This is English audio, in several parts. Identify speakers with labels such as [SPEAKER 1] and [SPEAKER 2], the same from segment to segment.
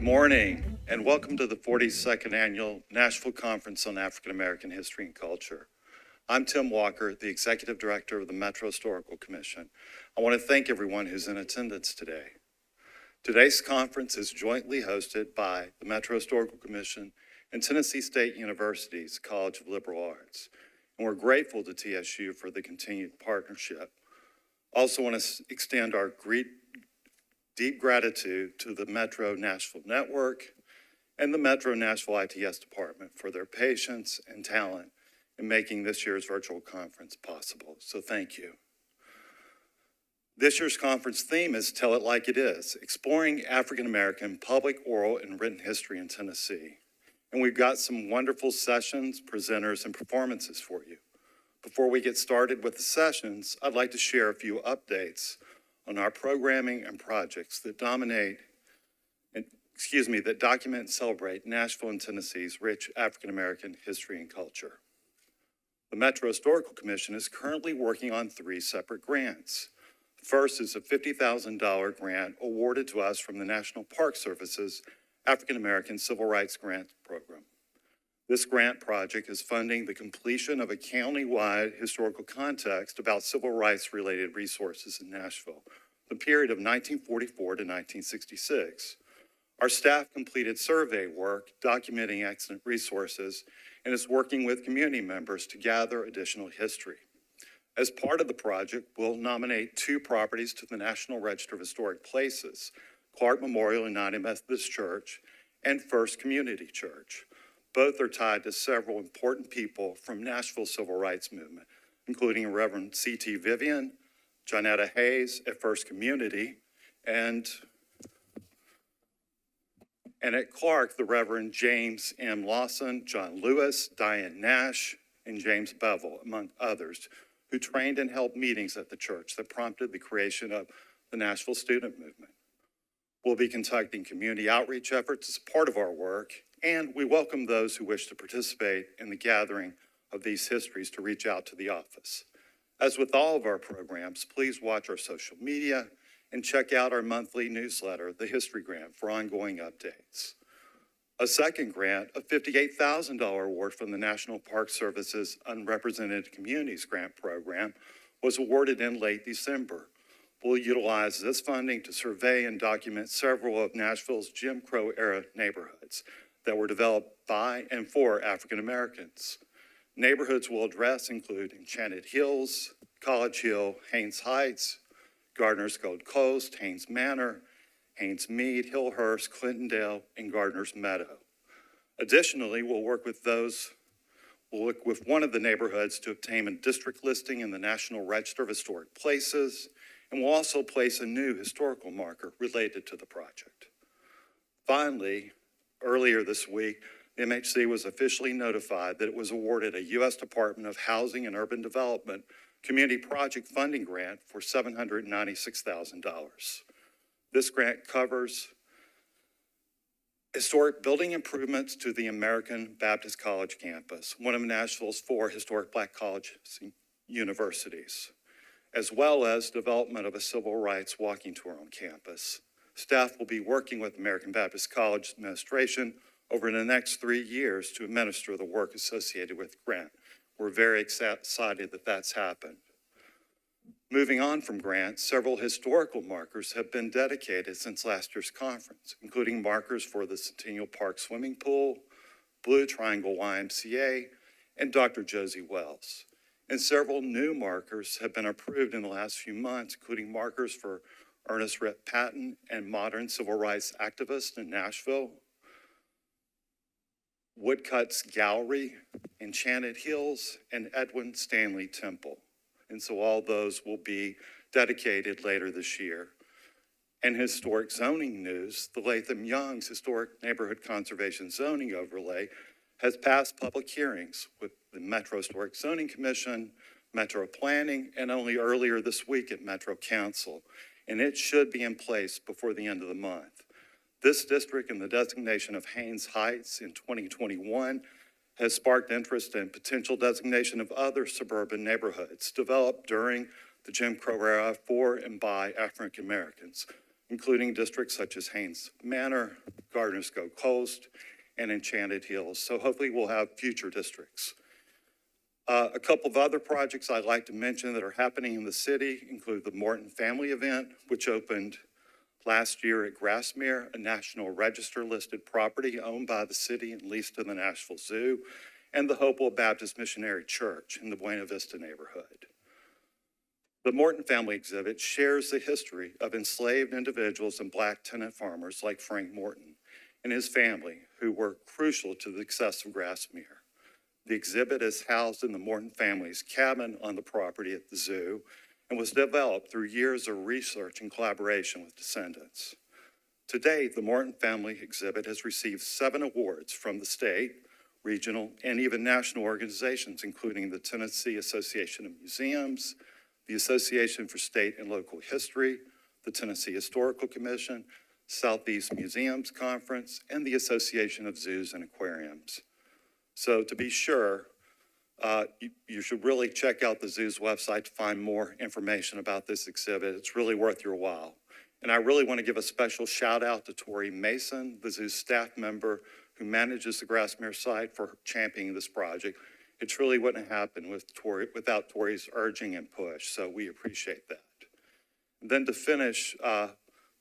[SPEAKER 1] Good morning, and welcome to the 42nd Annual Nashville Conference on African American History and Culture. I'm Tim Walker, the Executive Director of the Metro Historical Commission. I want to thank everyone who's in attendance today. Today's conference is jointly hosted by the Metro Historical Commission and Tennessee State University's College of Liberal Arts, and we're grateful to TSU for the continued partnership. Also want to extend our deep gratitude to the Metro Nashville Network and the Metro Nashville ITS Department for their patience and talent in making this year's virtual conference possible. So thank you. This year's conference theme is Tell It Like It Is, exploring African American public, oral, and written history in Tennessee. And we've got some wonderful sessions, presenters, and performances for you. Before we get started with the sessions, I'd like to share a few updates on our programming and projects that document and celebrate Nashville and Tennessee's rich African American history and culture. The Metro Historical Commission is currently working on 3 separate grants. The first is a $50,000 grant awarded to us from the National Park Service's African American Civil Rights Grant Program. This grant project is funding the completion of a county-wide historical context about civil rights-related resources in Nashville, the period of 1944 to 1966. Our staff completed survey work documenting excellent resources and is working with community members to gather additional history. As part of the project, we'll nominate 2 properties to the National Register of Historic Places, Clark Memorial United Methodist Church and First Community Church. Both are tied to several important people from Nashville's civil rights movement, including Reverend C.T. Vivian, Johnetta Hayes at First Community, and at Clark, the Reverend James M. Lawson, John Lewis, Diane Nash, and James Bevel, among others, who trained and held meetings at the church that prompted the creation of the Nashville Student Movement. We'll be conducting community outreach efforts as part of our work, and we welcome those who wish to participate in the gathering of these histories to reach out to the office. As with all of our programs, please watch our social media and check out our monthly newsletter, The History Grant, for ongoing updates. A second grant, a $58,000 award from the National Park Service's Unrepresented Communities Grant Program, was awarded in late December. We'll utilize this funding to survey and document several of Nashville's Jim Crow era neighborhoods that were developed by and for African Americans. Neighborhoods we'll address include Enchanted Hills, College Hill, Haynes Heights, Gardner's Gold Coast, Haynes Manor, Haynes Mead, Hillhurst, Clintondale, and Gardner's Meadow. Additionally, we'll work with one of the neighborhoods to obtain a district listing in the National Register of Historic Places, and we'll also place a new historical marker related to the project. Finally, earlier this week, the MHC was officially notified that it was awarded a U.S. Department of Housing and Urban Development Community Project Funding Grant for $796,000. This grant covers historic building improvements to the American Baptist College campus, one of Nashville's 4 historic Black college universities, as well as development of a civil rights walking tour on campus. Staff will be working with American Baptist College administration over the next 3 years to administer the work associated with the grant. We're very excited that that's happened. Moving on from grants, several historical markers have been dedicated since last year's conference, including markers for the Centennial Park Swimming Pool, Blue Triangle YMCA, and Dr. Josie Wells. And several new markers have been approved in the last few months, including markers for Ernest Rhett Patton and modern civil rights activist in Nashville, Woodcut's Gallery, Enchanted Hills, and Edwin Stanley Temple. And so all those will be dedicated later this year. And historic zoning news, the Latham Young's Historic Neighborhood Conservation Zoning Overlay has passed public hearings with the Metro Historic Zoning Commission, Metro Planning, and only earlier this week at Metro Council. And it should be in place before the end of the month. This district and the designation of Haynes Heights in 2021 has sparked interest in potential designation of other suburban neighborhoods developed during the Jim Crow era for and by African Americans, including districts such as Haynes Manor, Gardeners Grove Coast, and Enchanted Hills. So hopefully we'll have future districts. A couple of other projects I'd like to mention that are happening in the city include the Morton Family Event, which opened last year at Grassmere, a National Register listed property owned by the city and leased to the Nashville Zoo, and the Hopewell Baptist Missionary Church in the Buena Vista neighborhood. The Morton Family exhibit shares the history of enslaved individuals and Black tenant farmers like Frank Morton and his family, who were crucial to the success of Grassmere. The exhibit is housed in the Morton family's cabin on the property at the zoo and was developed through years of research and collaboration with descendants. To date, the Morton Family exhibit has received 7 awards from the state, regional, and even national organizations, including the Tennessee Association of Museums, the Association for State and Local History, the Tennessee Historical Commission, Southeast Museums Conference, and the Association of Zoos and Aquariums. So to be sure, you should really check out the zoo's website to find more information about this exhibit. It's really worth your while. And I really want to give a special shout out to Tori Mason, the zoo's staff member who manages the Grassmere site, for championing this project. It truly wouldn't happen without Tori's urging and push, so we appreciate that. And then to finish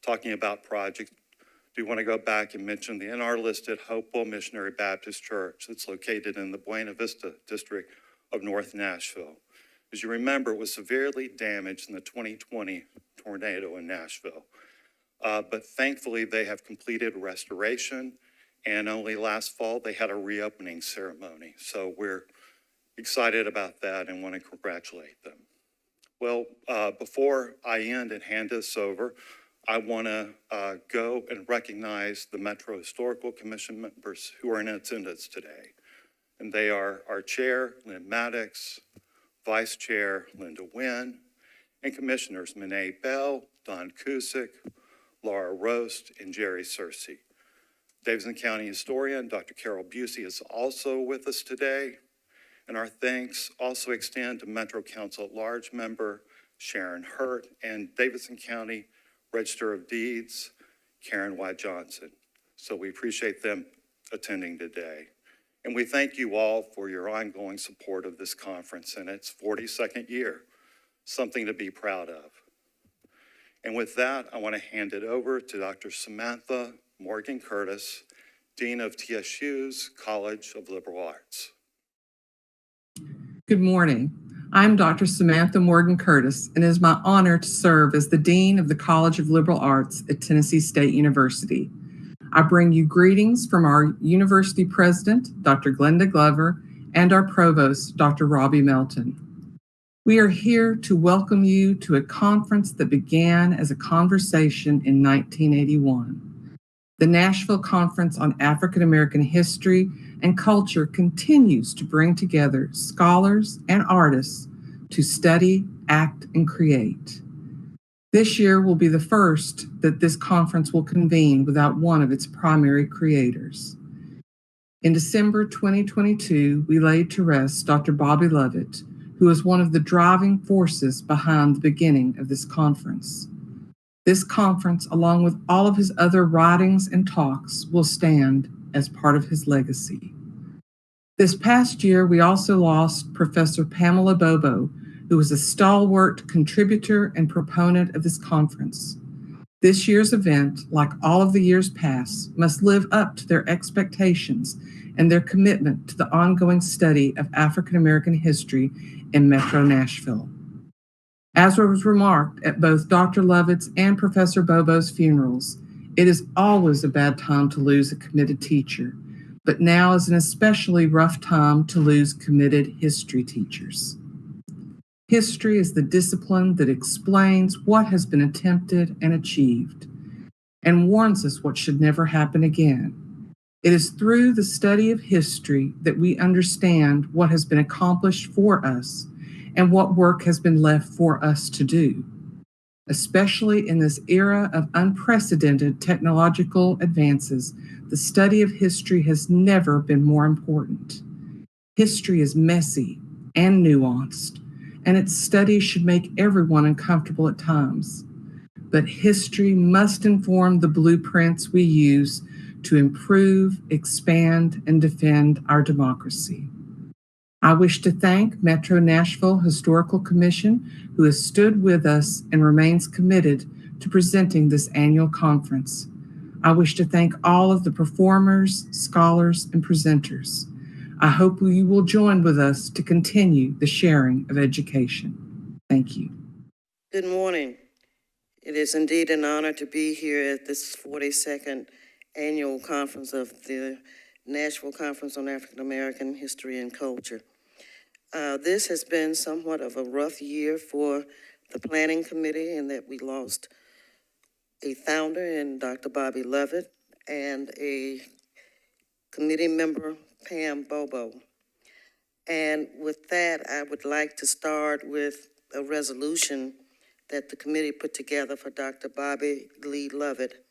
[SPEAKER 1] talking about projects, do want to go back and mention the NR-listed Hopewell Missionary Baptist Church that's located in the Buena Vista district of North Nashville. As you remember, it was severely damaged in the 2020 tornado in Nashville. But thankfully, they have completed restoration, and only last fall, they had a reopening ceremony. So we're excited about that and want to congratulate them. Well, before I end and hand this over, I want to go and recognize the Metro Historical Commission members who are in attendance today. And they are our chair, Lynn Maddox, vice chair, Linda Wynn, and commissioners, Minay Bell, Don Cusick, Laura Roast, and Jerry Searcy. Davidson County historian, Dr. Carol Busey, is also with us today. And our thanks also extend to Metro Council at Large member Sharon Hurt and Davidson County Register of Deeds, Karen Y. Johnson. So we appreciate them attending today. And we thank you all for your ongoing support of this conference in its 42nd year, something to be proud of. And with that, I want to hand it over to Dr. Samantha Morgan Curtis, Dean of TSU's College of Liberal Arts.
[SPEAKER 2] Good morning. I'm Dr. Samantha Morgan Curtis, and it is my honor to serve as the Dean of the College of Liberal Arts at Tennessee State University. I bring you greetings from our university president, Dr. Glenda Glover, and our provost, Dr. Robbie Melton. We are here to welcome you to a conference that began as a conversation in 1981. The Nashville Conference on African American History and Culture continues to bring together scholars and artists to study, act, and create. This year will be the first that this conference will convene without one of its primary creators. In December 2022, we laid to rest Dr. Bobby Lovett, who is one of the driving forces behind the beginning of this conference. This conference, along with all of his other writings and talks, will stand as part of his legacy. This past year, we also lost Professor Pamela Bobo, who was a stalwart contributor and proponent of this conference. This year's event, like all of the years past, must live up to their expectations and their commitment to the ongoing study of African American history in Metro Nashville. As was remarked at both Dr. Lovett's and Professor Bobo's funerals, it is always a bad time to lose a committed teacher, but now is an especially rough time to lose committed history teachers. History is the discipline that explains what has been attempted and achieved, and warns us what should never happen again. It is through the study of history that we understand what has been accomplished for us and what work has been left for us to do. Especially in this era of unprecedented technological advances, the study of history has never been more important. History is messy and nuanced, and its study should make everyone uncomfortable at times. but history must inform the blueprints we use to improve, expand, and defend our democracy. I wish to thank Metro Nashville Historical Commission, who has stood with us and remains committed to presenting this annual conference. I wish to thank all of the performers, scholars, and presenters. I hope you will join with us to continue the sharing of education. Thank you.
[SPEAKER 3] Good morning. It is indeed an honor to be here at this 42nd annual conference of the Nashville Conference on African American History and Culture. This has been somewhat of a rough year for the planning committee in that we lost a founder in Dr. Bobby Lovett and a committee member, Pam Bobo. And with that, I would like to start with a resolution that the committee put together for Dr. Bobby Lee Lovett.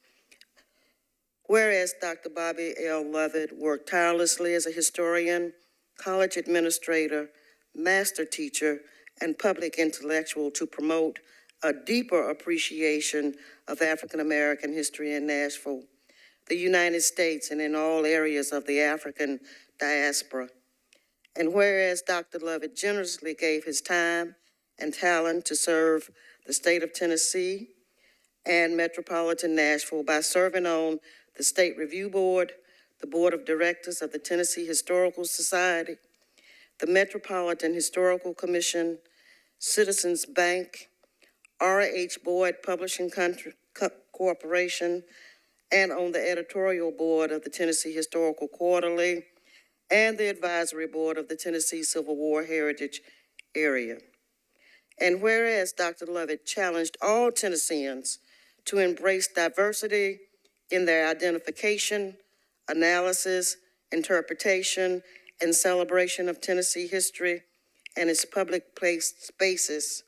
[SPEAKER 3] Whereas Dr. Bobby L. Lovett worked tirelessly as a historian, college administrator, master teacher, and public intellectual to promote a deeper appreciation of African American history in Nashville, the United States, and in all areas of the African diaspora. And whereas Dr. Lovett generously gave his time and talent to serve the state of Tennessee and Metropolitan Nashville by serving on the State Review Board, the Board of Directors of the Tennessee Historical Society, the Metropolitan Historical Commission, Citizens Bank, R.H. Boyd Publishing Corporation, and on the editorial board of the Tennessee Historical Quarterly and the advisory board of the Tennessee Civil War Heritage Area. And whereas Dr. Lovett challenged all Tennesseans to embrace diversity in their identification, analysis, interpretation, and celebration of Tennessee history and its public place spaces.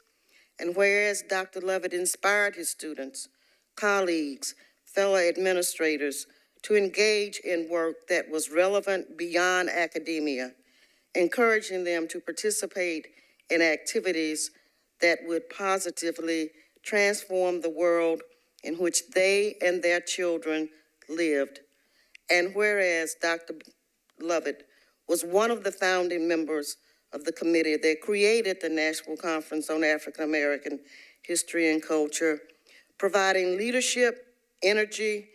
[SPEAKER 3] And whereas Dr. Lovett inspired his students, colleagues, fellow administrators to engage in work that was relevant beyond academia, encouraging them to participate in activities that would positively transform the world in which they and their children lived. And whereas Dr. Lovett was one of the founding members of the committee that created the Nashville Conference on African American History and Culture, providing leadership, energy,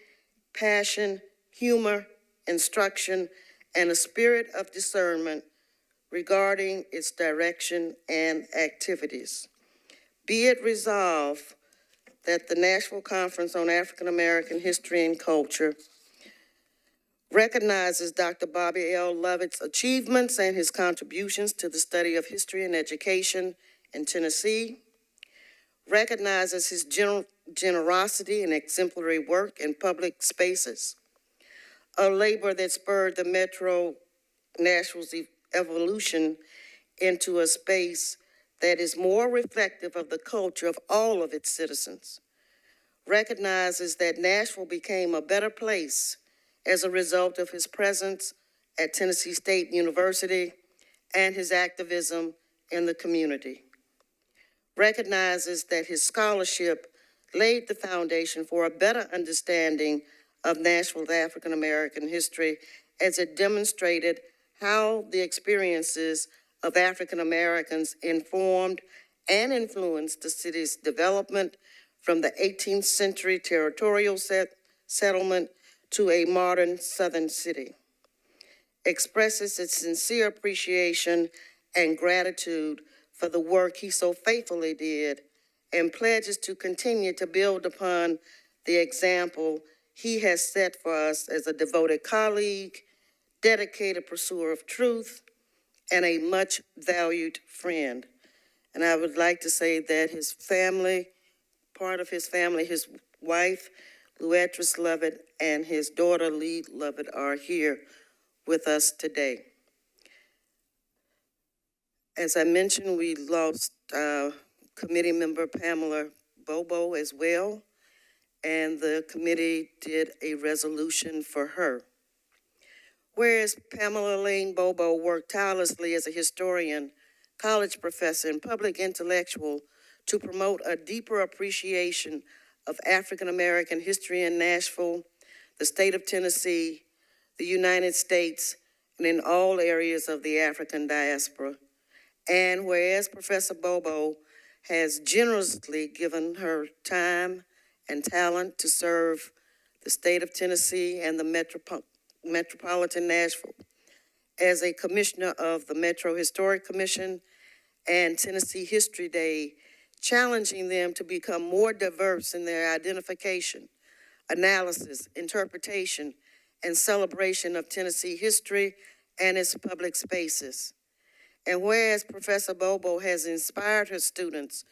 [SPEAKER 3] passion, humor, instruction, and a spirit of discernment regarding its direction and activities. Be it resolved that the Nashville Conference on African American History and Culture recognizes Dr. Bobby L. Lovett's achievements and his contributions to the study of history and education in Tennessee, recognizes his generosity and exemplary work in public spaces, a labor that spurred the Metro Nashville's evolution into a space that is more reflective of the culture of all of its citizens, recognizes that Nashville became a better place as a result of his presence at Tennessee State University and his activism in the community, recognizes that his scholarship laid the foundation for a better understanding of Nashville's African American history as it demonstrated how the experiences of African Americans informed and influenced the city's development from the 18th century territorial settlement to a modern southern city, expresses its sincere appreciation and gratitude for the work he so faithfully did, and pledges to continue to build upon the example he has set for us as a devoted colleague, dedicated pursuer of truth, and a much valued friend. And I would like to say that his family, part of his family, his wife, Luetris Lovett, and his daughter, Lee Lovett, are here with us today. As I mentioned, we lost committee member Pamela Bobo as well, and the committee did a resolution for her. Whereas Pamela Lane Bobo worked tirelessly as a historian, college professor, and public intellectual to promote a deeper appreciation of African American history in Nashville, the state of Tennessee, the United States, and in all areas of the African diaspora. And whereas Professor Bobo has generously given her time and talent to serve the state of Tennessee and the Metropolitan Nashville as a commissioner of the Metro Historic Commission and Tennessee History Day, challenging them to become more diverse in their identification, analysis, interpretation, and celebration of Tennessee history and its public spaces. And whereas Professor Bobo has inspired her students,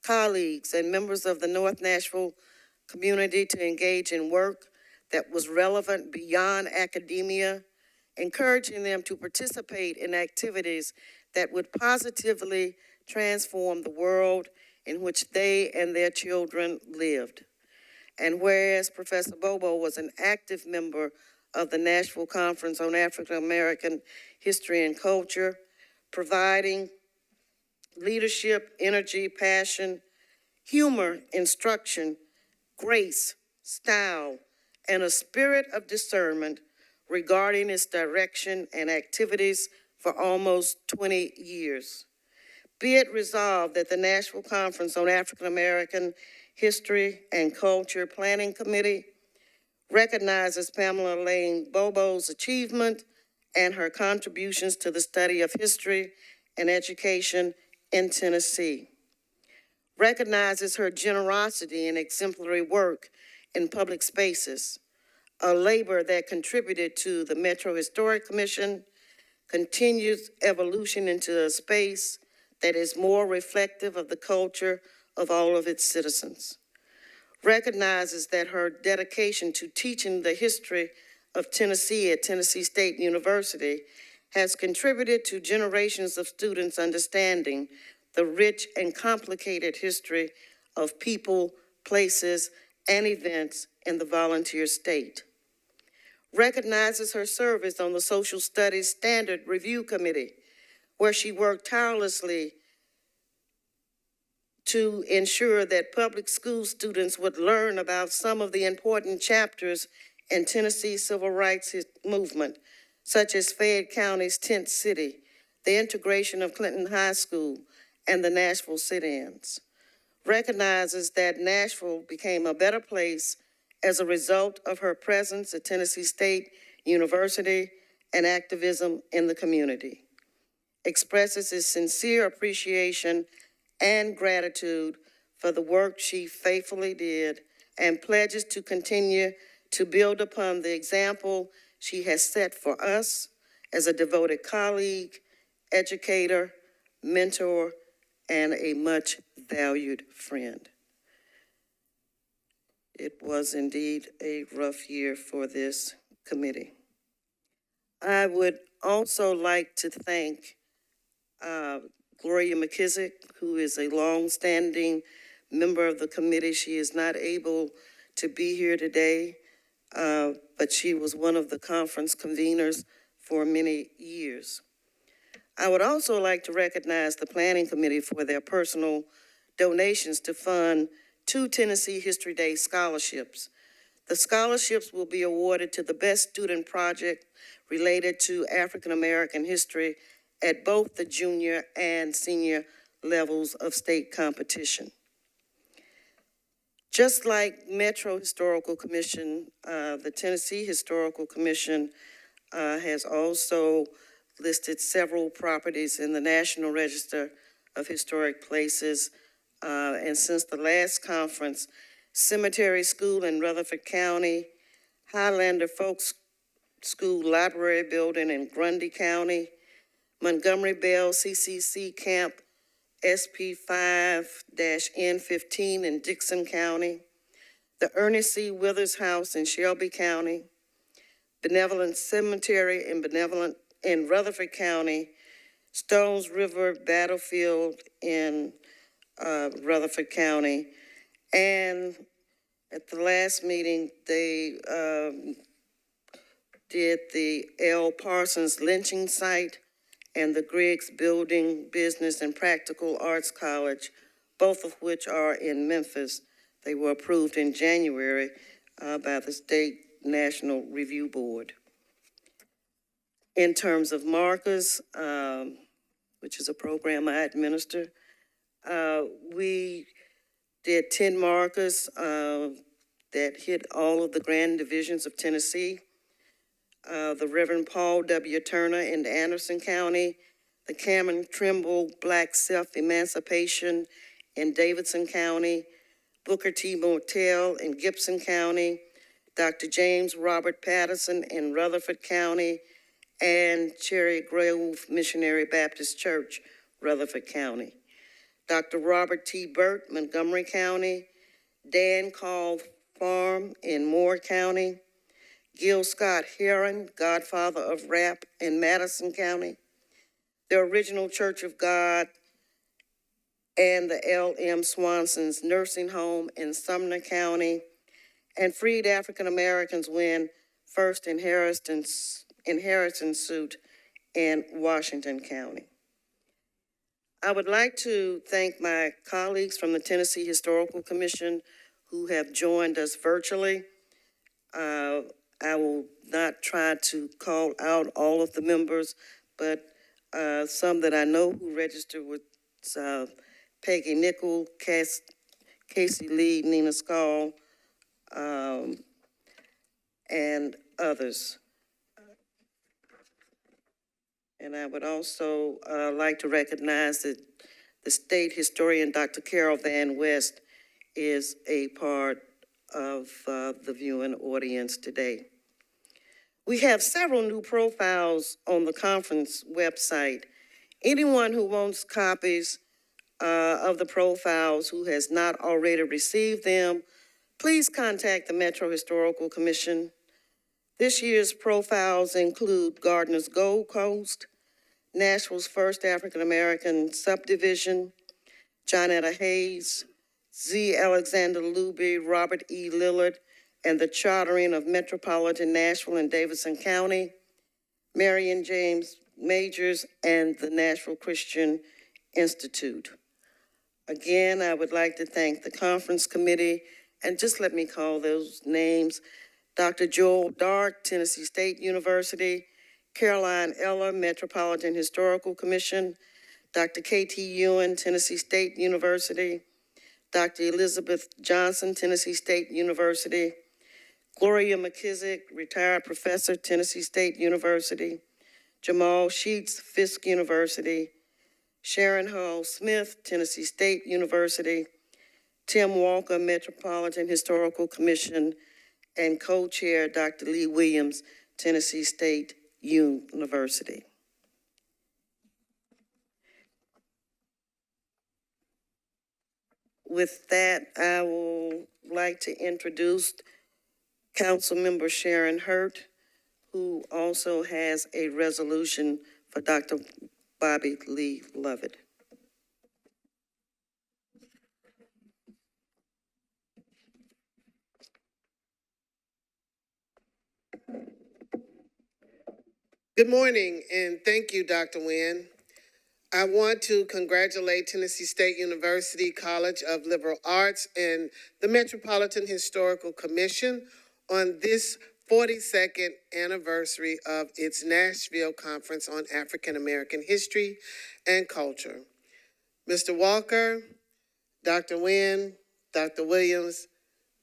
[SPEAKER 3] colleagues, and members of the North Nashville community to engage in work that was relevant beyond academia, encouraging them to participate in activities that would positively transform the world in which they and their children lived. And whereas Professor Bobo was an active member of the Nashville Conference on African American History and Culture, providing leadership, energy, passion, humor, instruction, grace, style, and a spirit of discernment regarding its direction and activities for almost 20 years. Be it resolved that the Nashville Conference on African American History and Culture Planning Committee recognizes Pamela Lane Bobo's achievement and her contributions to the study of history and education in Tennessee, recognizes her generosity and exemplary work in public spaces, a labor that contributed to the Metro Historic Commission, continues evolution into a space that is more reflective of the culture of all of its citizens, recognizes that her dedication to teaching the history of Tennessee at Tennessee State University has contributed to generations of students understanding the rich and complicated history of people, places, and events in the volunteer state, recognizes her service on the Social Studies Standard Review Committee, where she worked tirelessly to ensure that public school students would learn about some of the important chapters in Tennessee's civil rights movement, such as Fayette County's Tent City, the integration of Clinton High School, and the Nashville sit-ins. Recognizes that Nashville became a better place as a result of her presence at Tennessee State University and activism in the community. Expresses his sincere appreciation and gratitude for the work she faithfully did and pledges to continue to build upon the example she has set for us as a devoted colleague, educator, mentor, and a much valued friend. It was indeed a rough year for this committee. I would also like to thank Gloria McKissick, who is a longstanding member of the committee. She is not able to be here today, but she was one of the conference conveners for many years. I would also like to recognize the Planning Committee for their personal donations to fund 2 Tennessee History Day scholarships. The scholarships will be awarded to the best student project related to African American history at both the junior and senior levels of state competition. Just like Metro Historical Commission, the Tennessee Historical Commission has also listed several properties in the National Register of Historic Places. And since the last conference, Cemetery School in Rutherford County, Highlander Folks School Library Building in Grundy County, Montgomery Bell CCC Camp SP5-N15 in Dixon County, the Ernest C. Withers House in Shelby County, Benevolent Cemetery in Rutherford County, Stones River Battlefield in Rutherford County, and at the last meeting, they did the L. Parsons lynching site and the Griggs Building Business and Practical Arts College, both of which are in Memphis, They were approved in January by the State National Review Board. In terms of markers, which is a program I administer, we did 10 markers that hit all of the grand divisions of Tennessee. The Reverend Paul W. Turner in Anderson County, the Cameron Trimble Black Self-Emancipation in Davidson County, Booker T. Motel in Gibson County, Dr. James Robert Patterson in Rutherford County, and Cherry Grove Missionary Baptist Church, Rutherford County. Dr. Robert T. Burt, Montgomery County, Dan Call Farm in Moore County, Gil Scott Heron, Godfather of Rap in Madison County, the Original Church of God, and the L.M. Swanson's Nursing Home in Sumner County, and Freed African Americans win first inheritance suit in Washington County. I would like to thank my colleagues from the Tennessee Historical Commission who have joined us virtually. I will not try to call out all of the members, but some that I know who registered with Peggy Nickel, Casey Lee, Nina Skall, and others. And I would also like to recognize that the state historian, Dr. Carol Van West, is a part of the viewing audience today. We have several new profiles on the conference website. Anyone who wants copies of the profiles who has not already received them, please contact the Metro Historical Commission. This year's profiles include Gardner's Gold Coast, Nashville's first African-American subdivision, Johnetta Hayes, Z. Alexander Luby, Robert E. Lillard, and the chartering of Metropolitan Nashville and Davidson County, Marion James Majors, and the Nashville Christian Institute. Again, I would like to thank the conference committee, and just let me call those names: Dr. Joel Dark, Tennessee State University, Caroline Eller, Metropolitan Historical Commission, Dr. K.T. Ewan, Tennessee State University, Dr. Elizabeth Johnson, Tennessee State University, Gloria McKissick, retired professor, Tennessee State University, Jamal Sheets, Fisk University, Sharon Hall Smith, Tennessee State University, Tim Walker, Metropolitan Historical Commission, and co-chair Dr. Lee Williams, Tennessee State University. With that, I would like to introduce Councilmember Sharon Hurt, who also has a resolution for Dr. Bobby Lee Lovett.
[SPEAKER 4] Good morning, and thank you, Dr. Nguyen. I want to congratulate Tennessee State University College of Liberal Arts and the Metropolitan Historical Commission on this 42nd anniversary of its Nashville Conference on African American History and Culture. Mr. Walker, Dr. Nguyen, Dr. Williams,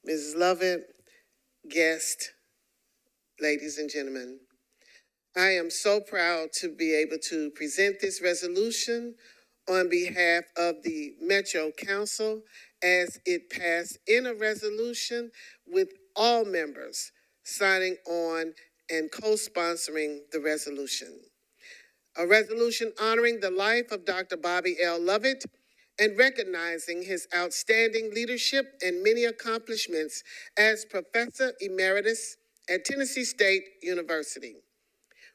[SPEAKER 4] Mrs. Lovett, guests, ladies and gentlemen. I am so proud to be able to present this resolution on behalf of the Metro Council as it passed in a resolution with all members signing on and co-sponsoring the resolution. A resolution honoring the life of Dr. Bobby L. Lovett and recognizing his outstanding leadership and many accomplishments as Professor Emeritus at Tennessee State University.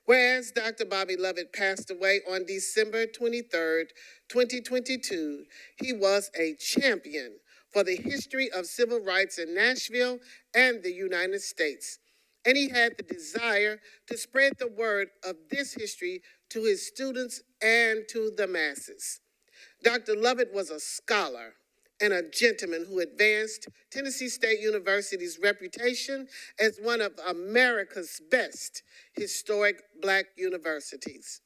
[SPEAKER 4] Whereas Dr. Bobby Lovett passed away on December 23rd, 2022, he was a champion for the history of civil rights in Nashville and the United States. And he had the desire to spread the word of this history to his students and to the masses. Dr. Lovett was a scholar, and a gentleman who advanced Tennessee State University's reputation as one of America's best historic Black universities.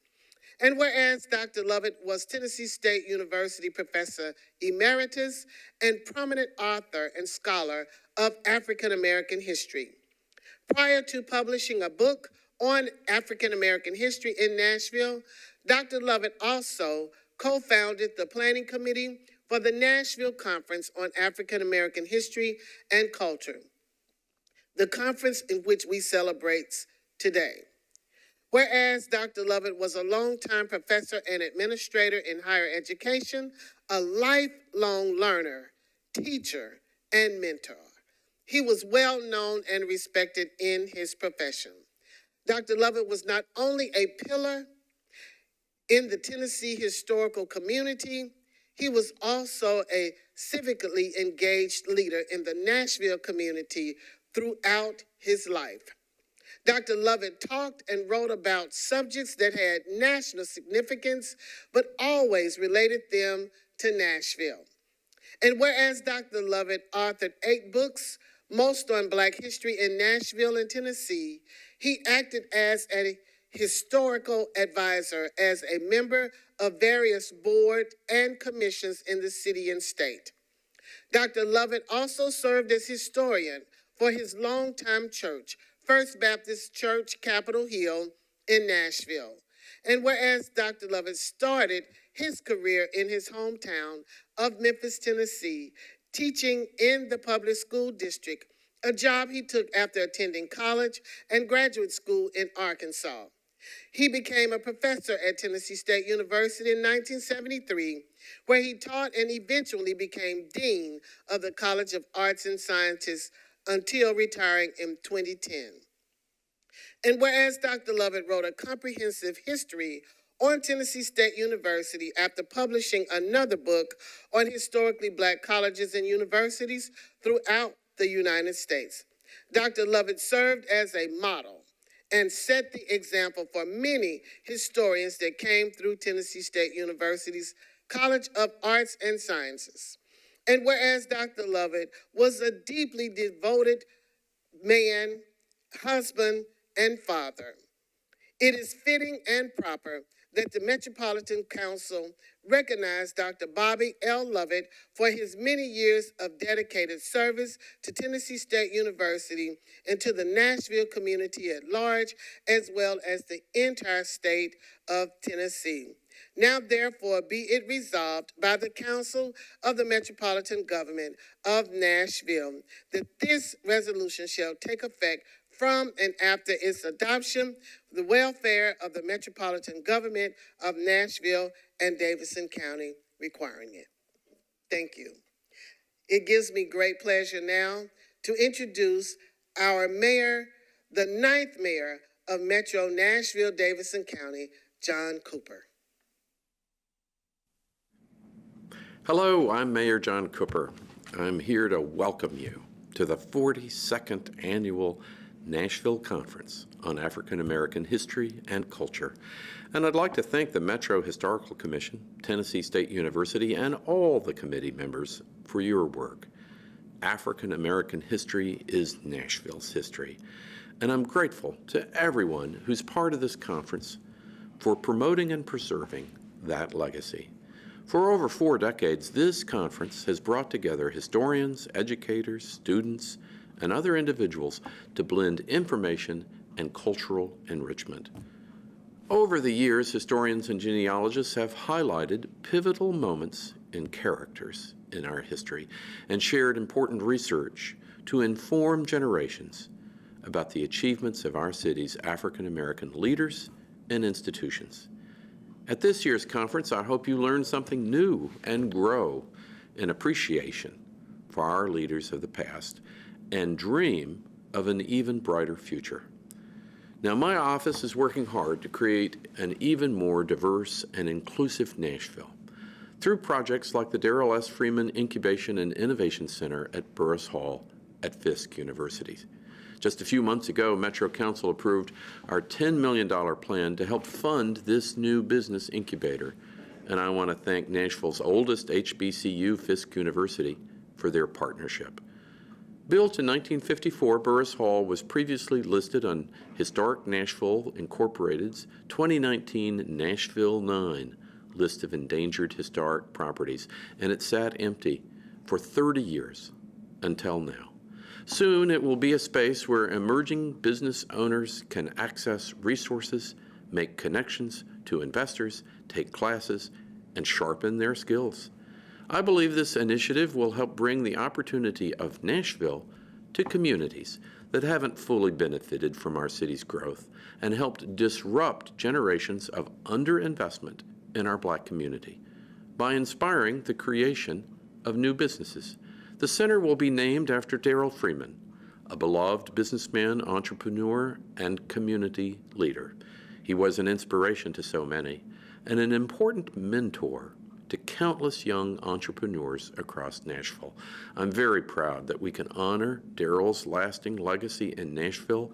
[SPEAKER 4] And whereas Dr. Lovett was Tennessee State University Professor Emeritus and prominent author and scholar of African American history. Prior to publishing a book on African American history in Nashville, Dr. Lovett also co-founded the planning committee for the Nashville Conference on African American History and Culture, the conference in which we celebrate today. Whereas Dr. Lovett was a longtime professor and administrator in higher education, a lifelong learner, teacher, and mentor. He was well known and respected in his profession. Dr. Lovett was not only a pillar in the Tennessee historical community, he was also a civically engaged leader in the Nashville community throughout his life. Dr. Lovett talked and wrote about subjects that had national significance, but always related them to Nashville. And whereas Dr. Lovett authored 8 books, most on Black history in Nashville and Tennessee, he acted as a historical advisor, as a member of various boards and commissions in the city and state. Dr. Lovett also served as historian for his longtime church, First Baptist Church, Capitol Hill in Nashville. And whereas Dr. Lovett started his career in his hometown of Memphis, Tennessee, teaching in the public school district, a job he took after attending college and graduate school in Arkansas. He became a professor at Tennessee State University in 1973, where he taught and eventually became dean of the College of Arts and Sciences until retiring in 2010. And whereas Dr. Lovett wrote a comprehensive history on Tennessee State University after publishing another book on historically Black colleges and universities throughout the United States, Dr. Lovett served as a model and set the example for many historians that came through Tennessee State University's College of Arts and Sciences. And whereas Dr. Lovett was a deeply devoted man, husband, and father, it is fitting and proper that the Metropolitan Council recognize Dr. Bobby L. Lovett for his many years of dedicated service to Tennessee State University and to the Nashville community at large, as well as the entire state of Tennessee. Now, therefore, be it resolved by the Council of the Metropolitan Government of Nashville that this resolution shall take effect from and after its adoption, the welfare of the Metropolitan Government of Nashville and Davidson County requiring it. Thank you. It gives me great pleasure now to introduce our mayor, the 9th mayor of Metro Nashville, Davidson County, John Cooper.
[SPEAKER 5] Hello, I'm Mayor John Cooper. I'm here to welcome you to the 42nd Annual Nashville Conference on African American History and Culture. And I'd like to thank the Metro Historical Commission, Tennessee State University, and all the committee members for your work. African American history is Nashville's history. And I'm grateful to everyone who's part of this conference for promoting and preserving that legacy. For over 4 decades, this conference has brought together historians, educators, students, and other individuals to blend information and cultural enrichment. Over the years, historians and genealogists have highlighted pivotal moments and characters in our history and shared important research to inform generations about the achievements of our city's African American leaders and institutions. At this year's conference, I hope you learn something new and grow in appreciation for our leaders of the past and dream of an even brighter future. Now, my office is working hard to create an even more diverse and inclusive Nashville through projects like the Darrell S. Freeman Incubation and Innovation Center at Burris Hall at Fisk University. Just a few months ago, Metro Council approved our $10 million plan to help fund this new business incubator and I want to thank Nashville's oldest HBCU, Fisk University, for their partnership. Built in 1954, Burris Hall was previously listed on Historic Nashville Incorporated's 2019 Nashville 9 list of endangered historic properties, and it sat empty for 30 years until now. Soon it will be a space where emerging business owners can access resources, make connections to investors, take classes, and sharpen their skills. I believe this initiative will help bring the opportunity of Nashville to communities that haven't fully benefited from our city's growth and helped disrupt generations of underinvestment in our Black community by inspiring the creation of new businesses. The center will be named after Darrell Freeman, a beloved businessman, entrepreneur, and community leader. He was an inspiration to so many and an important mentor to countless young entrepreneurs across Nashville. I'm very proud that we can honor Darrell's lasting legacy in Nashville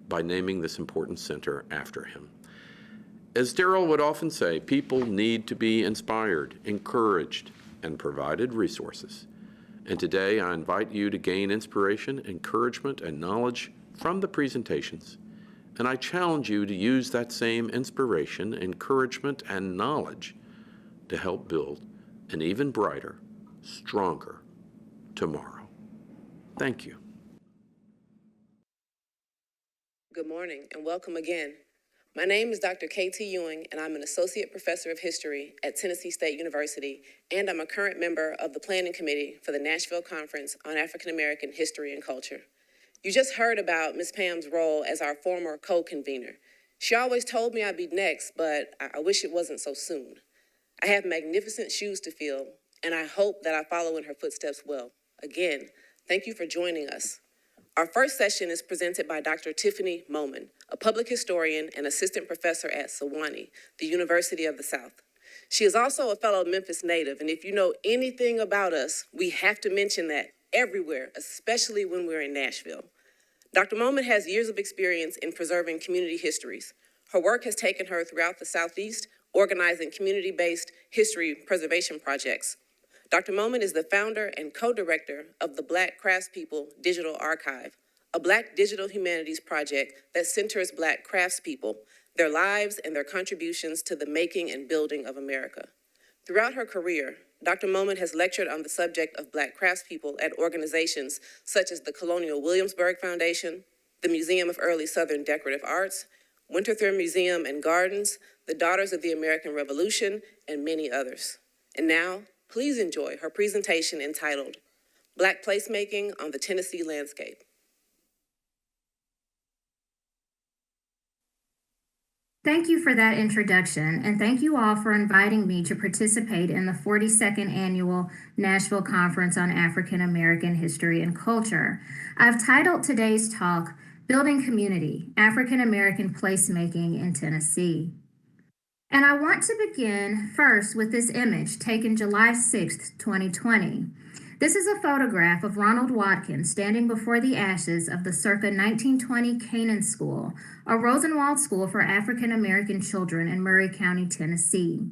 [SPEAKER 5] by naming this important center after him. As Darrell would often say, people need to be inspired, encouraged, and provided resources. And today I invite you to gain inspiration, encouragement, and knowledge from the presentations. And I challenge you to use that same inspiration, encouragement, and knowledge to help build an even brighter, stronger tomorrow. Thank you.
[SPEAKER 6] Good morning and welcome again. My name is Dr. K.T. Ewing, and I'm an Associate Professor of History at Tennessee State University, and I'm a current member of the Planning Committee for the Nashville Conference on African American History and Culture. You just heard about Ms. Pam's role as our former co-convener. She always told me I'd be next, but I wish it wasn't so soon. I have magnificent shoes to fill, and I hope that I follow in her footsteps well. Again, thank you for joining us. Our first session is presented by Dr. Tiffany Moman, a public historian and assistant professor at Sewanee, the University of the South. She is also a fellow Memphis native, and if you know anything about us, we have to mention that everywhere, especially when we're in Nashville. Dr. Moman has years of experience in preserving community histories. Her work has taken her throughout the Southeast, organizing community-based history preservation projects. Dr. Moman is the founder and co-director of the Black Craftspeople Digital Archive, a Black digital humanities project that centers Black craftspeople, their lives and their contributions to the making and building of America. Throughout her career, Dr. Moman has lectured on the subject of Black craftspeople at organizations such as the Colonial Williamsburg Foundation, the Museum of Early Southern Decorative Arts, Winterthur Museum and Gardens, the Daughters of the American Revolution, and many others. And now, please enjoy her presentation entitled, Black Placemaking on the Tennessee Landscape.
[SPEAKER 7] Thank you for that introduction, and thank you all for inviting me to participate in the 42nd Annual Nashville Conference on African American History and Culture. I've titled today's talk, Building Community, African American Placemaking in Tennessee. And I want to begin first with this image taken July 6th, 2020. This is a photograph of Ronald Watkins standing before the ashes of the circa 1920 Canaan School, a Rosenwald school for African American children in Murray County, Tennessee.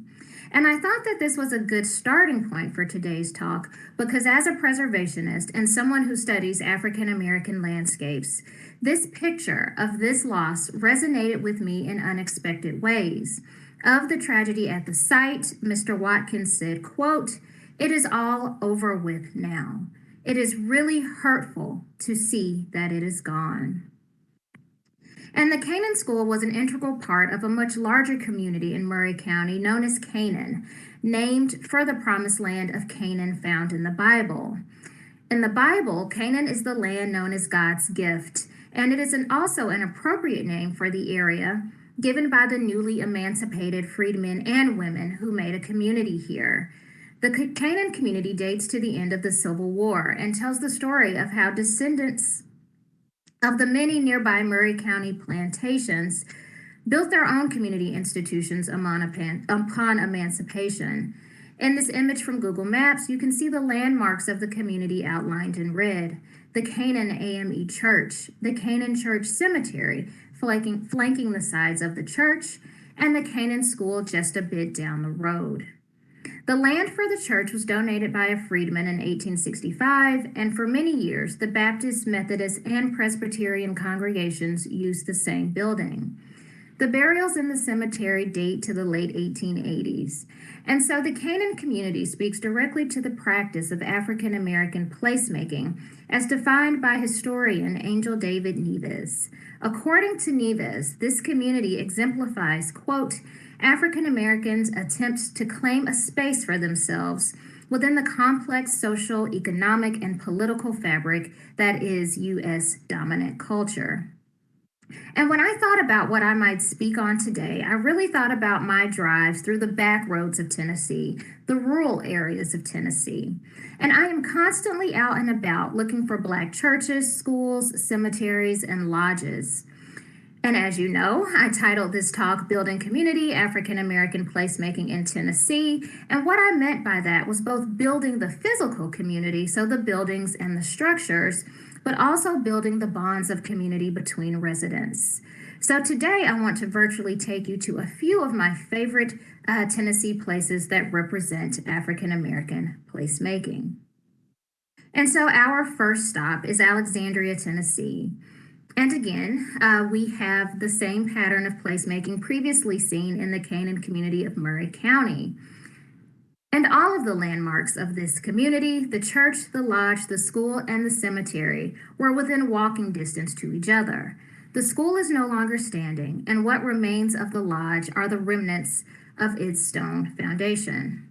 [SPEAKER 7] And I thought that this was a good starting point for today's talk because as a preservationist and someone who studies African American landscapes, this picture of this loss resonated with me in unexpected ways. Of the tragedy at the site, Mr. Watkins said, quote, "It is all over with now. It is really hurtful to see that it is gone." And the Canaan School was an integral part of a much larger community in Murray County known as Canaan, named for the promised land of Canaan found in the Bible. In the Bible, Canaan is the land known as God's gift, and it is also an appropriate name for the area given by the newly emancipated freedmen and women who made a community here. The Canaan community dates to the end of the Civil War and tells the story of how descendants of the many nearby Murray County plantations built their own community institutions upon emancipation. In this image from Google Maps, you can see the landmarks of the community outlined in red: the Canaan AME Church, the Canaan Church Cemetery, flanking the sides of the church, and the Canaan School just a bit down the road. The land for the church was donated by a freedman in 1865, and for many years, the Baptist, Methodist, and Presbyterian congregations used the same building. The burials in the cemetery date to the late 1880s, and so the Canaan community speaks directly to the practice of African American placemaking as defined by historian Angel David Neves. According to Neves, this community exemplifies, quote, African Americans' attempts to claim a space for themselves within the complex social, economic, and political fabric that is U.S. dominant culture. And when I thought about what I might speak on today, I really thought about my drives through the back roads of Tennessee, the rural areas of Tennessee. And I am constantly out and about looking for Black churches, schools, cemeteries, and lodges. And as you know, I titled this talk, Building Community, African American Placemaking in Tennessee. And what I meant by that was both building the physical community, so the buildings and the structures, but also building the bonds of community between residents. So today I want to virtually take you to a few of my favorite Tennessee places that represent African American placemaking. And so our first stop is Alexandria, Tennessee. And again, we have the same pattern of placemaking previously seen in the Canaan community of Murray County. And all of the landmarks of this community, the church, the lodge, the school, and the cemetery, were within walking distance to each other. The school is no longer standing, and what remains of the lodge are the remnants of its stone foundation.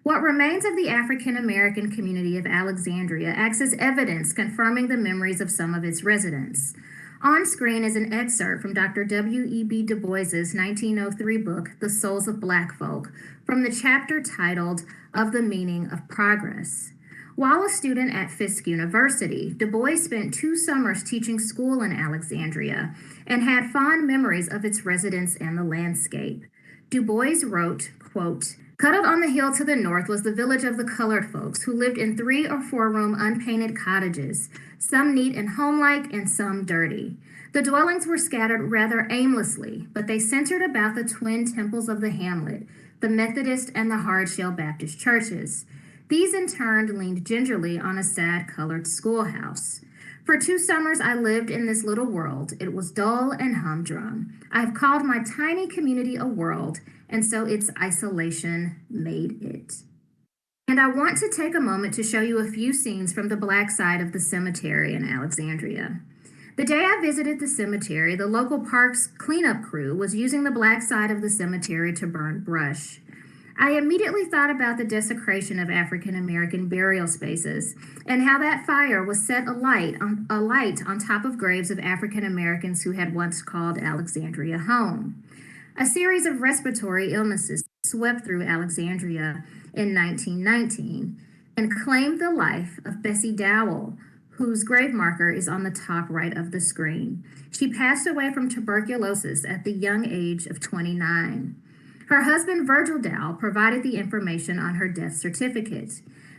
[SPEAKER 7] What remains of the African American community of Alexandria acts as evidence confirming the memories of some of its residents. On screen is an excerpt from Dr. W.E.B. Du Bois's 1903 book, The Souls of Black Folk, from the chapter titled Of the Meaning of Progress. While a student at Fisk University, Du Bois spent 2 summers teaching school in Alexandria and had fond memories of its residents and the landscape. Du Bois wrote, quote, Cuddled on the hill to the north was the village of the colored folks who lived in 3 or 4 room unpainted cottages, some neat and homelike and some dirty. The dwellings were scattered rather aimlessly, but they centered about the twin temples of the hamlet, the Methodist and the Hardshell Baptist churches. These in turn leaned gingerly on a sad colored schoolhouse. For 2 summers I lived in this little world. It was dull and humdrum. I have called my tiny community a world, and so its isolation made it. And I want to take a moment to show you a few scenes from the Black side of the cemetery in Alexandria. The day I visited the cemetery, the local parks cleanup crew was using the Black side of the cemetery to burn brush. I immediately thought about the desecration of African American burial spaces and how that fire was set alight on top of graves of African Americans who had once called Alexandria home. A series of respiratory illnesses swept through Alexandria in 1919 and claimed the life of Bessie Dowell, whose grave marker is on the top right of the screen. She passed away from tuberculosis at the young age of 29. Her husband, Virgil Dowell, provided the information on her death certificate.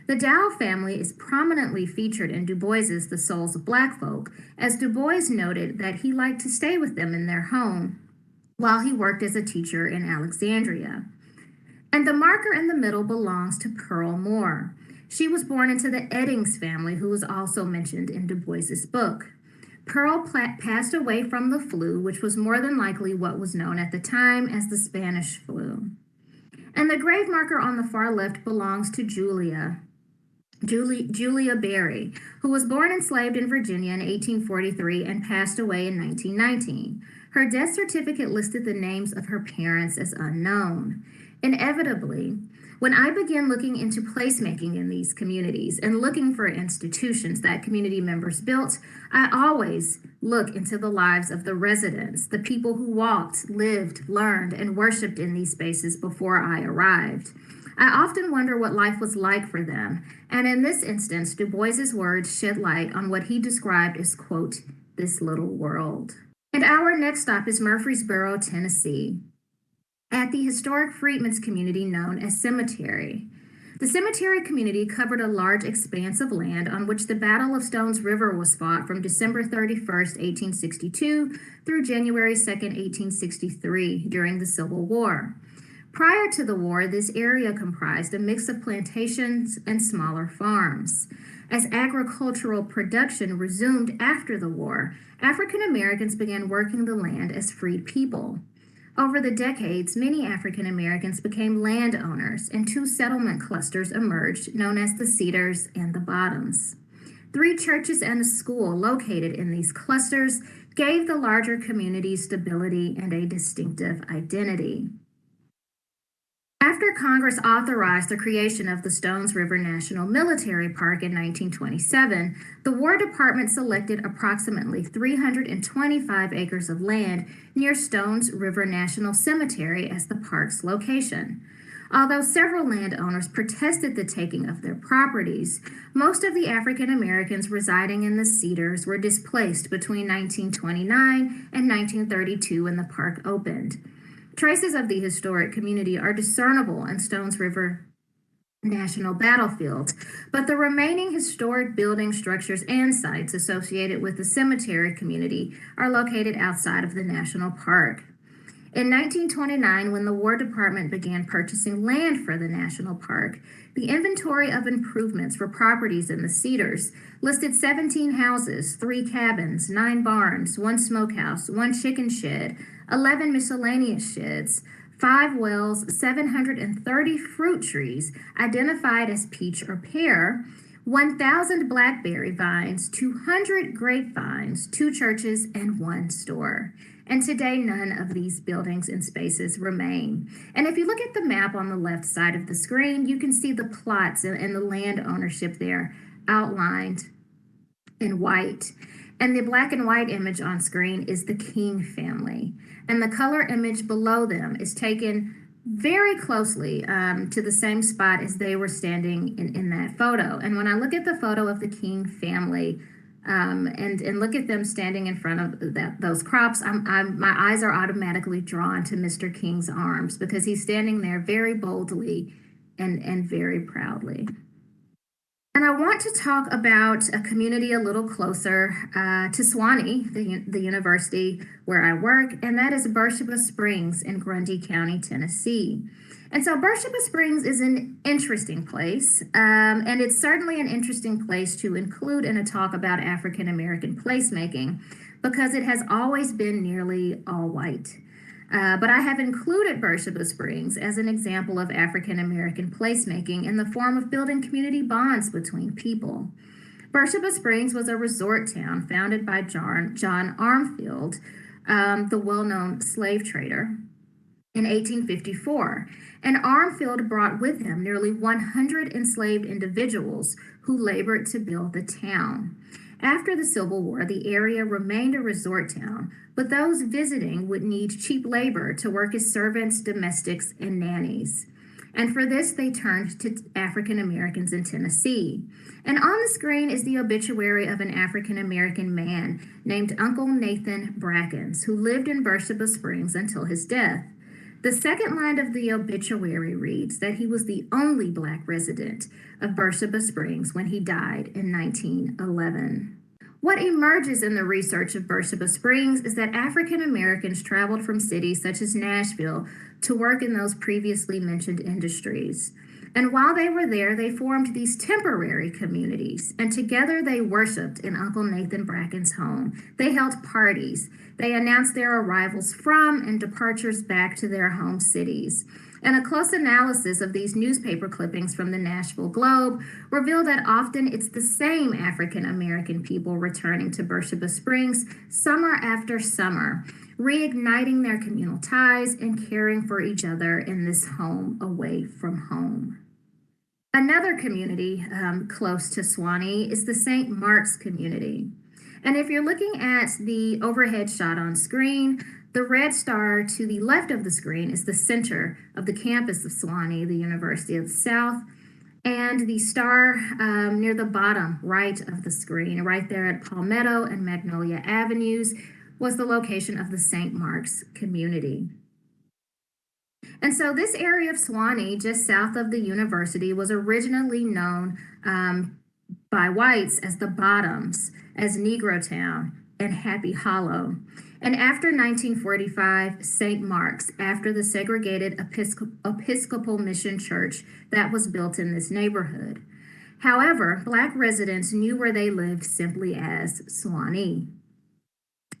[SPEAKER 7] The Dowell family is prominently featured in Du Bois's The Souls of Black Folk, as Du Bois noted that he liked to stay with them in their home while he worked as a teacher in Alexandria. And the marker in the middle belongs to Pearl Moore. She was born into the Eddings family, who was also mentioned in Du Bois's book. Pearl passed away from the flu, which was more than likely what was known at the time as the Spanish flu. And the grave marker on the far left belongs to Julia Berry, who was born enslaved in Virginia in 1843 and passed away in 1919. Her death certificate listed the names of her parents as unknown. Inevitably, when I began looking into placemaking in these communities and looking for institutions that community members built, I always look into the lives of the residents, the people who walked, lived, learned, and worshiped in these spaces before I arrived. I often wonder what life was like for them, and in this instance, Du Bois's words shed light on what he described as, quote, this little world. And our next stop is Murfreesboro, Tennessee, at the historic Freedmen's community known as Cemetery. The cemetery community covered a large expanse of land on which the Battle of Stones River was fought from December 31st, 1862 through January 2nd, 1863 during the Civil War. Prior to the war, this area comprised a mix of plantations and smaller farms. As agricultural production resumed after the war, African Americans began working the land as freed people. Over the decades, many African Americans became landowners, and two settlement clusters emerged, known as the Cedars and the Bottoms. 3 churches and a school located in these clusters gave the larger community stability and a distinctive identity. After Congress authorized the creation of the Stones River National Military Park in 1927, the War Department selected approximately 325 acres of land near Stones River National Cemetery as the park's location. Although several landowners protested the taking of their properties, most of the African Americans residing in the Cedars were displaced between 1929 and 1932 when the park opened. Traces of the historic community are discernible in Stones River National Battlefield, but the remaining historic buildings, structures, and sites associated with the cemetery community are located outside of the national park. In 1929, when the War Department began purchasing land for the national park, the inventory of improvements for properties in the Cedars listed 17 houses, 3 cabins, 9 barns, 1 smokehouse, 1 chicken shed, 11 miscellaneous sheds, 5 wells, 730 fruit trees identified as peach or pear, 1,000 blackberry vines, 200 grapevines, 2 churches, and 1 store. And today, none of these buildings and spaces remain. And if you look at the map on the left side of the screen, you can see the plots and the land ownership there outlined in white. And the black and white image on screen is the King family. And the color image below them is taken very closely to the same spot as they were standing in that photo. And when I look at the photo of the King family, and look at them standing in front of those crops, my eyes are automatically drawn to Mr. King's arms because he's standing there very boldly and very proudly. And I want to talk about a community a little closer to Suwanee, the university where I work, and that is Beersheba Springs in Grundy County, Tennessee. And so Beersheba Springs is an interesting place, and it's certainly an interesting place to include in a talk about African American placemaking because it has always been nearly all white. But I have included Beersheba Springs as an example of African American placemaking in the form of building community bonds between people. Beersheba Springs was a resort town founded by John Armfield, the well-known slave trader, in 1854. And Armfield brought with him nearly 100 enslaved individuals who labored to build the town. After the Civil War, the area remained a resort town, but those visiting would need cheap labor to work as servants, domestics, and nannies. And for this, they turned to African Americans in Tennessee. And on the screen is the obituary of an African American man named Uncle Nathan Brackens, who lived in Beersheba Springs until his death. The second line of the obituary reads that he was the only Black resident of Beersheba Springs when he died in 1911. What emerges in the research of Beersheba Springs is that African Americans traveled from cities such as Nashville to work in those previously mentioned industries. And while they were there, they formed these temporary communities, and together they worshiped in Uncle Nathan Bracken's home. They held parties. They announced their arrivals from and departures back to their home cities. And a close analysis of these newspaper clippings from the Nashville Globe revealed that often it's the same African American people returning to Beersheba Springs summer after summer, reigniting their communal ties and caring for each other in this home away from home. Another community close to Suwanee is the St. Mark's community. And if you're looking at the overhead shot on screen, the red star to the left of the screen is the center of the campus of Suwanee, the University of the South. And the star near the bottom right of the screen, right there at Palmetto and Magnolia Avenues, was the location of the St. Mark's community. And so this area of Suwanee, just south of the university, was originally known by whites as the Bottoms, as Negro Town, and Happy Hollow. And after 1945, St. Mark's, after the segregated Episcopal Mission Church that was built in this neighborhood. However, Black residents knew where they lived simply as Swanee.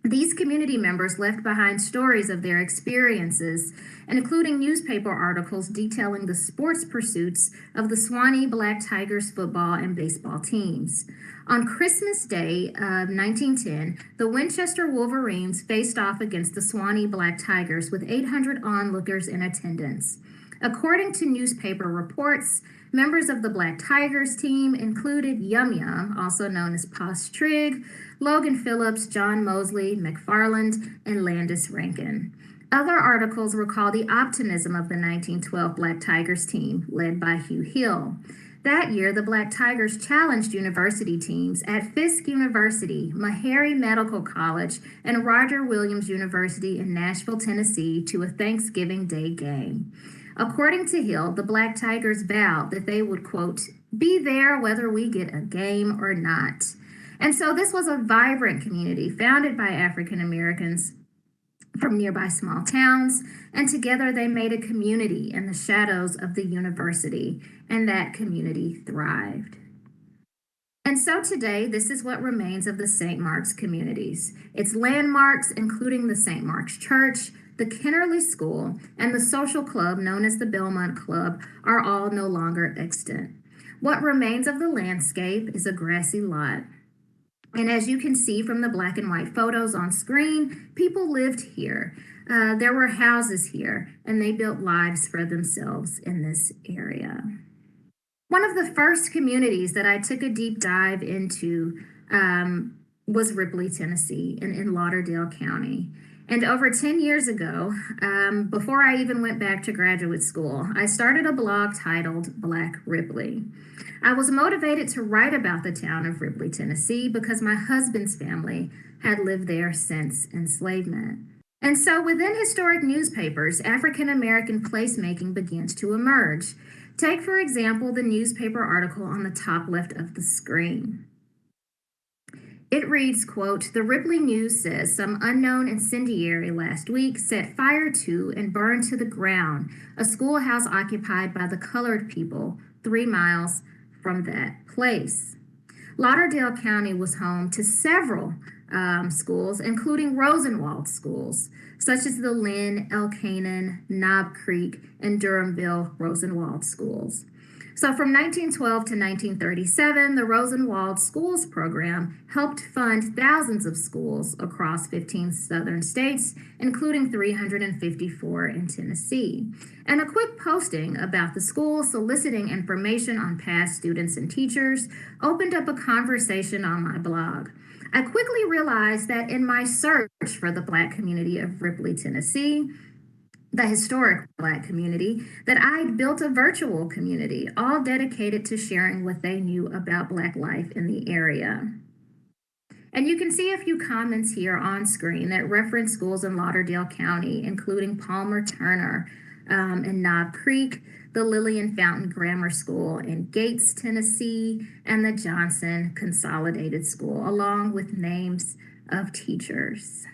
[SPEAKER 7] These community members left behind stories of their experiences, including newspaper articles detailing the sports pursuits of the Swanee Black Tigers football and baseball teams. On Christmas Day of 1910, the Winchester Wolverines faced off against the Swanee Black Tigers with 800 onlookers in attendance. According to newspaper reports, members of the Black Tigers team included Yum Yum, also known as Posh Trigg, Logan Phillips, John Mosley, McFarland, and Landis Rankin. Other articles recall the optimism of the 1912 Black Tigers team, led by Hugh Hill. That year, the Black Tigers challenged university teams at Fisk University, Meharry Medical College, and Roger Williams University in Nashville, Tennessee, to a Thanksgiving Day game. According to Hill, the Black Tigers vowed that they would, quote, be there whether we get a game or not. And so this was a vibrant community founded by African Americans from nearby small towns, and together they made a community in the shadows of the university, and that community thrived. And so today, this is what remains of the St. Mark's communities. Its landmarks, including the St. Mark's Church, the Kennerly School, and the social club known as the Belmont Club, are all no longer extant. What remains of the landscape is a grassy lot. And as you can see from the black and white photos on screen, people lived here. There were houses here, and they built lives for themselves in this area. One of the first communities that I took a deep dive into was Ripley, Tennessee, in Lauderdale County. And over 10 years ago, before I even went back to graduate school, I started a blog titled Black Ripley. I was motivated to write about the town of Ripley, Tennessee, because my husband's family had lived there since enslavement. And so within historic newspapers, African American placemaking begins to emerge. Take, for example, the newspaper article on the top left of the screen. It reads, quote, the Ripley News says some unknown incendiary last week set fire to and burned to the ground a schoolhouse occupied by the colored people 3 miles from that place. Lauderdale County was home to several schools, including Rosenwald schools, such as the Lynn, Elkanan, Knob Creek, and Durhamville Rosenwald schools. So from 1912 to 1937, the Rosenwald Schools program helped fund thousands of schools across 15 southern states, including 354 in Tennessee. And a quick posting about the school soliciting information on past students and teachers opened up a conversation on my blog. I quickly realized that in my search for the Black community of Ripley, Tennessee, the historic Black community, that I'd built a virtual community, all dedicated to sharing what they knew about Black life in the area. And you can see a few comments here on screen that reference schools in Lauderdale County, including Palmer Turner in Knob Creek, the Lillian Fountain Grammar School in Gates, Tennessee, and the Johnson Consolidated School, along with names of teachers.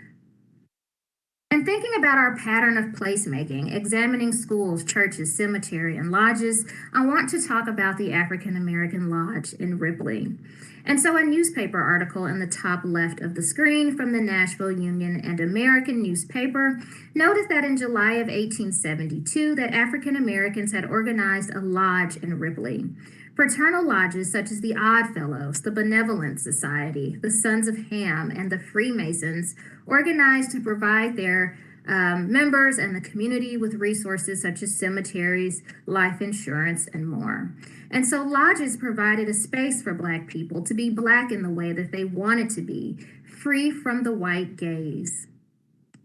[SPEAKER 7] And thinking about our pattern of placemaking, examining schools, churches, cemetery, and lodges, I want to talk about the African American Lodge in Ripley. And so a newspaper article in the top left of the screen from the Nashville Union and American newspaper noted that in July of 1872 that African Americans had organized a lodge in Ripley. Fraternal lodges such as the Odd Fellows, the Benevolent Society, the Sons of Ham, and the Freemasons organized to provide their members and the community with resources such as cemeteries, life insurance, and more. And so lodges provided a space for Black people to be Black in the way that they wanted to be, free from the white gaze.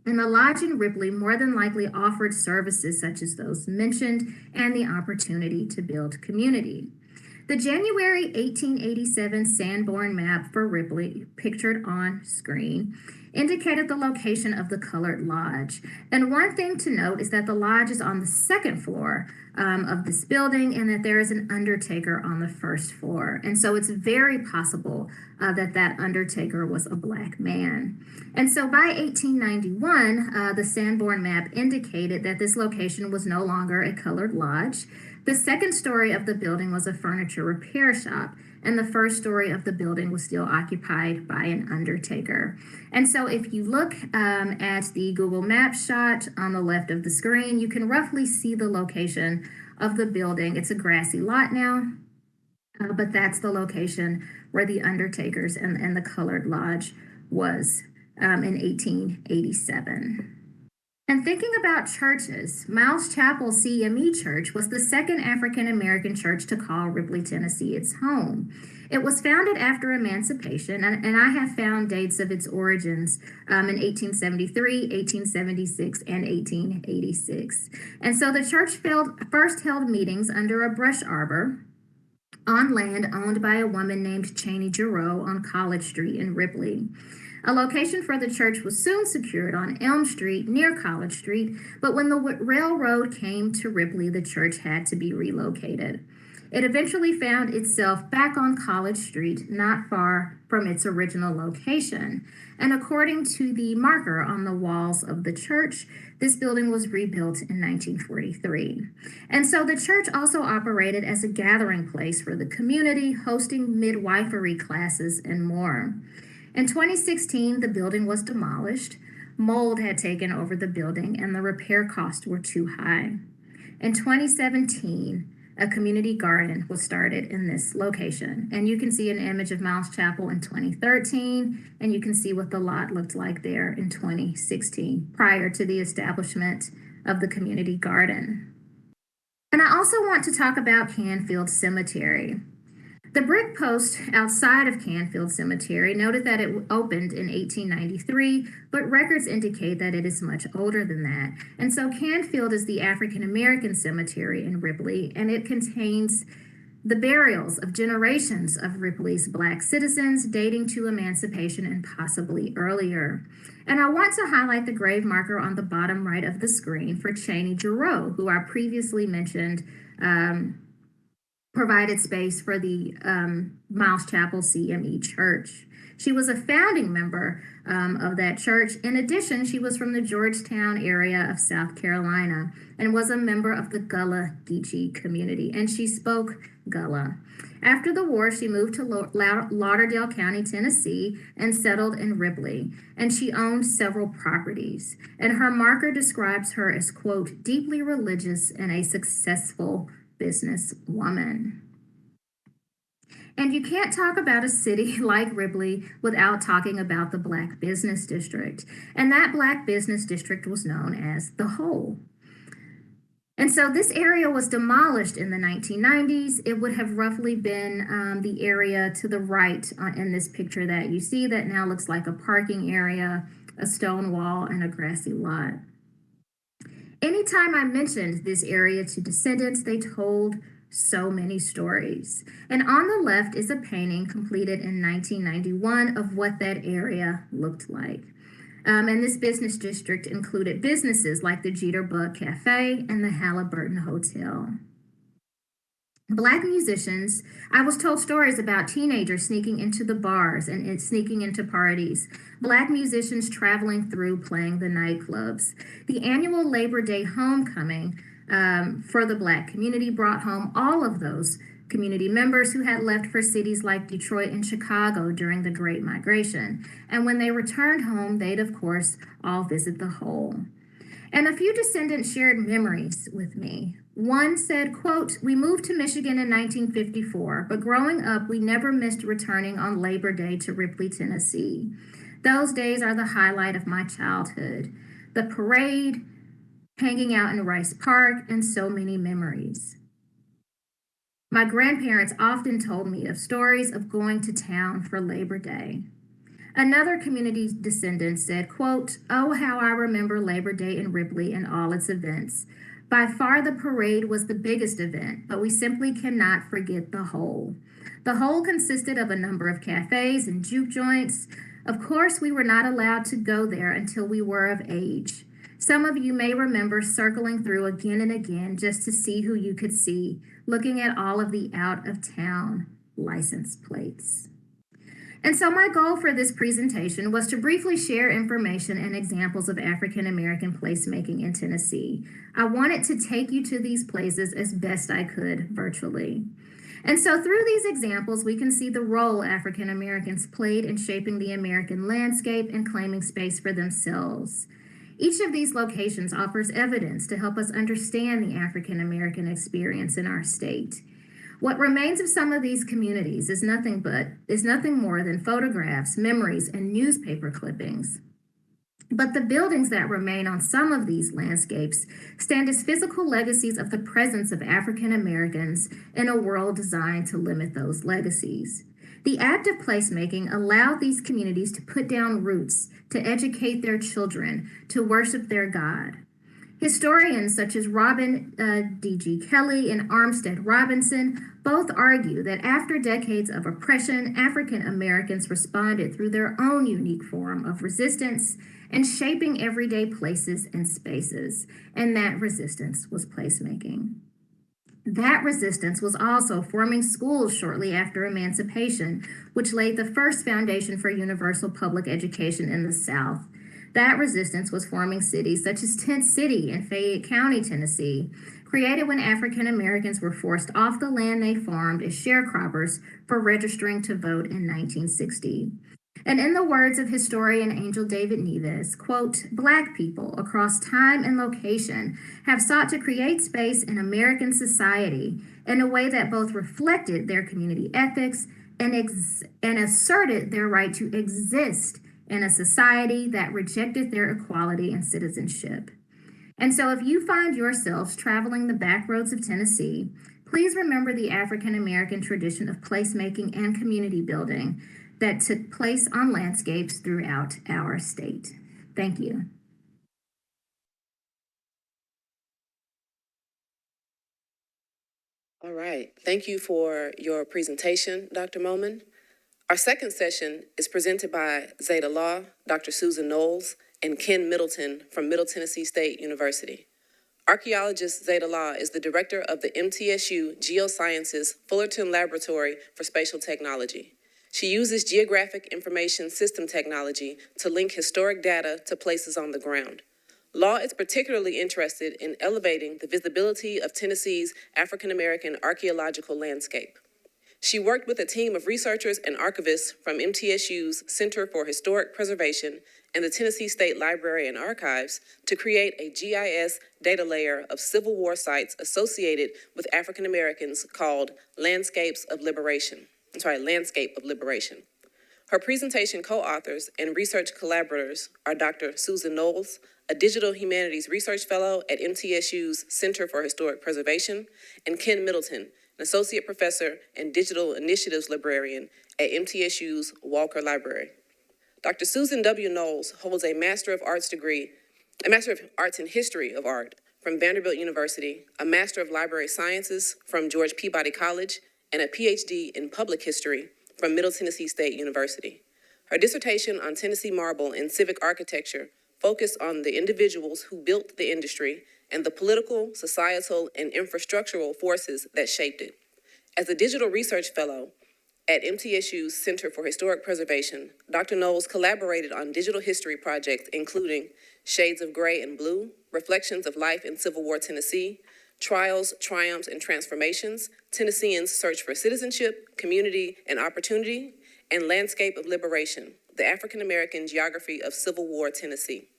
[SPEAKER 7] And the lodge in Ripley more than likely offered services such as those mentioned and the opportunity to build community. The January 1887 Sanborn map for Ripley, pictured on screen, indicated the location of the Colored Lodge. And one thing to note is that the lodge is on the second floor of this building, and that there is an undertaker on the first floor. And so it's very possible that that undertaker was a Black man. And so by 1891, the Sanborn map indicated that this location was no longer a colored lodge. The second story of the building was a furniture repair shop, and the first story of the building was still occupied by an undertaker. And so if you look at the Google Maps shot on the left of the screen, you can roughly see the location of the building. It's a grassy lot now, but that's the location where the undertakers and the colored lodge was in 1887. And thinking about churches, Miles Chapel CME Church was the second African American church to call Ripley, Tennessee its home. It was founded after emancipation, and I have found dates of its origins in 1873, 1876, and 1886. And so the church first held meetings under a brush arbor on land owned by a woman named Cheney Giroux on College Street in Ripley. A location for the church was soon secured on Elm Street near College Street, but when the railroad came to Ripley, the church had to be relocated. It eventually found itself back on College Street, not far from its original location. And according to the marker on the walls of the church, this building was rebuilt in 1943. And so the church also operated as a gathering place for the community, hosting midwifery classes and more. In 2016, the building was demolished. Mold had taken over the building and the repair costs were too high. In 2017, a community garden was started in this location. And you can see an image of Miles Chapel in 2013, and you can see what the lot looked like there in 2016, prior to the establishment of the community garden. And I also want to talk about Canfield Cemetery. The brick post outside of Canfield Cemetery noted that it opened in 1893, but records indicate that it is much older than that. And so Canfield is the African American cemetery in Ripley, and it contains the burials of generations of Ripley's Black citizens dating to emancipation and possibly earlier. And I want to highlight the grave marker on the bottom right of the screen for Cheney Giroux, who I previously mentioned provided space for the Miles Chapel CME Church. She was a founding member of that church. In addition, she was from the Georgetown area of South Carolina and was a member of the Gullah Geechee community, and she spoke Gullah. After the war, she moved to Lauderdale County, Tennessee, and settled in Ripley, and she owned several properties. And her marker describes her as, quote, deeply religious and a successful businesswoman. And you can't talk about a city like Ripley without talking about the Black Business District. And that Black Business District was known as the Hole. And so this area was demolished in the 1990s. It would have roughly been the area to the right in this picture that you see that now looks like a parking area, a stone wall, and a grassy lot. Anytime I mentioned this area to descendants, they told so many stories. And on the left is a painting completed in 1991 of what that area looked like. And this business district included businesses like the Jitterbug Cafe and the Halliburton Hotel. Black musicians, I was told stories about teenagers sneaking into the bars and sneaking into parties. Black musicians traveling through playing the nightclubs. The annual Labor Day homecoming for the Black community brought home all of those community members who had left for cities like Detroit and Chicago during the Great Migration. And when they returned home, they'd of course all visit the Hole. And a few descendants shared memories with me. One said, quote, we moved to Michigan in 1954, but growing up, we never missed returning on Labor Day to Ripley, Tennessee. Those days are the highlight of my childhood. The parade, hanging out in Rice Park, and so many memories. My grandparents often told me of stories of going to town for Labor Day. Another community descendant said, quote, oh, how I remember Labor Day in Ripley and all its events. By far, the parade was the biggest event, but we simply cannot forget the whole. The whole consisted of a number of cafes and juke joints. Of course, we were not allowed to go there until we were of age. Some of you may remember circling through again and again just to see who you could see, looking at all of the out-of-town license plates. And so my goal for this presentation was to briefly share information and examples of African American placemaking in Tennessee. I wanted to take you to these places as best I could virtually. And so through these examples, we can see the role African Americans played in shaping the American landscape and claiming space for themselves. Each of these locations offers evidence to help us understand the African American experience in our state. What remains of some of these communities is nothing more than photographs, memories, and newspaper clippings. But the buildings that remain on some of these landscapes stand as physical legacies of the presence of African Americans in a world designed to limit those legacies. The act of placemaking allowed these communities to put down roots, to educate their children, to worship their God. Historians such as Robin D.G. Kelly and Armstead Robinson both argue that after decades of oppression, African Americans responded through their own unique form of resistance and shaping everyday places and spaces, and that resistance was placemaking. That resistance was also forming schools shortly after emancipation, which laid the first foundation for universal public education in the South. That resistance was forming cities such as Tent City in Fayette County, Tennessee, created when African Americans were forced off the land they farmed as sharecroppers for registering to vote in 1960. And in the words of historian Angel David Neves, quote, "Black people across time and location have sought to create space in American society in a way that both reflected their community ethics and asserted their right to exist in a society that rejected their equality and citizenship." And so if you find yourselves traveling the back roads of Tennessee, please remember the African American tradition of placemaking and community building that took place on landscapes throughout our state. Thank you.
[SPEAKER 6] All right, thank you for your presentation, Dr. Moman. Our second session is presented by Zeta Law, Dr. Susan Knowles, and Ken Middleton from Middle Tennessee State University. Archaeologist Zeta Law is the director of the MTSU Geosciences Fullerton Laboratory for Spatial Technology. She uses geographic information system technology to link historic data to places on the ground. Law is particularly interested in elevating the visibility of Tennessee's African American archaeological landscape. She worked with a team of researchers and archivists from MTSU's Center for Historic Preservation and the Tennessee State Library and Archives to create a GIS data layer of Civil War sites associated with African Americans called Landscape of Liberation. Her presentation co-authors and research collaborators are Dr. Susan Knowles, a Digital Humanities Research Fellow at MTSU's Center for Historic Preservation, and Ken Middleton, an Associate Professor and Digital Initiatives Librarian at MTSU's Walker Library. Dr. Susan W. Knowles holds a Master of Arts in History of Art from Vanderbilt University, a Master of Library Sciences from George Peabody College, and a PhD in Public History from Middle Tennessee State University. Her dissertation on Tennessee marble and civic architecture focused on the individuals who built the industry and the political, societal, and infrastructural forces that shaped it. As a digital research fellow at MTSU's Center for Historic Preservation, Dr. Knowles collaborated on digital history projects including Shades of Gray and Blue, Reflections of Life in Civil War Tennessee, Trials, Triumphs, and Transformations, Tennesseans' Search for Citizenship, Community, and Opportunity, and Landscape of Liberation, the African American Geography of Civil War Tennessee.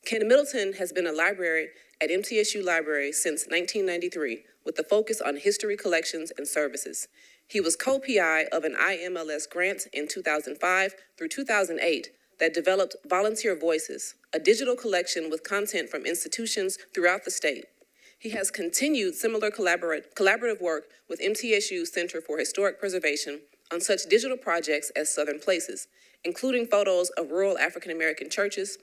[SPEAKER 6] Ken Middleton has been a library at MTSU Library since 1993 with a focus on history collections and services. He was co-PI of an IMLS grant in 2005 through 2008 that developed Volunteer Voices, a digital collection with content from institutions throughout the state. He has continued similar collaborative work with MTSU's Center for Historic Preservation on such digital projects as Southern Places, including photos of rural African American churches,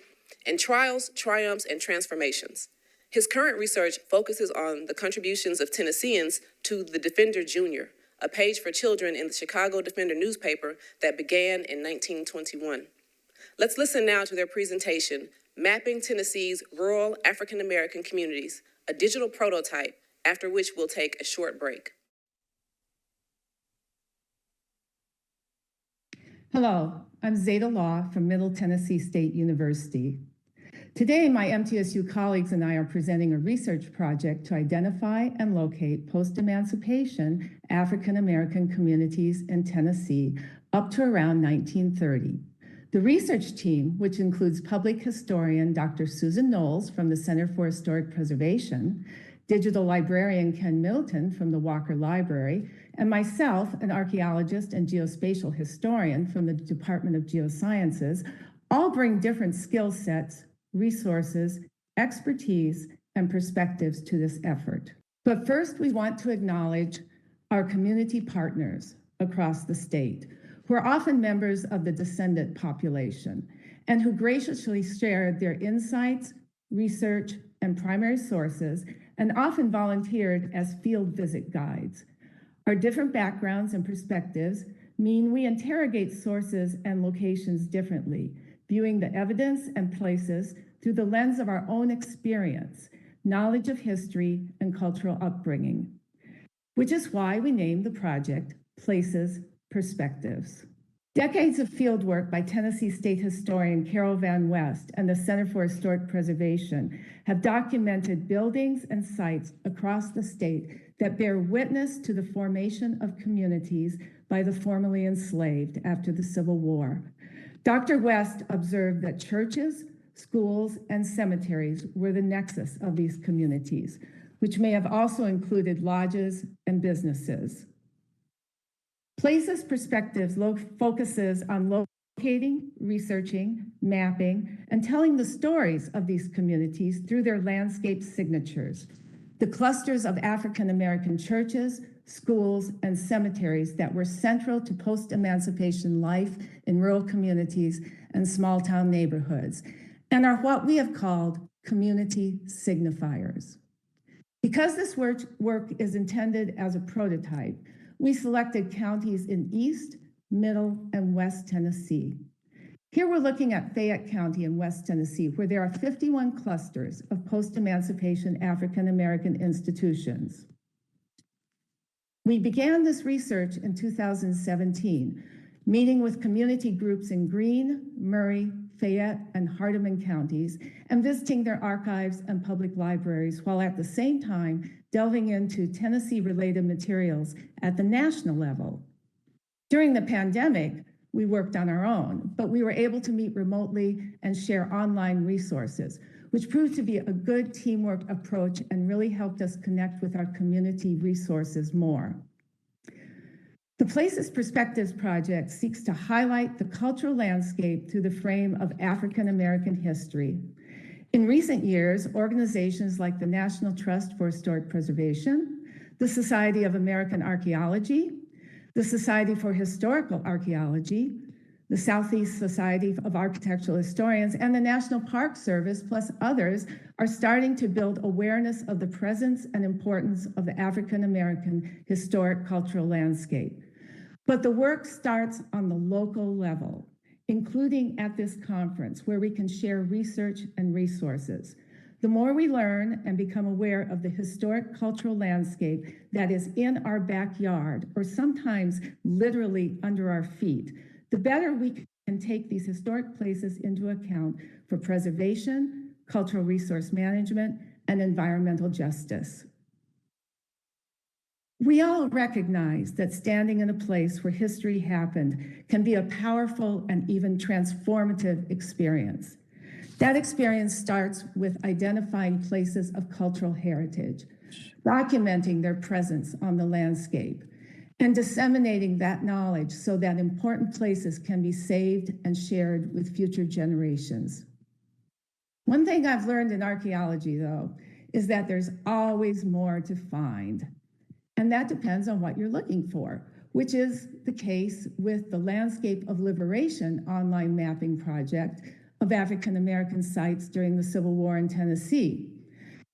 [SPEAKER 6] and Trials, Triumphs, and Transformations. His current research focuses on the contributions of Tennesseans to the Defender Junior, a page for children in the Chicago Defender newspaper that began in 1921. Let's listen now to their presentation, Mapping Tennessee's Rural African American Communities, a digital prototype, after which we'll take a short break.
[SPEAKER 8] Hello, I'm Zeta Law from Middle Tennessee State University. Today, my MTSU colleagues and I are presenting a research project to identify and locate post-emancipation African American communities in Tennessee up to around 1930. The research team, which includes public historian Dr. Susan Knowles from the Center for Historic Preservation, digital librarian Ken Middleton from the Walker Library, and myself, an archaeologist and geospatial historian from the Department of Geosciences, all bring different skill sets, resources, expertise, and perspectives to this effort. But first, we want to acknowledge our community partners across the state, who are often members of the descendant population, and who graciously shared their insights, research, and primary sources, and often volunteered as field visit guides. Our different backgrounds and perspectives mean we interrogate sources and locations differently, viewing the evidence and places through the lens of our own experience, knowledge of history, and cultural upbringing, which is why we named the project Places, Perspectives. Decades of fieldwork by Tennessee State historian Carol Van West and the Center for Historic Preservation have documented buildings and sites across the state that bear witness to the formation of communities by the formerly enslaved after the Civil War. Dr. West observed that churches, schools, and cemeteries were the nexus of these communities, which may have also included lodges and businesses. Places Perspectives focuses on locating, researching, mapping, and telling the stories of these communities through their landscape signatures, the clusters of African American churches, schools, and cemeteries that were central to post-emancipation life in rural communities and small-town neighborhoods, and are what we have called community signifiers. Because this work is intended as a prototype, we selected counties in East, Middle, and West Tennessee. Here we're looking at Fayette County in West Tennessee, where there are 51 clusters of post-emancipation African American institutions. We began this research in 2017, meeting with community groups in Greene, Murray, Fayette, and Hardeman counties, and visiting their archives and public libraries, while at the same time delving into Tennessee-related materials at the national level. During the pandemic, we worked on our own, but we were able to meet remotely and share online resources, which proved to be a good teamwork approach and really helped us connect with our community resources more. The Places Perspectives project seeks to highlight the cultural landscape through the frame of African American history. In recent years, organizations like the National Trust for Historic Preservation, the Society of American Archeology, the Society for Historical Archaeology, the Southeast Society of Architectural Historians, and the National Park Service, plus others, are starting to build awareness of the presence and importance of the African American historic cultural landscape. But the work starts on the local level, including at this conference, where we can share research and resources. The more we learn and become aware of the historic cultural landscape that is in our backyard, or sometimes literally under our feet, the better we can take these historic places into account for preservation, cultural resource management, and environmental justice. We all recognize that standing in a place where history happened can be a powerful and even transformative experience. That experience starts with identifying places of cultural heritage, documenting their presence on the landscape, and disseminating that knowledge so that important places can be saved and shared with future generations. One thing I've learned in archaeology, though, is that there's always more to find. And that depends on what you're looking for, which is the case with the Landscape of Liberation online mapping project of African American sites during the Civil War in Tennessee.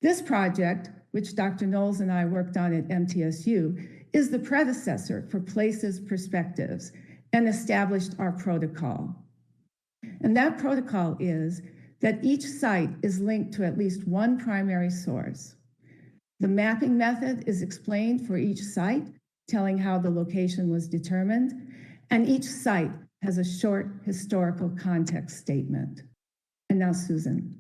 [SPEAKER 8] This project, which Dr. Knowles and I worked on at MTSU, is the predecessor for Places Perspectives and established our protocol. And that protocol is that each site is linked to at least one primary source. The mapping method is explained for each site, telling how the location was determined, and each site has a short historical context statement. And now Susan.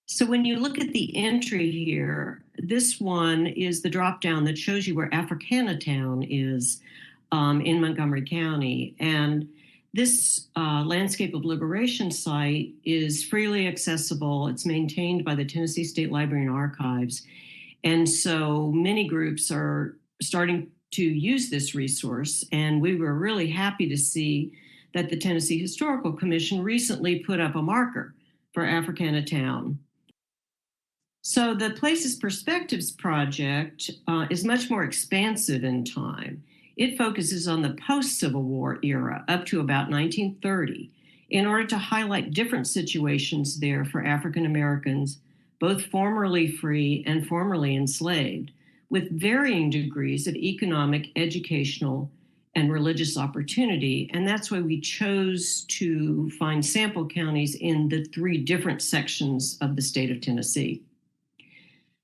[SPEAKER 9] So when you look at the entry here, this one is the drop down that shows you where Africanatown is in Montgomery County. And this Landscape of Liberation site is freely accessible. It's maintained by the Tennessee State Library and Archives. And so many groups are starting to use this resource. And we were really happy to see that the Tennessee Historical Commission recently put up a marker for Africanatown. So the Places Perspectives project is much more expansive in time. It focuses on the post-Civil War era up to about 1930 in order to highlight different situations there for African Americans, both formerly free and formerly enslaved, with varying degrees of economic, educational, and religious opportunity. And that's why we chose to find sample counties in the 3 different sections of the state of Tennessee.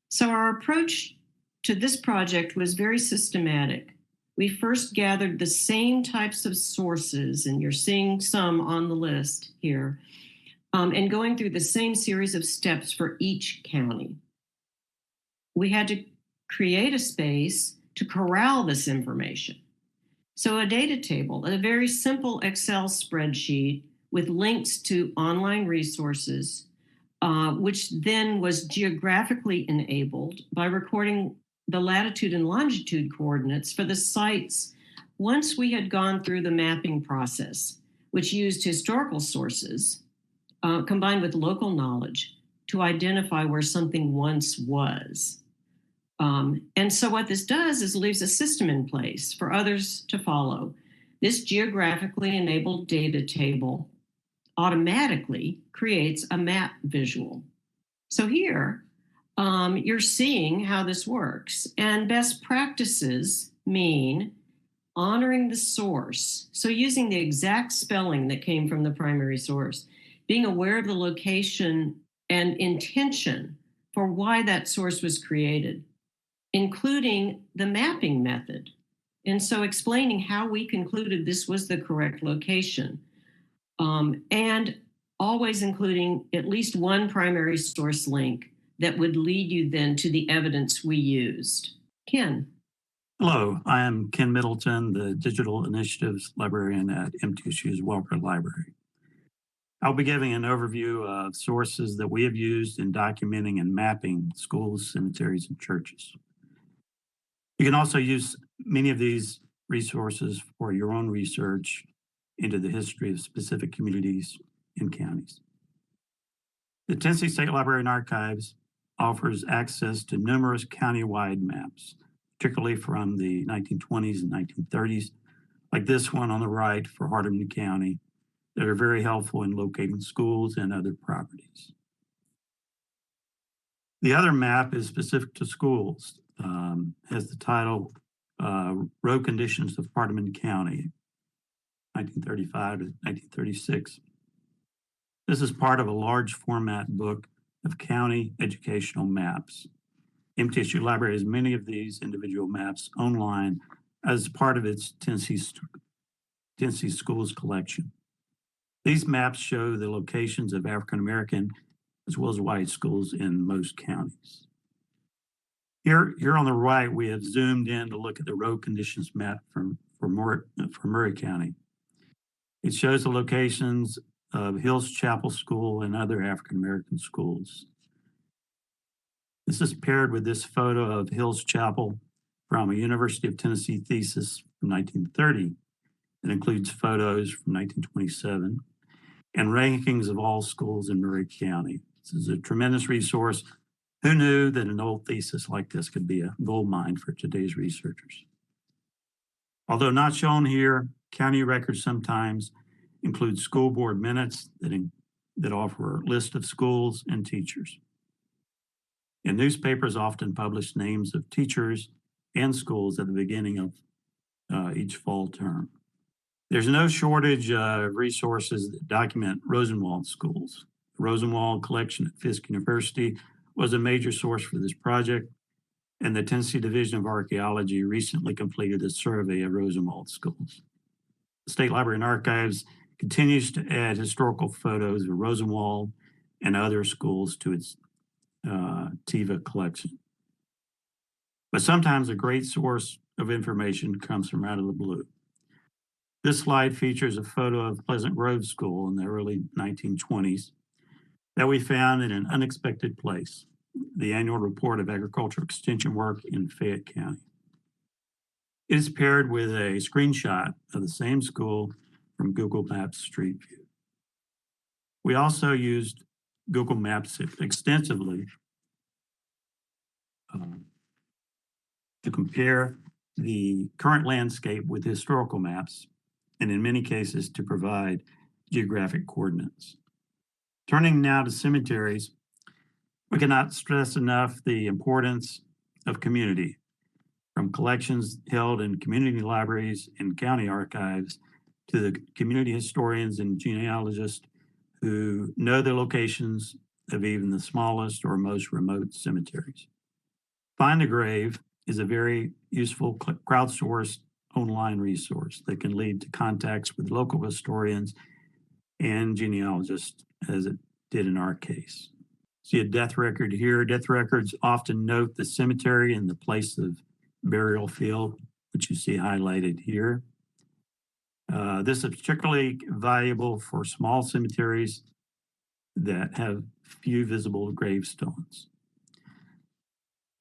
[SPEAKER 9] So our approach to this project was very systematic. We first gathered the same types of sources, and you're seeing some on the list here, and going through the same series of steps for each county. We had to create a space to corral this information. So a data table, a very simple Excel spreadsheet with links to online resources, which then was geographically enabled by recording the latitude and longitude coordinates for the sites once we had gone through the mapping process, which used historical sources combined with local knowledge to identify where something once was. And so what this does is leaves a system in place for others to follow. This geographically enabled data table automatically creates a map visual. So here, you're seeing how this works. And best practices mean honoring the source. So using the exact spelling that came from the primary source, being aware of the location and intention for why that source was created, including the mapping method. And so explaining how we concluded this was the correct location. And always including at least one primary source link that would lead you then to the evidence we used. Ken.
[SPEAKER 10] Hello, I am Ken Middleton, the Digital Initiatives Librarian at MTSU's Walker Library. I'll be giving an overview of sources that we have used in documenting and mapping schools, cemeteries, and churches. You can also use many of these resources for your own research into the history of specific communities and counties. The Tennessee State Library and Archives offers access to numerous county-wide maps, particularly from the 1920s and 1930s, like this one on the right for Hardeman County, that are very helpful in locating schools and other properties. The other map is specific to schools, has the title Road Conditions of Hardeman County, 1935 to 1936. This is part of a large format book of county educational maps. MTSU Library has many of these individual maps online as part of its Tennessee Schools collection. These maps show the locations of African American as well as white schools in most counties. Here on the right, we have zoomed in to look at the road conditions map for Murray County. It shows the locations of Hills Chapel School and other African American schools. This is paired with this photo of Hills Chapel from a University of Tennessee thesis from 1930. It includes photos from 1927 and rankings of all schools in Murray County. This is a tremendous resource. Who knew that an old thesis like this could be a gold mine for today's researchers? Although not shown here, county records sometimes include school board minutes that offer a list of schools and teachers. And newspapers often publish names of teachers and schools at the beginning of each fall term. There's no shortage of resources that document Rosenwald schools. The Rosenwald collection at Fisk University was a major source for this project, and the Tennessee Division of Archaeology recently completed a survey of Rosenwald schools. The State Library and Archives continues to add historical photos of Rosenwald and other schools to its TIVA collection. But sometimes a great source of information comes from out of the blue. This slide features a photo of Pleasant Grove School in the early 1920s that we found in an unexpected place, the annual report of agricultural extension work in Fayette County. It is paired with a screenshot of the same school from Google Maps Street View. We also used Google Maps extensively to compare the current landscape with historical maps, and in many cases to provide geographic coordinates. Turning now to cemeteries, we cannot stress enough the importance of community, from collections held in community libraries and county archives to the community historians and genealogists who know the locations of even the smallest or most remote cemeteries. Find a Grave is a very useful crowdsourced online resource that can lead to contacts with local historians and genealogists, as it did in our case. See a death record here. Death records often note the cemetery and the place of burial field, which you see highlighted here. This is particularly valuable for small cemeteries that have few visible gravestones.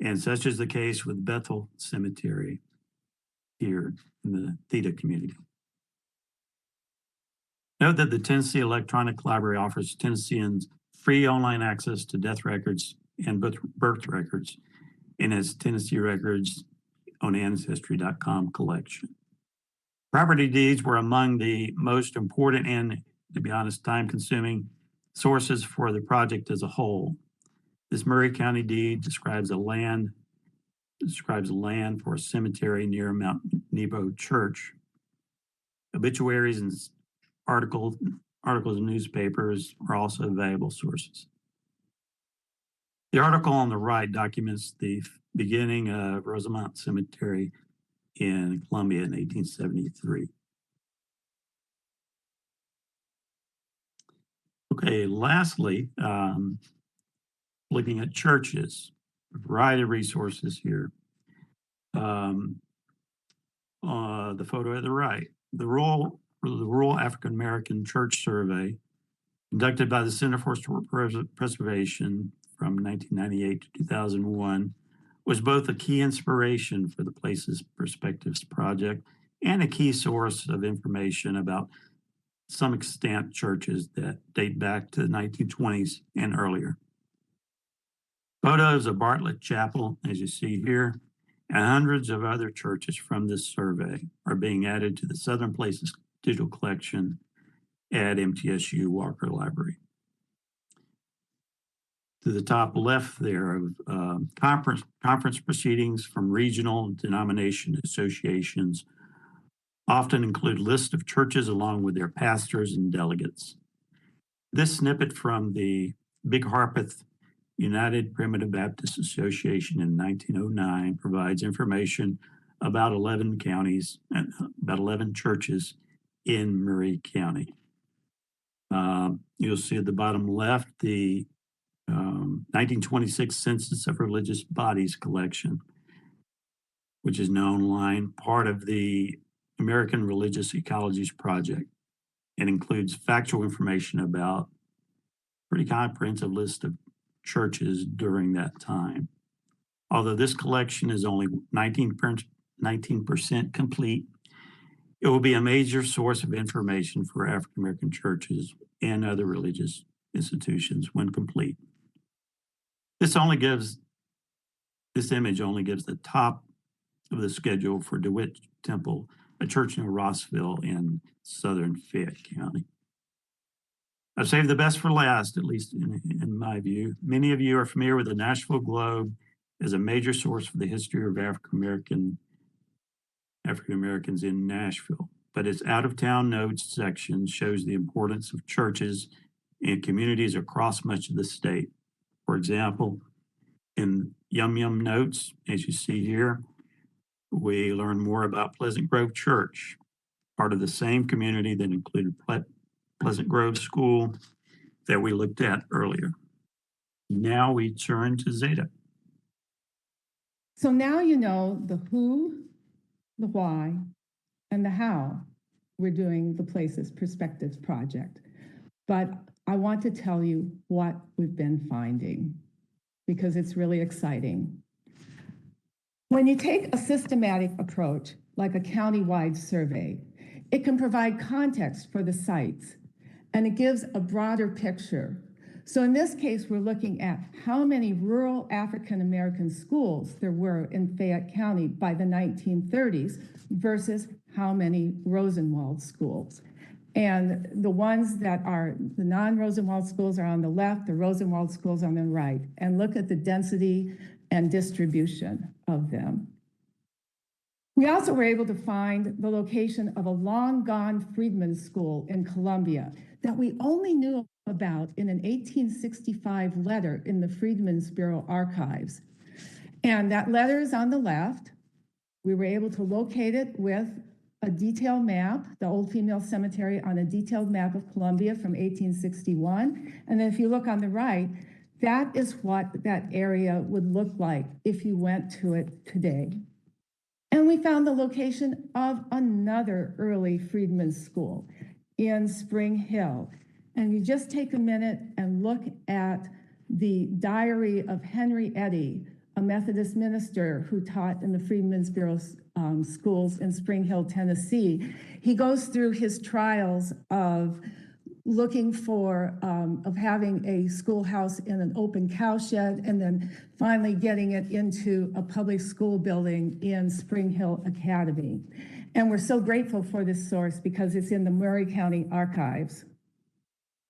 [SPEAKER 10] And such is the case with Bethel Cemetery here in the Theta community. Note that the Tennessee Electronic Library offers Tennesseans free online access to death records and birth records in its Tennessee Records on Ancestry.com collection. Property deeds were among the most important and, to be honest, time-consuming sources for the project as a whole. This Murray County deed describes land for a cemetery near Mount Nebo Church. Obituaries and articles in newspapers are also valuable sources. The article on the right documents the beginning of Rosemont Cemetery in Columbia in 1873. Okay, lastly, looking at churches, a variety of resources here. The photo at the right, the Rural African American Church Survey, conducted by the Center for Historic Preservation from 1998 to 2001, was both a key inspiration for the Places Perspectives project and a key source of information about some extant churches that date back to the 1920s and earlier. Photos of Bartlett Chapel, as you see here, and hundreds of other churches from this survey are being added to the Southern Places digital collection at MTSU Walker Library. To the top left there of conference proceedings from regional denomination associations often include lists of churches along with their pastors and delegates. This snippet from the Big Harpeth United Primitive Baptist Association in 1909 provides information about 11 counties and about 11 churches in Murray County. You'll see at the bottom left the 1926 Census of Religious Bodies collection, which is now online, part of the American Religious Ecologies Project, and includes factual information about a pretty comprehensive list of churches during that time. Although this collection is only 19% complete, it will be a major source of information for African American churches and other religious institutions when complete. This image only gives the top of the schedule for DeWitt Temple, a church near Rossville in southern Fayette County. I've saved the best for last, at least in my view. Many of you are familiar with the Nashville Globe as a major source for the history of African Americans in Nashville, but its out-of-town notes section shows the importance of churches and communities across much of the state. For example, in Yum Yum Notes, as you see here, we learn more about Pleasant Grove Church, part of the same community that included Pleasant Grove School that we looked at earlier. Now we turn to Zeta.
[SPEAKER 8] So now you know the who, the why, and the how we're doing the Places Perspectives Project. But I want to tell you what we've been finding, because it's really exciting. When you take a systematic approach, like a county-wide survey, it can provide context for the sites, and it gives a broader picture. So in this case, we're looking at how many rural African-American schools there were in Fayette County by the 1930s versus how many Rosenwald schools. And the ones that are the non-Rosenwald schools are on the left, the Rosenwald schools on the right. And look at the density and distribution of them. We also were able to find the location of a long-gone freedmen's school in Columbia that we only knew about in an 1865 letter in the Freedmen's Bureau archives. And that letter is on the left. We were able to locate it with a detailed map, the Old Female Cemetery on a detailed map of Columbia from 1861. And then if you look on the right, that is what that area would look like if you went to it today. And we found the location of another early freedmen's school in Spring Hill. And you just take a minute and look at the diary of Henry Eddy, a Methodist minister who taught in the Freedmen's Bureau schools in Spring Hill, Tennessee. He goes through his trials of looking for, of having a schoolhouse in an open cowshed, and then finally getting it into a public school building in Spring Hill Academy. And we're so grateful for this source because it's in the Murray County Archives.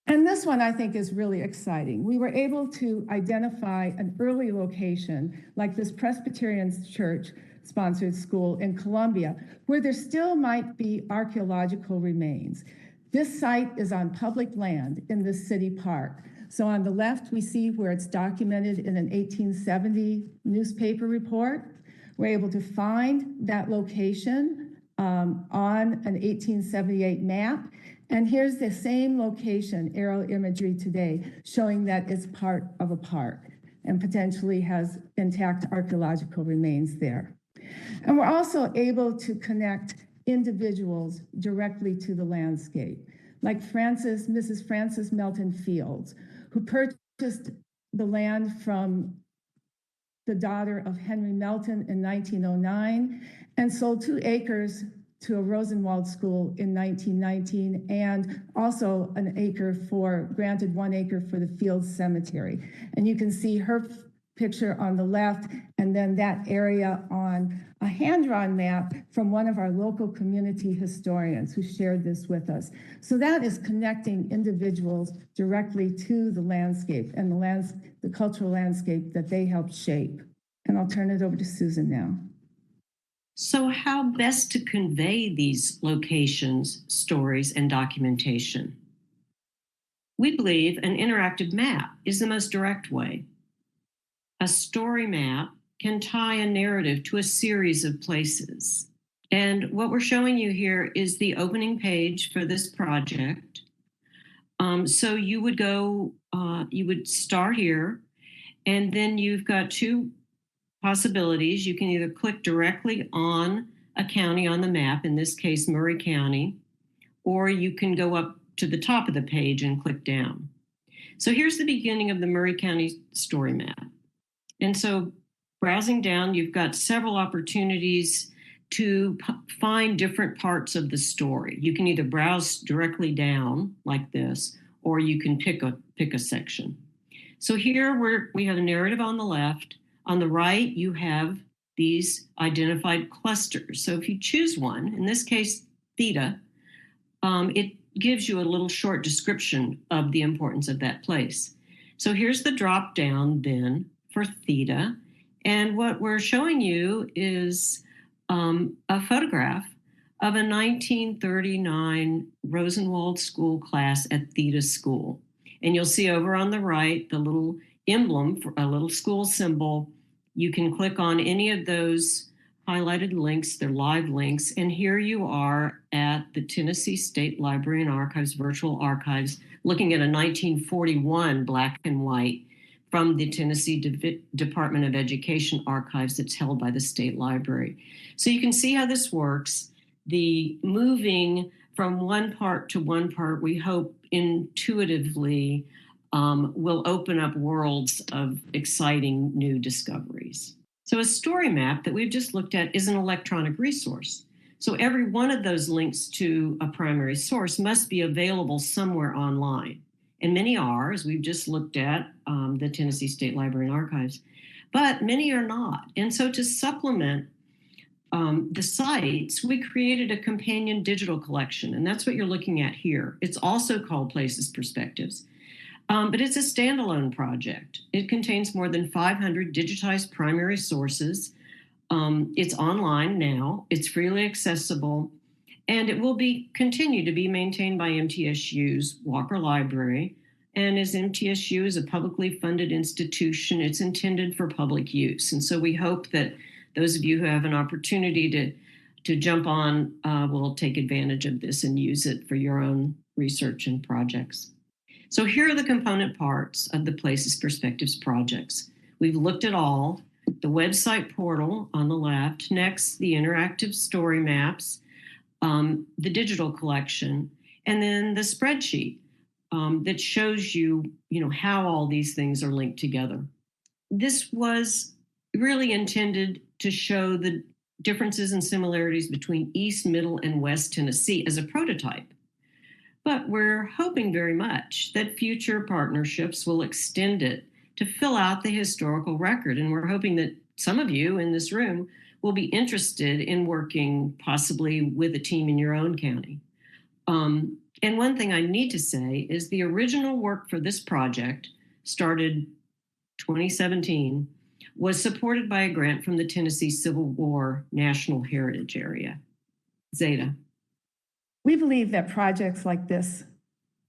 [SPEAKER 8] And this one I think is really exciting. We were able to identify an early location like this Presbyterian church sponsored school in Columbia, where there still might be archeological remains. This site is on public land in the city park. So on the left, we see where it's documented in an 1870 newspaper report. We're able to find that location on an 1878 map. And here's the same location, aerial imagery today, showing that it's part of a park and potentially has intact archeological remains there. And we're also able to individuals directly to the landscape, like Mrs. Frances Melton Fields, who purchased the land from the daughter of Henry Melton in 1909 and sold 2 acres to a Rosenwald school in 1919, and also granted 1 acre for the Fields Cemetery. And you can see her picture on the left, and then that area on a hand-drawn map from one of our local community historians who shared this with us. So that is connecting individuals directly to the landscape and the cultural landscape that they helped shape. And I'll turn it over to Susan now.
[SPEAKER 9] So how best to convey these locations, stories, and documentation? We believe an interactive map is the most direct way. A story map can tie a narrative to a series of places. And what we're showing you here is the opening page for this project. So you would you would start here, and then you've got 2 possibilities. You can either click directly on a county on the map, in this case, Murray County, or you can go up to the top of the page and click down. So here's the beginning of the Murray County story map. And so browsing down, you've got several opportunities to find different parts of the story. You can either browse directly down like this, or you can pick a section. So here we have a narrative on the left. On the right, you have these identified clusters. So if you choose one, in this case, theta, it gives you a little short description of the importance of that place. So here's the drop down then for theta. And what we're showing you is a photograph of a 1939 Rosenwald School class at Theta School. And you'll see over on the right the little emblem, for a little school symbol. You can click on any of those highlighted links, they're live links, and here you are at the Tennessee State Library and Archives Virtual Archives, looking at a 1941 black and white from the Tennessee Department of Education archives that's held by the State Library. So you can see how this works. The moving from one part to one part, we hope intuitively will open up worlds of exciting new discoveries. So a story map that we've just looked at is an electronic resource. So every one of those links to a primary source must be available somewhere online. And many are, as we've just looked at, the Tennessee State Library and Archives, but many are not. And so to supplement the sites, we created a companion digital collection, and that's what you're looking at here. It's also called Places Perspectives. But it's a standalone project. It contains more than 500 digitized primary sources. It's online now, it's freely accessible, and it will continue to be maintained by MTSU's Walker Library. And as MTSU is a publicly funded institution, it's intended for public use. And so we hope that those of you who have an opportunity to jump on will take advantage of this and use it for your own research and projects. So here are the component parts of the Places Perspectives projects. We've looked at all: the website portal on the left, next the interactive story maps, the digital collection, and then the spreadsheet that shows you, how all these things are linked together. This was really intended to show the differences and similarities between East, Middle, and West Tennessee as a prototype. But we're hoping very much that future partnerships will extend it to fill out the historical record. And we're hoping that some of you in this room will be interested in working possibly with a team in your own county. And one thing I need to say is the original work for this project, started 2017, was supported by a grant from the Tennessee Civil War National Heritage Area. Zeta.
[SPEAKER 8] We believe that projects like this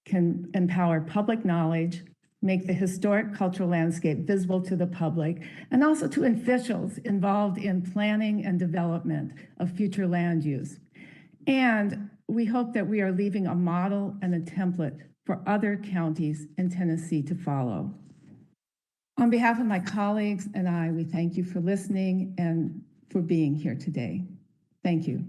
[SPEAKER 8] can empower public knowledge, make the historic cultural landscape visible to the public, and also to officials involved in planning and development of future land use. And we hope that we are leaving a model and a template for other counties in Tennessee to follow. On behalf of my colleagues and I, we thank you for listening and for being here today. Thank you.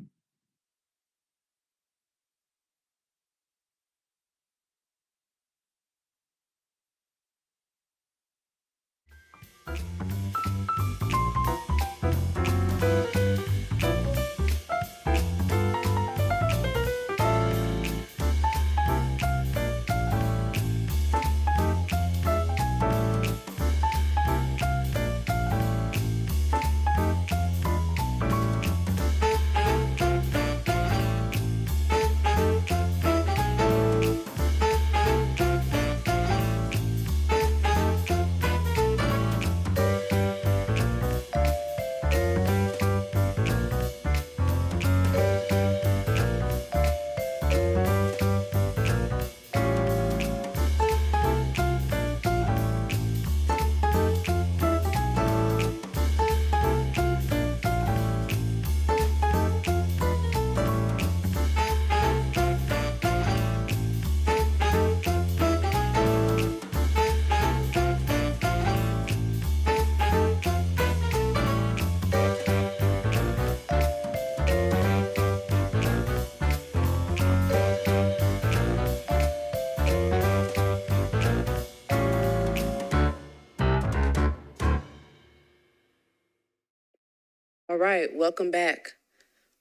[SPEAKER 6] All right, welcome back.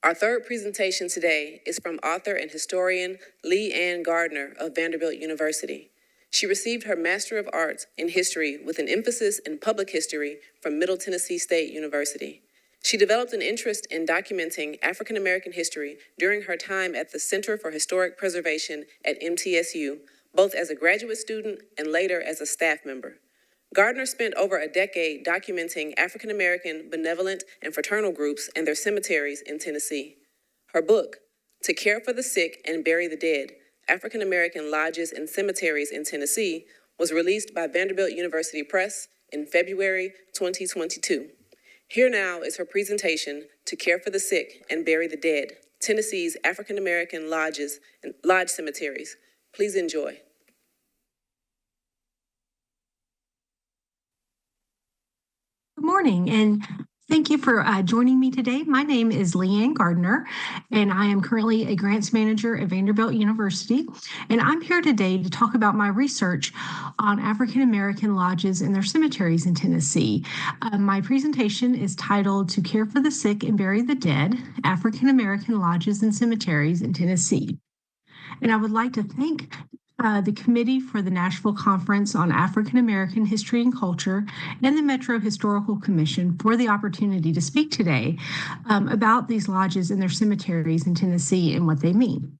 [SPEAKER 6] Our third presentation today is from author and historian Lee Ann Gardner of Vanderbilt University. She received her Master of Arts in History with an emphasis in public history from Middle Tennessee State University. She developed an interest in documenting African American history during her time at the Center for Historic Preservation at MTSU, both as a graduate student and later as a staff member. Gardner spent over a decade documenting African American benevolent and fraternal groups and their cemeteries in Tennessee. Her book, To Care for the Sick and Bury the Dead, African American Lodges and Cemeteries in Tennessee, was released by Vanderbilt University Press in February 2022. Here now is her presentation, To Care for the Sick and Bury the Dead, Tennessee's African American Lodges and Lodge Cemeteries. Please enjoy.
[SPEAKER 11] Good morning, and thank you for joining me today. My name is Leanne Gardner, and I am currently a grants manager at Vanderbilt University. And I'm here today to talk about my research on African American lodges and their cemeteries in Tennessee. My presentation is titled To Care for the Sick and Bury the Dead, African American Lodges and Cemeteries in Tennessee. And I would like to thank the Committee for the Nashville Conference on African American History and Culture and the Metro Historical Commission for the opportunity to speak today about these lodges and their cemeteries in Tennessee and what they mean.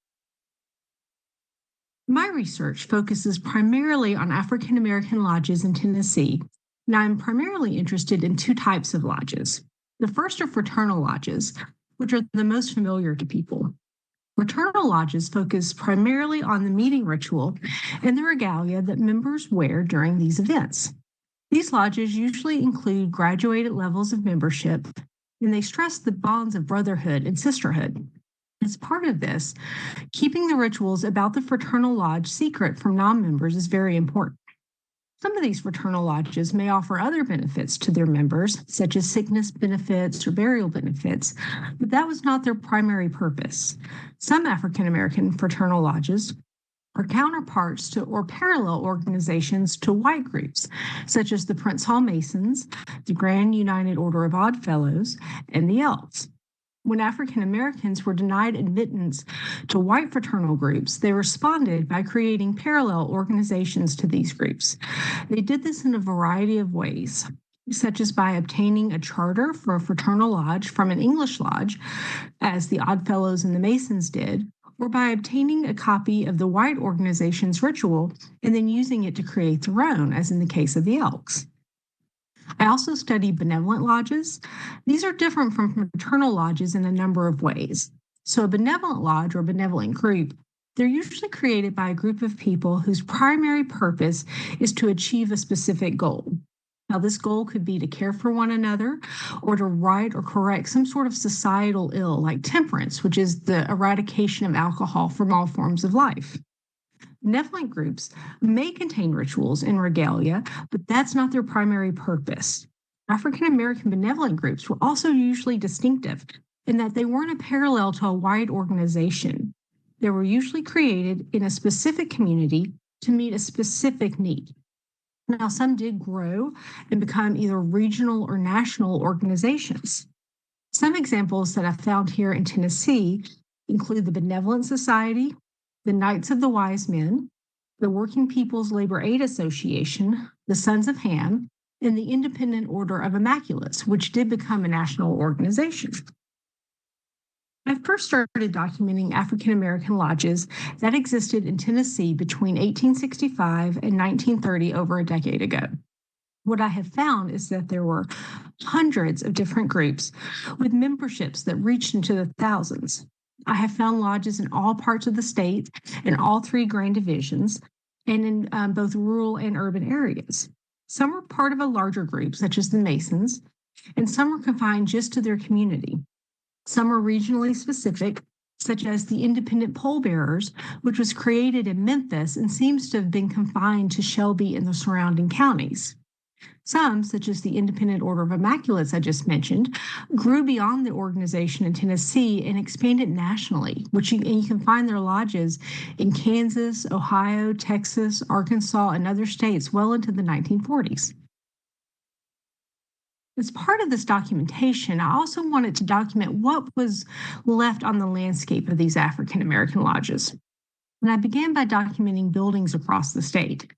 [SPEAKER 11] My research focuses primarily on African American lodges in Tennessee, and I'm primarily interested in two types of lodges. The first are fraternal lodges, which are the most familiar to people. Fraternal lodges focus primarily on the meeting ritual and the regalia that members wear during these events. These lodges usually include graduated levels of membership, and they stress the bonds of brotherhood and sisterhood. As part of this, keeping the rituals about the fraternal lodge secret from non-members is very important. Some of these fraternal lodges may offer other benefits to their members, such as sickness benefits or burial benefits, but that was not their primary purpose. Some African American fraternal lodges are counterparts to or parallel organizations to white groups, such as the Prince Hall Masons, the Grand United Order of Odd Fellows, and the Elks. When African Americans were denied admittance to white fraternal groups, they responded by creating parallel organizations to these groups. They did this in a variety of ways, such as by obtaining a charter for a fraternal lodge from an English lodge, as the Odd Fellows and the Masons did, or by obtaining a copy of the white organization's ritual and then using it to create their own, as in the case of the Elks. I also study benevolent lodges. These are different from fraternal lodges in a number of ways. So a benevolent lodge or benevolent group, they're usually created by a group of people whose primary purpose is to achieve a specific goal. Now, this goal could be to care for one another or to right or correct some sort of societal ill like temperance, which is the eradication of alcohol from all forms of life. Benevolent groups may contain rituals and regalia, but that's not their primary purpose. African American benevolent groups were also usually distinctive in that they weren't a parallel to a wide organization. They were usually created in a specific community to meet a specific need. Now, some did grow and become either regional or national organizations. Some examples that I found here in Tennessee include the Benevolent Society, the Knights of the Wise Men, the Working People's Labor Aid Association, the Sons of Ham, and the Independent Order of Immaculates, which did become a national organization. I first started documenting African American lodges that existed in Tennessee between 1865 and 1930, over a decade ago. What I have found is that there were hundreds of different groups with memberships that reached into the thousands. I have found lodges in all parts of the state, in all three grand divisions, and in both rural and urban areas. Some were part of a larger group, such as the Masons, and some were confined just to their community. Some are regionally specific, such as the Independent Pole Bearers, which was created in Memphis and seems to have been confined to Shelby and the surrounding counties. Some, such as the Independent Order of Immaculates I just mentioned, grew beyond the organization in Tennessee and expanded nationally, and you can find their lodges in Kansas, Ohio, Texas, Arkansas, and other states well into the 1940s. As part of this documentation, I also wanted to document what was left on the landscape of these African American lodges. And I began by documenting buildings across the state.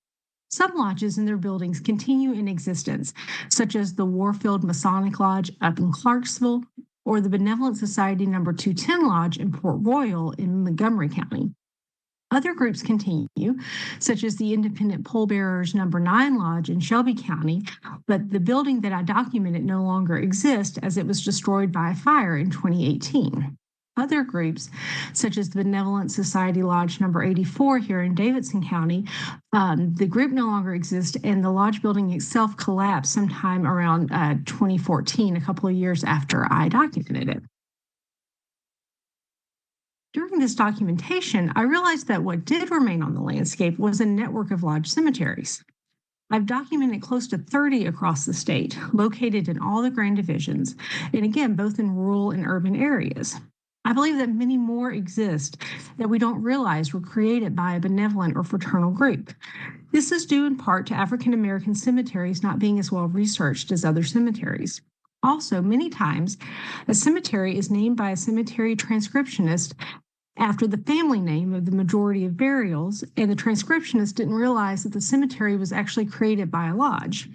[SPEAKER 11] Some lodges and their buildings continue in existence, such as the Warfield Masonic Lodge up in Clarksville or the Benevolent Society No. 210 Lodge in Port Royal in Montgomery County. Other groups continue, such as the Independent Pallbearers No. 9 Lodge in Shelby County, but the building that I documented no longer exists as it was destroyed by a fire in 2018. Other groups, such as the Benevolent Society Lodge No. 84 here in Davidson County, the group no longer exists, and the lodge building itself collapsed sometime around 2014, a couple of years after I documented it. During this documentation, I realized that what did remain on the landscape was a network of lodge cemeteries. I've documented close to 30 across the state, located in all the grand divisions, and again, both in rural and urban areas. I believe that many more exist that we don't realize were created by a benevolent or fraternal group. This is due in part to African American cemeteries not being as well researched as other cemeteries. Also, many times, a cemetery is named by a cemetery transcriptionist after the family name of the majority of burials, and the transcriptionist didn't realize that the cemetery was actually created by a lodge.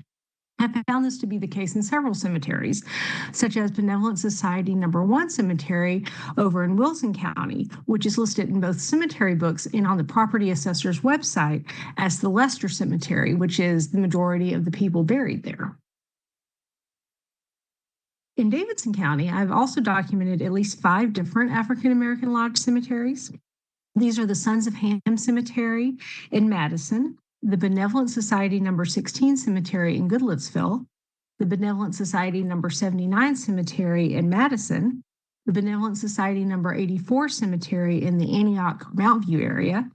[SPEAKER 11] I found this to be the case in several cemeteries, such as Benevolent Society No. 1 Cemetery over in Wilson County, which is listed in both cemetery books and on the property assessor's website as the Lester Cemetery, which is the majority of the people buried there. In Davidson County, I've also documented at least 5 different African American lodge cemeteries. These are the Sons of Ham Cemetery in Madison, the Benevolent Society No. 16 Cemetery in Goodlettsville, the Benevolent Society No. 79 Cemetery in Madison, the Benevolent Society No. 84 Cemetery in the Antioch Mount View area,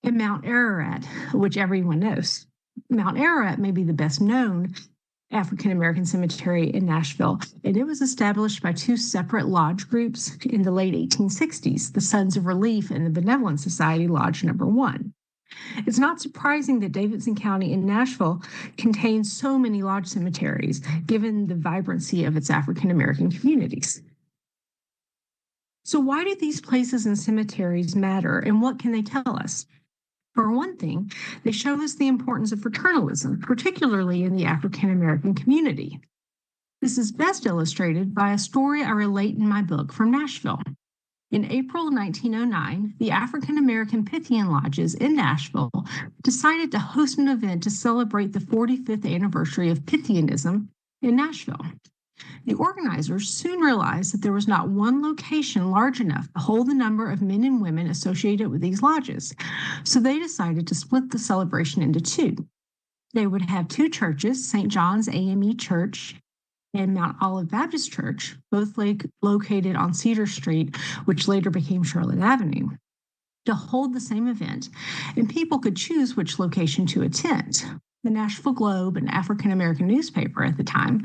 [SPEAKER 11] and Mount Ararat, which everyone knows. Mount Ararat may be the best known African American cemetery in Nashville, and it was established by 2 separate lodge groups in the late 1860s, the Sons of Relief and the Benevolent Society Lodge No. 1. It's not surprising that Davidson County in Nashville contains so many lodge cemeteries, given the vibrancy of its African American communities. So why do these places and cemeteries matter, and what can they tell us? For one thing, they show us the importance of fraternalism, particularly in the African American community. This is best illustrated by a story I relate in my book from Nashville. In April 1909, the African American Pythian Lodges in Nashville decided to host an event to celebrate the 45th anniversary of Pythianism in Nashville. The organizers soon realized that there was not one location large enough to hold the number of men and women associated with these lodges, so they decided to split the celebration into 2. They would have 2 churches, St. John's AME Church and Mount Olive Baptist Church, both located on Cedar Street, which later became Charlotte Avenue, to hold the same event, and people could choose which location to attend. The Nashville Globe, an African American newspaper at the time,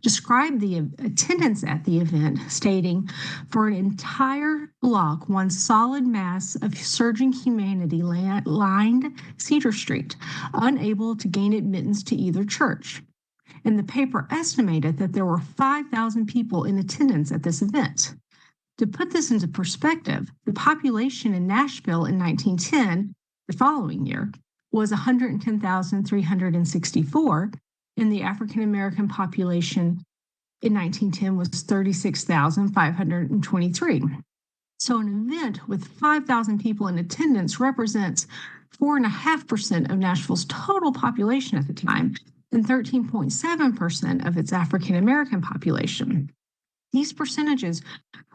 [SPEAKER 11] described the attendance at the event, stating, "For an entire block, one solid mass of surging humanity lined Cedar Street, unable to gain admittance to either church." And the paper estimated that there were 5,000 people in attendance at this event. To put this into perspective, the population in Nashville in 1910, the following year, was 110,364, and the African American population in 1910 was 36,523. So an event with 5,000 people in attendance represents 4.5% of Nashville's total population at the time and 13.7% of its African American population. These percentages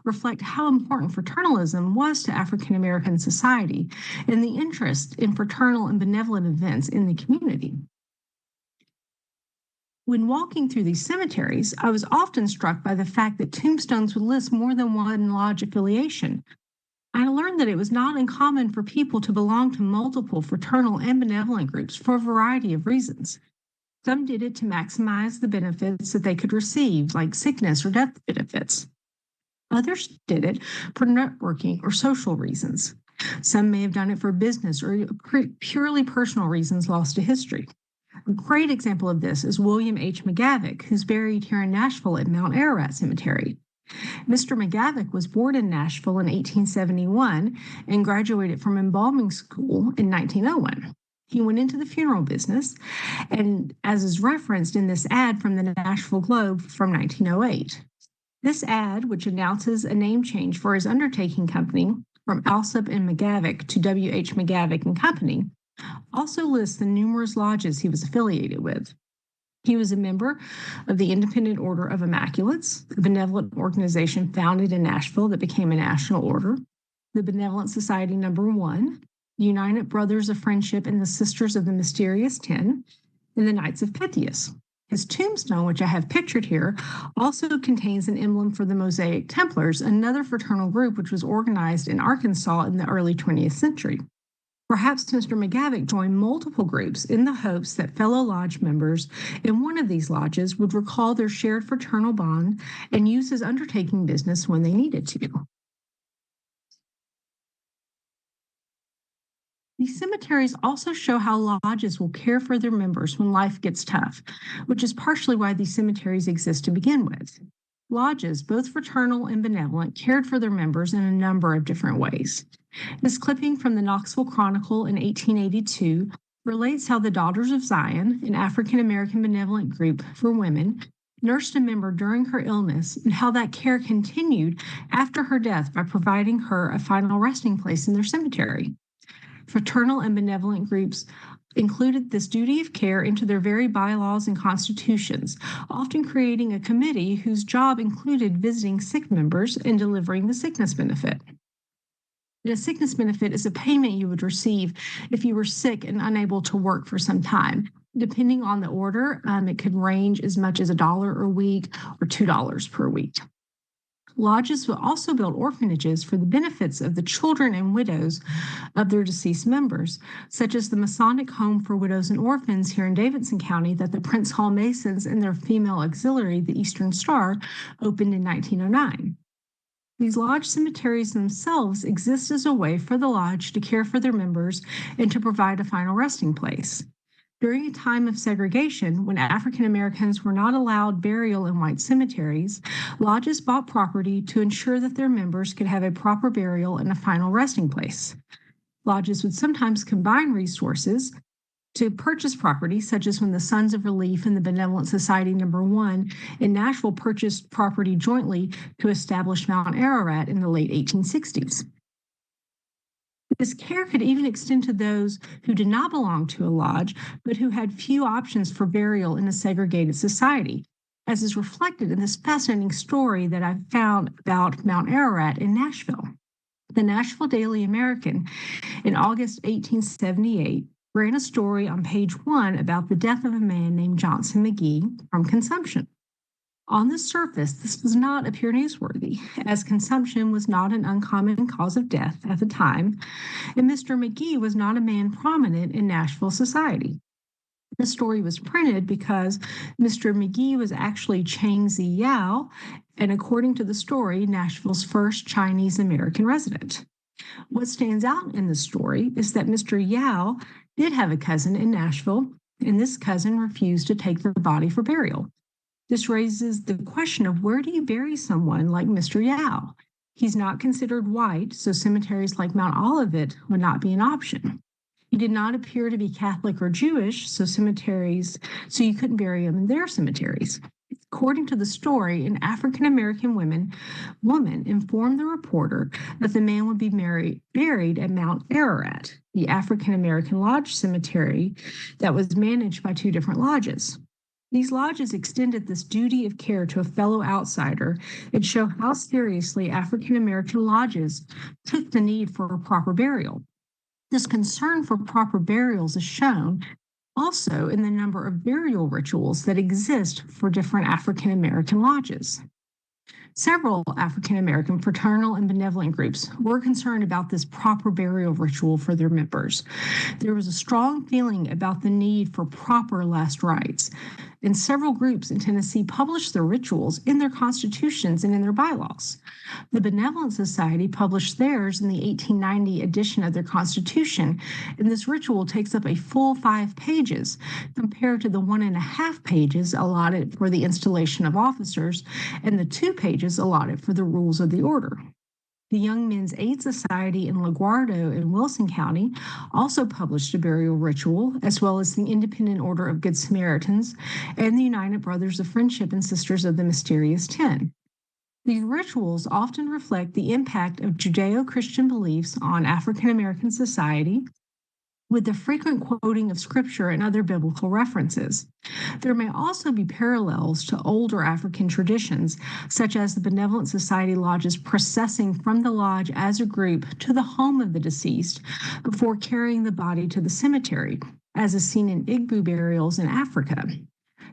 [SPEAKER 11] reflect how important fraternalism was to African American society and the interest in fraternal and benevolent events in the community. When walking through these cemeteries, I was often struck by the fact that tombstones would list more than one lodge affiliation. I learned that it was not uncommon for people to belong to multiple fraternal and benevolent groups for a variety of reasons. Some did it to maximize the benefits that they could receive, like sickness or death benefits. Others did it for networking or social reasons. Some may have done it for business or purely personal reasons lost to history. A great example of this is William H. McGavick, who's buried here in Nashville at Mount Ararat Cemetery. Mr. McGavick was born in Nashville in 1871 and graduated from embalming school in 1901. He went into the funeral business, and as is referenced in this ad from the Nashville Globe from 1908. This ad, which announces a name change for his undertaking company from Alsop and McGavick to W.H. McGavick and Company, also lists the numerous lodges he was affiliated with. He was a member of the Independent Order of Immaculates, a benevolent organization founded in Nashville that became a national order, the Benevolent Society No. 1, the United Brothers of Friendship and the Sisters of the Mysterious Ten, and the Knights of Pythias. His tombstone, which I have pictured here, also contains an emblem for the Mosaic Templars, another fraternal group which was organized in Arkansas in the early 20th century. Perhaps Mr. McGavick joined multiple groups in the hopes that fellow lodge members in one of these lodges would recall their shared fraternal bond and use his undertaking business when they needed to. These cemeteries also show how lodges will care for their members when life gets tough, which is partially why these cemeteries exist to begin with. Lodges, both fraternal and benevolent, cared for their members in a number of different ways. This clipping from the Knoxville Chronicle in 1882 relates how the Daughters of Zion, an African-American benevolent group for women, nursed a member during her illness and how that care continued after her death by providing her a final resting place in their cemetery. Fraternal and benevolent groups included this duty of care into their very bylaws and constitutions, often creating a committee whose job included visiting sick members and delivering the sickness benefit. A sickness benefit is a payment you would receive if you were sick and unable to work for some time. Depending on the order, it could range as much as $1 a week or $2 per week. Lodges will also build orphanages for the benefits of the children and widows of their deceased members, such as the Masonic Home for Widows and Orphans here in Davidson County that the Prince Hall Masons and their female auxiliary, the Eastern Star, opened in 1909. These lodge cemeteries themselves exist as a way for the lodge to care for their members and to provide a final resting place. During a time of segregation, when African Americans were not allowed burial in white cemeteries, lodges bought property to ensure that their members could have a proper burial and a final resting place. Lodges would sometimes combine resources to purchase property, such as when the Sons of Relief and the Benevolent Society No. 1 in Nashville purchased property jointly to establish Mount Ararat in the late 1860s. This care could even extend to those who did not belong to a lodge, but who had few options for burial in a segregated society, as is reflected in this fascinating story that I found about Mount Ararat in Nashville. The Nashville Daily American, in August 1878, ran a story on page 1 about the death of a man named Johnson McGee from consumption. On the surface, this does not appear newsworthy, as consumption was not an uncommon cause of death at the time, and Mr. McGee was not a man prominent in Nashville society. The story was printed because Mr. McGee was actually Chang Zi Yao, and according to the story, Nashville's first Chinese American resident. What stands out in the story is that Mr. Yao did have a cousin in Nashville, and this cousin refused to take the body for burial. This raises the question of where do you bury someone like Mr. Yao? He's not considered white, so cemeteries like Mount Olivet would not be an option. He did not appear to be Catholic or Jewish, so you couldn't bury him in their cemeteries. According to the story, an African-American woman informed the reporter that the man would be buried at Mount Ararat, the African-American lodge cemetery that was managed by 2 different lodges. These lodges extended this duty of care to a fellow outsider and show how seriously African-American lodges took the need for a proper burial. This concern for proper burials is shown also in the number of burial rituals that exist for different African-American lodges. Several African-American fraternal and benevolent groups were concerned about this proper burial ritual for their members. There was a strong feeling about the need for proper last rites, and several groups in Tennessee published their rituals in their constitutions and in their bylaws. The Benevolent Society published theirs in the 1890 edition of their constitution, and this ritual takes up a full 5 pages compared to the 1.5 pages allotted for the installation of officers and the 2 pages allotted for the rules of the order. The Young Men's Aid Society in LaGuardo in Wilson County also published a burial ritual, as well as the Independent Order of Good Samaritans and the United Brothers of Friendship and Sisters of the Mysterious Ten. These rituals often reflect the impact of Judeo-Christian beliefs on African American society, with the frequent quoting of scripture and other biblical references. There may also be parallels to older African traditions, such as the Benevolent Society lodges processing from the lodge as a group to the home of the deceased before carrying the body to the cemetery, as is seen in Igbo burials in Africa.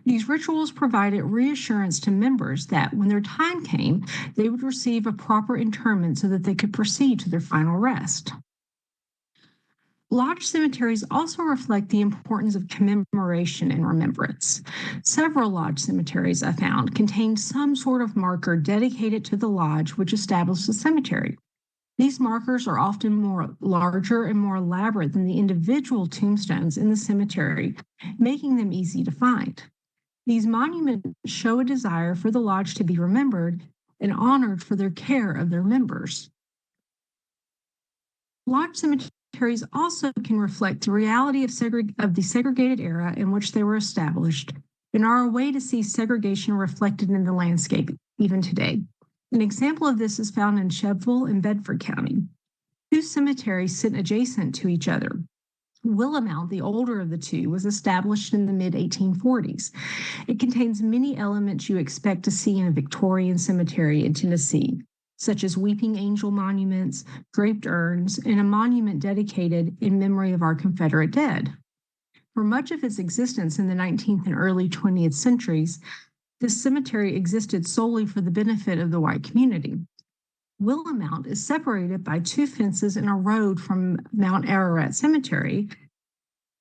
[SPEAKER 11] These rituals provided reassurance to members that when their time came, they would receive a proper interment so that they could proceed to their final rest. Lodge cemeteries also reflect the importance of commemoration and remembrance. Several lodge cemeteries I found contained some sort of marker dedicated to the lodge which established the cemetery. These markers are often more larger and more elaborate than the individual tombstones in the cemetery, making them easy to find. These monuments show a desire for the lodge to be remembered and honored for their care of their members. Lodge cemeteries also can reflect the reality of the segregated era in which they were established and are a way to see segregation reflected in the landscape even today. An example of this is found in Nashville and Bedford County. Two cemeteries sit adjacent to each other. Willamette, the older of the two, was established in the mid-1840s. It contains many elements you expect to see in a Victorian cemetery in Tennessee, such as weeping angel monuments, draped urns, and a monument dedicated in memory of our Confederate dead. For much of its existence in the 19th and early 20th centuries, this cemetery existed solely for the benefit of the white community. Willamette is separated by two fences and a road from Mount Ararat Cemetery.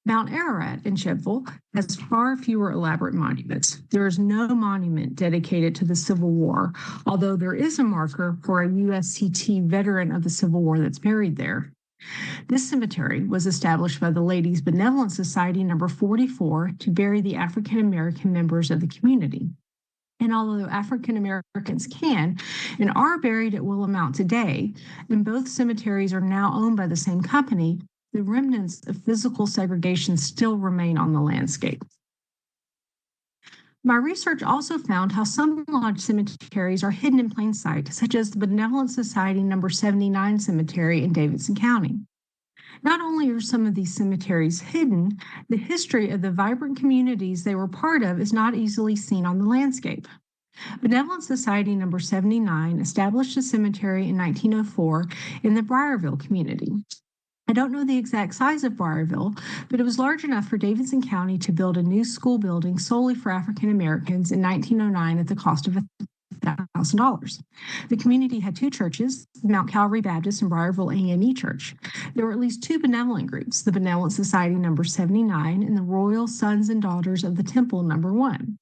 [SPEAKER 11] Mount Ararat in Nashville has far fewer elaborate monuments. There is no monument dedicated to the Civil War, although there is a marker for a USCT veteran of the Civil War that's buried there. This cemetery was established by the Ladies Benevolent Society number 44 to bury the African American members of the community. And although African Americans can and are buried at Willamette today, and both cemeteries are now owned by the same company, the remnants of physical segregation still remain on the landscape. My research also found how some lodge cemeteries are hidden in plain sight, such as the Benevolent Society number 79 Cemetery in Davidson County. Not only are some of these cemeteries hidden, the history of the vibrant communities they were part of is not easily seen on the landscape. Benevolent Society number 79 established a cemetery in 1904 in the Briarville community. I don't know the exact size of Briarville, but it was large enough for Davidson County to build a new school building solely for African Americans in 1909 at the cost of $1,000. The community had two churches, Mount Calvary Baptist and Briarville AME Church. There were at least two benevolent groups, the Benevolent Society number 79 and the Royal Sons and Daughters of the Temple number 1.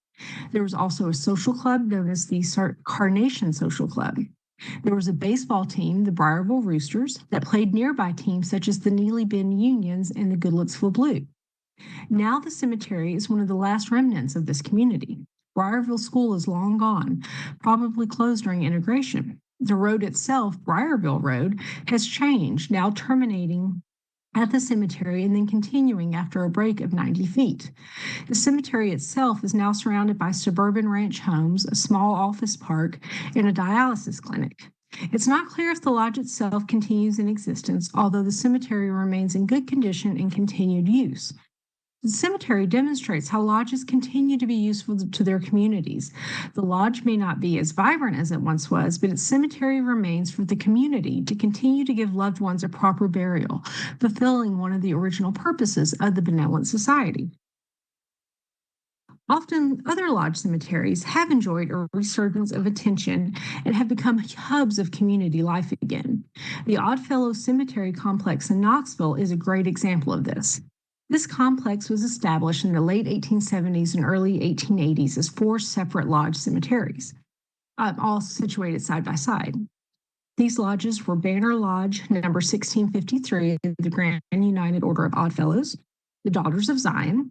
[SPEAKER 11] There was also a social club known as the Carnation Social Club. There was a baseball team, the Briarville Roosters, that played nearby teams such as the Negley Bend Unions and the Goodlettsville Blue. Now the cemetery is one of the last remnants of this community. Briarville School is long gone, probably closed during integration. The road itself, Briarville Road, has changed, now terminating at the cemetery and then continuing after a break of 90 feet. The cemetery itself is now surrounded by suburban ranch homes, a small office park, and a dialysis clinic. It's not clear if the lodge itself continues in existence, although the cemetery remains in good condition and continued use. The cemetery demonstrates how lodges continue to be useful to their communities. The lodge may not be as vibrant as it once was, but its cemetery remains for the community to continue to give loved ones a proper burial, fulfilling one of the original purposes of the Benevolent Society. Often, other lodge cemeteries have enjoyed a resurgence of attention and have become hubs of community life again. The Oddfellow Cemetery Complex in Knoxville is a great example of this. This complex was established in the late 1870s and early 1880s as 4 separate lodge cemeteries, all situated side by side. These lodges were Banner Lodge, number 1653, the Grand United Order of Oddfellows, the Daughters of Zion,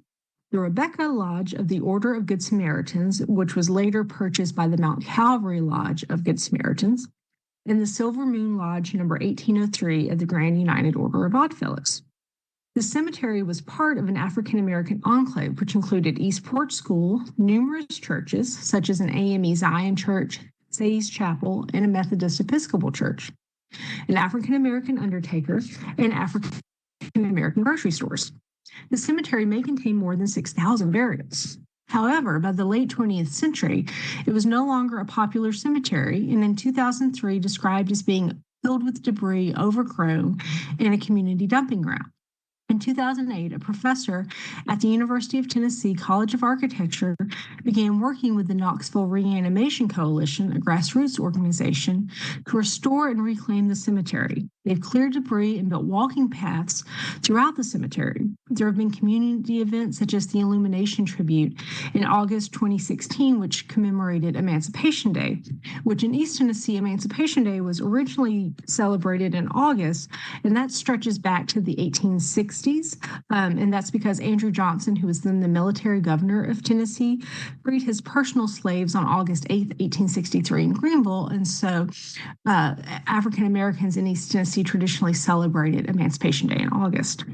[SPEAKER 11] the Rebecca Lodge of the Order of Good Samaritans, which was later purchased by the Mount Calvary Lodge of Good Samaritans, and the Silver Moon Lodge number 1803 of the Grand United Order of Oddfellows. The cemetery was part of an African American enclave, which included Eastport School, numerous churches, such as an AME Zion Church, Sadie's Chapel, and a Methodist Episcopal Church, an African American undertaker, and African American grocery stores. The cemetery may contain more than 6,000 burials. However, by the late 20th century, it was no longer a popular cemetery, and in 2003 described as being filled with debris, overgrown, and a community dumping ground. In 2008, a professor at the University of Tennessee College of Architecture began working with the Knoxville Reanimation Coalition, a grassroots organization, to restore and reclaim the cemetery. They've cleared debris and built walking paths throughout the cemetery. There have been community events such as the Illumination Tribute in August 2016, which commemorated Emancipation Day, which in East Tennessee, Emancipation Day was originally celebrated in August, and that stretches back to the 1860s. And that's because Andrew Johnson, who was then the military governor of Tennessee, freed his personal slaves on August 8th, 1863 in Greenville. And so African Americans in East Tennessee traditionally celebrated Emancipation Day in August.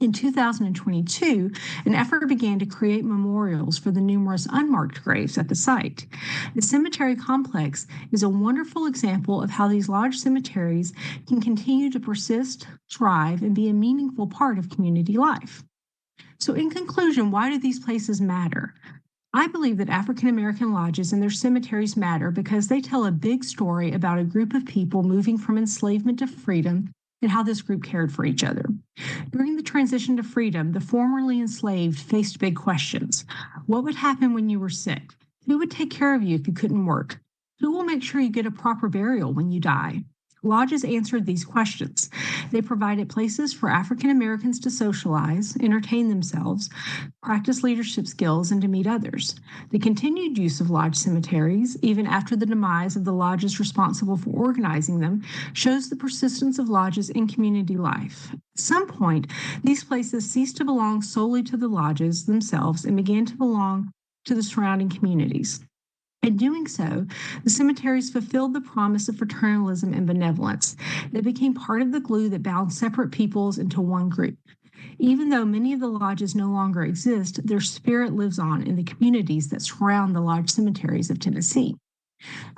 [SPEAKER 11] In 2022, an effort began to create memorials for the numerous unmarked graves at the site. The cemetery complex is a wonderful example of how these large cemeteries can continue to persist, thrive, and be a meaningful part of community life. So in conclusion, why do these places matter? I believe that African American lodges and their cemeteries matter because they tell a big story about a group of people moving from enslavement to freedom and how this group cared for each other. During the transition to freedom, the formerly enslaved faced big questions. What would happen when you were sick? Who would take care of you if you couldn't work? Who will make sure you get a proper burial when you die? Lodges answered these questions. They provided places for African Americans to socialize, entertain themselves, practice leadership skills, and to meet others. The continued use of lodge cemeteries, even after the demise of the lodges responsible for organizing them, shows the persistence of lodges in community life. At some point, these places ceased to belong solely to the lodges themselves and began to belong to the surrounding communities. In doing so, the cemeteries fulfilled the promise of fraternalism and benevolence. They became part of the glue that bound separate peoples into one group. Even though many of the lodges no longer exist, their spirit lives on in the communities that surround the large cemeteries of Tennessee.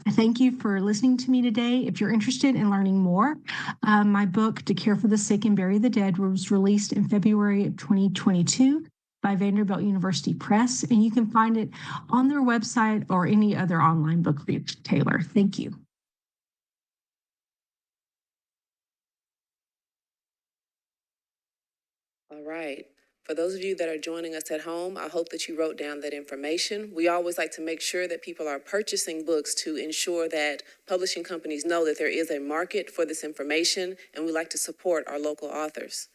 [SPEAKER 11] I thank you for listening to me today. If you're interested in learning more, my book, To Care for the Sick and Bury the Dead, was released in February of 2022. By Vanderbilt University Press, and you can find it on their website or any other online book retailer. Thank you.
[SPEAKER 6] All right. For those of you that are joining us at home, I hope that you wrote down that information. We always like to make sure that people are purchasing books to ensure that publishing companies know that there is a market for this information, and we like to support our local authors.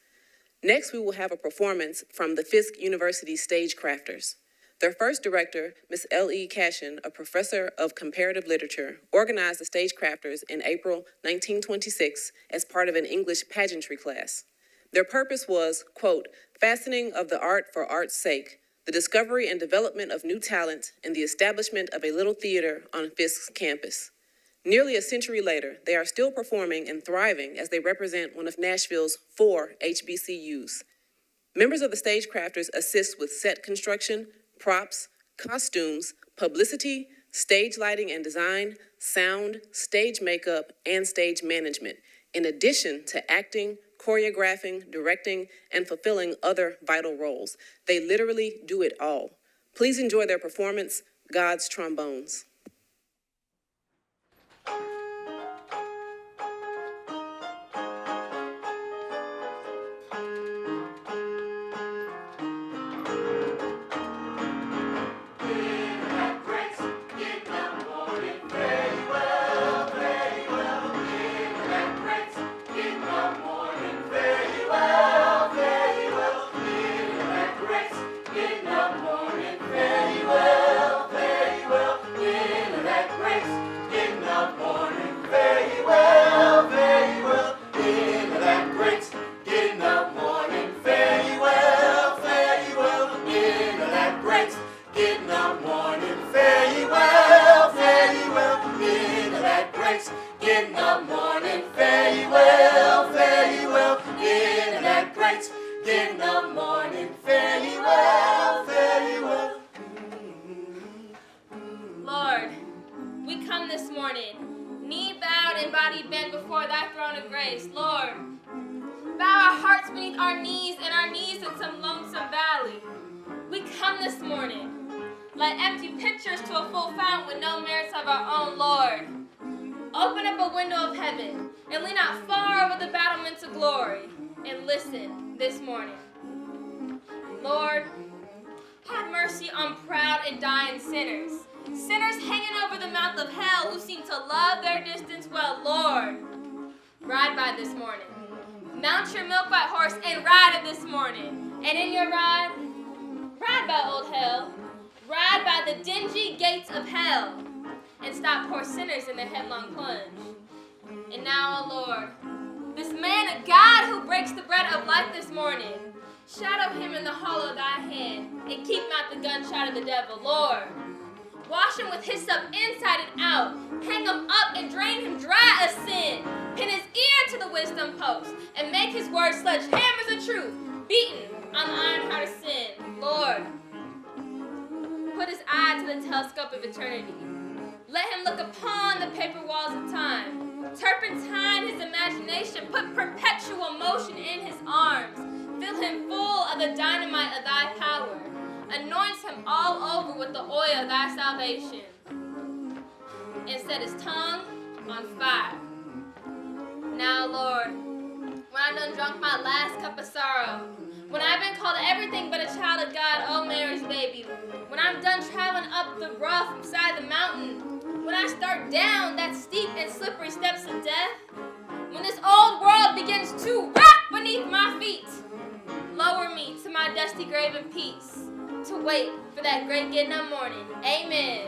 [SPEAKER 6] Next, we will have a performance from the Fisk University Stagecrafters. Their first director, Ms. L.E. Cashin, a professor of comparative literature, organized the Stagecrafters in April 1926 as part of an English pageantry class. Their purpose was, quote, fastening of the art for art's sake, the discovery and development of new talent, and the establishment of a little theater on Fisk's campus. Nearly a century later, they are still performing and thriving as they represent one of Nashville's 4 HBCUs. Members of the Stagecrafters assist with set construction, props, costumes, publicity, stage lighting and design, sound, stage makeup, and stage management, in addition to acting, choreographing, directing, and fulfilling other vital roles. They literally do it all. Please enjoy their performance, God's Trombones.
[SPEAKER 12] Morning. in the morning. Fare ye well, fare ye well.
[SPEAKER 13] Lord, we come this morning, knee bowed and body bent before thy throne of grace. Lord, bow our hearts beneath our knees and our knees in some lonesome valley. We come this morning, like empty pitchers to a full fountain with no merits of our own, Lord. Open up a window of heaven and lean out far over the battlements of glory and listen this morning. Lord, have mercy on proud and dying sinners. Sinners hanging over the mouth of hell who seem to love their distance well. Lord, ride by this morning. Mount your milk-white horse and ride it this morning. And in your ride by old hell. Ride by the dingy gates of hell. And stop poor sinners in their headlong plunge. And now, O Lord, this man of God who breaks the bread of life this morning, shadow him in the hollow of thy hand and keep not the gunshot of the devil, Lord. Wash him with hyssop inside and out. Hang him up and drain him dry of sin. Pin his ear to the wisdom post and make his words sledgehammers of truth, beaten on the iron heart of sin. Lord, put his eye to the telescope of eternity. Let him look upon the paper walls of time. Turpentine his imagination. Put perpetual motion in his arms. Fill him full of the dynamite of thy power. Anoints him all over with the oil of thy salvation. And set his tongue on fire. Now, Lord, when I done drunk my last cup of sorrow, when I've been called everything but a child of God, oh Mary's baby, when I'm done traveling up the rough side of the mountain, when I start down that steep and slippery steps of death, when this old world begins to rock beneath my feet, lower me to my dusty grave in peace, to wait for that great getting up morning. Amen.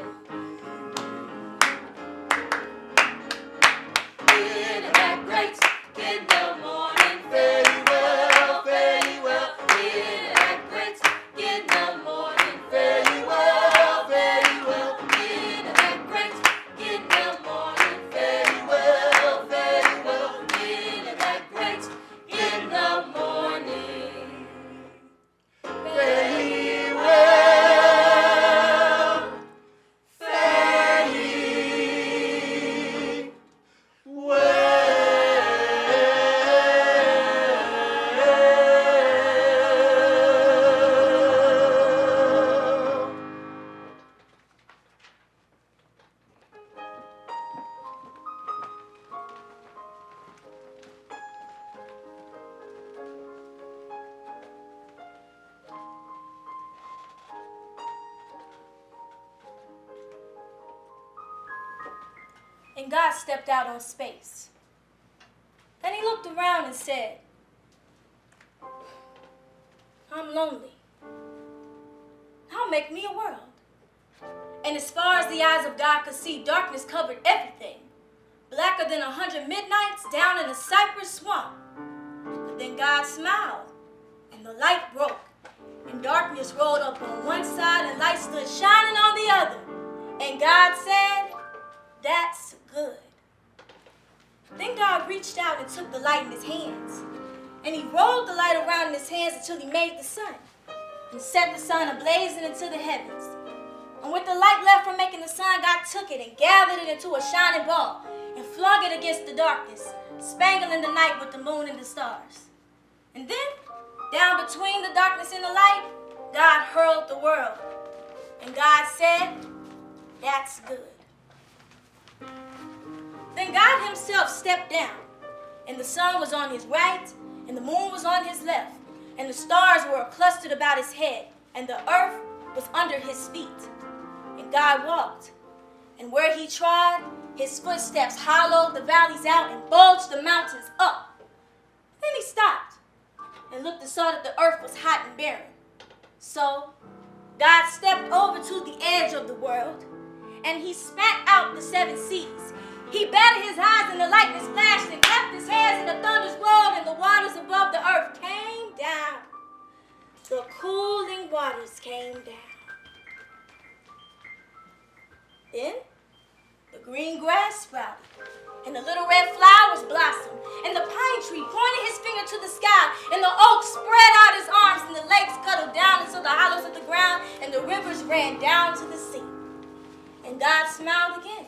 [SPEAKER 12] In that great getting up morning, fare ye well, fare ye well. In that great getting up morning, fare ye well, fare ye well. In that great getting up morning, fare ye well, fare ye well. In that great getting up morning, fare ye well, fare ye well.
[SPEAKER 14] And God stepped out on space. Then he looked around and said, I'm lonely. I'll make me a world. And as far as the eyes of God could see, darkness covered everything. Blacker than 100 midnights down in a cypress swamp. But then God smiled, and the light broke. And darkness rolled up on one side, and light stood shining on the other. And God said, that's good. Then God reached out and took the light in his hands. And he rolled the light around in his hands until he made the sun. And set the sun ablazing into the heavens. And with the light left from making the sun, God took it and gathered it into a shining ball and flung it against the darkness, spangling the night with the moon and the stars. And then, down between the darkness and the light, God hurled the world. And God said, that's good. Then God himself stepped down, and the sun was on his right, and the moon was on his left, and the stars were clustered about his head, and the earth was under his feet. And God walked, and where he trod, his footsteps hollowed the valleys out and bulged the mountains up. Then he stopped and looked and saw that the earth was hot and barren. So God stepped over to the edge of the world, and he spat out the 7 seas. He batted his eyes and the lightning flashed and clapped his hands and the thunders rolled and the waters above the earth came down. The cooling waters came down. Then the green grass sprouted and the little red flowers blossomed and the pine tree pointed his finger to the sky and the oak spread out ran down to the sea. And God smiled again,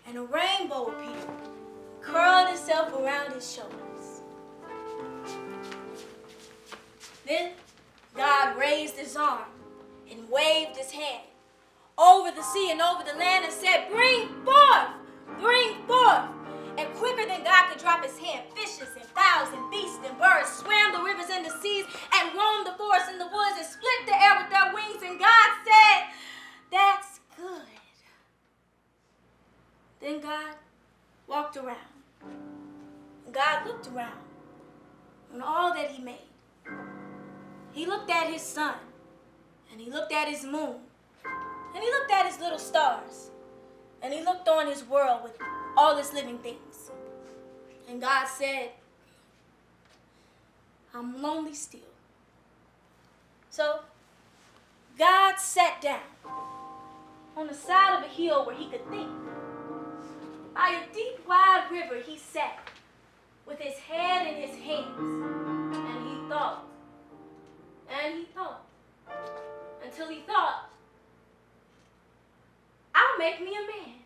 [SPEAKER 14] and a rainbow appeared, curled itself around his shoulders. Then God raised his arm and waved his hand over the sea and over the land and said, "Bring forth, bring forth." And quicker than God could drop his hand, fishes and fowls and beasts and birds swam the rivers and the seas and roamed the forests and the woods and split the air with their wings. And God said, "That's good." Then God walked around. And God looked around on all that he made. He looked at his sun, and he looked at his moon, and he looked at his little stars, and he looked on his world with all its living things. And God said, "I'm lonely still." So God sat down on the side of a hill where he could think. By a deep, wide river he sat with his head in his hands, and he thought, and he thought, until he thought, "I'll make me a man."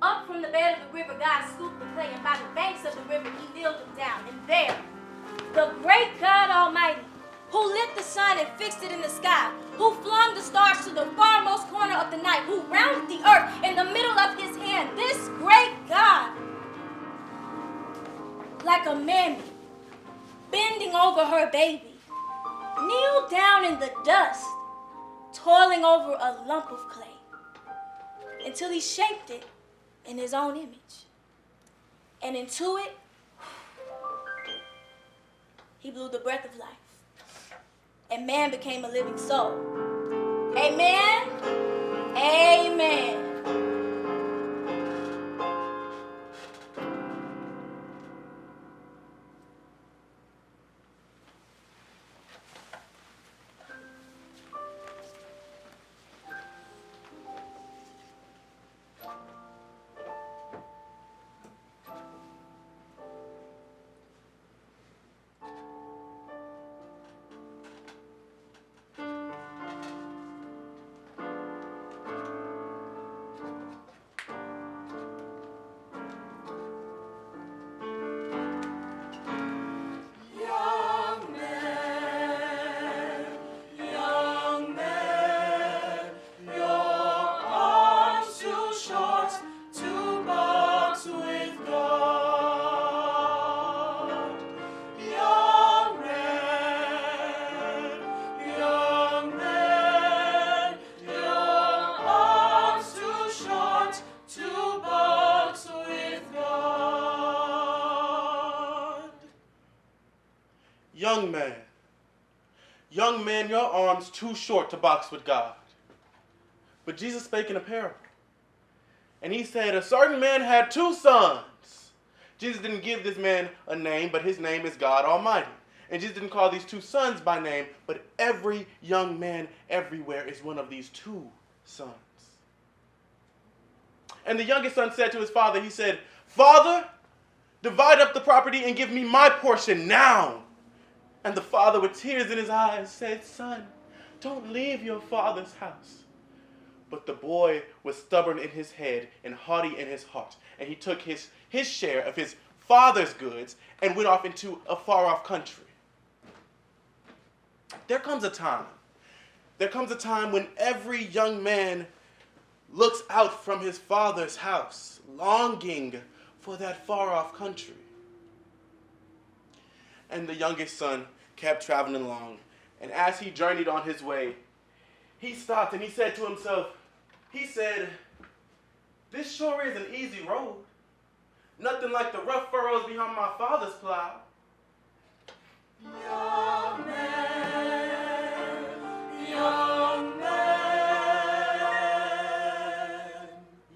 [SPEAKER 14] Up from the bed of the river, God scooped the clay, and by the banks of the river, he kneeled him down. And there, the great God Almighty, who lit the sun and fixed it in the sky, who flung the stars to the farmost corner of the night, who rounded the earth in the middle of his hand, this great God, like a mammy bending over her baby, kneeled down in the dust, toiling over a lump of clay, until he shaped it in his own image. And into it, he blew the breath of life. And man became a living soul. Amen. Amen.
[SPEAKER 15] Young man, your arms too short to box with God. But Jesus spake in a parable. And he said, a certain man had 2 sons. Jesus didn't give this man a name, but his name is God Almighty. And Jesus didn't call these 2 sons by name, but every young man everywhere is one of these 2 sons. And the youngest son said to his father, he said, "Father, divide up the property and give me my portion now." And the father, with tears in his eyes, said, "Son, don't leave your father's house." But the boy was stubborn in his head and haughty in his heart. And he took his share of his father's goods and went off into a far-off country. There comes a time when every young man looks out from his father's house, longing for that far-off country. And the youngest son kept traveling along. And as he journeyed on his way, he stopped and he said to himself, "This sure is an easy road. Nothing like the rough furrows behind my father's plow." Young man, young man,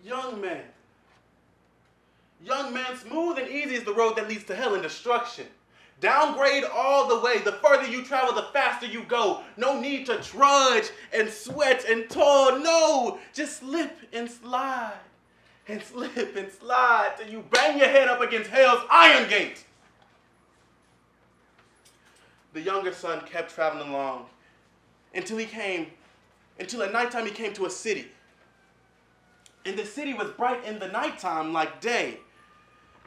[SPEAKER 15] young man. Young man, smooth and easy is the road that leads to hell and destruction. Downgrade all the way. The further you travel, the faster you go. No need to trudge and sweat and toil. No, just slip and slide and slip and slide till you bang your head up against hell's iron gate. The younger son kept traveling along until he came until at nighttime he came to a city. And the city was bright in the nighttime like day.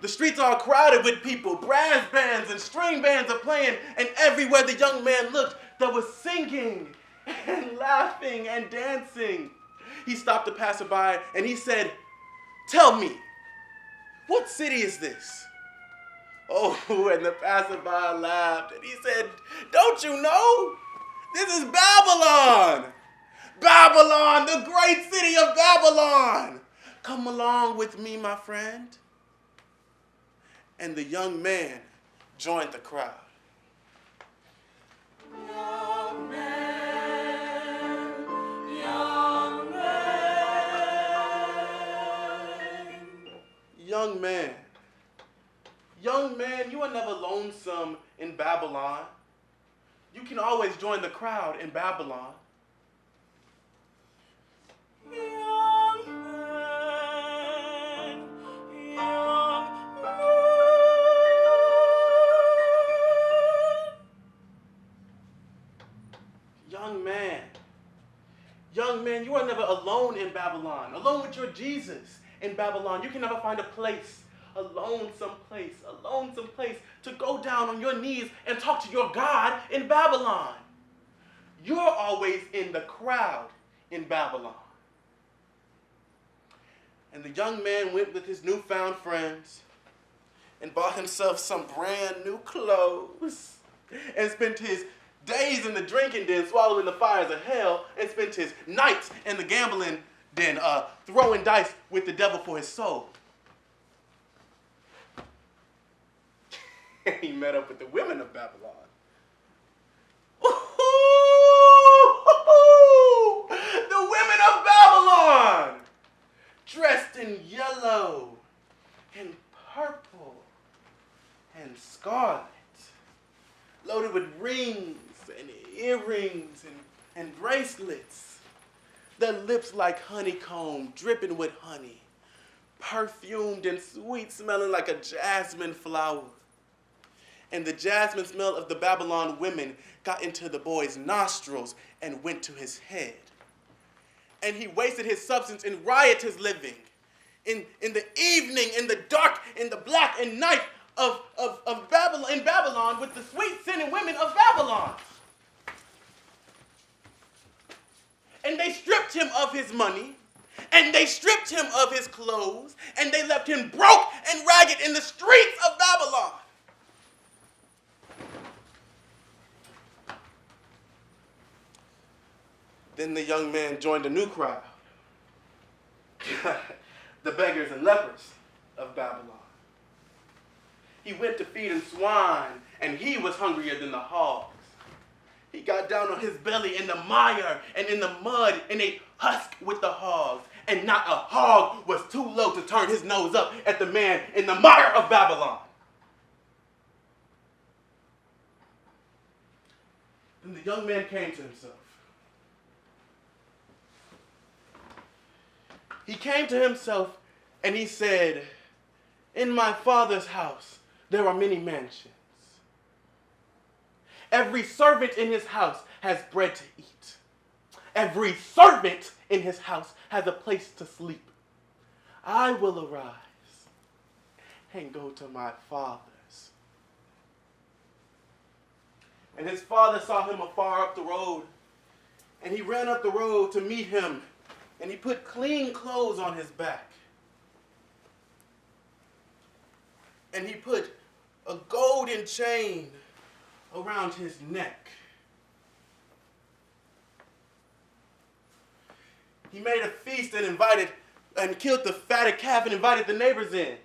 [SPEAKER 15] The streets are crowded with people. Brass bands and string bands are playing, and everywhere the young man looked, there was singing and laughing and dancing. He stopped a passerby and he said, "Tell me, what city is this?" Oh, and the passerby laughed and he said, "Don't you know? This is Babylon. Babylon, the great city of Babylon. Come along with me, my friend." And the young man joined the crowd.
[SPEAKER 12] Young man, young man.
[SPEAKER 15] Young man, young man, you are never lonesome in Babylon. You can always join the crowd in Babylon.
[SPEAKER 12] Young man, young man.
[SPEAKER 15] Young man, young man, you are never alone in Babylon, alone with your Jesus in Babylon. You can never find a place, a lonesome place to go down on your knees and talk to your God in Babylon. You're always in the crowd in Babylon. And the young man went with his newfound friends and bought himself some brand new clothes and spent his days in the drinking den, swallowing the fires of hell, and spent his nights in the gambling den, throwing dice with the devil for his soul. He met up with the women of Babylon. Ooh, the women of Babylon, dressed in yellow and purple and scarlet, loaded with rings and earrings and bracelets, their lips like honeycomb, dripping with honey, perfumed and sweet, smelling like a jasmine flower. And the jasmine smell of the Babylon women got into the boy's nostrils and went to his head. And he wasted his substance in riotous living. In the evening, in the dark, in the black and night of Babylon, in Babylon, with the sweet sinning women of Babylon. And they stripped him of his money, and they stripped him of his clothes, and they left him broke and ragged in the streets of Babylon. Then the young man joined a new crowd, the beggars and lepers of Babylon. He went to feed them swine, and he was hungrier than the hogs. He got down on his belly in the mire and in the mud and ate husk with the hogs, and not a hog was too low to turn his nose up at the man in the mire of Babylon. Then the young man came to himself. He came to himself and he said, "In my Father's house there are many mansions. Every servant in his house has bread to eat. Every servant in his house has a place to sleep. I will arise and go to my father's." And his father saw him afar up the road, and he ran up the road to meet him, and he put clean clothes on his back. And he put a golden chain around his neck. He made a feast and killed the fatted calf and invited the neighbors in.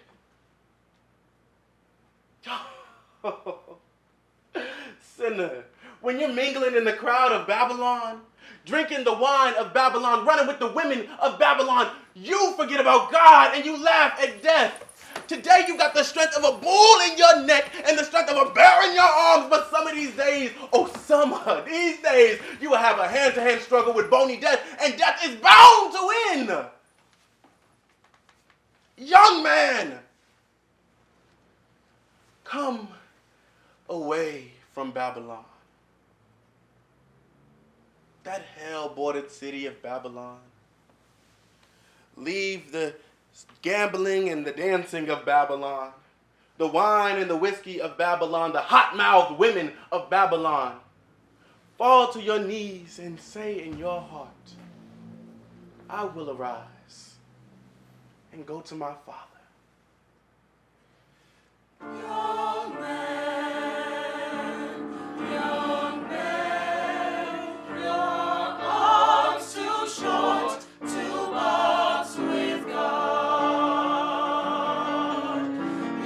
[SPEAKER 15] Sinner, when you're mingling in the crowd of Babylon, drinking the wine of Babylon, running with the women of Babylon, you forget about God and you laugh at death. Today you got the strength of a bull in your neck and the strength of a bear in your arms, but some of these days, these days, you will have a hand-to-hand struggle with bony death, and death is bound to win. Young man, come away from Babylon. that hell-bordered city of Babylon. Leave the gambling and the dancing of Babylon, the wine and the whiskey of Babylon, the hot-mouthed women of Babylon. Fall to your knees and say in your heart, I will arise and go to my Father.
[SPEAKER 12] Young man, young man, your arms too short to box with God.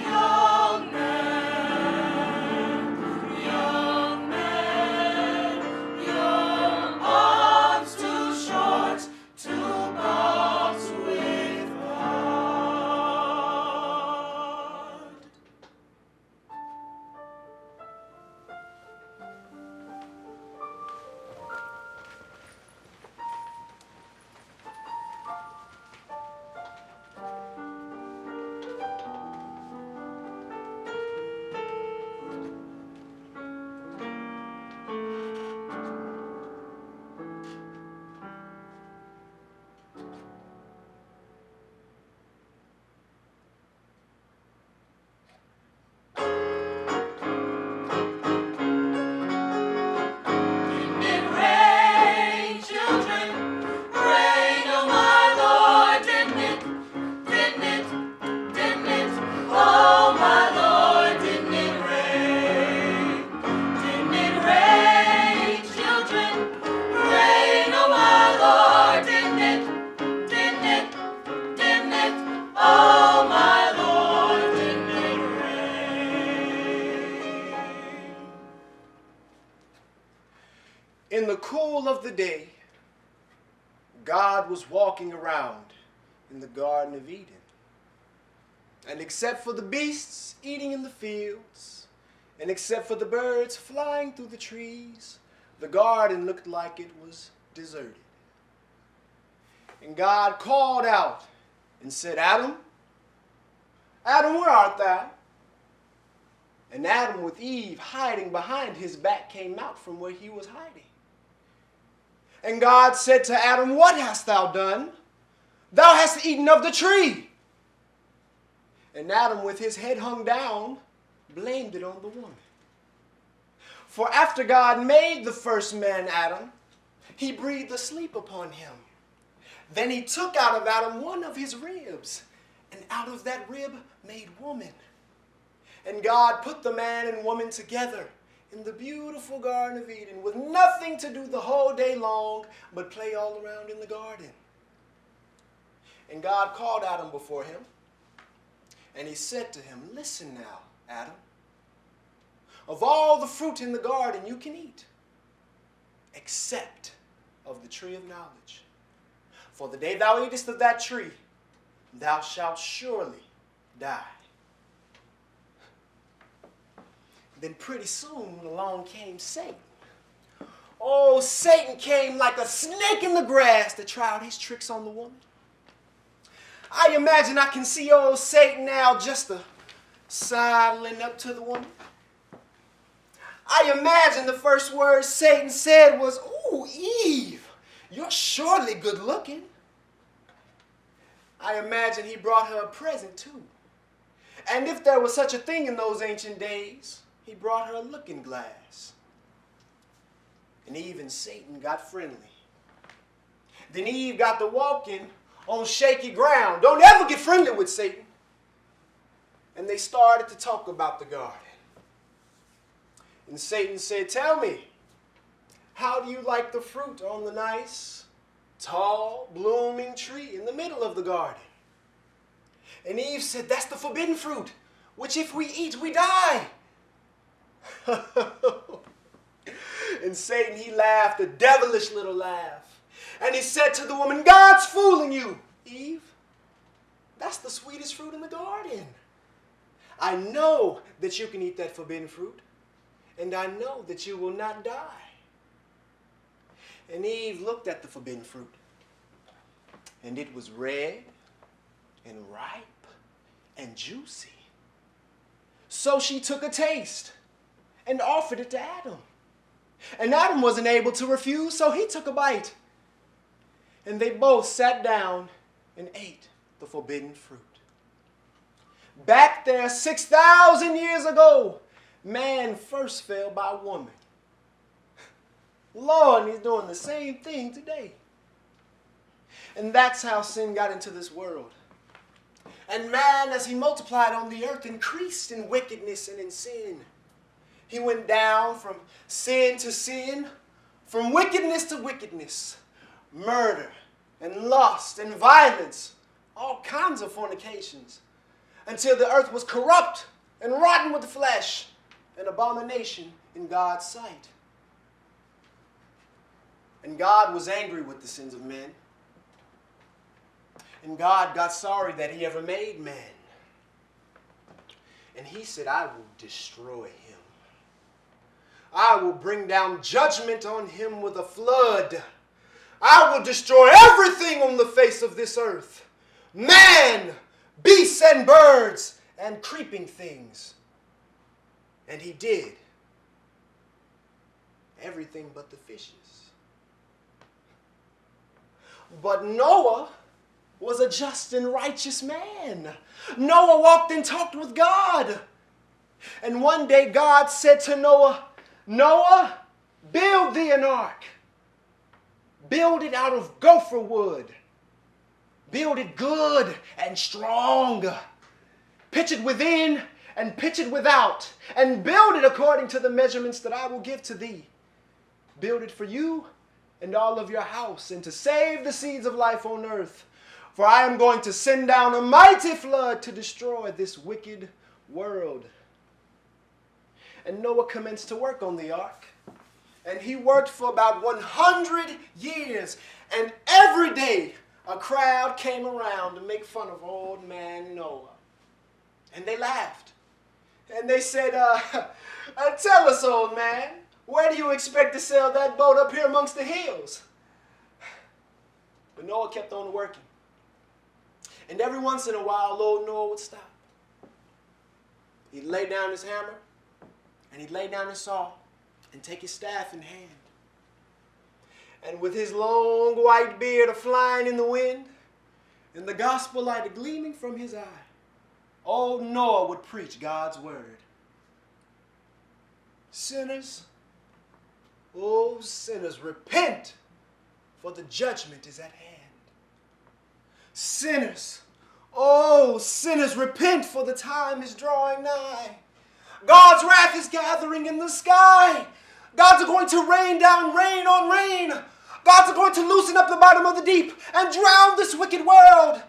[SPEAKER 12] Young man, your arms too short to box with God. Didn't it rain, children? Rain, oh my Lord, didn't it? Didn't it? Didn't it? Oh my Lord, didn't it rain? Didn't it rain, children? Rain, oh my Lord, didn't it? Didn't it? Didn't it? Oh my Lord, didn't it rain?
[SPEAKER 16] In the cool of the day, God was walking around in the Garden of Eden. And except for the beasts eating in the fields, and except for the birds flying through the trees, the garden looked like it was deserted. And God called out and said, Adam, Adam, where art thou? And Adam, with Eve hiding behind his back, came out from where he was hiding. And God said to Adam, what hast thou done? Thou hast eaten of the tree. And Adam, with his head hung down, blamed it on the woman. For after God made the first man, Adam, he breathed a sleep upon him. Then he took out of Adam one of his ribs, and out of that rib made woman. And God put the man and woman together in the beautiful Garden of Eden with nothing to do the whole day long but play all around in the garden. And God called Adam before him, and he said to him, listen now, Adam, of all the fruit in the garden you can eat, except of the tree of knowledge. For the day thou eatest of that tree, thou shalt surely die. Then pretty soon along came Satan. Oh, Satan came like a snake in the grass to try out his tricks on the woman. I imagine I can see old Satan now just sidling up to the woman. I imagine the first word Satan said was, ooh, Eve, you're surely good looking. I imagine he brought her a present too. And if there was such a thing in those ancient days, he brought her a looking glass. And Eve and Satan got friendly. Then Eve got to walking on shaky ground. Don't ever get friendly with Satan. And they started to talk about the garden. And Satan said, tell me, how do you like the fruit on the nice, tall, blooming tree in the middle of the garden? And Eve said, that's the forbidden fruit, which if we eat, we die. And Satan, he laughed a devilish little laugh. And he said to the woman, God's fooling you, Eve. That's the sweetest fruit in the garden. I know that you can eat that forbidden fruit, and I know that you will not die. And Eve looked at the forbidden fruit, and it was red and ripe and juicy. So she took a taste and offered it to Adam. And Adam wasn't able to refuse, so he took a bite. And they both sat down and ate the forbidden fruit. Back there 6,000 years ago, man first fell by woman. Lord, he's doing the same thing today. And that's how sin got into this world. And man, as he multiplied on the earth, increased in wickedness and in sin. He went down from sin to sin, from wickedness to wickedness, murder and lust and violence, all kinds of fornications, until the earth was corrupt and rotten with flesh, an abomination in God's sight. And God was angry with the sins of men. And God got sorry that he ever made man. And he said, I will destroy him. I will bring down judgment on him with a flood. I will destroy everything on the face of this earth. Man, beasts and birds, and creeping things. And he did. Everything but the fishes. But Noah was a just and righteous man. Noah walked and talked with God. And one day God said to Noah, Noah, build thee an ark. Build it out of gopher wood. Build it good and strong. Pitch it within and pitch it without. And build it according to the measurements that I will give to thee. Build it for you and all of your house, and to save the seeds of life on earth. For I am going to send down a mighty flood to destroy this wicked world. And Noah commenced to work on the ark. And he worked for about 100 years. And every day a crowd came around to make fun of old man Noah. And they laughed. And they said, tell us, old man, where do you expect to sail that boat up here amongst the hills? But Noah kept on working. And every once in a while, old Noah would stop. He'd lay down his hammer, and he'd lay down his saw, and take his staff in hand. And with his long white beard a-flying in the wind, and the gospel light a-gleaming from his eye, old Noah would preach God's word. Sinners, oh sinners, repent, for the judgment is at hand. Sinners, oh sinners, repent, for the time is drawing nigh. God's wrath is gathering in the sky. God's going to rain down rain on rain. God's going to loosen up the bottom of the deep and drown this wicked world.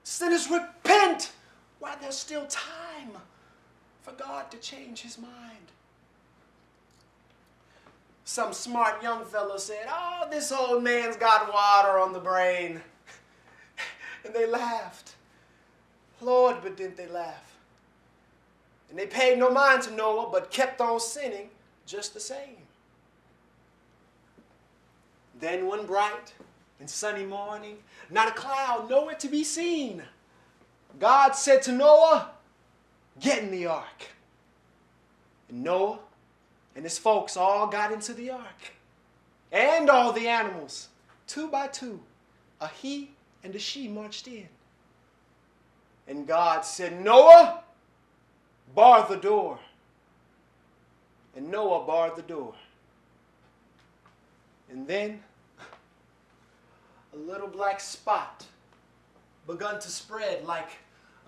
[SPEAKER 16] Sinners, repent while there's still time for God to change his mind. Some smart young fellow said, oh, this old man's got water on the brain. And they laughed. Lord, but didn't they laugh? And they paid no mind to Noah, but kept on sinning just the same. Then one bright and sunny morning, not a cloud nowhere to be seen, God said to Noah, get in the ark. And Noah and his folks all got into the ark. And all the animals, 2 by 2, a he and a she marched in. And God said, Noah, bar the door. And Noah barred the door. And then a little black spot begun to spread like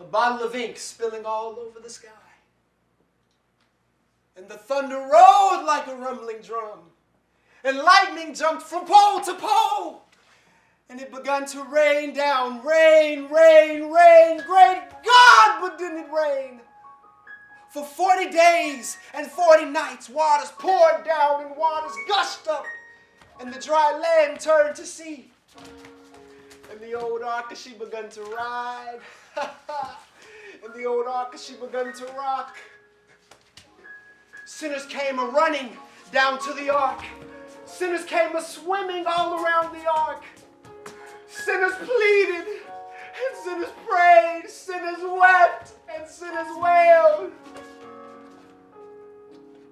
[SPEAKER 16] a bottle of ink spilling all over the sky. And the thunder roared like a rumbling drum. And lightning jumped from pole to pole. And it began to rain down. Rain, rain, rain. Great God, but didn't it rain? For 40 days and 40 nights, waters poured down and waters gushed up. And the dry land turned to sea. And the old ark, she began to ride. And the old ark, she began to rock. Sinners came a-running down to the ark. Sinners came a-swimming all around the ark. Sinners pleaded, and sinners prayed. Sinners wept, and sinners wailed.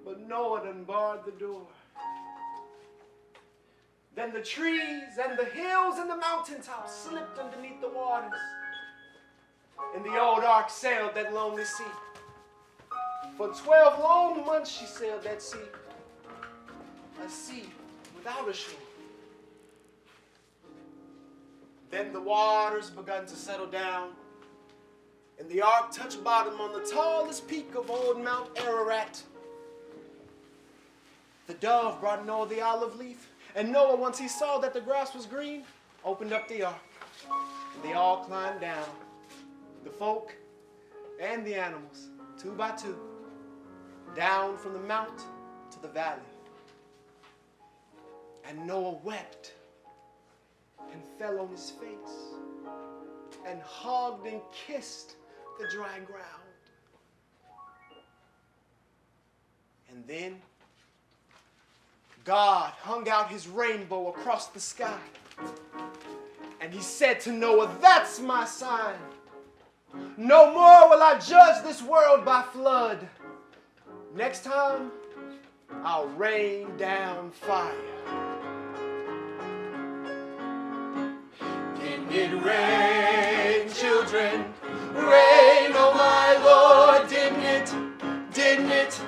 [SPEAKER 16] But Noah done barred the door. Then the trees and the hills and the mountaintops slipped underneath the waters. And the old ark sailed that lonely sea. For 12 long months she sailed that sea. A sea without a shore. Then the waters begun to settle down, and the ark touched bottom on the tallest peak of old Mount Ararat. The dove brought Noah the olive leaf, and Noah, once he saw that the grass was green, opened up the ark. And they all climbed down, the folk and the animals, 2 by 2, down from the mount to the valley. And Noah wept and fell on his face and hugged and kissed the dry ground. And then God hung out his rainbow across the sky. And he said to Noah, "That's my sign. No more will I judge this world by flood. Next time, I'll rain down fire." Didn't it rain, children? Rain, oh my Lord, didn't it? Didn't it?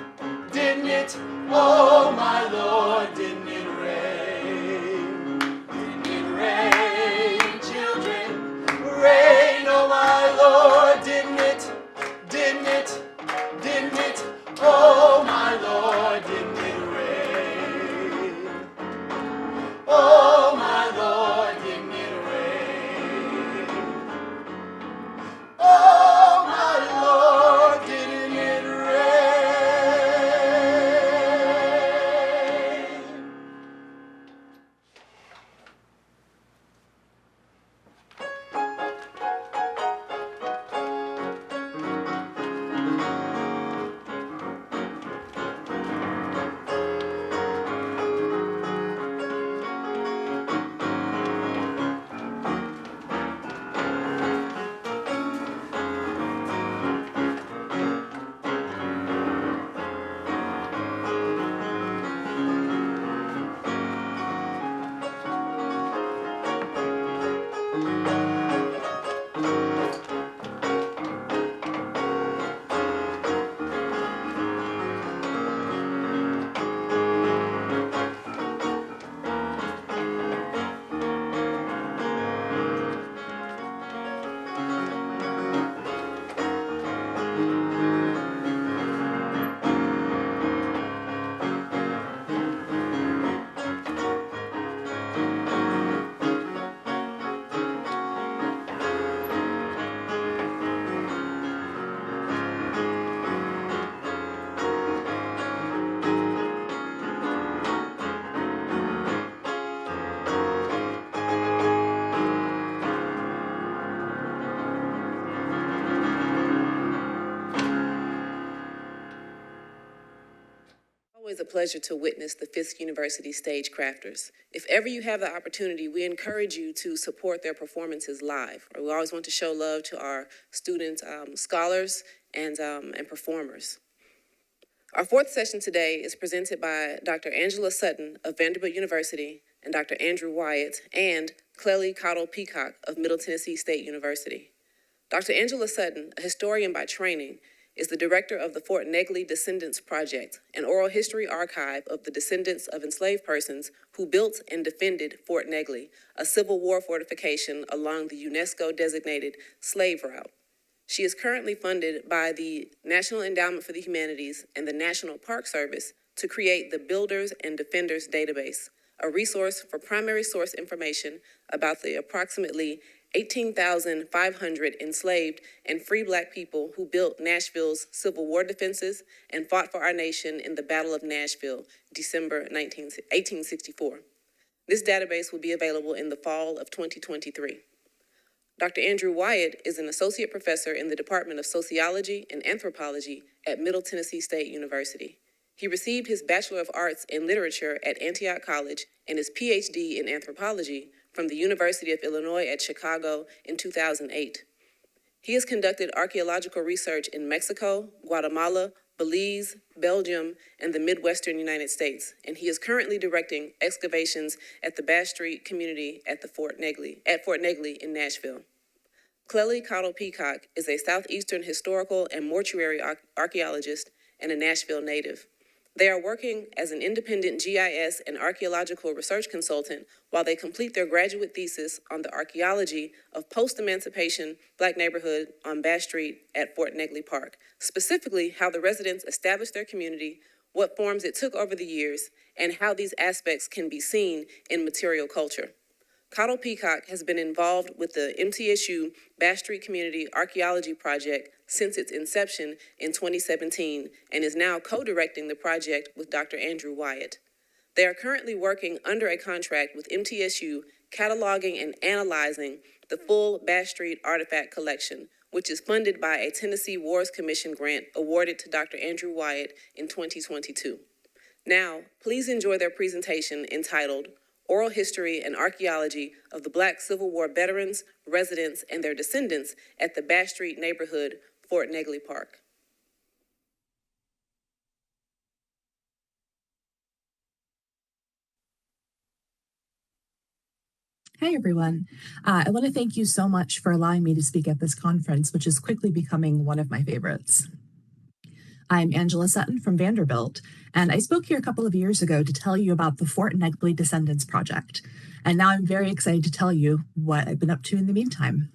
[SPEAKER 16] Didn't it? Oh my Lord, didn't it rain? Didn't it rain, children? Rain, oh my Lord, didn't it? Didn't it? Didn't it? Oh my Lord, didn't it rain? Oh my Lord, didn't it rain? Oh my Lord, didn't it rain?
[SPEAKER 6] Always a pleasure to witness the Fisk University stage crafters. If ever you have the opportunity, we encourage you to support their performances live. We always want to show love to our students, scholars, and performers. Our fourth session today is presented by Dr. Angela Sutton of Vanderbilt University and Dr. Andrew Wyatt and Clellie Cottle Peacock of Middle Tennessee State University. Dr. Angela Sutton, a historian by training, is the director of the Fort Negley Descendants Project, an oral history archive of the descendants of enslaved persons who built and defended Fort Negley, a Civil War fortification along the UNESCO-designated slave route. She is currently funded by the National Endowment for the Humanities and the National Park Service to create the Builders and Defenders Database, a resource for primary source information about the approximately 18,500 enslaved and free Black people who built Nashville's Civil War defenses and fought for our nation in the Battle of Nashville, December 1864. This database will be available in the fall of 2023. Dr. Andrew Wyatt is an associate professor in the Department of Sociology and Anthropology at Middle Tennessee State University. He received his Bachelor of Arts in Literature at Antioch College and his PhD in Anthropology from the University of Illinois at Chicago in 2008. He has conducted archaeological research in Mexico, Guatemala, Belize, Belgium, and the Midwestern United States, and he is currently directing excavations at the Bass Street community at Fort Negley in Nashville. Clellie Cottle Peacock is a Southeastern historical and mortuary archaeologist and a Nashville native. They are working as an independent GIS and archaeological research consultant while they complete their graduate thesis on the archaeology of post-emancipation Black neighborhood on Bass Street at Fort Negley Park, specifically how the residents established their community, what forms it took over the years, and how these aspects can be seen in material culture. Cottle Peacock has been involved with the MTSU Bass Street Community Archaeology Project since its inception in 2017 and is now co-directing the project with Dr. Andrew Wyatt. They are currently working under a contract with MTSU, cataloging and analyzing the full Bass Street artifact collection, which is funded by a Tennessee Wars Commission grant awarded to Dr. Andrew Wyatt in 2022. Now, please enjoy their presentation entitled Oral History and Archaeology of the Black Civil War Veterans, Residents, and Their Descendants at the Bass Street Neighborhood, Fort Negley Park.
[SPEAKER 17] Hi, everyone. I want to thank you so much for allowing me to speak at this conference, which is quickly becoming one of my favorites. I'm Angela Sutton from Vanderbilt, and I spoke here a couple of years ago to tell you about the Fort Negley Descendants Project. And now I'm very excited to tell you what I've been up to in the meantime.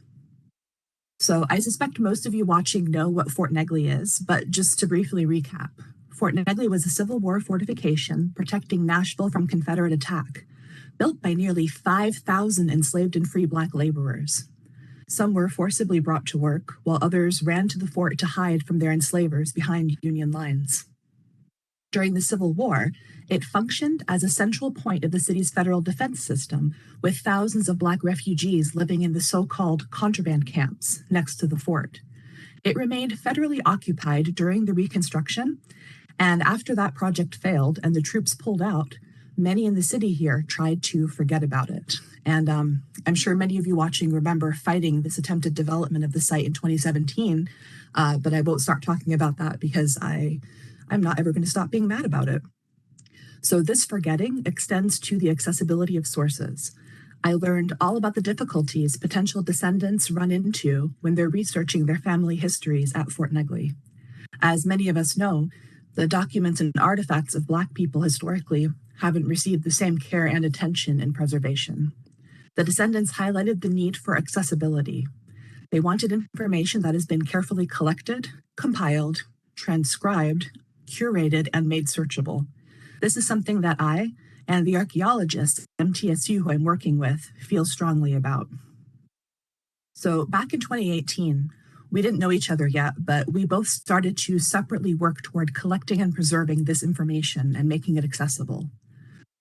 [SPEAKER 17] So I suspect most of you watching know what Fort Negley is, but just to briefly recap, Fort Negley was a Civil War fortification protecting Nashville from Confederate attack, built by nearly 5,000 enslaved and free Black laborers. Some were forcibly brought to work, while others ran to the fort to hide from their enslavers behind Union lines. During the Civil War, it functioned as a central point of the city's federal defense system, with thousands of Black refugees living in the so-called contraband camps next to the fort. It remained federally occupied during the Reconstruction, and after that project failed and the troops pulled out, many in the city here tried to forget about it. And I'm sure many of you watching remember fighting this attempted development of the site in 2017, but I won't start talking about that because I'm not ever going to stop being mad about it. So this forgetting extends to the accessibility of sources. I learned all about the difficulties potential descendants run into when they're researching their family histories at Fort Negley. As many of us know, the documents and artifacts of Black people historically haven't received the same care and attention in preservation. The descendants highlighted the need for accessibility. They wanted information that has been carefully collected, compiled, transcribed, curated, and made searchable. This is something that I and the archaeologists at MTSU who I'm working with feel strongly about. So back in 2018, we didn't know each other yet, but we both started to separately work toward collecting and preserving this information and making it accessible.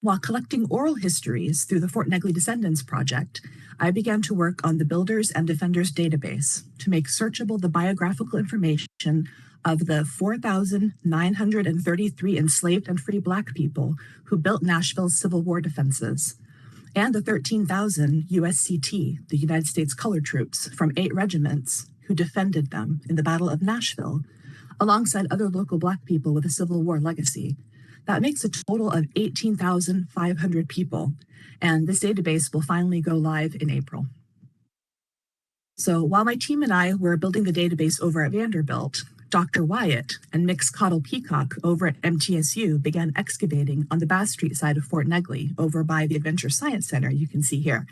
[SPEAKER 17] While collecting oral histories through the Fort Negley Descendants Project, I began to work on the Builders and Defenders database to make searchable the biographical information of the 4,933 enslaved and free Black people who built Nashville's Civil War defenses, and the 13,000 USCT, the United States Colored Troops, from 8 regiments who defended them in the Battle of Nashville, alongside other local Black people with a Civil War legacy. That makes a total of 18,500 people, and this database will finally go live in April. So while my team and I were building the database over at Vanderbilt, Dr. Wyatt and Mix Cottle Peacock over at MTSU began excavating on the Bass Street side of Fort Negley over by the Adventure Science Center you can see here.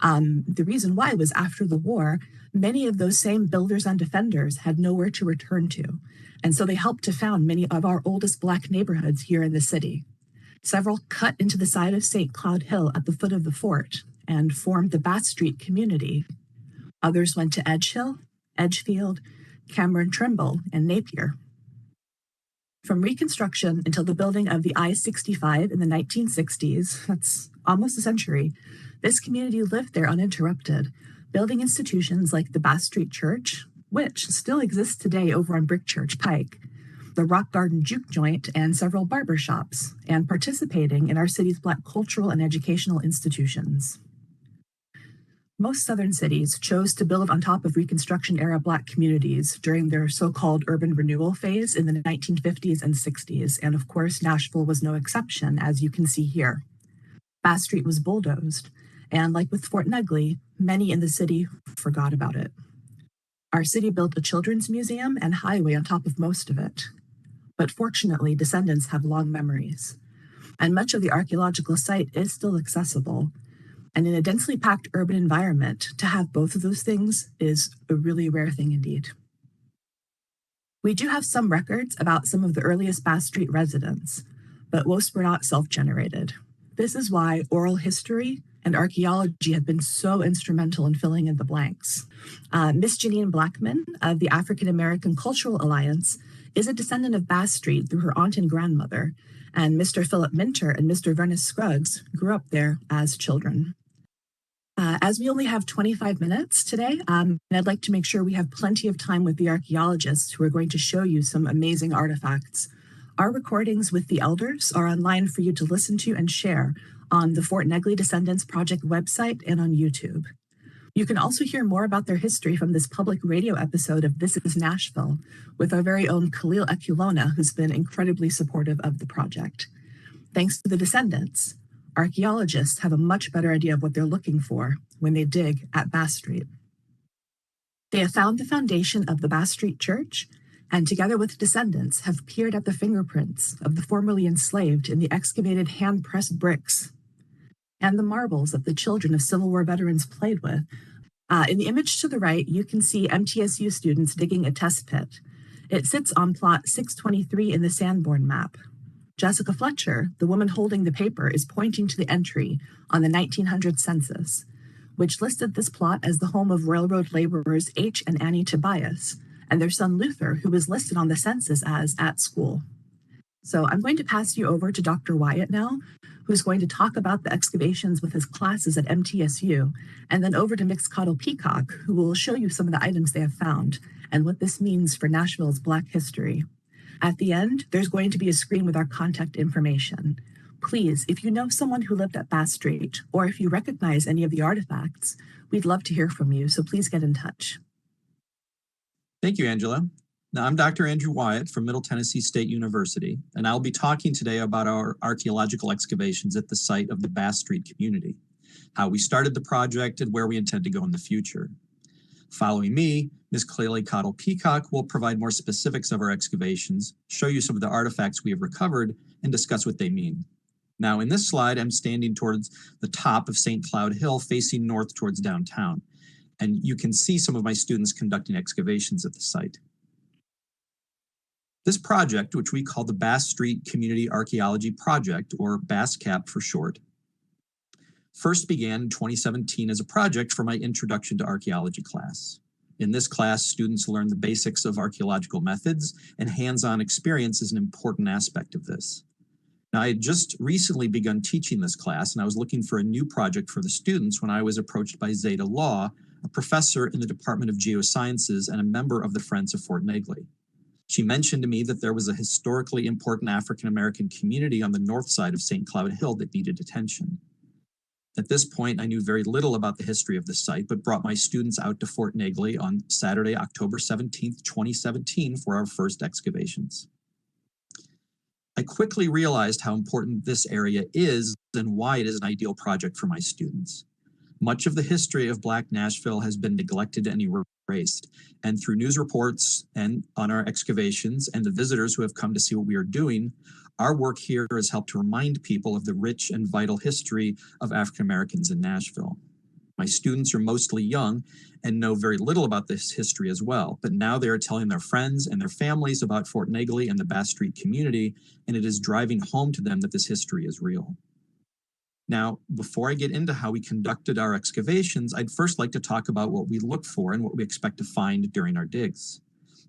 [SPEAKER 17] The reason why was after the war, many of those same builders and defenders had nowhere to return to. And so they helped to found many of our oldest Black neighborhoods here in the city. Several cut into the side of St. Cloud Hill at the foot of the fort and formed the Bass Street community. Others went to Edge Hill, Edgefield, Cameron Trimble, and Napier. From Reconstruction until the building of the I-65 in the 1960s, that's almost a century, this community lived there uninterrupted, building institutions like the Bass Street Church, which still exists today over on Brick Church Pike, the Rock Garden Juke Joint, and several barber shops, and participating in our city's Black cultural and educational institutions. Most southern cities chose to build on top of Reconstruction-era Black communities during their so-called urban renewal phase in the 1950s and 60s, and of course, Nashville was no exception, as you can see here. Bass Street was bulldozed, and like with Fort Negley, many in the city forgot about it. Our city built a children's museum and highway on top of most of it. But fortunately, descendants have long memories, and much of the archaeological site is still accessible. And in a densely packed urban environment, to have both of those things is a really rare thing indeed. We do have some records about some of the earliest Bass Street residents, but most were not self-generated. This is why oral history and archaeology have been so instrumental in filling in the blanks. Miss Janine Blackman of the African American Cultural Alliance is a descendant of Bass Street through her aunt and grandmother, and Mr. Philip Minter and Mr. Vernon Scruggs grew up there as children. As we only have 25 minutes today, I'd like to make sure we have plenty of time with the archaeologists who are going to show you some amazing artifacts. Our recordings with the elders are online for you to listen to and share on the Fort Negley Descendants Project website and on YouTube. You can also hear more about their history from this public radio episode of This is Nashville with our very own Khalil Ekulona, who's been incredibly supportive of the project. Thanks to the descendants, archaeologists have a much better idea of what they're looking for when they dig at Bass Street. They have found the foundation of the Bass Street Church, and together with descendants have peered at the fingerprints of the formerly enslaved in the excavated hand-pressed bricks and the marbles that the children of Civil War veterans played with. In the image to the right, you can see MTSU students digging a test pit. It sits on plot 623 in the Sanborn map. Jessica Fletcher, the woman holding the paper, is pointing to the entry on the 1900 census, which listed this plot as the home of railroad laborers H. and Annie Tobias, and their son Luther, who was listed on the census as at school. So I'm going to pass you over to Dr. Wyatt now, who's going to talk about the excavations with his classes at MTSU, and then over to Mixcoatl Peacock, who will show you some of the items they have found and what this means for Nashville's Black history. At the end, there's going to be a screen with our contact information. Please, if you know someone who lived at Bass Street, or if you recognize any of the artifacts, we'd love to hear from you, so please get in touch.
[SPEAKER 18] Thank you, Angela. Now, I'm Dr. Andrew Wyatt from Middle Tennessee State University, and I'll be talking today about our archaeological excavations at the site of the Bass Street community, how we started the project, and where we intend to go in the future. Following me, Ms. Mixcoatl Peacock will provide more specifics of our excavations, show you some of the artifacts we have recovered, and discuss what they mean. Now, in this slide, I'm standing towards the top of St. Cloud Hill, facing north towards downtown, and you can see some of my students conducting excavations at the site. This project, which we call the Bass Street Community Archaeology Project, or BASCAP for short, first began in 2017 as a project for my Introduction to Archaeology class. In this class, students learn the basics of archaeological methods, and hands-on experience is an important aspect of this. Now, I had just recently begun teaching this class, and I was looking for a new project for the students when I was approached by Zeta Law, a professor in the Department of Geosciences and a member of the Friends of Fort Negley. She mentioned to me that there was a historically important African-American community on the north side of St. Cloud Hill that needed attention. At this point, I knew very little about the history of the site, but brought my students out to Fort Negley on Saturday, October 17th, 2017 for our first excavations. I quickly realized how important this area is and why it is an ideal project for my students. Much of the history of Black Nashville has been neglected and erased, and through news reports and on our excavations and the visitors who have come to see what we are doing, our work here has helped to remind people of the rich and vital history of African Americans in Nashville. My students are mostly young and know very little about this history as well, but now they are telling their friends and their families about Fort Negley and the Bass Street community, and it is driving home to them that this history is real. Now, before I get into how we conducted our excavations, I'd first like to talk about what we look for and what we expect to find during our digs.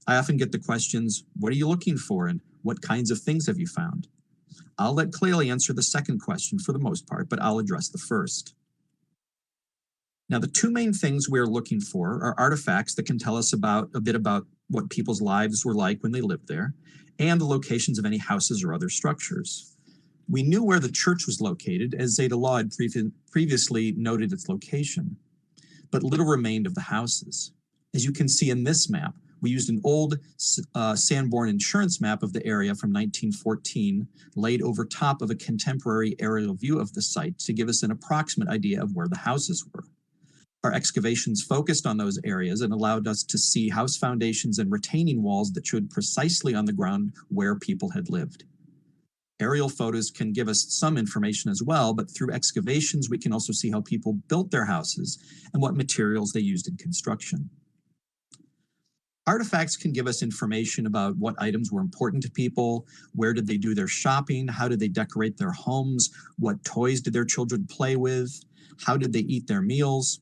[SPEAKER 18] I often get the questions, what are you looking for and what kinds of things have you found? I'll let Clearly answer the second question for the most part, but I'll address the first. Now, the two main things we're looking for are artifacts that can tell us a bit about what people's lives were like when they lived there, and the locations of any houses or other structures. We knew where the church was located, as Zeta Law had previously noted its location. but little remained of the houses. As you can see in this map, we used an old Sanborn insurance map of the area from 1914, laid over top of a contemporary aerial view of the site to give us an approximate idea of where the houses were. Our excavations focused on those areas and allowed us to see house foundations and retaining walls that showed precisely on the ground where people had lived. Aerial photos can give us some information as well, but through excavations, we can also see how people built their houses and what materials they used in construction. Artifacts can give us information about what items were important to people, where did they do their shopping, how did they decorate their homes, what toys did their children play with, how did they eat their meals,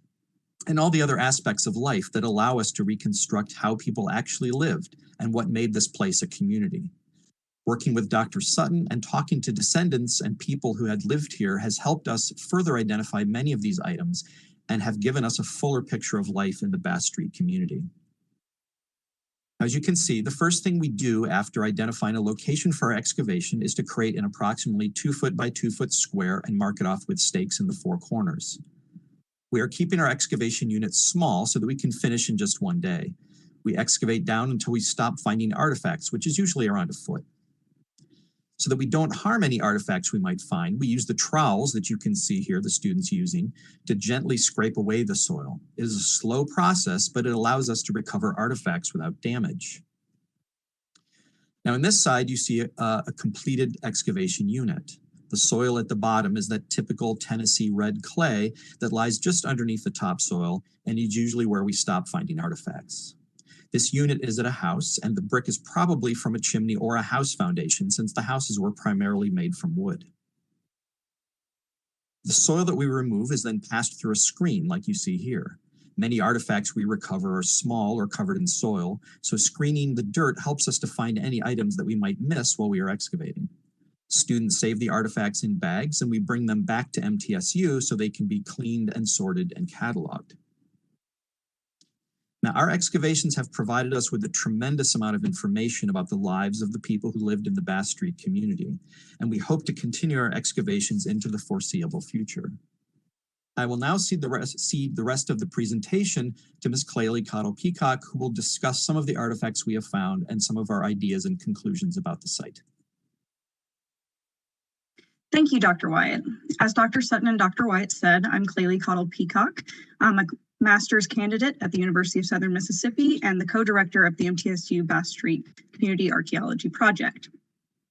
[SPEAKER 18] and all the other aspects of life that allow us to reconstruct how people actually lived and what made this place a community. Working with Dr. Sutton and talking to descendants and people who had lived here has helped us further identify many of these items and have given us a fuller picture of life in the Bass Street community. As you can see, the first thing we do after identifying a location for our excavation is to create an approximately 2 foot by 2 foot square and mark it off with stakes in the 4 corners. We are keeping our excavation units small so that we can finish in just one day. We excavate down until we stop finding artifacts, which is usually around a foot. So that we don't harm any artifacts we might find, we use the trowels that you can see here, the students using, to gently scrape away the soil. It is a slow process, but it allows us to recover artifacts without damage. Now on this side, you see a completed excavation unit. The soil at the bottom is that typical Tennessee red clay that lies just underneath the topsoil and is usually where we stop finding artifacts. This unit is at a house, and the brick is probably from a chimney or a house foundation, since the houses were primarily made from wood. The soil that we remove is then passed through a screen, like you see here. Many artifacts we recover are small or covered in soil, so screening the dirt helps us to find any items that we might miss while we are excavating. Students save the artifacts in bags, and we bring them back to MTSU so they can be cleaned and sorted and cataloged. Now, our excavations have provided us with a tremendous amount of information about the lives of the people who lived in the Bass Street community, and we hope to continue our excavations into the foreseeable future. I will now cede the rest of the presentation to Ms. Claley Cottle-Peacock, who will discuss some of the artifacts we have found and some of our ideas and conclusions about the site.
[SPEAKER 19] Thank you, Dr. Wyatt. As Dr. Sutton and Dr. Wyatt said, I'm Claley Cottle-Peacock. I'm a master's candidate at the University of Southern Mississippi and the co-director of the MTSU Bass Street Community Archaeology Project.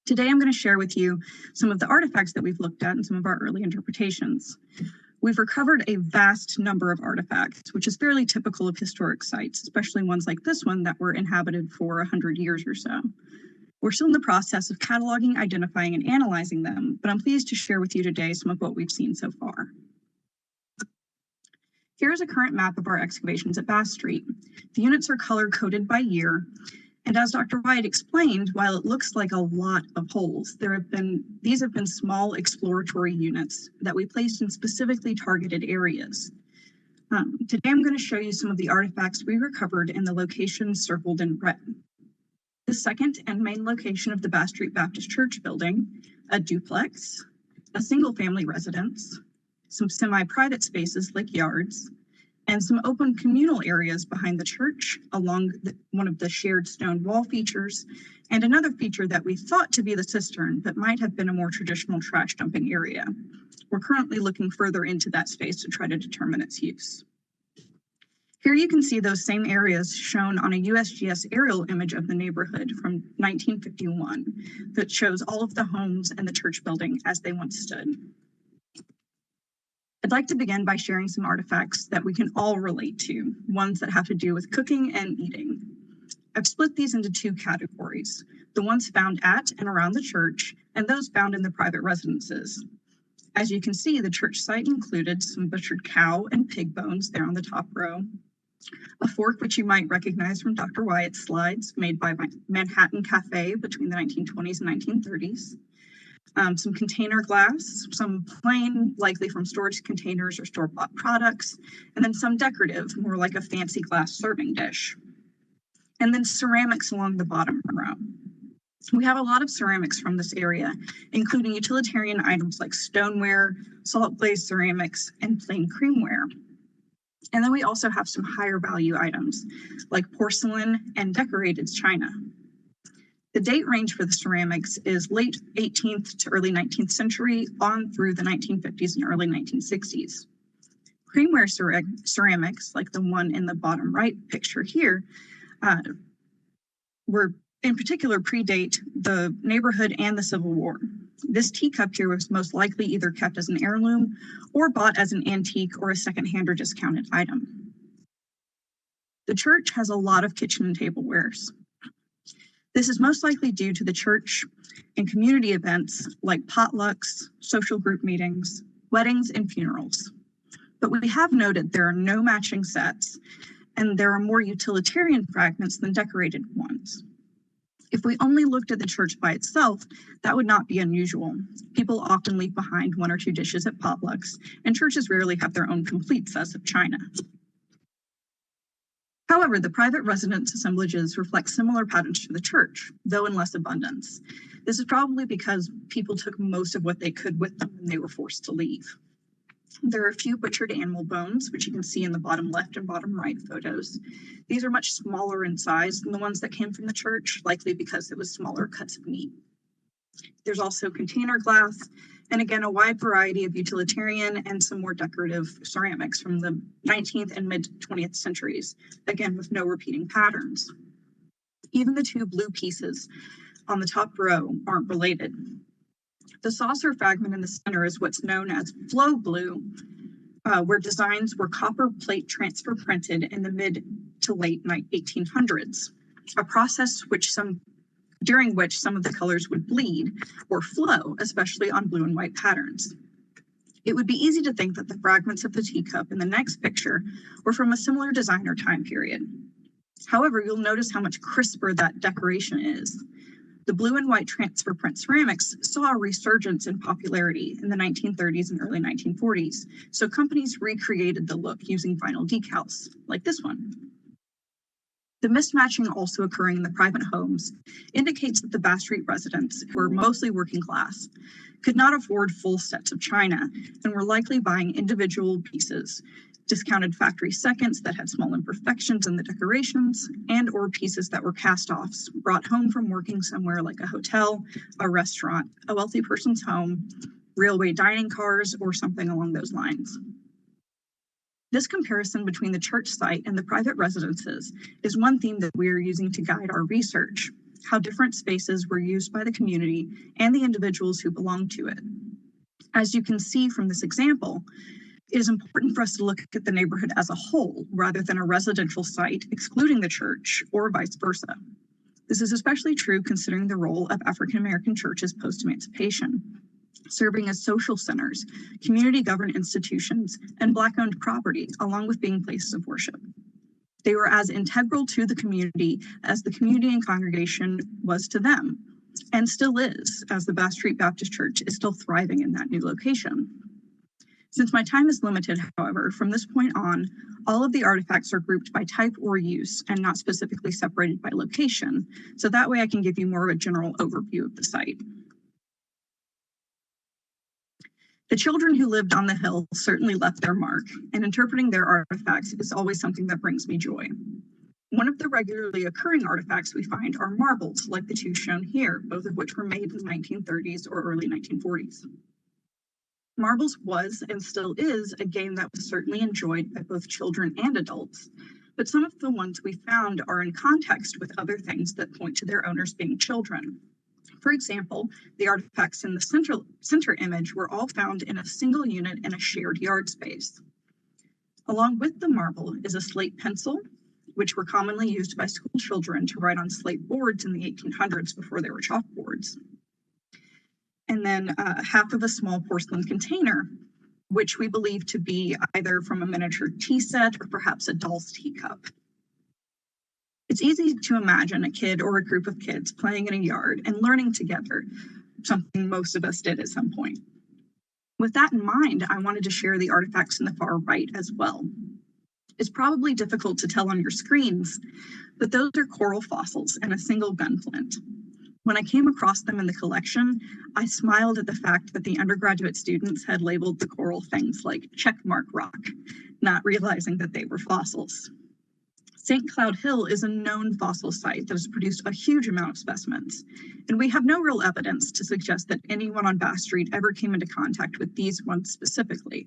[SPEAKER 19] Today, I'm going to share with you some of the artifacts that we've looked at and some of our early interpretations. We've recovered a vast number of artifacts, which is fairly typical of historic sites, especially ones like this one that were inhabited for 100 years or so. We're still in the process of cataloging, identifying, and analyzing them, but I'm pleased to share with you today some of what we've seen so far. Here is a current map of our excavations at Bass Street. The units are color-coded by year, and as Dr. Wyatt explained, while it looks like a lot of holes, these have been small exploratory units that we placed in specifically targeted areas. Today I'm going to show you some of the artifacts we recovered in the locations circled in red. The second and main location of the Bass Street Baptist Church building, a duplex, a single-family residence, some semi-private spaces like yards, and some open communal areas behind the church along one of the shared stone wall features, and another feature that we thought to be the cistern, but might have been a more traditional trash dumping area. We're currently looking further into that space to try to determine its use. Here you can see those same areas shown on a USGS aerial image of the neighborhood from 1951 that shows all of the homes and the church building as they once stood. I'd like to begin by sharing some artifacts that we can all relate to, ones that have to do with cooking and eating. I've split these into 2 categories, the ones found at and around the church and those found in the private residences. As you can see, the church site included some butchered cow and pig bones there on the top row, a fork which you might recognize from Dr. Wyatt's slides made by Manhattan Cafe between the 1920s and 1930s, some container glass, some plain, likely from storage containers or store-bought products, and then some decorative, more like a fancy glass serving dish. And then ceramics along the bottom row. We have a lot of ceramics from this area, including utilitarian items like stoneware, salt glazed ceramics, and plain creamware. And then we also have some higher value items like porcelain and decorated china. The date range for the ceramics is late 18th to early 19th century on through the 1950s and early 1960s. Creamware ceramics, like the one in the bottom right picture here, were in particular predate the neighborhood and the Civil War. This teacup here was most likely either kept as an heirloom or bought as an antique or a secondhand or discounted item. The church has a lot of kitchen and tablewares. This is most likely due to the church and community events like potlucks, social group meetings, weddings, and funerals. But we have noted there are no matching sets, and there are more utilitarian fragments than decorated ones. If we only looked at the church by itself, that would not be unusual. People often leave behind one or two dishes at potlucks, and churches rarely have their own complete sets of china. However, the private residence assemblages reflect similar patterns to the church, though in less abundance. This is probably because people took most of what they could with them when they were forced to leave. There are a few butchered animal bones, which you can see in the bottom left and bottom right photos. These are much smaller in size than the ones that came from the church, likely because it was smaller cuts of meat. There's also container glass, and again, a wide variety of utilitarian and some more decorative ceramics from the 19th and mid-20th centuries, again with no repeating patterns. Even the two blue pieces on the top row aren't related. The saucer fragment in the center is what's known as flow blue, where designs were copper plate transfer printed in the mid to late 1800s, a process during which some of the colors would bleed or flow, especially on blue and white patterns. It would be easy to think that the fragments of the teacup in the next picture were from a similar design or time period. However, you'll notice how much crisper that decoration is. The blue and white transfer print ceramics saw a resurgence in popularity in the 1930s and early 1940s, so companies recreated the look using vinyl decals, like this one. The mismatching also occurring in the private homes indicates that the Bass Street residents, who were mostly working class, could not afford full sets of china and were likely buying individual pieces, discounted factory seconds that had small imperfections in the decorations, and or pieces that were cast-offs brought home from working somewhere like a hotel, a restaurant, a wealthy person's home, railway dining cars, or something along those lines. This comparison between the church site and the private residences is one theme that we are using to guide our research, how different spaces were used by the community and the individuals who belonged to it. As you can see from this example, it is important for us to look at the neighborhood as a whole rather than a residential site excluding the church or vice versa. This is especially true considering the role of African American churches post-emancipation, serving as social centers, community-governed institutions, and Black-owned property, along with being places of worship. They were as integral to the community as the community and congregation was to them, and still is, as the Bass Street Baptist Church is still thriving in that new location. Since my time is limited, however, from this point on, all of the artifacts are grouped by type or use and not specifically separated by location, so that way I can give you more of a general overview of the site. The children who lived on the hill certainly left their mark, and interpreting their artifacts is always something that brings me joy. One of the regularly occurring artifacts we find are marbles, like the two shown here, both of which were made in the 1930s or early 1940s. Marbles was and still is a game that was certainly enjoyed by both children and adults, but some of the ones we found are in context with other things that point to their owners being children. For example, the artifacts in the center image were all found in a single unit in a shared yard space. Along with the marble is a slate pencil, which were commonly used by school children to write on slate boards in the 1800s before there were chalkboards. And then half of a small porcelain container, which we believe to be either from a miniature tea set or perhaps a doll's teacup. It's easy to imagine a kid or a group of kids playing in a yard and learning together, something most of us did at some point. With that in mind, I wanted to share the artifacts in the far right as well. It's probably difficult to tell on your screens, but those are coral fossils and a single gunflint. When I came across them in the collection, I smiled at the fact that the undergraduate students had labeled the coral things like checkmark rock, not realizing that they were fossils. St. Cloud Hill is a known fossil site that has produced a huge amount of specimens, and we have no real evidence to suggest that anyone on Bass Street ever came into contact with these ones specifically.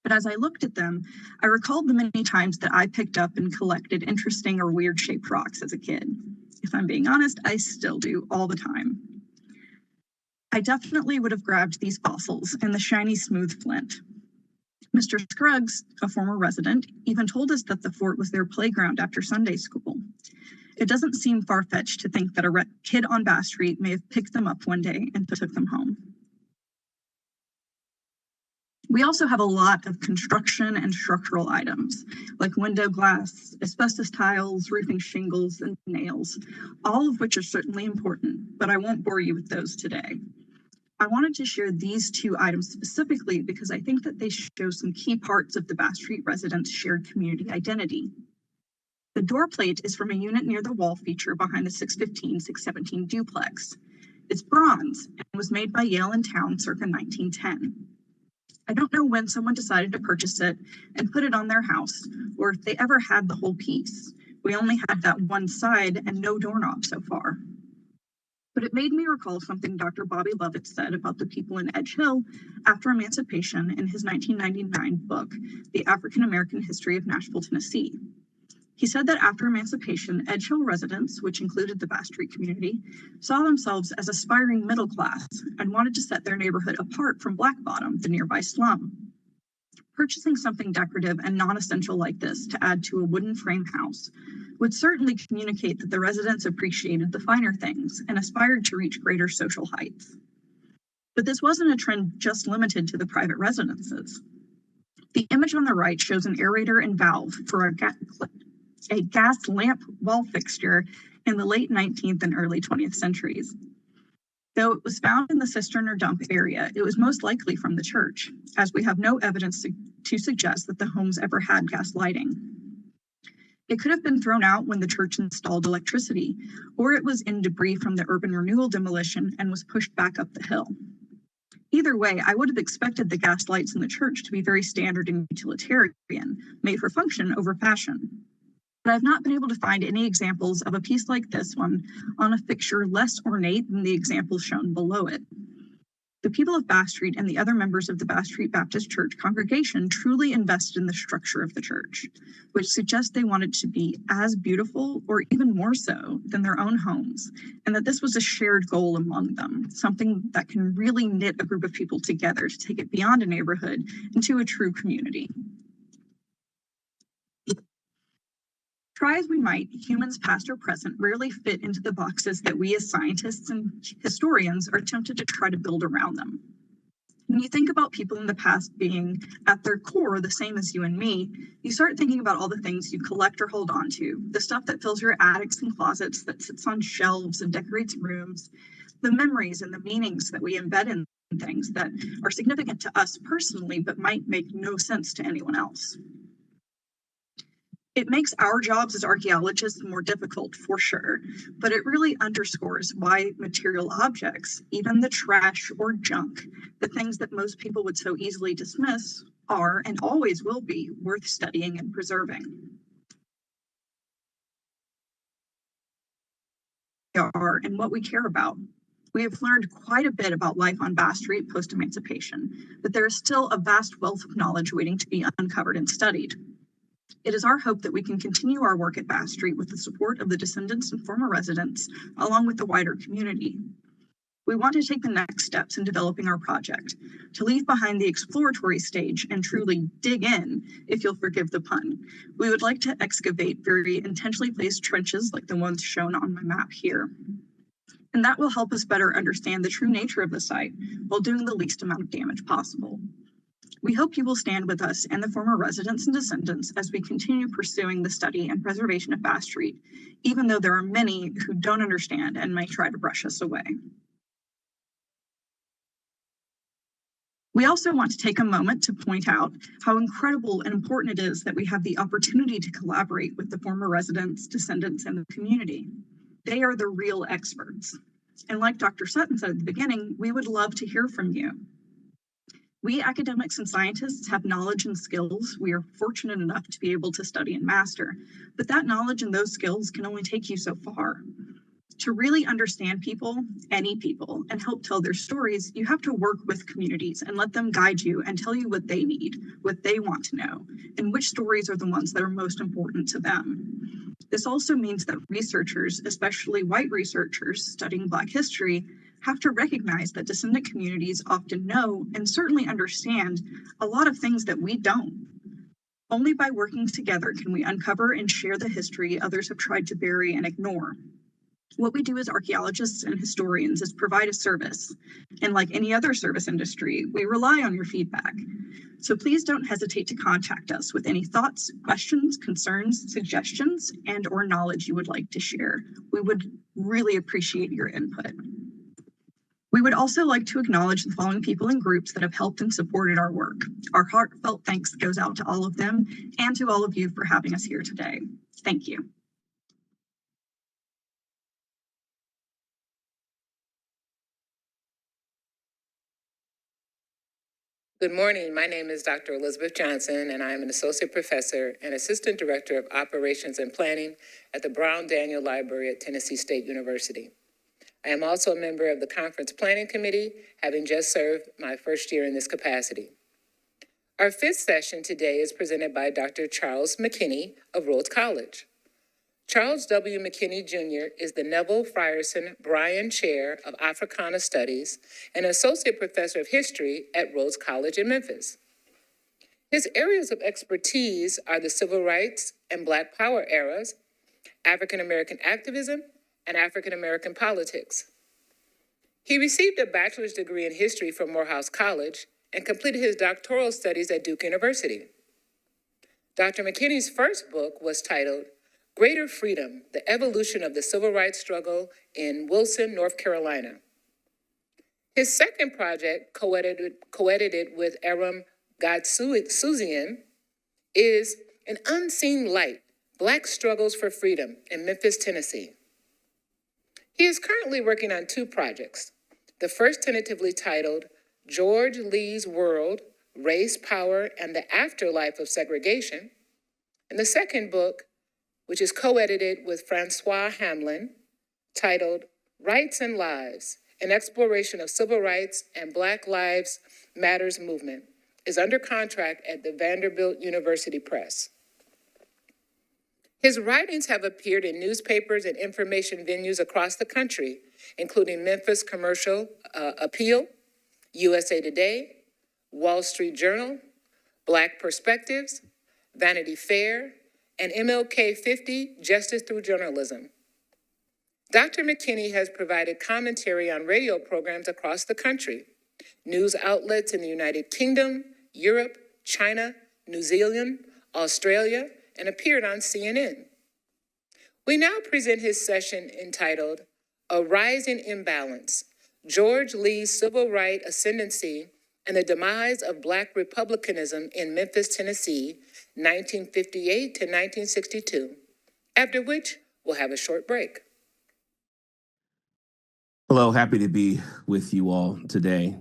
[SPEAKER 19] But as I looked at them, I recalled the many times that I picked up and collected interesting or weird-shaped rocks as a kid. If I'm being honest, I still do all the time. I definitely would have grabbed these fossils and the shiny, smooth flint. Mr. Scruggs, a former resident, even told us that the fort was their playground after Sunday school. It doesn't seem far-fetched to think that a kid on Bass Street may have picked them up one day and took them home. We also have a lot of construction and structural items, like window glass, asbestos tiles, roofing shingles, and nails, all of which are certainly important, but I won't bore you with those today. I wanted to share these two items specifically because I think that they show some key parts of the Bass Street residents' shared community identity. The door plate is from a unit near the wall feature behind the 615-617 duplex. It's bronze and was made by Yale and Town circa 1910. I don't know when someone decided to purchase it and put it on their house, or if they ever had the whole piece. We only had that one side and no doorknob so far. But it made me recall something Dr. Bobby Lovett said about the people in Edge Hill after emancipation in his 1999 book, The African American History of Nashville, Tennessee. He said that after emancipation, Edge Hill residents, which included the Bass Street community, saw themselves as aspiring middle class and wanted to set their neighborhood apart from Black Bottom, the nearby slum. Purchasing something decorative and non-essential like this to add to a wooden frame house would certainly communicate that the residents appreciated the finer things and aspired to reach greater social heights. But this wasn't a trend just limited to the private residences. The image on the right shows an aerator and valve for a gas lamp wall fixture in the late 19th and early 20th centuries. Though it was found in the cistern or dump area, it was most likely from the church, as we have no evidence to suggest that the homes ever had gas lighting. It could have been thrown out when the church installed electricity, or it was in debris from the urban renewal demolition and was pushed back up the hill. Either way, I would have expected the gas lights in the church to be very standard and utilitarian, made for function over fashion. But I've not been able to find any examples of a piece like this one on a fixture less ornate than the examples shown below it. The people of Bass Street and the other members of the Bass Street Baptist Church congregation truly invested in the structure of the church, which suggests they wanted to be as beautiful or even more so than their own homes, and that this was a shared goal among them, something that can really knit a group of people together to take it beyond a neighborhood into a true community. Try as we might, humans past or present rarely fit into the boxes that we as scientists and historians are tempted to try to build around them. When you think about people in the past being, at their core, the same as you and me, you start thinking about all the things you collect or hold on to, the stuff that fills your attics and closets, that sits on shelves and decorates rooms, the memories and the meanings that we embed in things that are significant to us personally, but might make no sense to anyone else. It makes our jobs as archaeologists more difficult, for sure, but it really underscores why material objects, even the trash or junk, the things that most people would so easily dismiss, are and always will be worth studying and preserving. Are and what we care about. We have learned quite a bit about life on Bass Street post-emancipation, but there is still a vast wealth of knowledge waiting to be uncovered and studied. It is our hope that we can continue our work at Bass Street with the support of the descendants and former residents, along with the wider community. We want to take the next steps in developing our project, to leave behind the exploratory stage and truly dig in, if you'll forgive the pun. We would like to excavate very intentionally placed trenches like the ones shown on my map here. And that will help us better understand the true nature of the site while doing the least amount of damage possible. We hope you will stand with us and the former residents and descendants as we continue pursuing the study and preservation of Bass Street, even though there are many who don't understand and may try to brush us away. We also want to take a moment to point out how incredible and important it is that we have the opportunity to collaborate with the former residents, descendants, and the community. They are the real experts. And like Dr. Sutton said at the beginning, we would love to hear from you. We academics and scientists have knowledge and skills we are fortunate enough to be able to study and master, but that knowledge and those skills can only take you so far. To really understand people, any people, and help tell their stories, you have to work with communities and let them guide you and tell you what they need, what they want to know, and which stories are the ones that are most important to them. This also means that researchers, especially white researchers studying Black history, have to recognize that descendant communities often know and certainly understand a lot of things that we don't. Only by working together can we uncover and share the history others have tried to bury and ignore. What we do as archaeologists and historians is provide a service. And like any other service industry, we rely on your feedback. So please don't hesitate to contact us with any thoughts, questions, concerns, suggestions, and/or knowledge you would like to share. We would really appreciate your input. We would also like to acknowledge the following people and groups that have helped and supported our work. Our heartfelt thanks goes out to all of them and to all of you for having us here today. Thank you.
[SPEAKER 20] Good morning. My name is Dr. Elizabeth Johnson, and I am an associate professor and assistant director of operations and planning at the Brown Daniel Library at Tennessee State University. I am also a member of the conference planning committee, having just served my first year in this capacity. Our fifth session today is presented by Dr. Charles McKinney of Rhodes College. Charles W. McKinney Jr. is the Neville Frierson Bryan Chair of Africana Studies and Associate Professor of History at Rhodes College in Memphis. His areas of expertise are the Civil Rights and Black Power eras, African American activism, and African American politics. He received a bachelor's degree in history from Morehouse College and completed his doctoral studies at Duke University. Dr. McKinney's first book was titled Greater Freedom, The Evolution of the Civil Rights Struggle in Wilson, North Carolina. His second project, co-edited with Aram Gadsuzian, is An Unseen Light, Black Struggles for Freedom in Memphis, Tennessee. He is currently working on two projects. The first tentatively titled George Lee's World, Race, Power, and the Afterlife of Segregation, and the second book, which is co-edited with Francois Hamlin, titled Rights and Lives, an Exploration of Civil Rights and Black Lives Matters Movement, is under contract at the Vanderbilt University Press. His writings have appeared in newspapers and information venues across the country, including Memphis Commercial Appeal, USA Today, Wall Street Journal, Black Perspectives, Vanity Fair, and MLK 50, Justice Through Journalism. Dr. McKinney has provided commentary on radio programs across the country, news outlets in the United Kingdom, Europe, China, New Zealand, Australia, and appeared on CNN. We now present his session entitled A Rising Imbalance, George Lee's Civil Right Ascendancy and the Demise of Black Republicanism in Memphis, Tennessee, 1958 to 1962, after which we'll have a short break.
[SPEAKER 21] Hello, happy to be with you all today.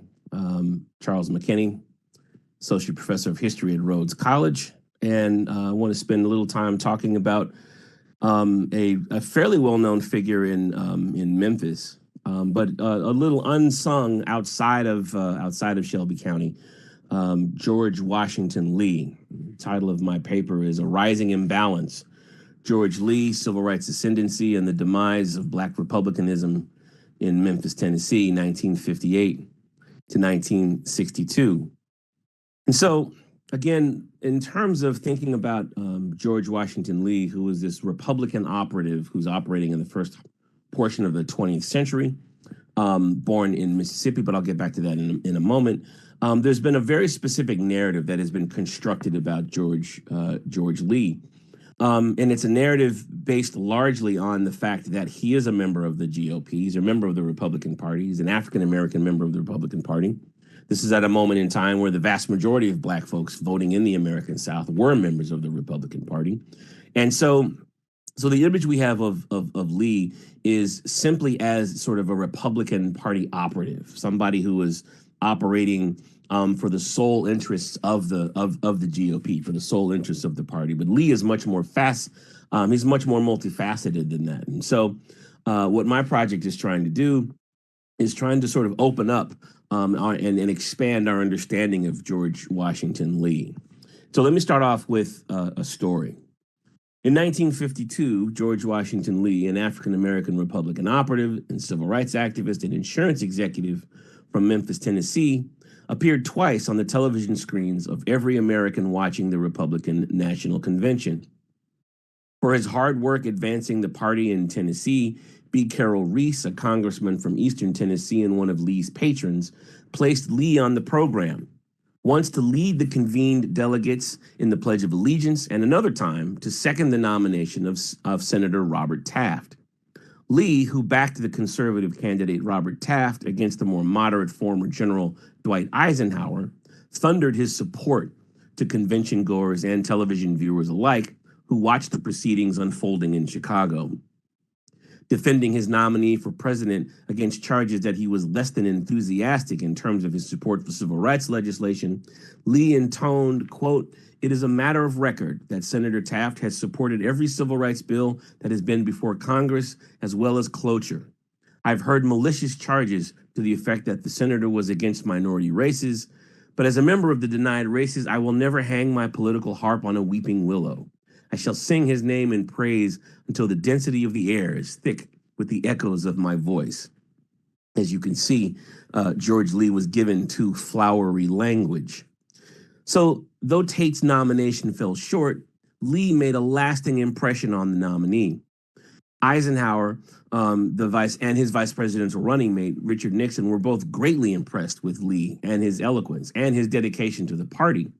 [SPEAKER 21] Charles McKinney, Associate Professor of History at Rhodes College, and I want to spend a little time talking about a fairly well-known figure in Memphis, but a little unsung outside of Shelby County, George Washington Lee. The title of my paper is A Rising Imbalance, George Lee, Civil Rights Ascendancy and the Demise of Black Republicanism in Memphis, Tennessee, 1958 to 1962. And so, again, in terms of thinking about George Washington Lee, who was this Republican operative who's operating in the first portion of the 20th century, born in Mississippi, but I'll get back to that in a moment. There's been a very specific narrative that has been constructed about George Lee. And it's a narrative based largely on the fact that he is a member of the GOP. He's a member of the Republican Party. He's an African-American member of the Republican Party. This is at a moment in time where the vast majority of Black folks voting in the American South were members of the Republican Party. And so So the image we have of Lee is simply as sort of a Republican Party operative, somebody who was operating for the sole interests of the GOP, for the sole interests of the party. But Lee is much more he's much more multifaceted than that. And so what my project is trying to do is trying to sort of open up and expand our understanding of George Washington Lee. So let me start off with a story. In 1952, George Washington Lee, an African-American Republican operative and civil rights activist and insurance executive from Memphis, Tennessee, appeared twice on the television screens of every American watching the Republican National Convention. For his hard work advancing the party in Tennessee, B. Carroll Reese, a congressman from Eastern Tennessee and one of Lee's patrons, placed Lee on the program, once to lead the convened delegates in the Pledge of Allegiance, and another time to second the nomination of Senator Robert Taft. Lee, who backed the conservative candidate Robert Taft against the more moderate former General Dwight Eisenhower, thundered his support to convention goers and television viewers alike who watched the proceedings unfolding in Chicago. Defending his nominee for president against charges that he was less than enthusiastic in terms of his support for civil rights legislation, Lee intoned, quote, "It is a matter of record that Senator Taft has supported every civil rights bill that has been before Congress, as well as cloture. I've heard malicious charges to the effect that the senator was against minority races, but as a member of the denied races, I will never hang my political harp on a weeping willow. I shall sing his name in praise until the density of the air is thick with the echoes of my voice." As you can see, George Lee was given to flowery language. So though Tate's nomination fell short, Lee made a lasting impression on the nominee. Eisenhower, his vice presidential running mate, Richard Nixon, were both greatly impressed with Lee and his eloquence and his dedication to the party.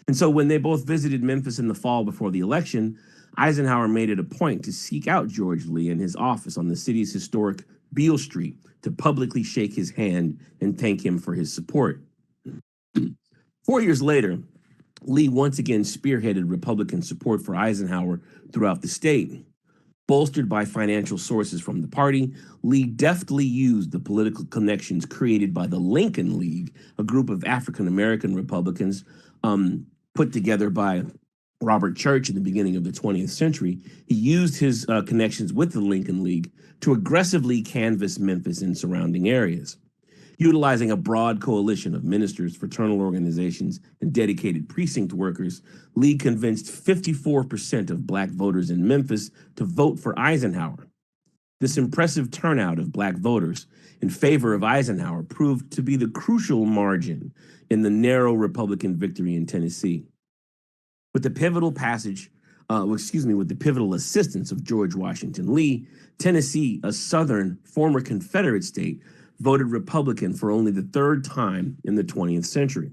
[SPEAKER 21] And so when they both visited Memphis in the fall before the election, Eisenhower made it a point to seek out George Lee in his office on the city's historic Beale Street to publicly shake his hand and thank him for his support. 4 years later, Lee once again spearheaded Republican support for Eisenhower throughout the state. Bolstered by financial sources from the party, Lee deftly used the political connections created by the Lincoln League, a group of African-American Republicans put together by Robert Church in the beginning of the 20th century. He used his connections with the Lincoln League to aggressively canvass Memphis and surrounding areas. Utilizing a broad coalition of ministers, fraternal organizations, and dedicated precinct workers, Lee convinced 54% of Black voters in Memphis to vote for Eisenhower. This impressive turnout of Black voters in favor of Eisenhower proved to be the crucial margin in the narrow Republican victory in Tennessee. With the pivotal assistance of George Washington Lee, Tennessee, a southern former Confederate state, voted Republican for only the third time in the 20th century.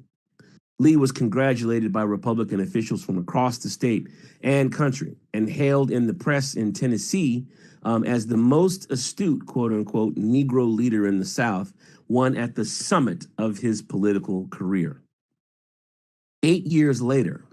[SPEAKER 21] Lee was congratulated by Republican officials from across the state and country and hailed in the press in Tennessee as the most astute, quote unquote, Negro leader in the South, one at the summit of his political career. 8 years later,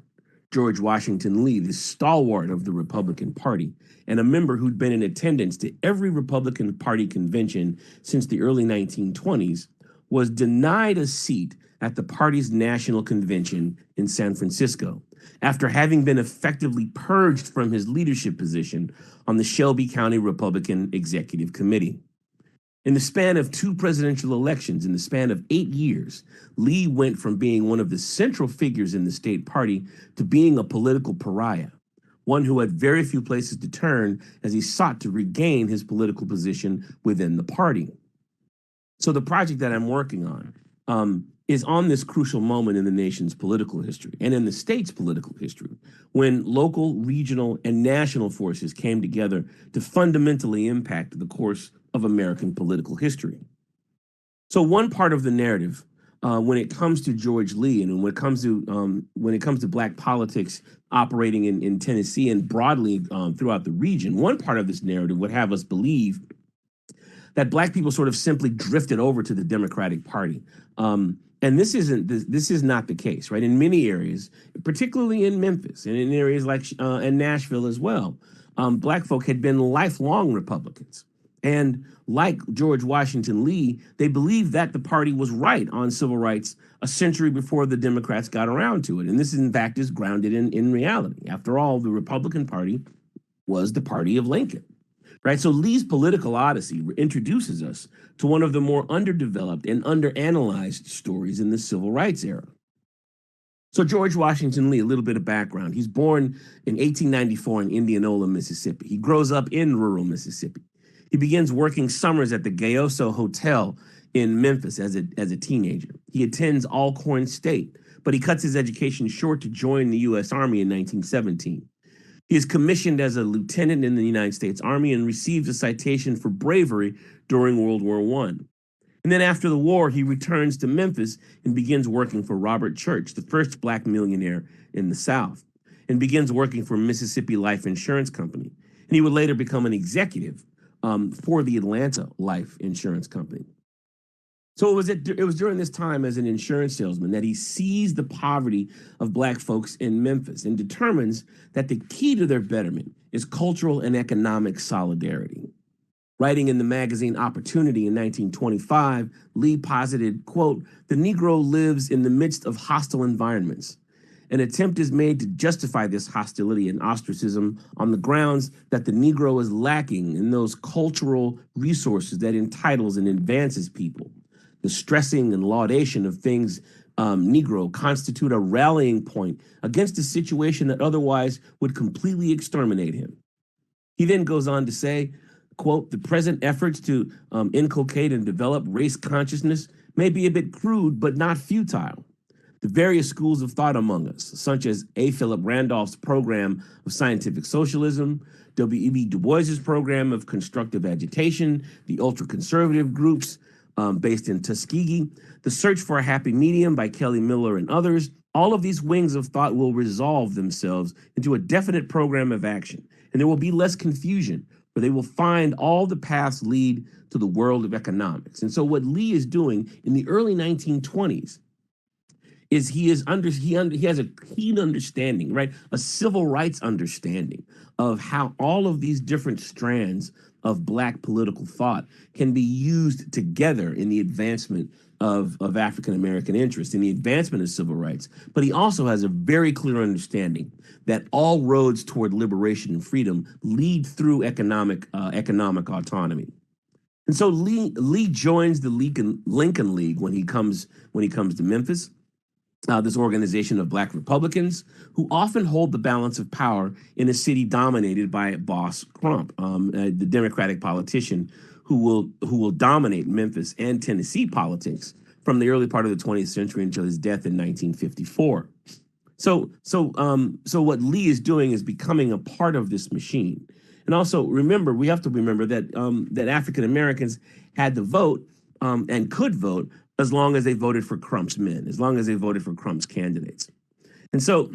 [SPEAKER 21] George Washington Lee, the stalwart of the Republican Party and a member who'd been in attendance to every Republican Party convention since the early 1920s, was denied a seat at the party's national convention in San Francisco after having been effectively purged from his leadership position on the Shelby County Republican Executive Committee. In the span of 2 presidential elections, in the span of 8 years, Lee went from being one of the central figures in the state party to being a political pariah, one who had very few places to turn as he sought to regain his political position within the party. So the project that I'm working on is on this crucial moment in the nation's political history and in the state's political history, when local, regional, and national forces came together to fundamentally impact the course of American political history. So one part of the narrative, when it comes to George Lee and when it comes to Black politics operating in Tennessee and broadly throughout the region, one part of this narrative would have us believe that Black people sort of simply drifted over to the Democratic Party. And this is not the case, right? In many areas, particularly in Memphis and in areas like in Nashville as well, Black folk had been lifelong Republicans. And like George Washington Lee, they believed that the party was right on civil rights a century before the Democrats got around to it. And this, in fact, is grounded in reality. After all, the Republican Party was the party of Lincoln, right? So Lee's political odyssey introduces us to one of the more underdeveloped and underanalyzed stories in the civil rights era. So George Washington Lee, a little bit of background. He's born in 1894 in Indianola, Mississippi. He grows up in rural Mississippi. He begins working summers at the Gayoso Hotel in Memphis as a teenager. He attends Alcorn State, but he cuts his education short to join the U.S. Army in 1917. He is commissioned as a lieutenant in the United States Army and receives a citation for bravery during World War I. And then after the war, he returns to Memphis and begins working for Robert Church, the first Black millionaire in the South, and begins working for Mississippi Life Insurance Company. And he would later become an executive for the Atlanta Life Insurance Company. So it was during this time as an insurance salesman that he sees the poverty of Black folks in Memphis and determines that the key to their betterment is cultural and economic solidarity. Writing in the magazine Opportunity in 1925, Lee posited, quote, "The Negro lives in the midst of hostile environments. An attempt is made to justify this hostility and ostracism on the grounds that the Negro is lacking in those cultural resources that entitles and advances people. The stressing and laudation of things Negro constitute a rallying point against a situation that otherwise would completely exterminate him." He then goes on to say, quote, "The present efforts to inculcate and develop race consciousness may be a bit crude, but not futile. The various schools of thought among us, such as A. Philip Randolph's program of scientific socialism, W.E.B. Du Bois's program of constructive agitation, the ultra-conservative groups based in Tuskegee, the search for a happy medium by Kelly Miller and others, all of these wings of thought will resolve themselves into a definite program of action, and there will be less confusion, where they will find all the paths lead to the world of economics." And so what Lee is doing in the early 1920s is he has a keen understanding, right? A civil rights understanding of how all of these different strands of Black political thought can be used together in the advancement of African-American interests, in the advancement of civil rights. But he also has a very clear understanding that all roads toward liberation and freedom lead through economic autonomy. And so Lee joins the Lincoln League when he comes to Memphis. This organization of Black Republicans who often hold the balance of power in a city dominated by Boss Crump, the Democratic politician who will dominate Memphis and Tennessee politics from the early part of the 20th century until his death in 1954. So what Lee is doing is becoming a part of this machine. And also we have to remember that African Americans had the vote and could vote as long as they voted for Crump's men, as long as they voted for Crump's candidates. And so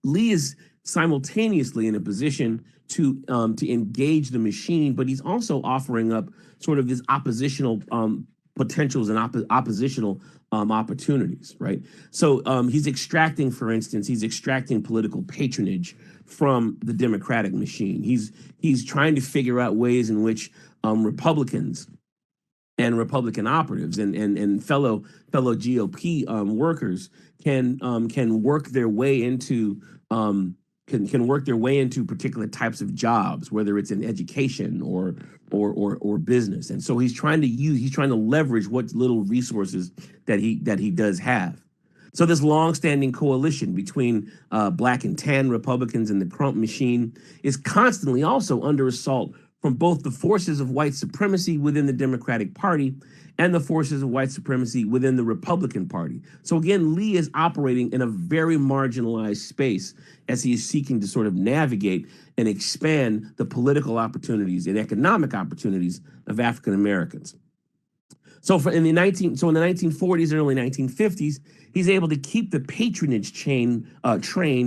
[SPEAKER 21] Lee is simultaneously in a position to engage the machine, but he's also offering up sort of his oppositional potentials and oppositional opportunities, right? So he's extracting political patronage from the Democratic machine. He's trying to figure out ways in which Republicans and Republican operatives and fellow GOP workers can work their way into particular types of jobs, whether it's in education or business. And so he's trying to leverage what little resources that he does have. So this longstanding coalition between Black and tan Republicans and the Crump machine is constantly also under assault from both the forces of white supremacy within the Democratic Party and the forces of white supremacy within the Republican Party. So again, Lee is operating in a very marginalized space as he is seeking to sort of navigate and expand the political opportunities and economic opportunities of African Americans. So in the 1940s and early 1950s, he's able to keep the patronage train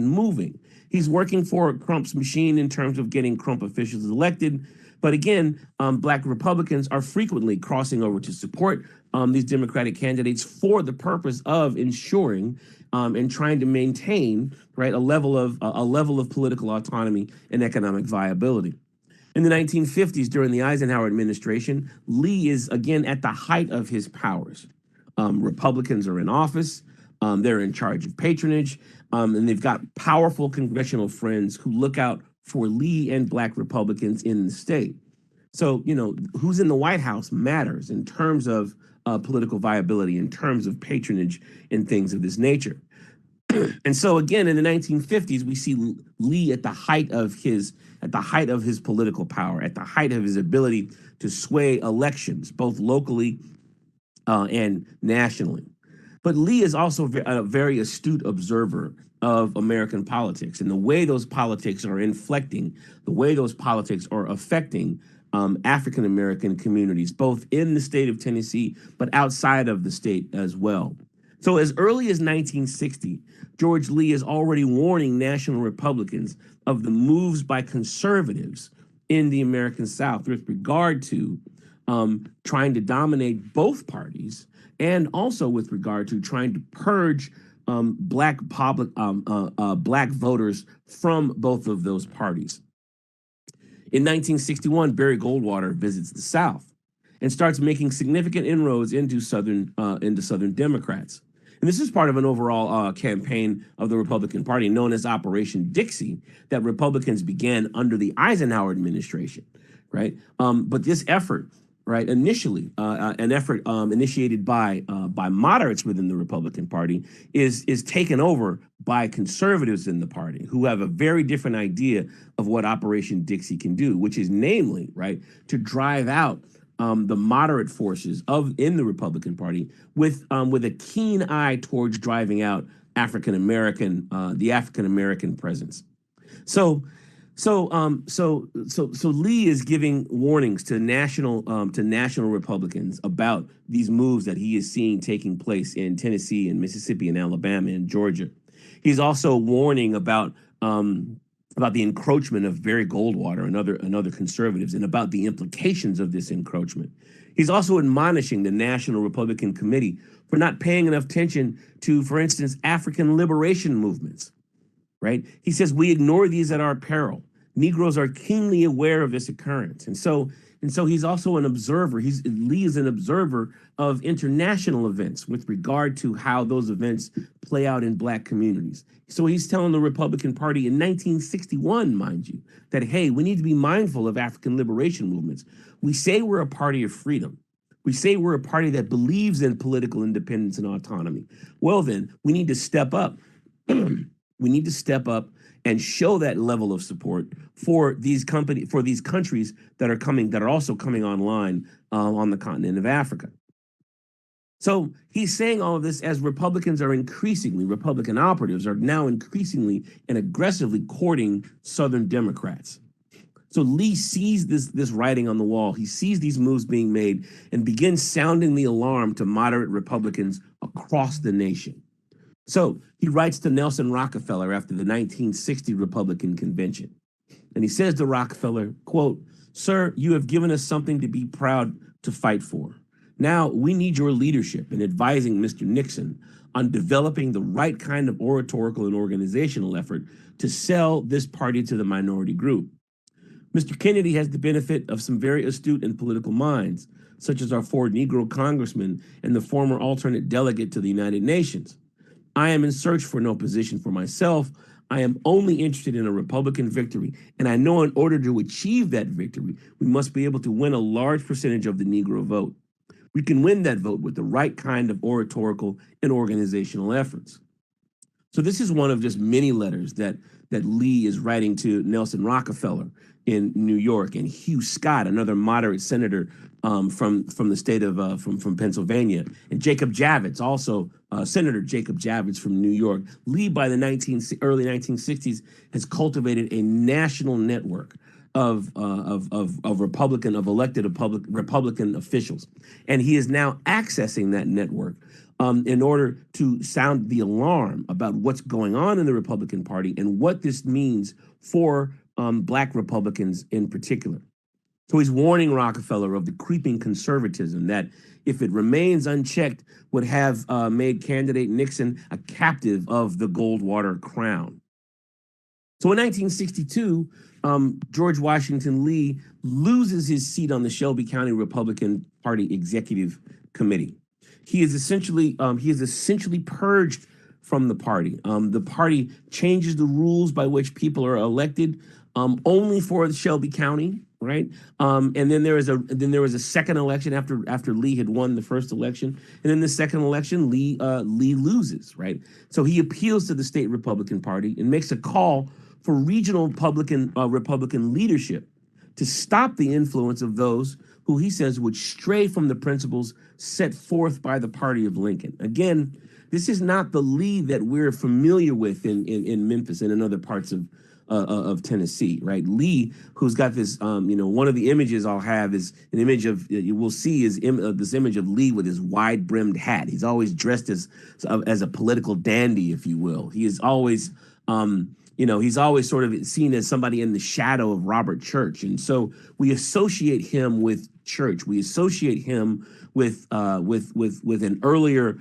[SPEAKER 21] moving. He's working for Crump's machine in terms of getting Crump officials elected, But again, Black Republicans are frequently crossing over to support these Democratic candidates for the purpose of ensuring and trying to maintain, right, a level of political autonomy and economic viability. In the 1950s, during the Eisenhower administration, Lee is again at the height of his powers. Republicans are in office, they're in charge of patronage, and they've got powerful congressional friends who look out for Lee and Black Republicans in the state. So, you know, who's in the White House matters in terms of political viability, in terms of patronage and things of this nature. And so again, in the 1950s, we see Lee at the height of his political power, at the height of his ability to sway elections, both locally and nationally. But Lee is also a very astute observer of American politics and the way those politics are inflecting, the way those politics are affecting African American communities, both in the state of Tennessee, but outside of the state as well. So as early as 1960, George Lee is already warning national Republicans of the moves by conservatives in the American South with regard to trying to dominate both parties, and also with regard to trying to purge Black voters from both of those parties. In 1961, Barry Goldwater visits the South and starts making significant inroads into Southern Democrats. And this is part of an overall campaign of the Republican Party known as Operation Dixie that Republicans began under the Eisenhower administration, right? But this effort, right, initially, an effort initiated by moderates within the Republican Party is taken over by conservatives in the party who have a very different idea of what Operation Dixie can do, which is namely, right, to drive out the moderate forces in the Republican Party with a keen eye towards driving out the African American presence. So Lee is giving warnings to national Republicans about these moves that he is seeing taking place in Tennessee and Mississippi and Alabama and Georgia. He's also warning about the encroachment of Barry Goldwater and other conservatives and about the implications of this encroachment. He's also admonishing the National Republican Committee for not paying enough attention to, for instance, African liberation movements, right? He says, we ignore these at our peril. Negroes are keenly aware of this occurrence. And so he's also an observer. Lee is an observer of international events with regard to how those events play out in Black communities. So he's telling the Republican Party in 1961, mind you, that, hey, we need to be mindful of African liberation movements. We say we're a party of freedom. We say we're a party that believes in political independence and autonomy. Well, then, we need to step up. We need to step up and show that level of support for these countries that are also coming online on the continent of Africa. So he's saying all of this as Republican operatives are now increasingly and aggressively courting Southern Democrats. So Lee sees this writing on the wall. He sees these moves being made and begins sounding the alarm to moderate Republicans across the nation. So he writes to Nelson Rockefeller after the 1960 Republican convention. And he says to Rockefeller, quote, "Sir, you have given us something to be proud to fight for. Now we need your leadership in advising Mr. Nixon on developing the right kind of oratorical and organizational effort to sell this party to the minority group. Mr. Kennedy has the benefit of some very astute and political minds, such as our 4 Negro congressmen and the former alternate delegate to the United Nations. I am in search for no position for myself. I am only interested in a Republican victory, and I know in order to achieve that victory, we must be able to win a large percentage of the Negro vote. We can win that vote with the right kind of oratorical and organizational efforts." So this is one of just many letters that Lee is writing to Nelson Rockefeller in New York, and Hugh Scott, another moderate senator from the state of from Pennsylvania, and Jacob Javits, also Senator Jacob Javits from New York. Lee, by the early 1960s, has cultivated a national network of elected Republican officials, and he is now accessing that network in order to sound the alarm about what's going on in the Republican Party and what this means for Black Republicans in particular. So he's warning Rockefeller of the creeping conservatism that, if it remains unchecked, would have made candidate Nixon a captive of the Goldwater crown. So in 1962, George Washington Lee loses his seat on the Shelby County Republican Party Executive Committee. He is essentially purged from the party. The party changes the rules by which people are elected only for Shelby County, right? And then there was a second election after Lee had won the first election, and in the second election, Lee loses, right? So he appeals to the state Republican Party and makes a call for regional Republican leadership to stop the influence of those who he says would stray from the principles set forth by the party of Lincoln. Again, this is not the Lee that we're familiar with in Memphis and in other parts of Tennessee, right? Lee, who's got this, one of the images I'll have is an image of, you will see is this image of Lee with his wide brimmed hat. He's always dressed as a political dandy, if you will. He is always, he's always sort of seen as somebody in the shadow of Robert Church. And so we associate him with Church. We associate him with an earlier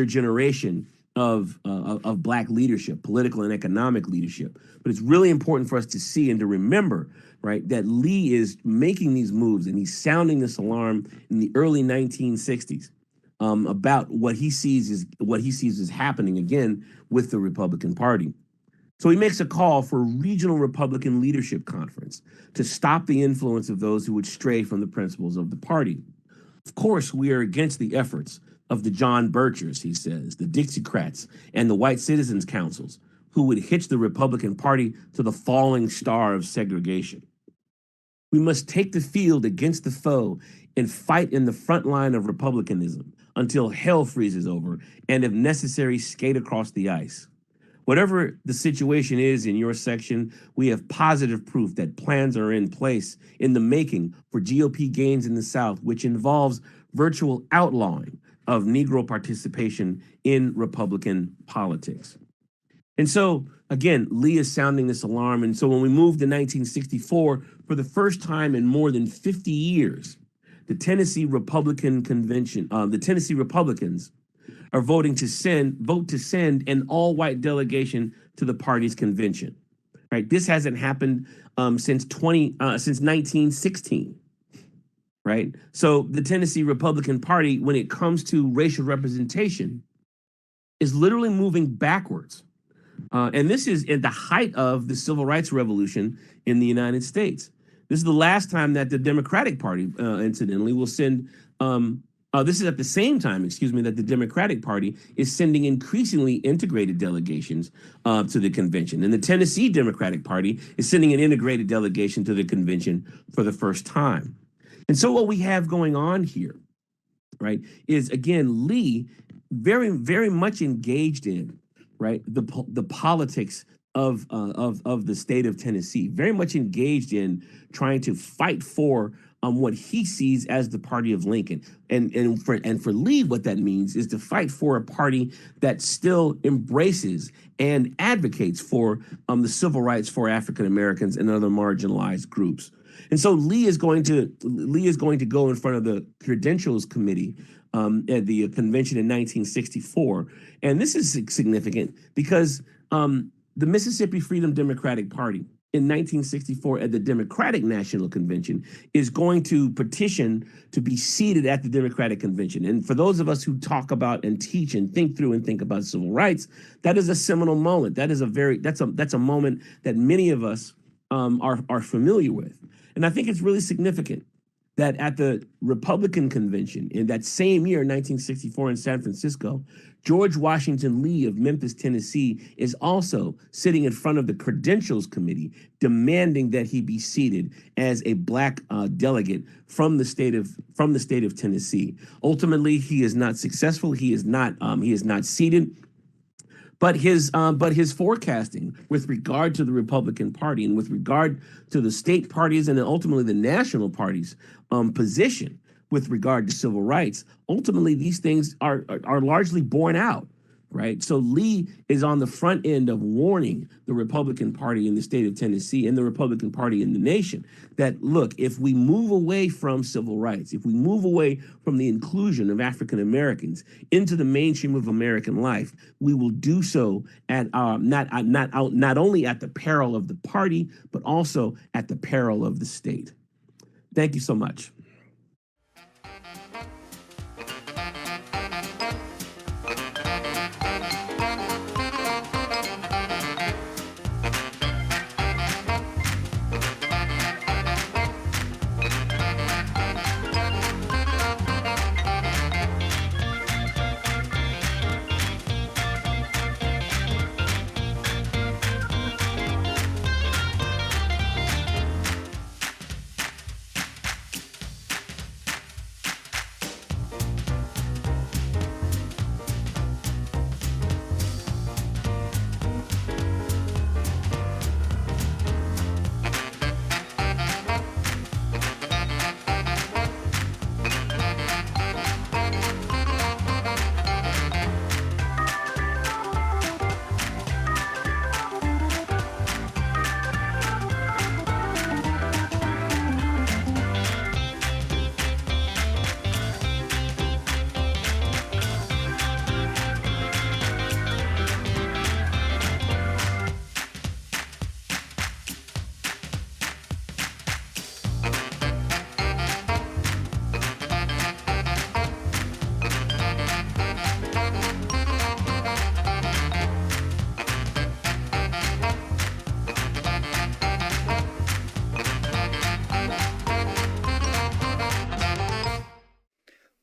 [SPEAKER 21] generation of Black leadership, political and economic leadership. But it's really important for us to see and to remember, right, that Lee is making these moves and he's sounding this alarm in the early 1960s about what he sees is happening again with the Republican Party. So he makes a call for a regional Republican leadership conference to stop the influence of those who would stray from the principles of the party. Of course, we are against the efforts of the John Birchers, he says, the Dixiecrats, and the White Citizens Councils, who would hitch the Republican Party to the falling star of segregation. We must take the field against the foe and fight in the front line of republicanism until hell freezes over and, if necessary, skate across the ice. Whatever the situation is in your section, we have positive proof that plans are in place in the making for GOP gains in the South, which involves virtual outlawing of Negro participation in Republican politics. And so, again, Lee is sounding this alarm. And so when we moved to 1964, for the first time in more than 50 years, the Tennessee Republican Convention, the Tennessee Republicans are vote to send an all-white delegation to the party's convention. Right? This hasn't happened since 1916. Right? So the Tennessee Republican Party, when it comes to racial representation, is literally moving backwards. And this is at the height of the Civil Rights Revolution in the United States. This is the last time that the Democratic Party, incidentally, will send, this is at the same time, that the Democratic Party is sending increasingly integrated delegations to the convention. And the Tennessee Democratic Party is sending an integrated delegation to the convention for the first time. And so what we have going on here, right, is, again, Lee very, very much engaged in, right, the politics of the state of Tennessee, very much engaged in trying to fight for what he sees as the party of Lincoln. And for Lee, what that means is to fight for a party that still embraces and advocates for the civil rights for African Americans and other marginalized groups. And so Lee is going to go in front of the Credentials Committee at the convention in 1964. And this is significant because the Mississippi Freedom Democratic Party in 1964 at the Democratic National Convention is going to petition to be seated at the Democratic Convention. And for those of us who talk about and teach and think about civil rights, that is a seminal moment. That's a moment that many of us are familiar with. And I think it's really significant that at the Republican Convention in that same year, 1964, in San Francisco, George Washington Lee of Memphis, Tennessee, is also sitting in front of the Credentials Committee, demanding that he be seated as a Black delegate from the state of Tennessee. Ultimately, he is not successful. He is not seated. But his forecasting with regard to the Republican Party and with regard to the state parties and then ultimately the national parties' position with regard to civil rights, ultimately these things are largely borne out, right? So Lee is on the front end of warning the Republican Party in the state of Tennessee and the Republican Party in the nation that, look, if we move away from civil rights, if we move away from the inclusion of African Americans into the mainstream of American life, we will do so at not only at the peril of the party, but also at the peril of the state. Thank you so much.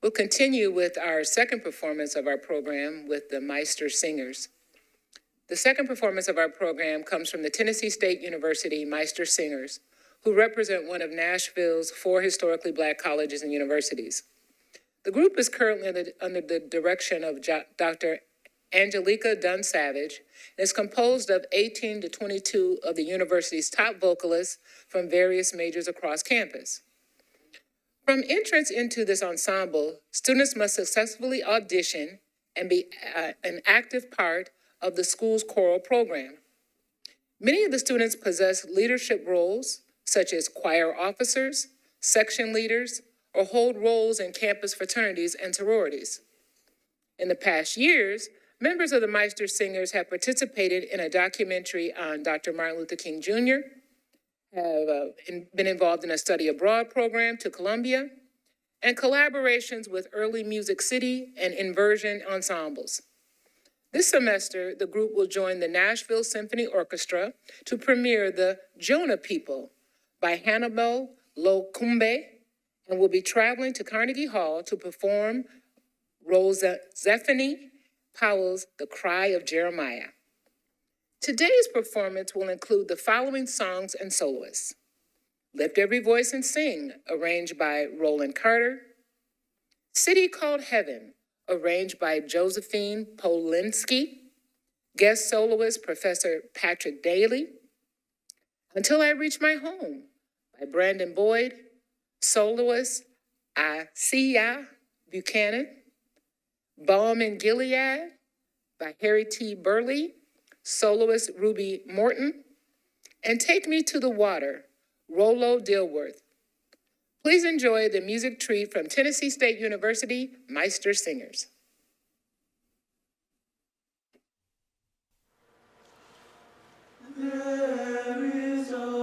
[SPEAKER 20] We'll continue with our second performance of our program with the Meister Singers. The second performance of our program comes from the Tennessee State University Meister Singers, who represent one of Nashville's 4 historically Black colleges and universities. The group is currently under the direction of Dr. Angelica Dunn Savage, and is composed of 18 to 22 of the university's top vocalists from various majors across campus. From entrance into this ensemble, students must successfully audition and be an active part of the school's choral program. Many of the students possess leadership roles, such as choir officers, section leaders, or hold roles in campus fraternities and sororities. In the past years, members of the Meister Singers have participated in a documentary on Dr. Martin Luther King Jr., have been involved in a study abroad program to Columbia, and collaborations with Early Music City and Inversion ensembles. This semester, the group will join the Nashville Symphony Orchestra to premiere the Jonah People by Hannibal Lokumbe, and will be traveling to Carnegie Hall to perform Zephany Powell's The Cry of Jeremiah. Today's performance will include the following songs and soloists: Lift Every Voice and Sing, arranged by Roland Carter; City Called Heaven, arranged by Josephine Polinsky; guest soloist Professor Patrick Daly; Until I Reach My Home by Brandon Boyd; soloist Asiya Buchanan; Balm in Gilead by Harry T. Burley; soloist Ruby Morton; and Take Me to the Water, Rollo Dilworth. Please enjoy the music treat from Tennessee State University Meister Singers.
[SPEAKER 12] There is a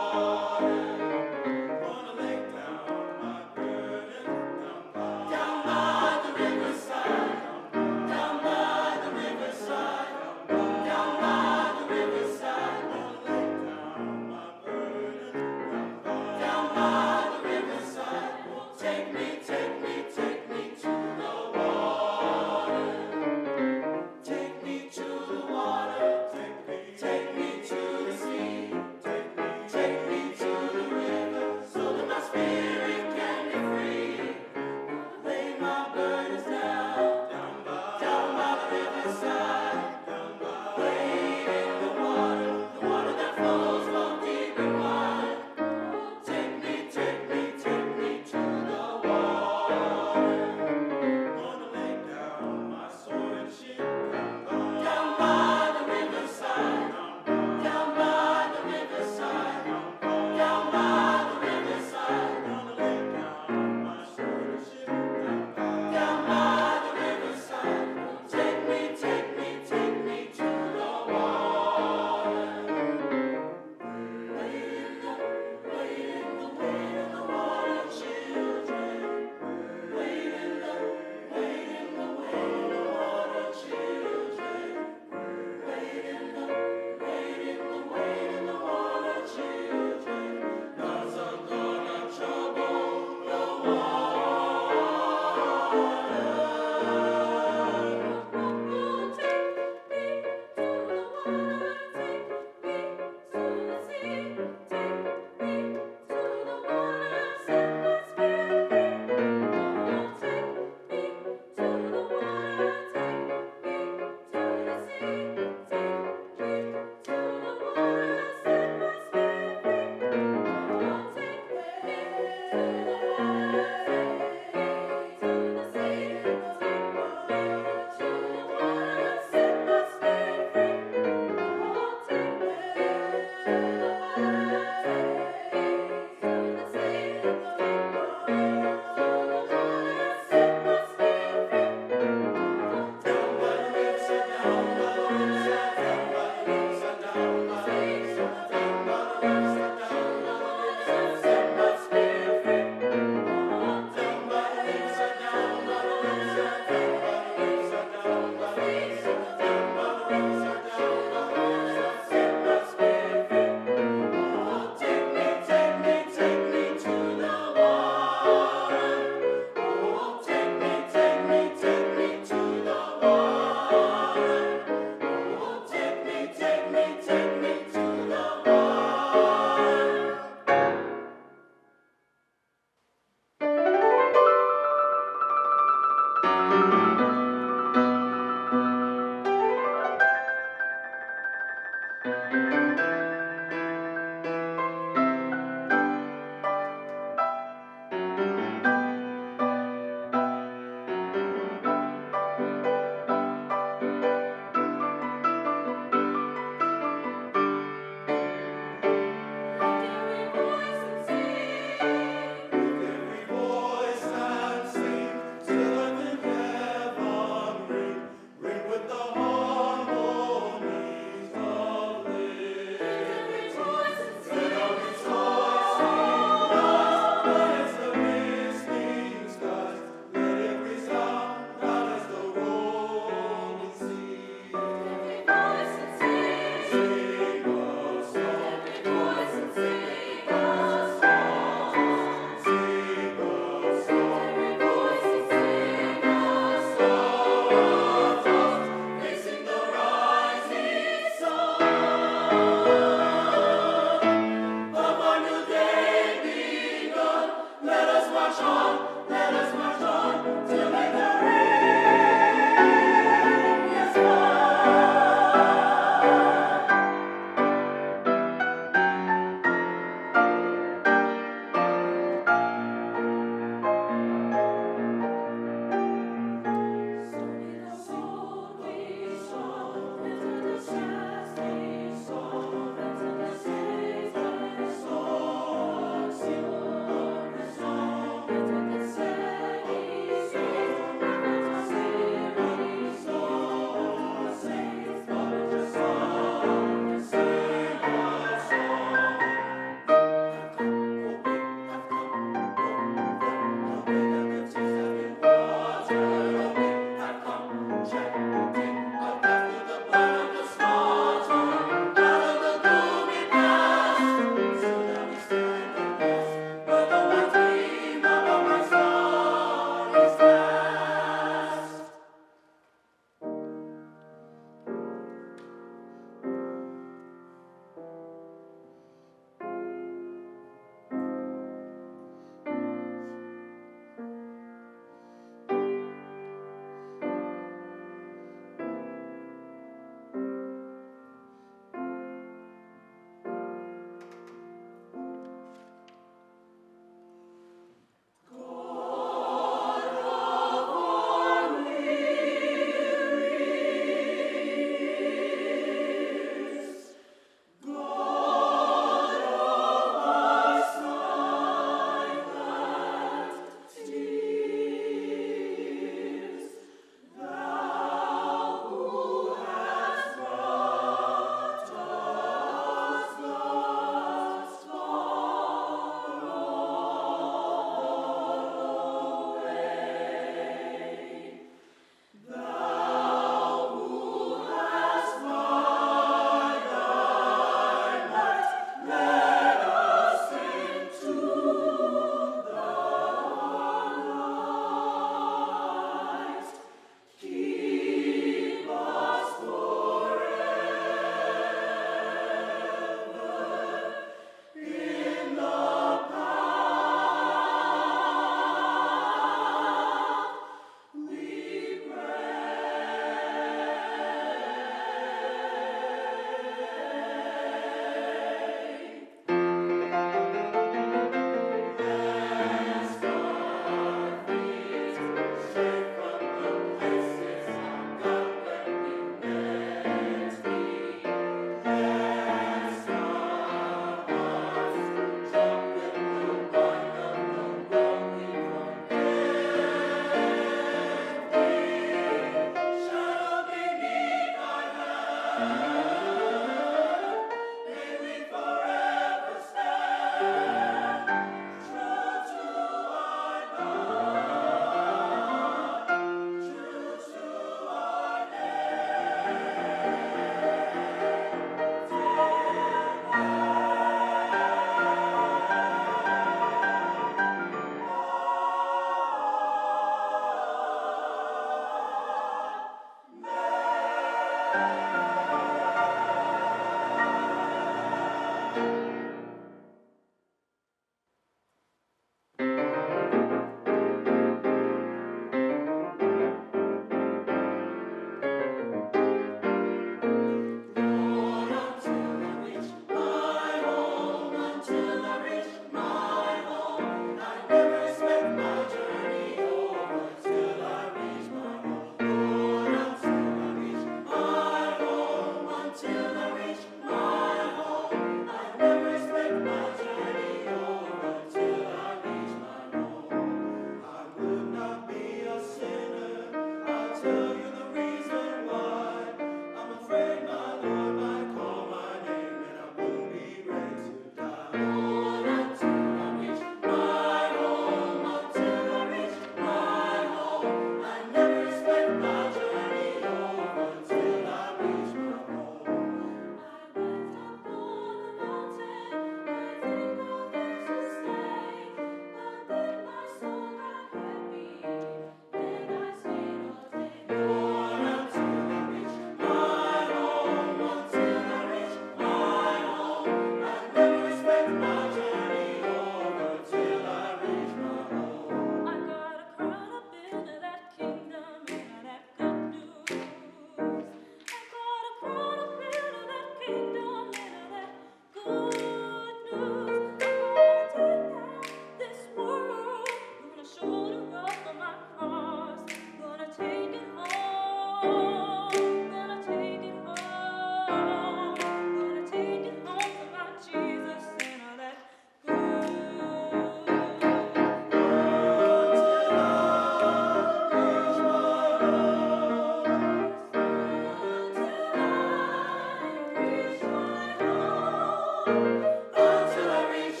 [SPEAKER 12] until I reach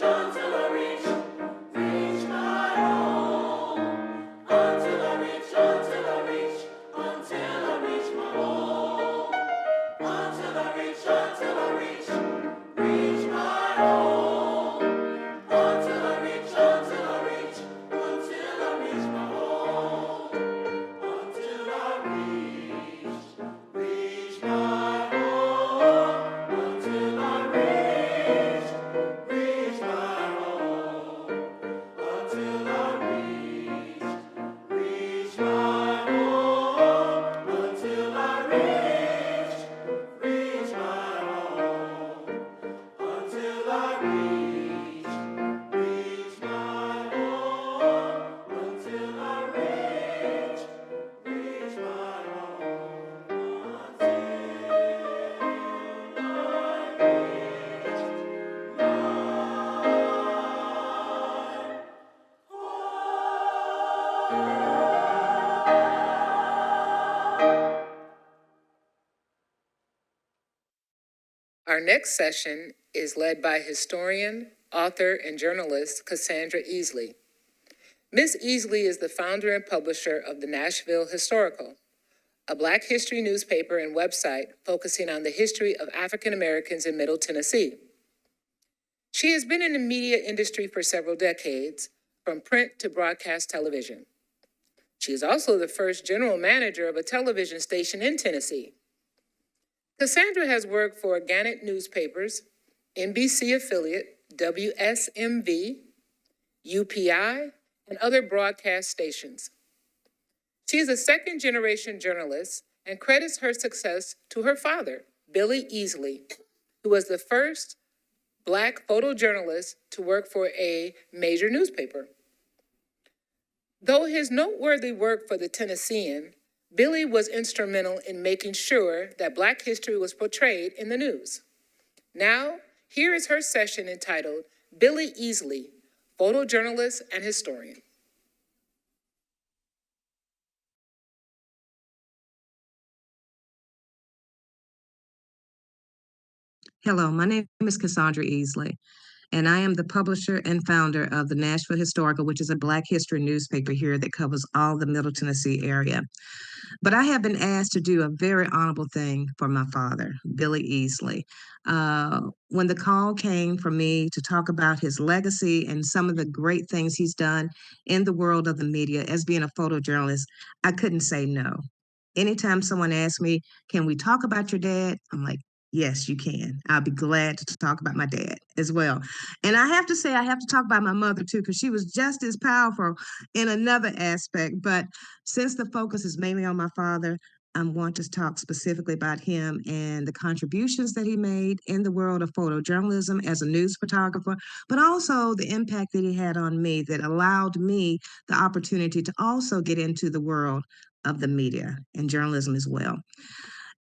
[SPEAKER 12] my home. Until I reach my home. Until I reach my home. Until I reach my home. Until I reach my home. Until I reach
[SPEAKER 20] Our next session is led by historian, author, and journalist Cassandra Easley. Ms. Easley is the founder and publisher of the Nashville Historical, a Black history newspaper and website focusing on the history of African Americans in Middle Tennessee. She has been in the media industry for several decades, from print to broadcast television. She is also the first general manager of a television station in Tennessee. Cassandra has worked for Gannett Newspapers, NBC affiliate WSMV, UPI, and other broadcast stations. She is a second-generation journalist and credits her success to her father, Billy Easley, who was the first Black photojournalist to work for a major newspaper. Though his noteworthy work for the Tennessean, Billy was instrumental in making sure that Black history was portrayed in the news. Now, here is her session entitled Billy Easley, Photojournalist and Historian.
[SPEAKER 1] Hello, my name is Cassandra Easley, and I am the publisher and founder of the Nashville Historical, which is a Black history newspaper here that covers all the Middle Tennessee area. But I have been asked to do a very honorable thing for my father, Billy Easley. When the call came for me to talk about his legacy and some of the great things he's done in the world of the media as being a photojournalist, I couldn't say no. Anytime someone asks me, can we talk about your dad? I'm like, yes, you can. I'll be glad to talk about my dad as well. And I have to say, I have to talk about my mother too, because she was just as powerful in another aspect. But since the focus is mainly on my father, I want to talk specifically about him and the contributions that he made in the world of photojournalism as a news photographer, but also the impact that he had on me that allowed me the opportunity to also get into the world of the media and journalism as well.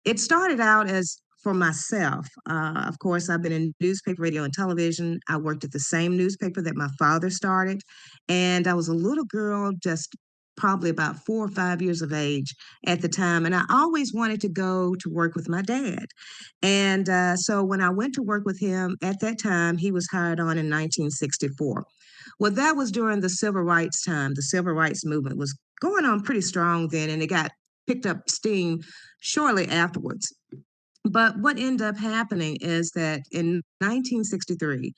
[SPEAKER 1] It started out as for myself. Of course, I've been in newspaper, radio, and television. I worked at the same newspaper that my father started, and I was a little girl, just probably about 4 or 5 years of age at the time, and I always wanted to go to work with my dad. And so when I went to work with him at that time, he was hired on in 1964. Well, that was during the civil rights time. The civil rights movement was going on pretty strong then, and it got picked up steam shortly afterwards. But what ended up happening is that in 1963,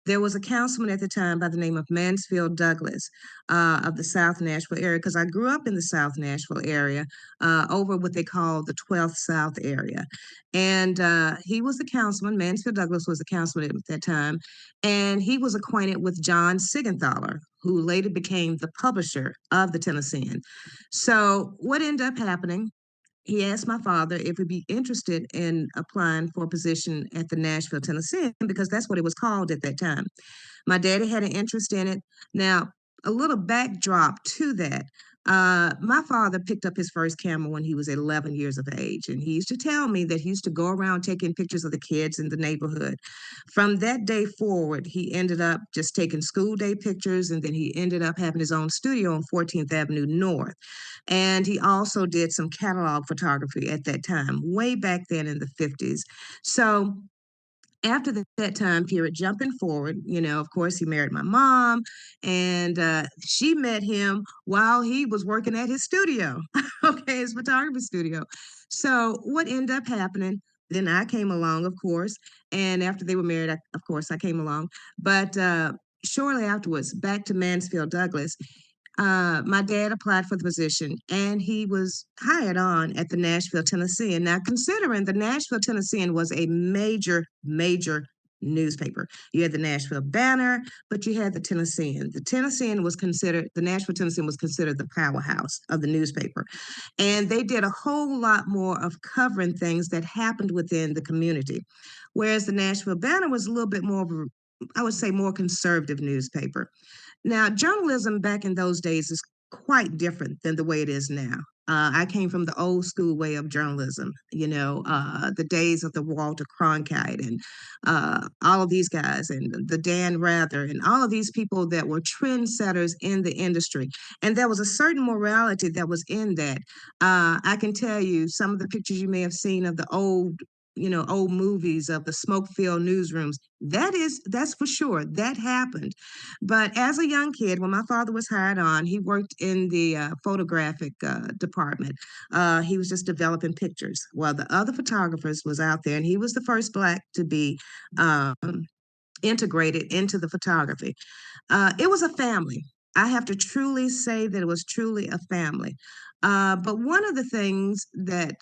[SPEAKER 1] there was a councilman at the time by the name of Mansfield Douglas of the South Nashville area, because I grew up in the South Nashville area over what they call the 12th South area. And he was the councilman, Mansfield Douglas was the councilman at that time, and he was acquainted with John Siegenthaler, who later became the publisher of the Tennessean. So what ended up happening, he asked my father if he'd be interested in applying for a position at the Nashville Tennessean, because that's what it was called at that time. My daddy had an interest in it. Now, a little backdrop to that. My father picked up his first camera when he was 11 years of age, and he used to tell me that he used to go around taking pictures of the kids in the neighborhood. From that day forward, he ended up just taking school day pictures, and then he ended up having his own studio on 14th Avenue North. And he also did some catalog photography at that time, way back then in the 50s. So After that time period, jumping forward, of course, he married my mom, and she met him while he was working at his studio, okay, his photography studio. So what ended up happening? Then I came along, of course, and after they were married, of course, I came along. But shortly afterwards, back to Mansfield Douglas, my dad applied for the position and he was hired on at the Nashville Tennessean. Now, considering the Nashville Tennessean was a major, major newspaper, you had the Nashville Banner, but you had the Tennessean. The Nashville Tennessean was considered the powerhouse of the newspaper. And they did a whole lot more of covering things that happened within the community. Whereas the Nashville Banner was a little bit more of a, I would say, more conservative newspaper. Now, journalism back in those days is quite different than the way it is now. I came from the old school way of journalism, the days of the Walter Cronkite and all of these guys and the Dan Rather and all of these people that were trendsetters in the industry. And there was a certain morality that was in that. I can tell you some of the pictures you may have seen of the old movies of the smoke-filled newsrooms. That's for sure. That happened. But as a young kid, when my father was hired on, he worked in the photographic department. He was just developing pictures while the other photographers was out there, and he was the first Black to be um, integrated into the photography. It was a family. I have to truly say that it was truly a family. But one of the things that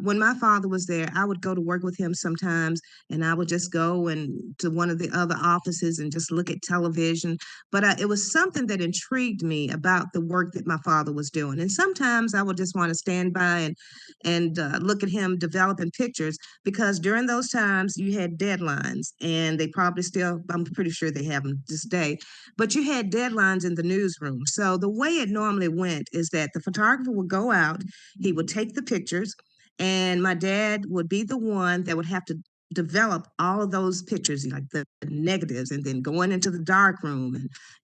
[SPEAKER 1] when my father was there, I would go to work with him sometimes, and I would just go and to one of the other offices and just look at television. But it was something that intrigued me about the work that my father was doing. And sometimes I would just want to stand by and look at him developing pictures because during those times you had deadlines, and they probably still, I'm pretty sure they have them this day, but you had deadlines in the newsroom. So the way it normally went is that the photographer would go out, he would take the pictures, and my dad would be the one that would have to develop all of those pictures, like the negatives, and then going into the dark room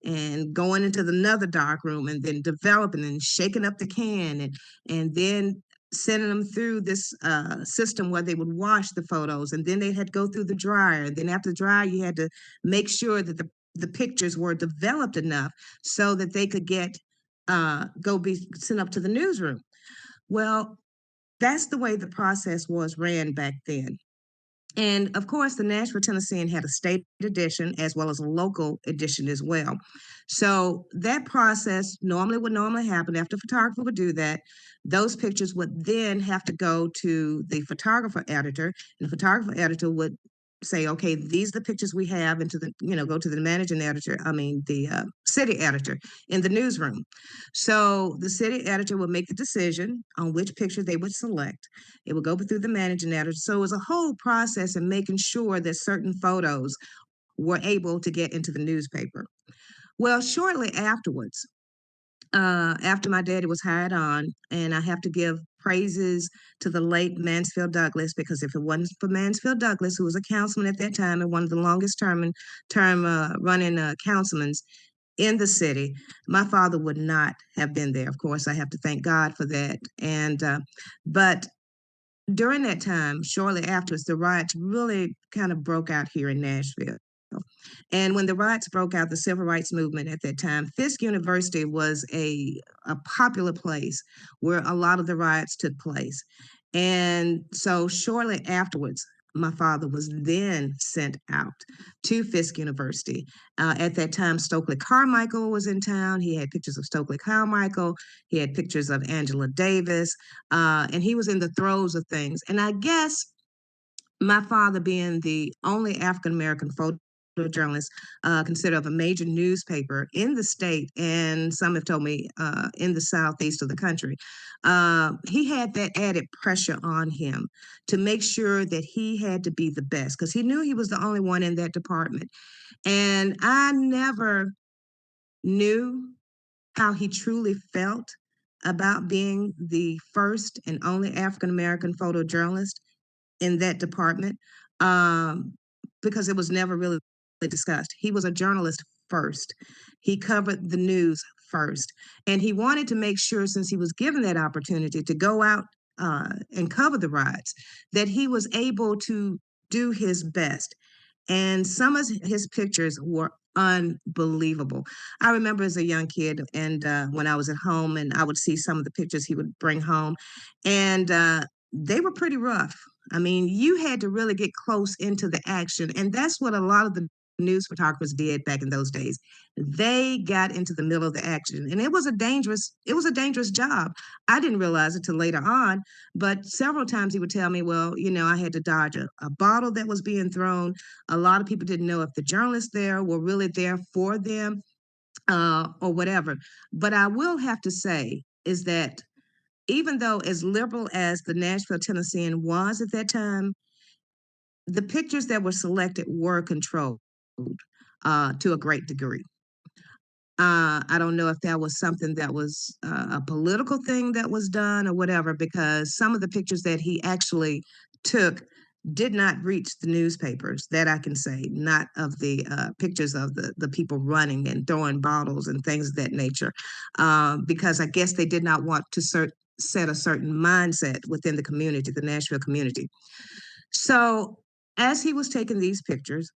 [SPEAKER 1] and going into another dark room and then developing and shaking up the can and then sending them through this system where they would wash the photos, and then they had to go through the dryer. And then after the dryer, you had to make sure that the pictures were developed enough so that they could go be sent up to the newsroom. Well, that's the way the process was ran back then. And of course, the Nashville Tennessean had a state edition as well as a local edition as well. So that process would normally happen after a photographer would do that. Those pictures would then have to go to the photographer editor, and the photographer editor would say, okay, these are the pictures we have, and go to the managing editor, the city editor in the newsroom. So the city editor would make the decision on which picture they would select. It would go through the managing editor. So it was a whole process in making sure that certain photos were able to get into the newspaper. Well, shortly afterwards, after my daddy was hired on, and I have to give praises to the late Mansfield Douglas, because if it wasn't for Mansfield Douglas, who was a councilman at that time and one of the longest term running councilmen in the city, my father would not have been there. Of course, I have to thank God for that. But during that time, shortly afterwards, the riots really kind of broke out here in Nashville. And when the riots broke out, the civil rights movement at that time, Fisk University was a popular place where a lot of the riots took place. And so shortly afterwards, my father was then sent out to Fisk University. At that time, Stokely Carmichael was in town. He had pictures of Stokely Carmichael. He had pictures of Angela Davis. And he was in the throes of things. And I guess my father being the only African-American photojournalist considered of a major newspaper in the state, and some have told me in the southeast of the country, he had that added pressure on him to make sure that he had to be the best because he knew he was the only one in that department. And I never knew how he truly felt about being the first and only African-American photojournalist in that department, because it was never really discussed. He was a journalist first. He covered the news first. And he wanted to make sure, since he was given that opportunity to go out and cover the riots, that he was able to do his best. And some of his pictures were unbelievable. I remember as a young kid, and when I was at home, and I would see some of the pictures he would bring home, and they were pretty rough. I mean, you had to really get close into the action, and that's what a lot of the news photographers did back in those days. They got into the middle of the action, and it was a dangerous job. I didn't realize it till later on, but several times he would tell me, well, I had to dodge a bottle that was being thrown. A lot of people didn't know if the journalists there were really there for them, or whatever. But I will have to say is that even though as liberal as the Nashville Tennessean was at that time, the pictures that were selected were controlled to a great degree. I don't know if that was something that was a political thing that was done or whatever, because some of the pictures that he actually took did not reach the newspapers, that I can say, not of the pictures of the people running and throwing bottles and things of that nature, because I guess they did not want to set a certain mindset within the community, the Nashville community. So as he was taking these pictures,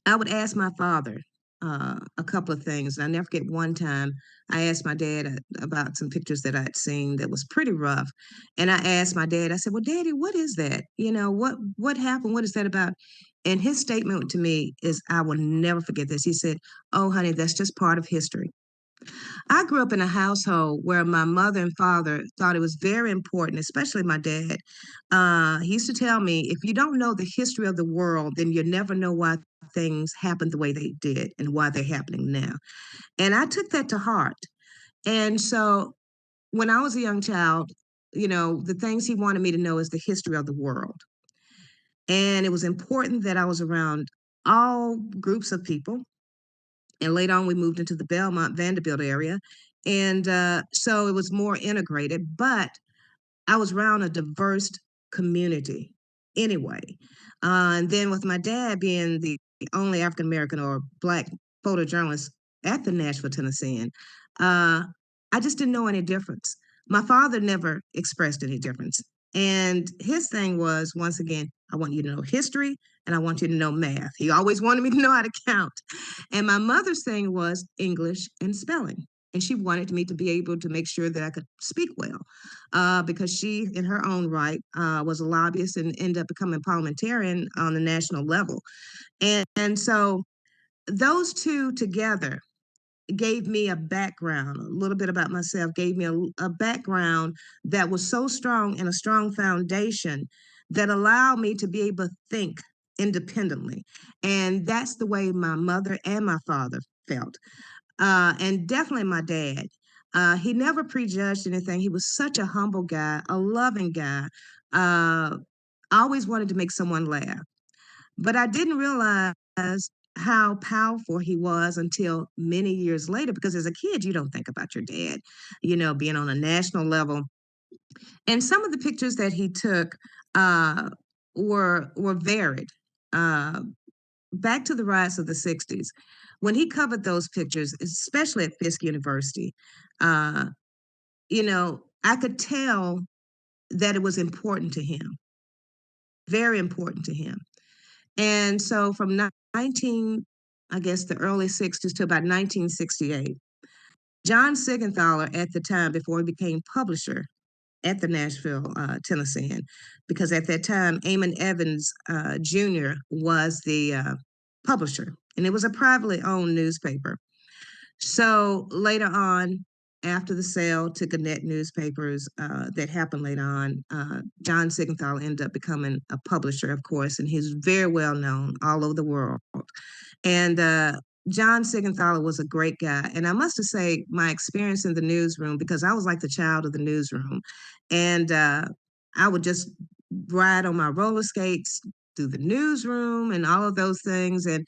[SPEAKER 1] I would ask my father a couple of things. And I never forget one time I asked my dad about some pictures that I'd seen that was pretty rough. And I asked my dad, I said, well, Daddy, what is that? What happened? What is that about? And his statement to me is, I will never forget this. He said, oh, honey, that's just part of history. I grew up in a household where my mother and father thought it was very important, especially my dad. He used to tell me, if you don't know the history of the world, then you'll never know why things happened the way they did and why they're happening now. And I took that to heart. And so when I was a young child, the things he wanted me to know is the history of the world. And it was important that I was around all groups of people. And later on, we moved into the Belmont Vanderbilt area. And so it was more integrated, but I was around a diverse community anyway. And then with my dad being the only African American or Black photojournalist at the Nashville Tennessean, I just didn't know any difference. My father never expressed any difference. And his thing was, once again, I want you to know history and I want you to know math. He always wanted me to know how to count. And my mother's thing was English and spelling. And she wanted me to be able to make sure that I could speak well, because she, in her own right, was a lobbyist and ended up becoming parliamentarian on the national level. And so those two together gave me a background, a little bit about myself, gave me a background that was so strong and a strong foundation that allowed me to be able to think independently. And that's the way my mother and my father felt. And definitely my dad. He never prejudged anything. He was such a humble guy, a loving guy. Always wanted to make someone laugh. But I didn't realize how powerful he was until many years later, because as a kid, you don't think about your dad, being on a national level. And some of the pictures that he took were varied. Back to the rise of the 60s, when he covered those pictures, especially at Fisk University, I could tell that it was important to him, very important to him. And so from I guess the early 60s to about 1968, John Siegenthaler at the time, before he became publisher at the Nashville Tennessean, because at that time, Amon Evans Jr. was the publisher, and it was a privately owned newspaper. So later on, after the sale to Gannett newspapers that happened later on, John Siegenthaler ended up becoming a publisher, of course, and he's very well known all over the world. And John Siegenthaler was a great guy. And I must have say, my experience in the newsroom, because I was like the child of the newsroom, and I would just ride on my roller skates through the newsroom and all of those things. And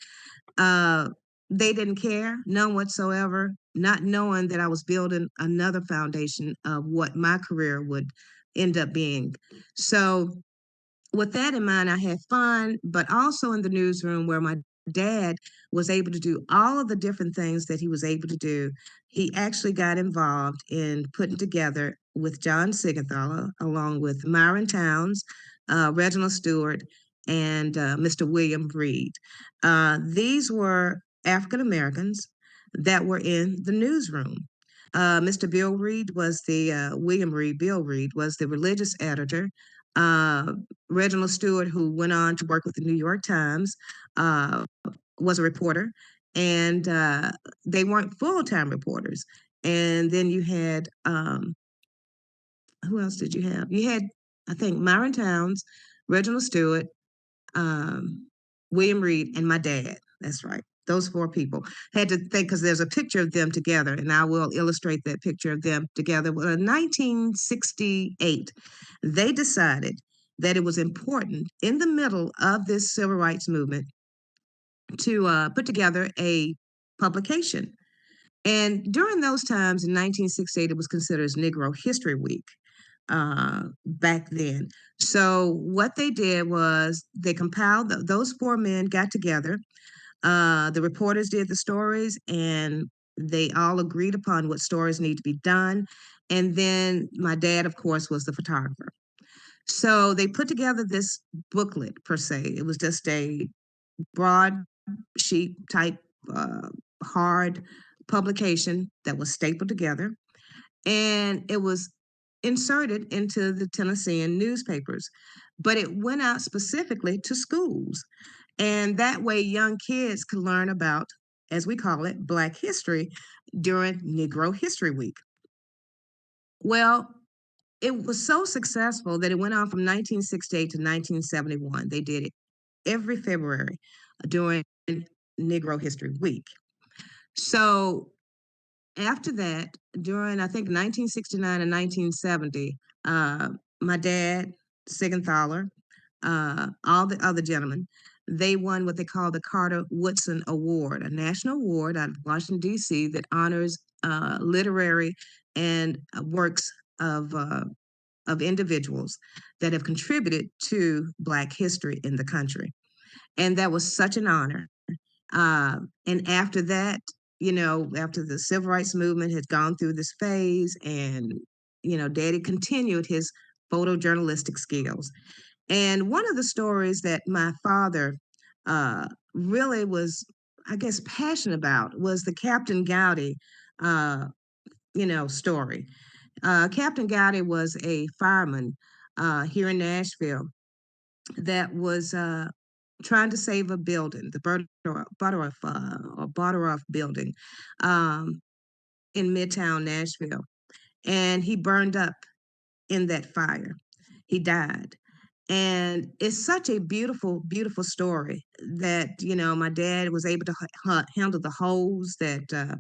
[SPEAKER 1] they didn't care, none whatsoever, not knowing that I was building another foundation of what my career would end up being. So with that in mind, I had fun, but also in the newsroom where my dad was able to do all of the different things that he was able to do. He actually got involved in putting together with John Siegenthaler, along with Myron Towns, Reginald Stewart, and Mr. William Reed. These were African Americans that were in the newsroom. Mr. Bill Reed was the William Reed, Bill Reed was the religious editor. Reginald Stewart, who went on to work with the New York Times, was a reporter, and they weren't full-time reporters. And then you had, who else did you have? You had, I think, Myron Towns, Reginald Stewart, William Reed, and my dad. That's right. Those four people. Had to think because there's a picture of them together, and I will illustrate that picture of them together. Well, in 1968, they decided that it was important in the middle of this civil rights movement to put together a publication. And during those times in 1968, it was considered as Negro History Week back then. So what they did was they compiled, those four men got together. The reporters did the stories, and they all agreed upon what stories need to be done. And then my dad, of course, was the photographer. So they put together this booklet, per se. It was just a broad sheet type hard publication that was stapled together, and it was inserted into the Tennessean newspapers, but it went out specifically to schools. And that way young kids could learn about, as we call it, Black history during Negro History Week. Well, it was so successful that it went on from 1968 to 1971. They did it every February during Negro History Week. So after that, during I think 1969 and 1970, my dad, Sigenthaler, all the other gentlemen, they won what they call the Carter Woodson Award, a national award out of Washington, D.C. that honors literary and works of individuals that have contributed to Black history in the country. And that was such an honor. And after that, after the civil rights movement had gone through this phase, and, Daddy continued his photojournalistic skills. And one of the stories that my father really was, I guess, passionate about was the Captain Gowdy, story. Captain Gowdy was a fireman here in Nashville that was trying to save a building, the Butteroff building in Midtown Nashville. And he burned up in that fire. He died. And it's such a beautiful, beautiful story that, my dad was able to handle the hose that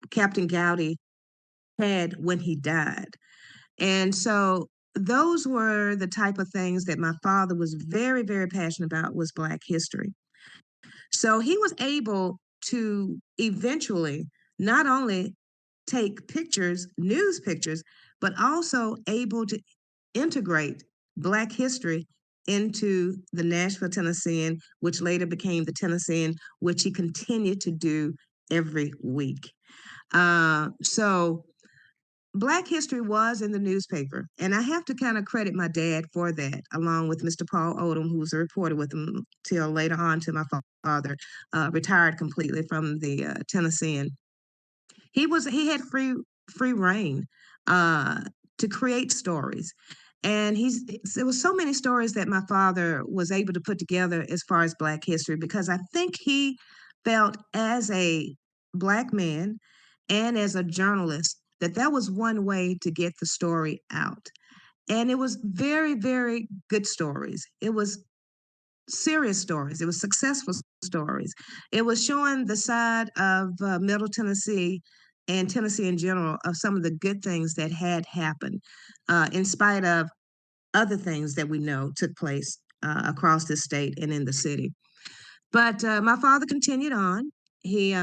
[SPEAKER 1] Captain Gowdy had when he died. And so those were the type of things that my father was very, very passionate about, was Black history. So he was able to eventually not only take pictures, news pictures, but also able to integrate Black history into the Nashville Tennessean, which later became the Tennessean, which he continued to do every week. So Black history was in the newspaper, and I have to kind of credit my dad for that, along with Mr. Paul Odom, who was a reporter with him till later on, till my father retired completely from the Tennessean. He had free reign to create stories, and there was so many stories that my father was able to put together as far as Black history, because I think he felt, as a Black man and as a journalist, that was one way to get the story out. And it was very, very good stories. It was serious stories. It was successful stories. It was showing the side of Middle Tennessee and Tennessee in general of some of the good things that had happened, in spite of other things that we know took place across the state and in the city. But my father continued on. He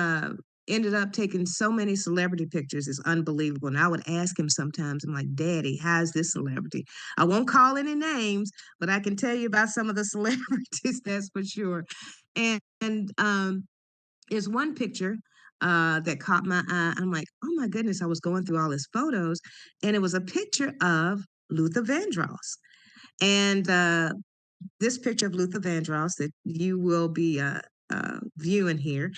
[SPEAKER 1] ended up taking so many celebrity pictures. It's unbelievable. And I would ask him sometimes, I'm like, Daddy, how's this celebrity? I won't call any names, but I can tell you about some of the celebrities, that's for sure. And there's one picture that caught my eye. I'm like, oh my goodness, I was going through all his photos, and it was a picture of Luther Vandross. And this picture of Luther Vandross that you will be viewing here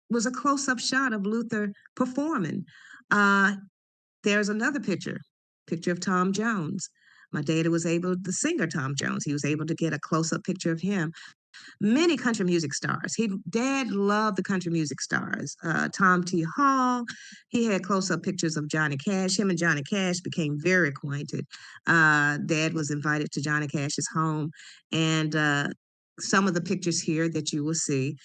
[SPEAKER 1] was a close-up shot of Luther performing. There's another picture of Tom Jones. My daddy was able, the singer Tom Jones, he was able to get a close-up picture of him. Many country music stars. Dad loved the country music stars. Tom T. Hall. He had close-up pictures of Johnny Cash. Him and Johnny Cash became very acquainted. Dad was invited to Johnny Cash's home, and some of the pictures here that you will see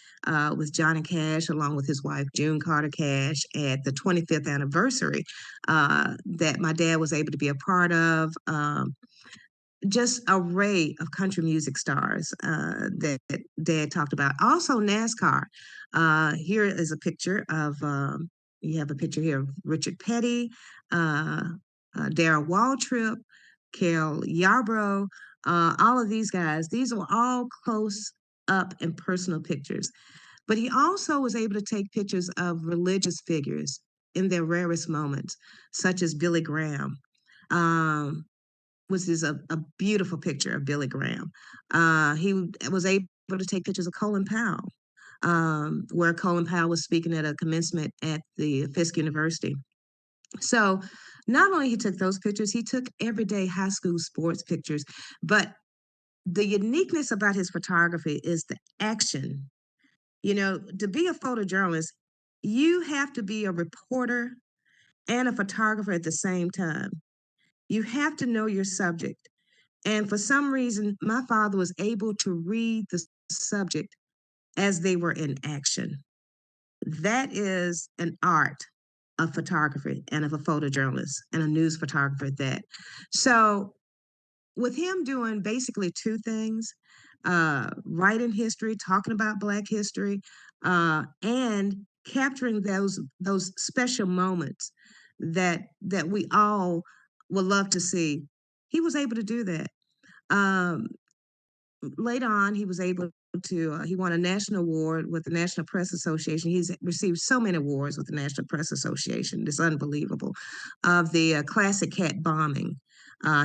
[SPEAKER 1] with Johnny Cash, along with his wife June Carter Cash, at the 25th anniversary that my dad was able to be a part of. Just array of country music stars that Dad talked about. Also NASCAR. Here is a picture of, you have a picture here of Richard Petty, Darrell Waltrip, Carol Yarbrough, all of these guys. These were all close up and personal pictures. But he also was able to take pictures of religious figures in their rarest moments, such as Billy Graham. Which is a beautiful picture of Billy Graham. He was able to take pictures of Colin Powell, where Colin Powell was speaking at a commencement at the Fisk University. So not only he took those pictures, he took everyday high school sports pictures, but the uniqueness about his photography is the action. You know, to be a photojournalist, you have to be a reporter and a photographer at the same time. You have to know your subject. And for some reason, my father was able to read the subject as they were in action. That is an art of photography and of a photojournalist and a news photographer at that. So with him doing basically two things, writing history, talking about Black history, and capturing those special moments that we all would love to see. He was able to do that. Later on, he was able to, he won a national award with the National Press Association. He's received so many awards with the National Press Association. It's unbelievable. Of the classic cat bombing.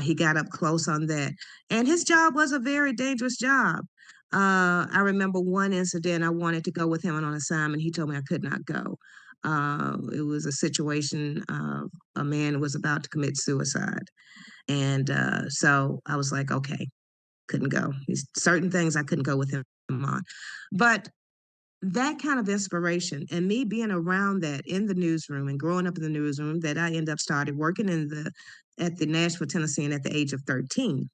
[SPEAKER 1] He got up close on that. And his job was a very dangerous job. I remember one incident, I wanted to go with him on an assignment. He told me I could not go. It was a situation of a man who was about to commit suicide. And so I was like, okay, couldn't go. There's certain things I couldn't go with him on. But that kind of inspiration and me being around that in the newsroom and growing up in the newsroom, that I ended up started working at the Nashville, Tennessee at the age of 13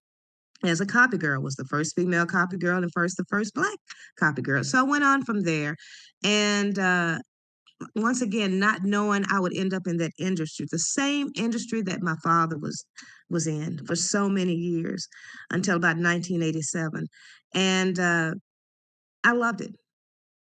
[SPEAKER 1] as a copy girl. Was the first female copy girl and the first Black copy girl. So I went on from there. And once again, not knowing I would end up in that industry, the same industry that my father was in for so many years until about 1987. And I loved it.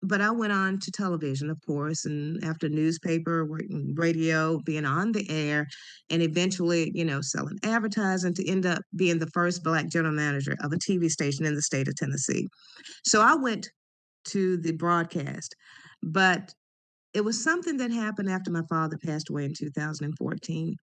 [SPEAKER 1] But I went on to television, of course, and after newspaper, working radio, being on the air, and eventually, selling advertising to end up being the first Black general manager of a TV station in the state of Tennessee. So I went to the broadcast, but it was something that happened after my father passed away in 2014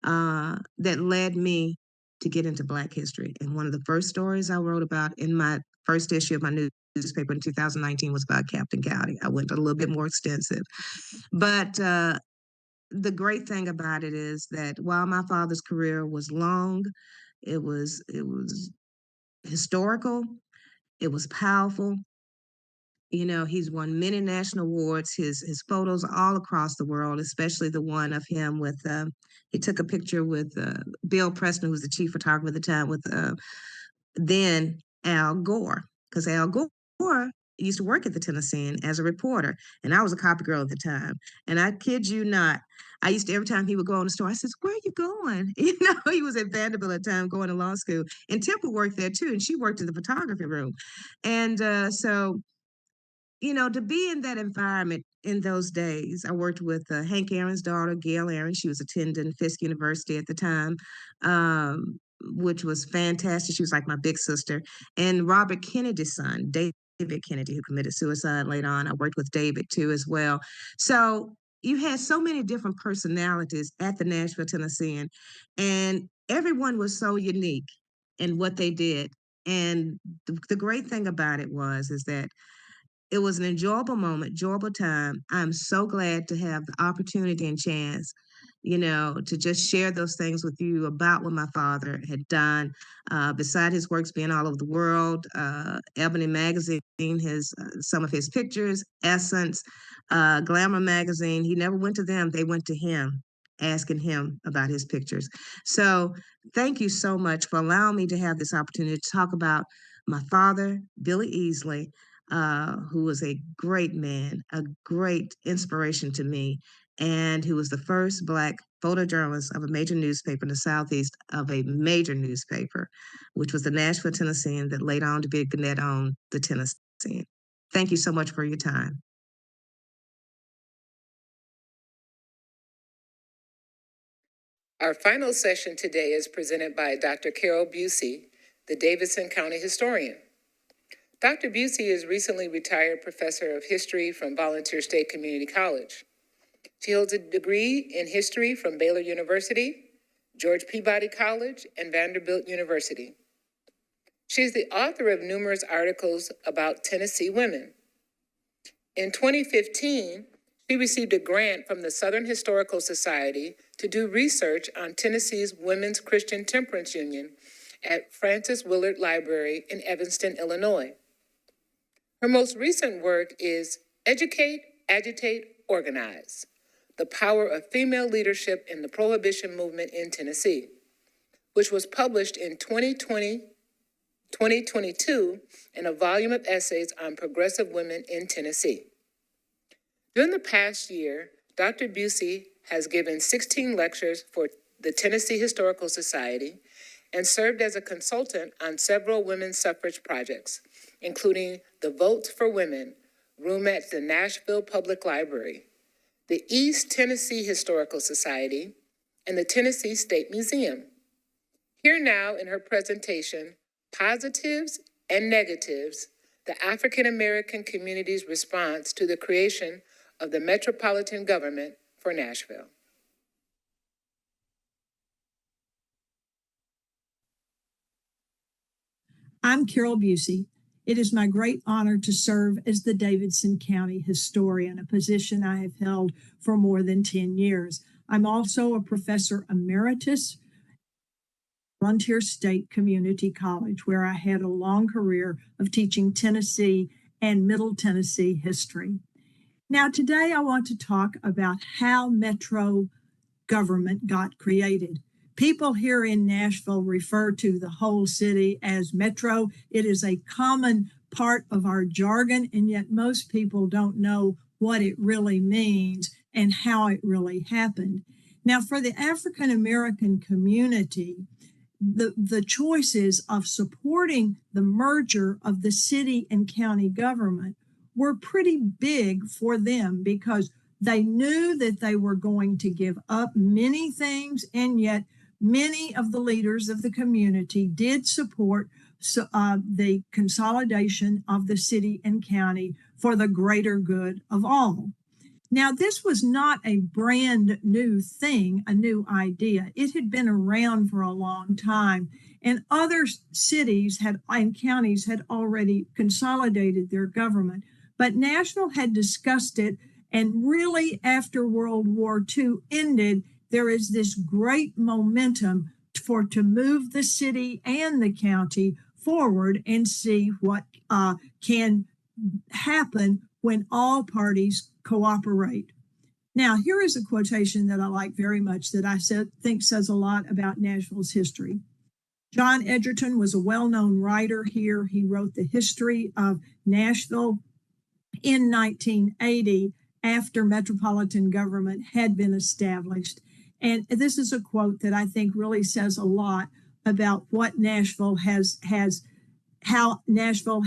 [SPEAKER 1] that led me to get into Black history. And one of the first stories I wrote about in my first issue of my newspaper in 2019 was about Captain Gowdy. I went a little bit more extensive. But the great thing about it is that while my father's career was long, it was historical, it was powerful. He's won many national awards. His photos are all across the world, especially the one of him with, he took a picture with Bill Preston, who was the chief photographer at the time, with then Al Gore, because Al Gore used to work at the Tennessean as a reporter, and I was a copy girl at the time. And I kid you not, I used to, every time he would go in the store, I said, "Where are you going?" He was at Vanderbilt at the time going to law school, and Temple worked there too, and she worked in the photography room. And so to be in that environment in those days, I worked with Hank Aaron's daughter, Gail Aaron. She was attending Fisk University at the time, which was fantastic. She was like my big sister. And Robert Kennedy's son, David Kennedy, who committed suicide later on. I worked with David too as well. So you had so many different personalities at the Nashville Tennessean, and everyone was so unique. and what they did. And the great thing about it is that it was an enjoyable moment, enjoyable time. I'm so glad to have the opportunity and chance, to just share those things with you about what my father had done. Beside his works being all over the world, Ebony Magazine has some of his pictures, Essence, Glamour Magazine. He never went to them, they went to him, asking him about his pictures. So thank you so much for allowing me to have this opportunity to talk about my father, Billy Easley, who was a great man, a great inspiration to me, and who was the first Black photojournalist of a major newspaper in the Southeast, of a major newspaper, which was the Nashville Tennessean, that later on to be Gannett owned the Tennessean. Thank you so much for your time.
[SPEAKER 20] Our final session today is presented by Dr. Carol Busey, the Davidson County historian. Dr. Busey is recently retired professor of history from Volunteer State Community College. She holds a degree in history from Baylor University, George Peabody College, and Vanderbilt University. She is the author of numerous articles about Tennessee women. In 2015, she received a grant from the Southern Historical Society to do research on Tennessee's Women's Christian Temperance Union at Francis Willard Library in Evanston, Illinois. Her most recent work is Educate, Agitate, Organize: The Power of Female Leadership in the Prohibition Movement in Tennessee, which was published in 2022 in a volume of essays on progressive women in Tennessee. During the past year, Dr. Busey has given 16 lectures for the Tennessee Historical Society and served as a consultant on several women's suffrage projects, including the Vote for Women room at the Nashville Public Library, the East Tennessee Historical Society, and the Tennessee State Museum. Here now in her presentation, Positives and Negatives, the African American community's response to the creation of the Metropolitan government for Nashville.
[SPEAKER 2] I'm Carol Busey. It is my great honor to serve as the Davidson County historian, a position I have held for more than 10 years. I'm also a professor emeritus at Volunteer State Community College, where I had a long career of teaching Tennessee and Middle Tennessee history. Now, today I want to talk about how Metro government got created. People here in Nashville refer to the whole city as Metro. It is a common part of our jargon, and yet most people don't know what it really means and how it really happened. Now, for the African American community, the choices of supporting the merger of the city and county government were pretty big for them, because they knew that they were going to give up many things, and yet many of the leaders of the community did support the consolidation of the city and county for the greater good of all. Now, this was not a brand new thing, a new idea. It had been around for a long time, and other cities and counties had already consolidated their government. But Nashville had discussed it, and really after World War II ended, there is this great momentum to move the city and the county forward and see what can happen when all parties cooperate. Now, here is a quotation that I like very much that I think says a lot about Nashville's history. John Edgerton was a well-known writer here. He wrote the history of Nashville in 1980 after Metropolitan government had been established. And this is a quote that I think really says a lot about what Nashville how Nashville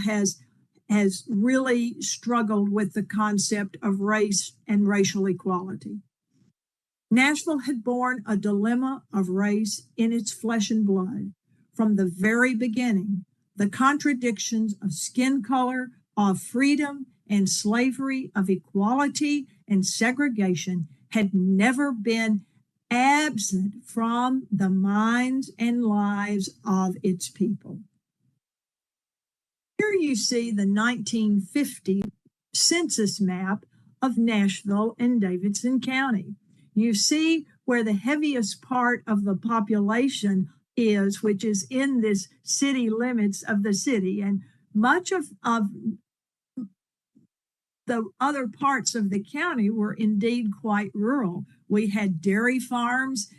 [SPEAKER 2] has really struggled with the concept of race and racial equality. Nashville had borne a dilemma of race in its flesh and blood. From the very beginning, the contradictions of skin color, of freedom and slavery, of equality and segregation had never been absent from the minds and lives of its people. Here you see the 1950 census map of Nashville and Davidson County. You see where the heaviest part of the population is, which is in this city limits of the city. And much of the other parts of the county were indeed quite rural. We had dairy farms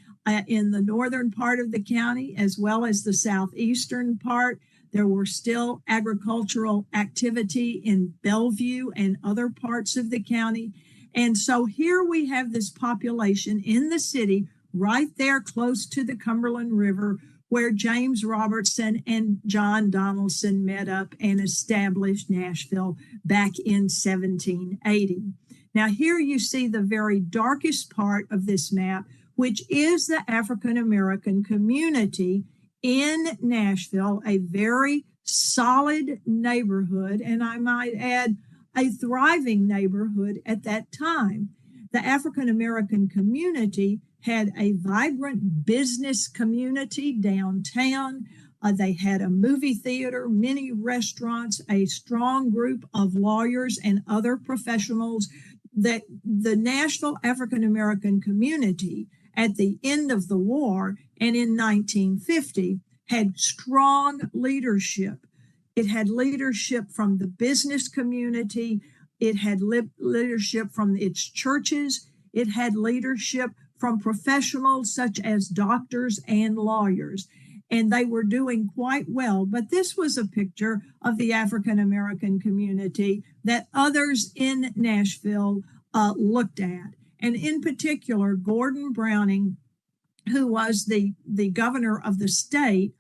[SPEAKER 2] in the northern part of the county, as well as the southeastern part. There were still agricultural activity in Bellevue and other parts of the county. And so here we have this population in the city, right there close to the Cumberland River, where James Robertson and John Donaldson met up and established Nashville back in 1780. Now here you see the very darkest part of this map, which is the African American community in Nashville, a very solid neighborhood, and I might add, a thriving neighborhood at that time. The African American community had a vibrant business community downtown. They had a movie theater, many restaurants, a strong group of lawyers and other professionals. That the Nashville African American community at the end of the war and in 1950 had strong leadership. It had leadership from the business community. It had leadership from its churches. It had leadership from professionals such as doctors and lawyers. And they were doing quite well. But this was a picture of the African American community that others in Nashville looked at. And in particular, Gordon Browning, who was the governor of the state,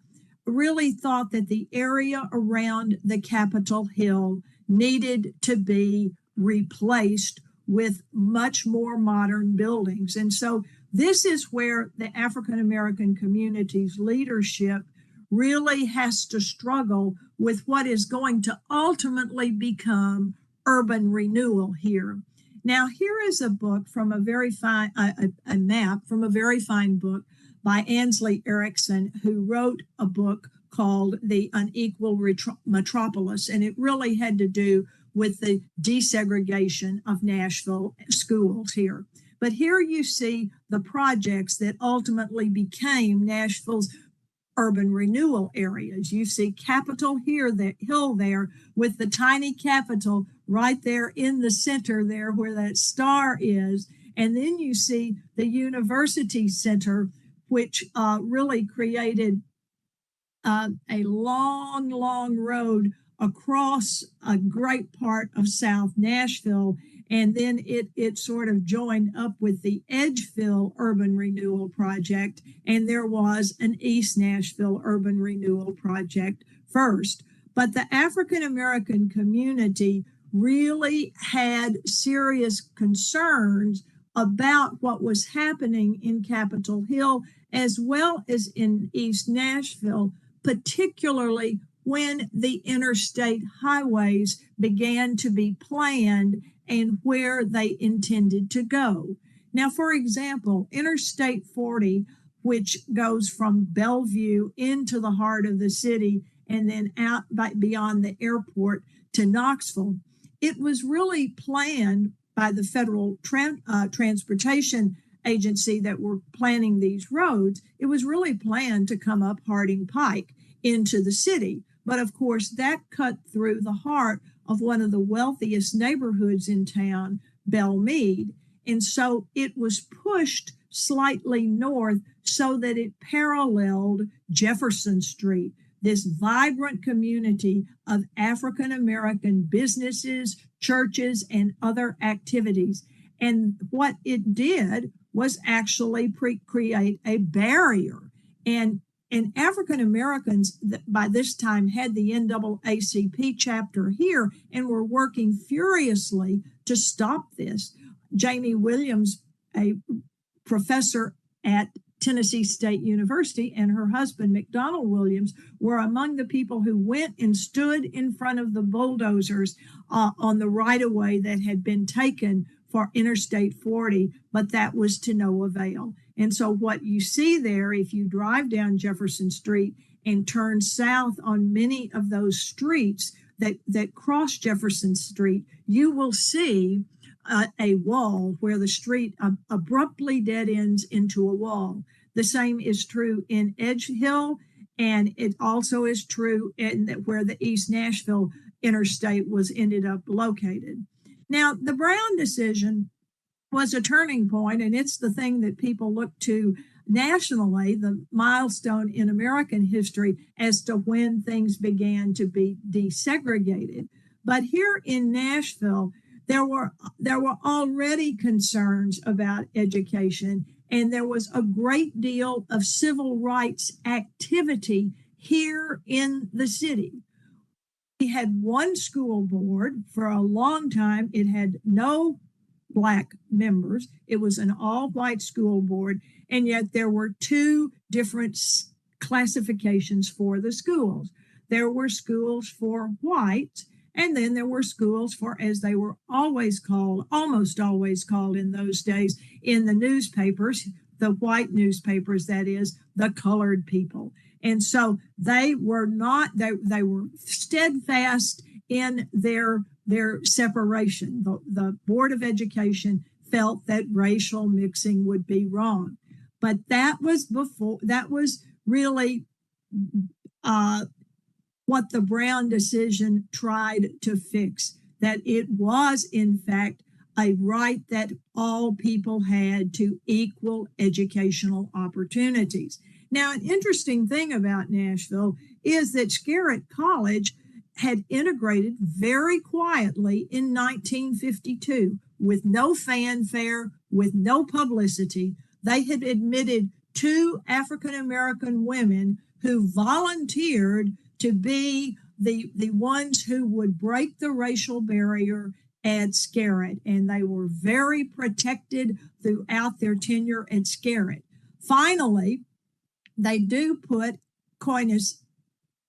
[SPEAKER 2] really thought that the area around the Capitol Hill needed to be replaced with much more modern buildings. And so this is where the African American community's leadership really has to struggle with what is going to ultimately become urban renewal here. Now, here is a book from a very fine, a map from a very fine book by Easley Erickson, who wrote a book called The Unequal Metropolis, and it really had to do with the desegregation of Nashville schools here. But here you see the projects that ultimately became Nashville's urban renewal areas. You see Capitol Hill there with the tiny Capitol right there in the center there where that star is. And then you see the University Center, which really created a long, long road across a great part of South Nashville. And then it sort of joined up with the Edgeville Urban Renewal Project, and there was an East Nashville Urban Renewal Project first. But the African American community really had serious concerns about what was happening in Capitol Hill as well as in East Nashville, particularly when the interstate highways began to be planned and where they intended to go. Now, for example, Interstate 40, which goes from Bellevue into the heart of the city and then out beyond the airport to Knoxville, it was really planned by the Federal Transportation Agency that were planning these roads. It was really planned to come up Harding Pike into the city. But of course, that cut through the heart of one of the wealthiest neighborhoods in town, Belmead. And so it was pushed slightly north so that it paralleled Jefferson Street, this vibrant community of African American businesses, churches, and other activities. And what it did was actually create a barrier. And African Americans by this time had the NAACP chapter here and were working furiously to stop this. Jamie Williams, a professor at Tennessee State University, and her husband, McDonald Williams, were among the people who went and stood in front of the bulldozers on the right-of-way that had been taken for Interstate 40, but that was to no avail. And so what you see there, if you drive down Jefferson Street and turn south on many of those streets that cross Jefferson Street, you will see a wall where the street abruptly dead ends into a wall. The same is true in Edge Hill, and it also is true in where the East Nashville interstate ended up located. Now, the Brown decision was a turning point, and it's the thing that people look to nationally, the milestone in American history as to when things began to be desegregated. But here in Nashville, there were already concerns about education, and there was a great deal of civil rights activity here in the city. We had one school board for a long time. It had no Black members. It was an all-white school board, and yet there were two different classifications for the schools. There were schools for whites, and then there were schools for, as they were always called, almost always called in those days in the newspapers, the white newspapers, that is, the colored people. And so they were not, they were steadfast in their separation. The Board of Education felt that racial mixing would be wrong. But that was really what the Brown decision tried to fix, that it was, in fact, a right that all people had to equal educational opportunities. Now, an interesting thing about Nashville is that Scarrett College had integrated very quietly in 1952 with no fanfare, with no publicity. They had admitted 2 African-American women who volunteered to be the ones who would break the racial barrier at Scarrett, and they were very protected throughout their tenure at Scarrett. Finally, they do put Coinus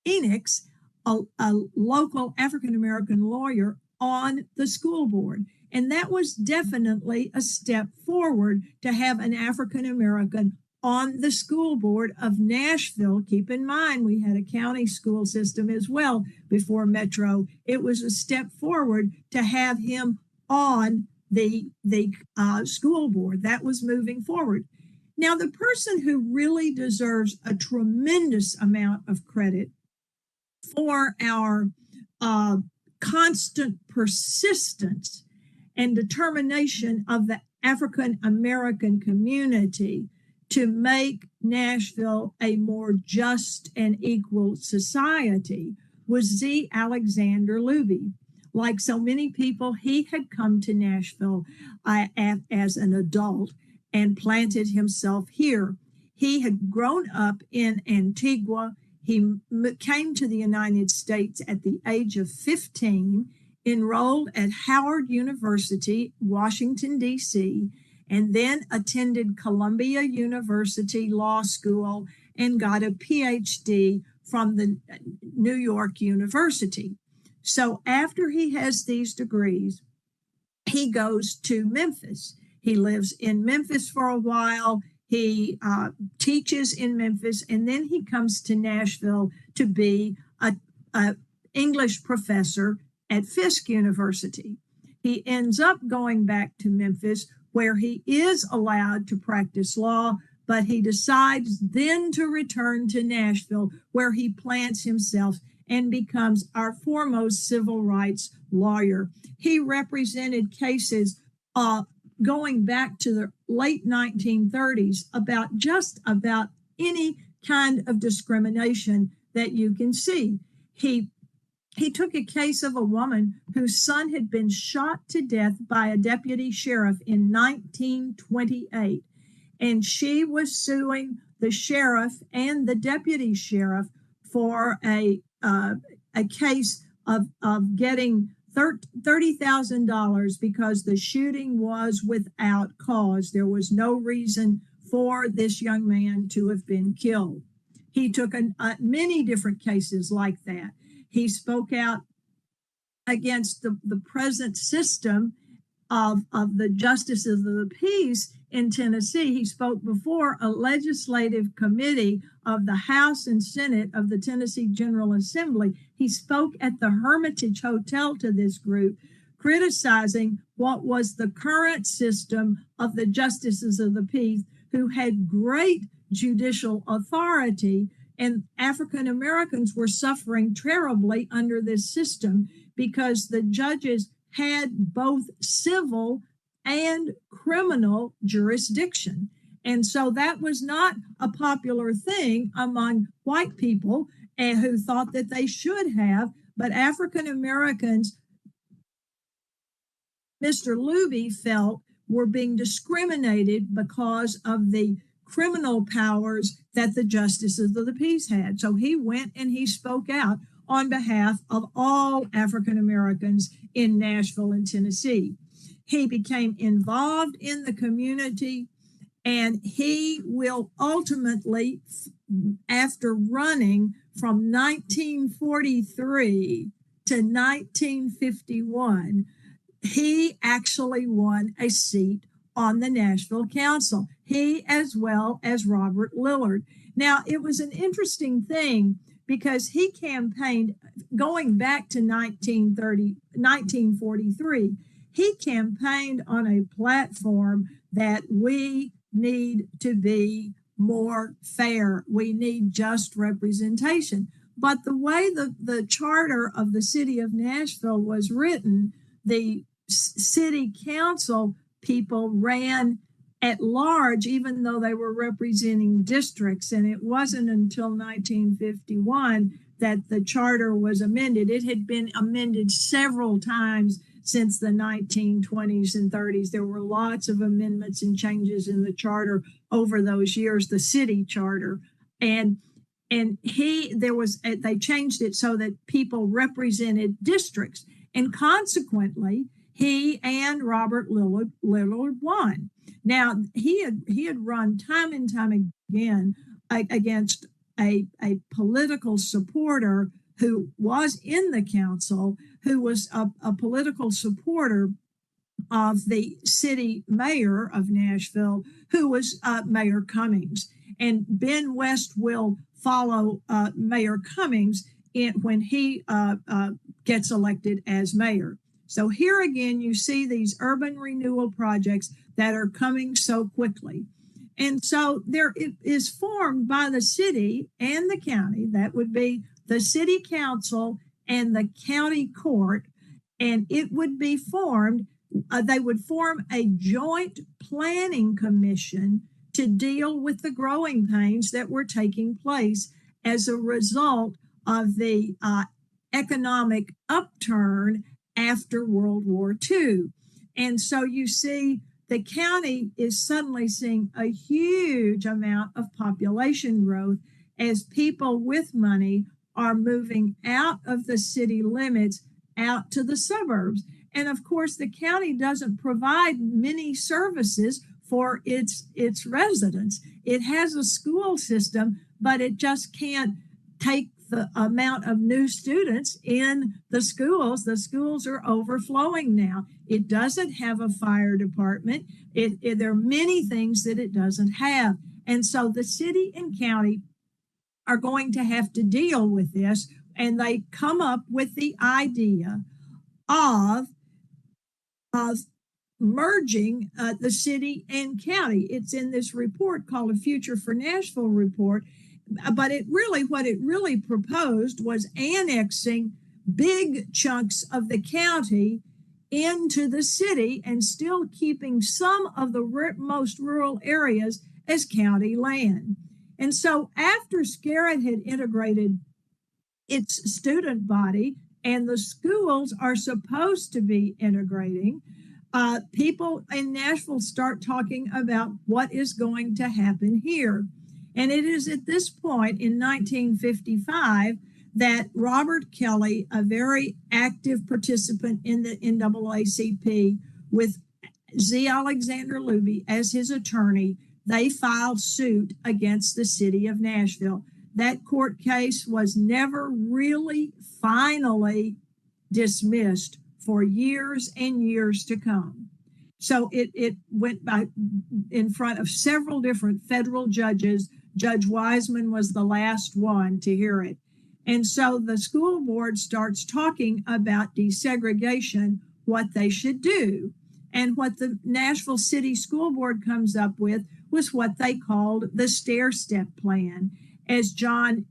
[SPEAKER 2] Enix, a local African-American lawyer, on the school board. And that was definitely a step forward to have an African-American on the school board of Nashville. Keep in mind, we had a county school system as well before Metro. It was a step forward to have him on the school board. That was moving forward. Now, the person who really deserves a tremendous amount of credit for our constant persistence and determination of the African American community to make Nashville a more just and equal society was Z. Alexander Luby. Like so many people, he had come to Nashville as an adult and planted himself here. He had grown up in Antigua. He came to the United States at the age of 15, enrolled at Howard University, Washington, D.C., and then attended Columbia University Law School and got a PhD from the New York University. So after he has these degrees, he goes to Memphis. He lives in Memphis for a while. He teaches in Memphis, and then he comes to Nashville to be an English professor at Fisk University. He ends up going back to Memphis, where he is allowed to practice law, but he decides then to return to Nashville, where he plants himself and becomes our foremost civil rights lawyer. He represented cases going back to the late 1930s about just about any kind of discrimination that you can see. He took a case of a woman whose son had been shot to death by a deputy sheriff in 1928, and she was suing the sheriff and the deputy sheriff for a case of getting $30,000 because the shooting was without cause. There was no reason for this young man to have been killed. He took many different cases like that. He spoke out against the present system of the justices of the peace in Tennessee. He spoke before a legislative committee of the House and Senate of the Tennessee General Assembly. He spoke at the Hermitage Hotel to this group, criticizing what was the current system of the justices of the peace, who had great judicial authority, and African Americans were suffering terribly under this system because the judges had both civil and criminal jurisdiction. And so that was not a popular thing among white people who thought that they should have, but African Americans, Mr. Luby felt, were being discriminated because of the criminal powers that the justices of the peace had. So he went and he spoke out on behalf of all African Americans in Nashville and Tennessee. He became involved in the community, and he will ultimately, after running from 1943 to 1951, he actually won a seat on the Nashville Council, he as well as Robert Lillard. Now, it was an interesting thing because he campaigned, going back to 1943, he campaigned on a platform that we need to be more fair. We need just representation. But the way the charter of the city of Nashville was written, the city council people ran at large, even though they were representing districts. And it wasn't until 1951 that the charter was amended. It had been amended several times since the 1920s and 30s. There were lots of amendments and changes in the charter over those years, the city charter. And they changed it so that people represented districts. And consequently, he and Robert Lillard won. Now, he had run time and time again against a political supporter who was in the council, who was a political supporter of the city mayor of Nashville, who was Mayor Cummings. And Ben West will follow Mayor Cummings when he gets elected as mayor. So here again, you see these urban renewal projects that are coming so quickly. And so there it is formed by the city and the county. That would be the city council and the county court. And it would be formed, they would form a joint planning commission to deal with the growing pains that were taking place as a result of the economic upturn after World War II. And so you see the county is suddenly seeing a huge amount of population growth as people with money are moving out of the city limits out to the suburbs. And of course, the county doesn't provide many services for its residents. It has a school system, but it just can't take the amount of new students in the schools. The schools are overflowing now. It doesn't have a fire department. There are many things that it doesn't have. And so the city and county are going to have to deal with this. And they come up with the idea of merging the city and county. It's in this report called A Future for Nashville report. But what it really proposed was annexing big chunks of the county into the city and still keeping some of the most rural areas as county land. And so after Scarrett had integrated its student body, and the schools are supposed to be integrating, people in Nashville start talking about what is going to happen here. And it is at this point in 1955 that Robert Kelly, a very active participant in the NAACP, with Z. Alexander Luby as his attorney, they filed suit against the city of Nashville. That court case was never really finally dismissed for years and years to come. So it went by in front of several different federal judges. Judge Wiseman was the last one to hear it. And so the school board starts talking about desegregation, what they should do. And what the Nashville City School Board comes up with was what they called the stair-step plan. As John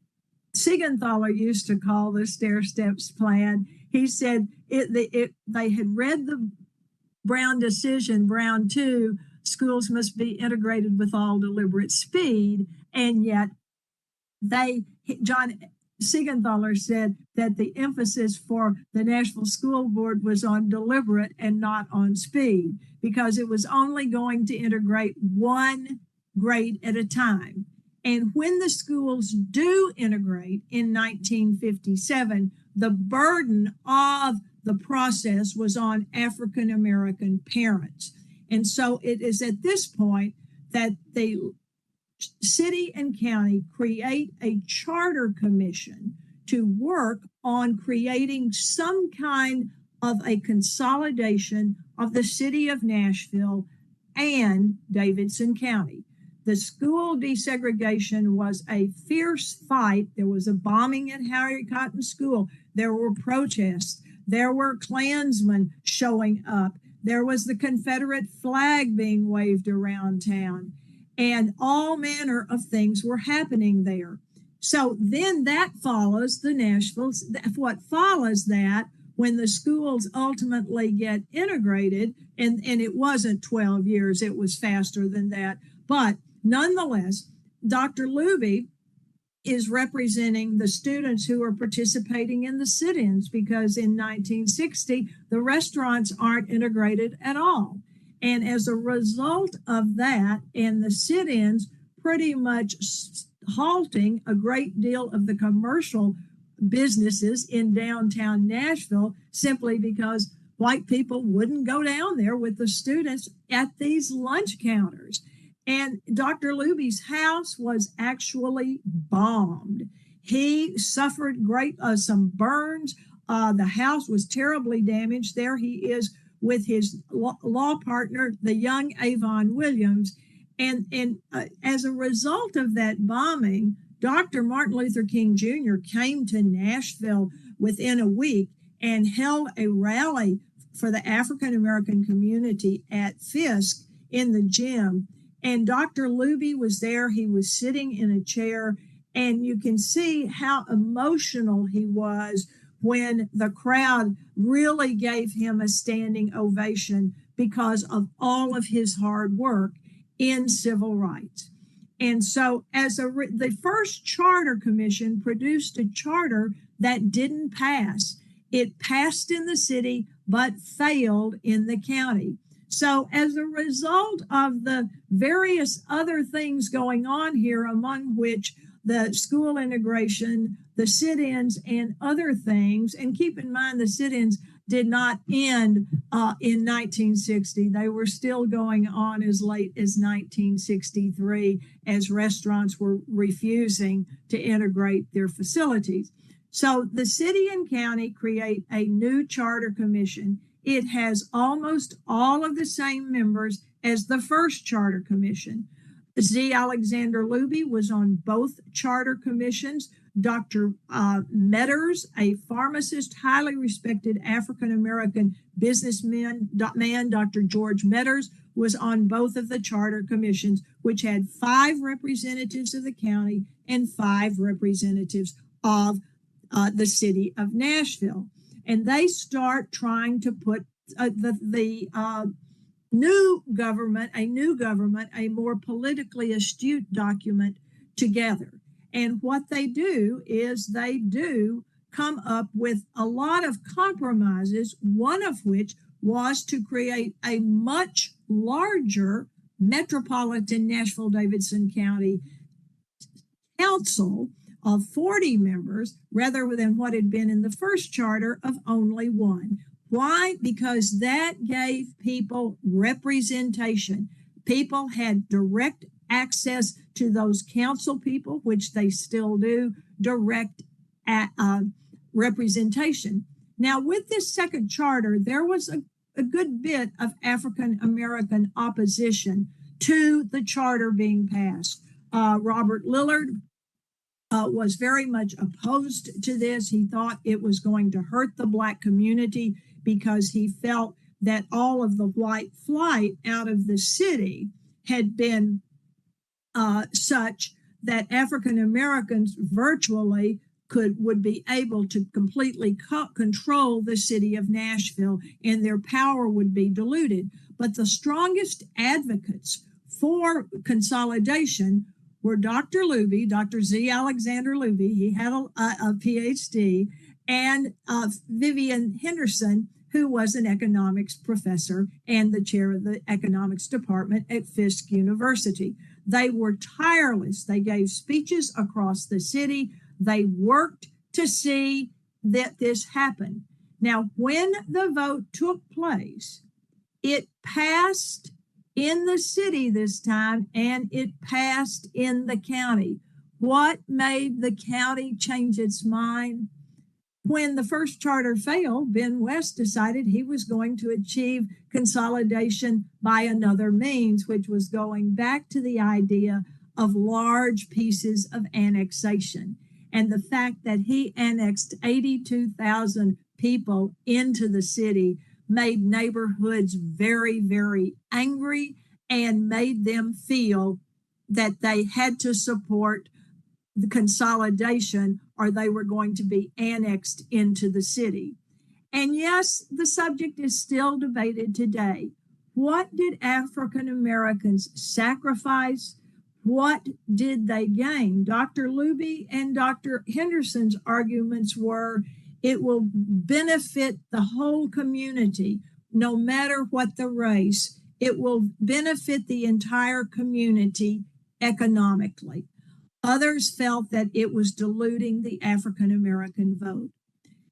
[SPEAKER 2] Siegenthaler used to call the stair-steps plan, he said they had read the Brown decision, Brown 2, schools must be integrated with all deliberate speed, and yet John Siegenthaler said that the emphasis for the Nashville School Board was on deliberate and not on speed, because it was only going to integrate one grade at a time. And when the schools do integrate in 1957, the burden of the process was on African American parents. And so it is at this point that the city and county create a charter commission to work on creating some kind of a consolidation of the city of Nashville and Davidson County. The school desegregation was a fierce fight. There was a bombing at Harry Cotton School. There were protests. There were Klansmen showing up. There was the Confederate flag being waved around town. And all manner of things were happening there. So then that follows the Nashville. What follows that, when the schools ultimately get integrated, and it wasn't 12 years, it was faster than that. But nonetheless, Dr. Luby is representing the students who are participating in the sit-ins, because in 1960, the restaurants aren't integrated at all. And as a result of that, and the sit-ins pretty much halting a great deal of the commercial businesses in downtown Nashville, simply because white people wouldn't go down there with the students at these lunch counters. And Dr. Luby's house was actually bombed. He suffered some burns. The house was terribly damaged. There he is with his law partner, the young Avon Williams. And as a result of that bombing, Dr. Martin Luther King Jr. came to Nashville within a week and held a rally for the African American community at Fisk in the gym. And Dr. Luby was there. He was sitting in a chair, and you can see how emotional he was when the crowd really gave him a standing ovation because of all of his hard work in civil rights. And so the first charter commission produced a charter that didn't pass. It passed in the city, but failed in the county. So as a result of the various other things going on here, among which the school integration, the sit-ins, and other things, and keep in mind the sit-ins did not end in 1960. They were still going on as late as 1963, as restaurants were refusing to integrate their facilities. So the city and county create a new charter commission. It has almost all of the same members as the first charter commission. Z. Alexander Luby was on both charter commissions. Dr. Metters, a pharmacist, highly respected African-American businessman, Dr. George Metters, was on both of the charter commissions, which had 5 representatives of the county and 5 representatives of the city of Nashville. And they start trying to put the new government, a more politically astute document together. And what they do is they do come up with a lot of compromises, one of which was to create a much larger Metropolitan Nashville-Davidson County Council of 40 members rather than what had been in the first charter of only 1. Why? Because that gave people representation. People had direct access to those council people, which they still do, direct representation. Now, with this second charter, there was a good bit of African American opposition to the charter being passed. Robert Lillard was very much opposed to this. He thought it was going to hurt the Black community because he felt that all of the white flight out of the city had been such that African Americans virtually would be able to completely control the city of Nashville, and their power would be diluted. But the strongest advocates for consolidation were Dr. Luby, Dr. Z. Alexander Luby. He had a PhD, and Vivian Henderson, who was an economics professor and the chair of the economics department at Fisk University. They were tireless. They gave speeches across the city. They worked to see that this happened. Now, when the vote took place, it passed in the city this time, and it passed in the county. What made the county change its mind? When the first charter failed, Ben West decided he was going to achieve consolidation by another means, which was going back to the idea of large pieces of annexation. And the fact that he annexed 82,000 people into the city made neighborhoods very, very angry and made them feel that they had to support the consolidation or they were going to be annexed into the city. And yes, the subject is still debated today. What did African Americans sacrifice? What did they gain? Dr. Luby and Dr. Henderson's arguments were it will benefit the whole community, no matter what the race. It will benefit the entire community economically. Others felt that it was diluting the African American vote.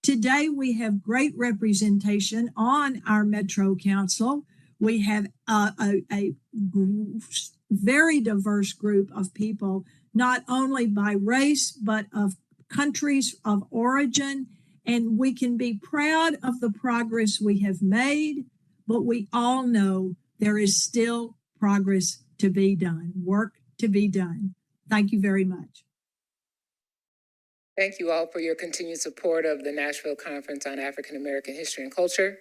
[SPEAKER 2] Today, we have great representation on our Metro Council. We have a very diverse group of people, not only by race, but of countries of origin. And we can be proud of the progress we have made, but we all know there is still progress to be done, work to be done. Thank you very much.
[SPEAKER 20] Thank you all for your continued support of the Nashville Conference on African American History and Culture.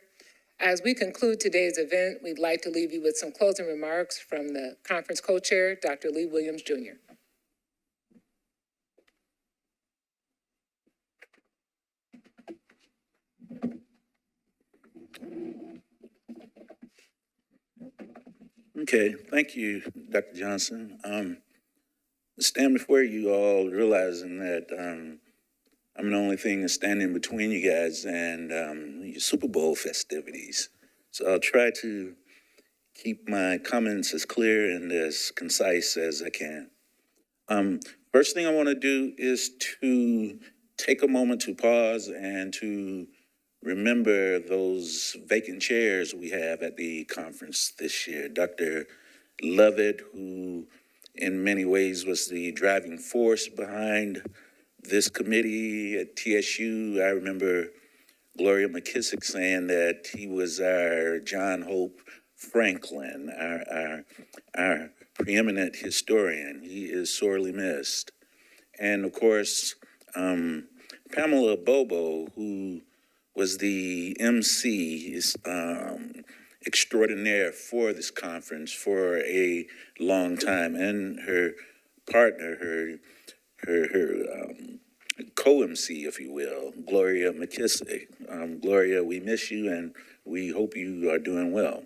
[SPEAKER 20] As we conclude today's event, we'd like to leave you with some closing remarks from the conference co-chair, Dr. Lee Williams, Jr.
[SPEAKER 3] Okay, thank you, Dr. Johnson. Stand before you all realizing that I'm the only thing that's standing between you guys and your Super Bowl festivities. So I'll try to keep my comments as clear and as concise as I can. First thing I want to do is to take a moment to pause and to remember those vacant chairs we have at the conference this year. Dr. Lovett, who in many ways was the driving force behind this committee at TSU. I remember Gloria McKissick saying that he was our John Hope Franklin, our preeminent historian. He is sorely missed. And of course, Pamela Bobo, who was the MC extraordinaire for this conference for a long time, and her partner, her co-MC, if you will, Gloria McKissick. Gloria, we miss you and we hope you are doing well.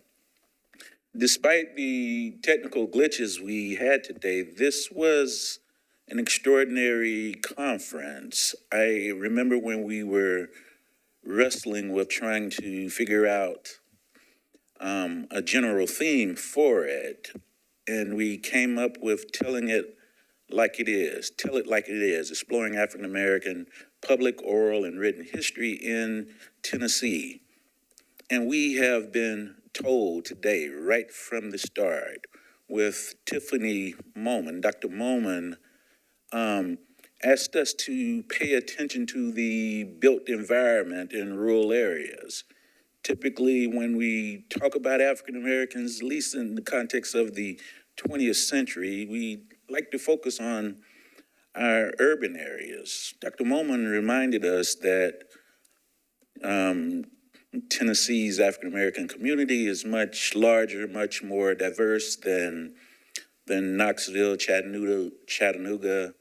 [SPEAKER 3] Despite the technical glitches we had today, this was an extraordinary conference. I remember when we were wrestling with trying to figure out a general theme for it, and we came up with telling it like it is, tell it like it is, exploring African American public, oral, and written history in Tennessee. And we have been told today, right from the start, with Tiffany Moman, Dr. Moman asked us to pay attention to the built environment in rural areas. Typically, when we talk about African Americans, at least in the context of the 20th century, we like to focus on our urban areas. Dr. Moman reminded us that Tennessee's African American community is much larger, much more diverse than Knoxville, Chattanooga,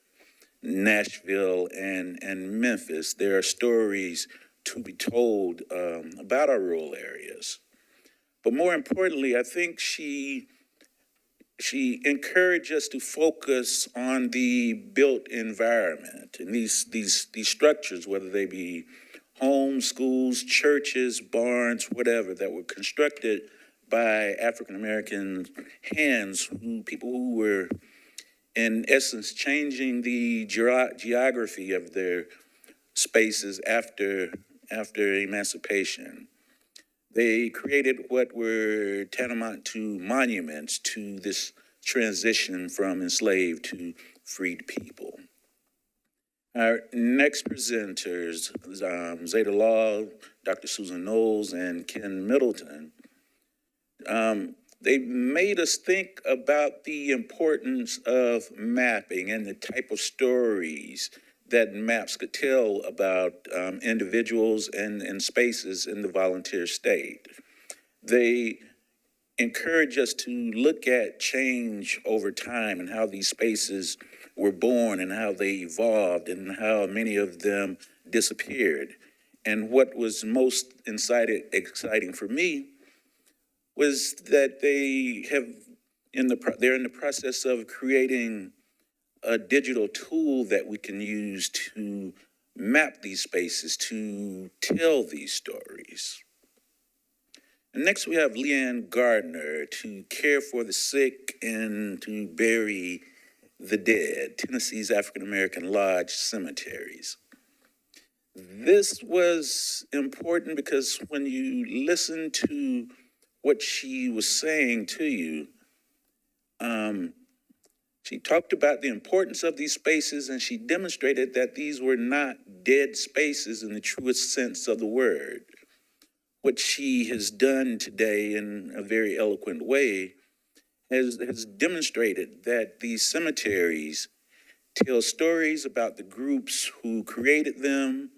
[SPEAKER 3] Nashville, and Memphis. There are stories to be told about our rural areas. But more importantly, I think she encouraged us to focus on the built environment and these structures, whether they be homes, schools, churches, barns, whatever, that were constructed by African American hands, people who were in essence changing the geography of their spaces after emancipation. They created what were tantamount to monuments to this transition from enslaved to freed people. Our next presenters, Zeta Law, Dr. Susan Knowles, and Ken Middleton, they made us think about the importance of mapping and the type of stories that maps could tell about individuals and spaces in the volunteer state. They encourage us to look at change over time and how these spaces were born and how they evolved and how many of them disappeared. And what was most exciting for me was that they're in the process of creating a digital tool that we can use to map these spaces, to tell these stories. And next we have Leanne Gardner to care for the sick and to bury the dead, Tennessee's African American Lodge Cemeteries. This was important because when you listen to what she was saying to you, she talked about the importance of these spaces, and she demonstrated that these were not dead spaces in the truest sense of the word. What she has done today in a very eloquent way has demonstrated that these cemeteries tell stories about the groups who created them,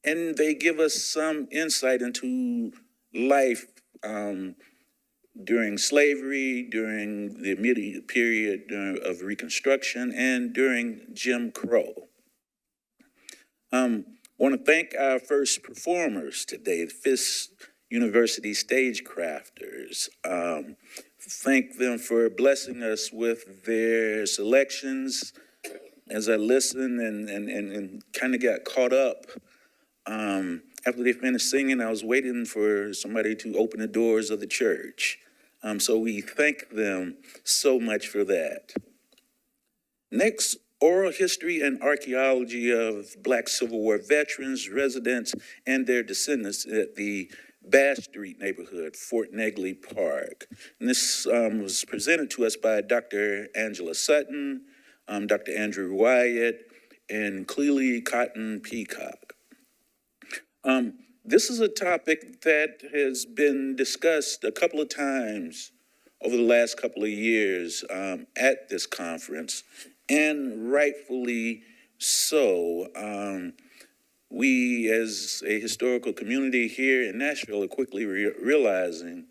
[SPEAKER 3] and they give us some insight into life during slavery, during the immediate period of Reconstruction, and during Jim Crow. I want to thank our first performers today, the Fisk University Stagecrafters. Thank them for blessing us with their selections. As I listened and kind of got caught up, after they finished singing, I was waiting for somebody to open the doors of the church. So we thank them so much for that. Next, oral history and archeology of Black Civil War veterans, residents, and their descendants at the Bass Street neighborhood, Fort Negley Park. And this was presented to us by Dr. Angela Sutton, Dr. Andrew Wyatt, and Cleely Cotton Peacock. This is a topic that has been discussed a couple of times over the last couple of years at this conference, and rightfully so. We, as a historical community here in Nashville, are quickly realizing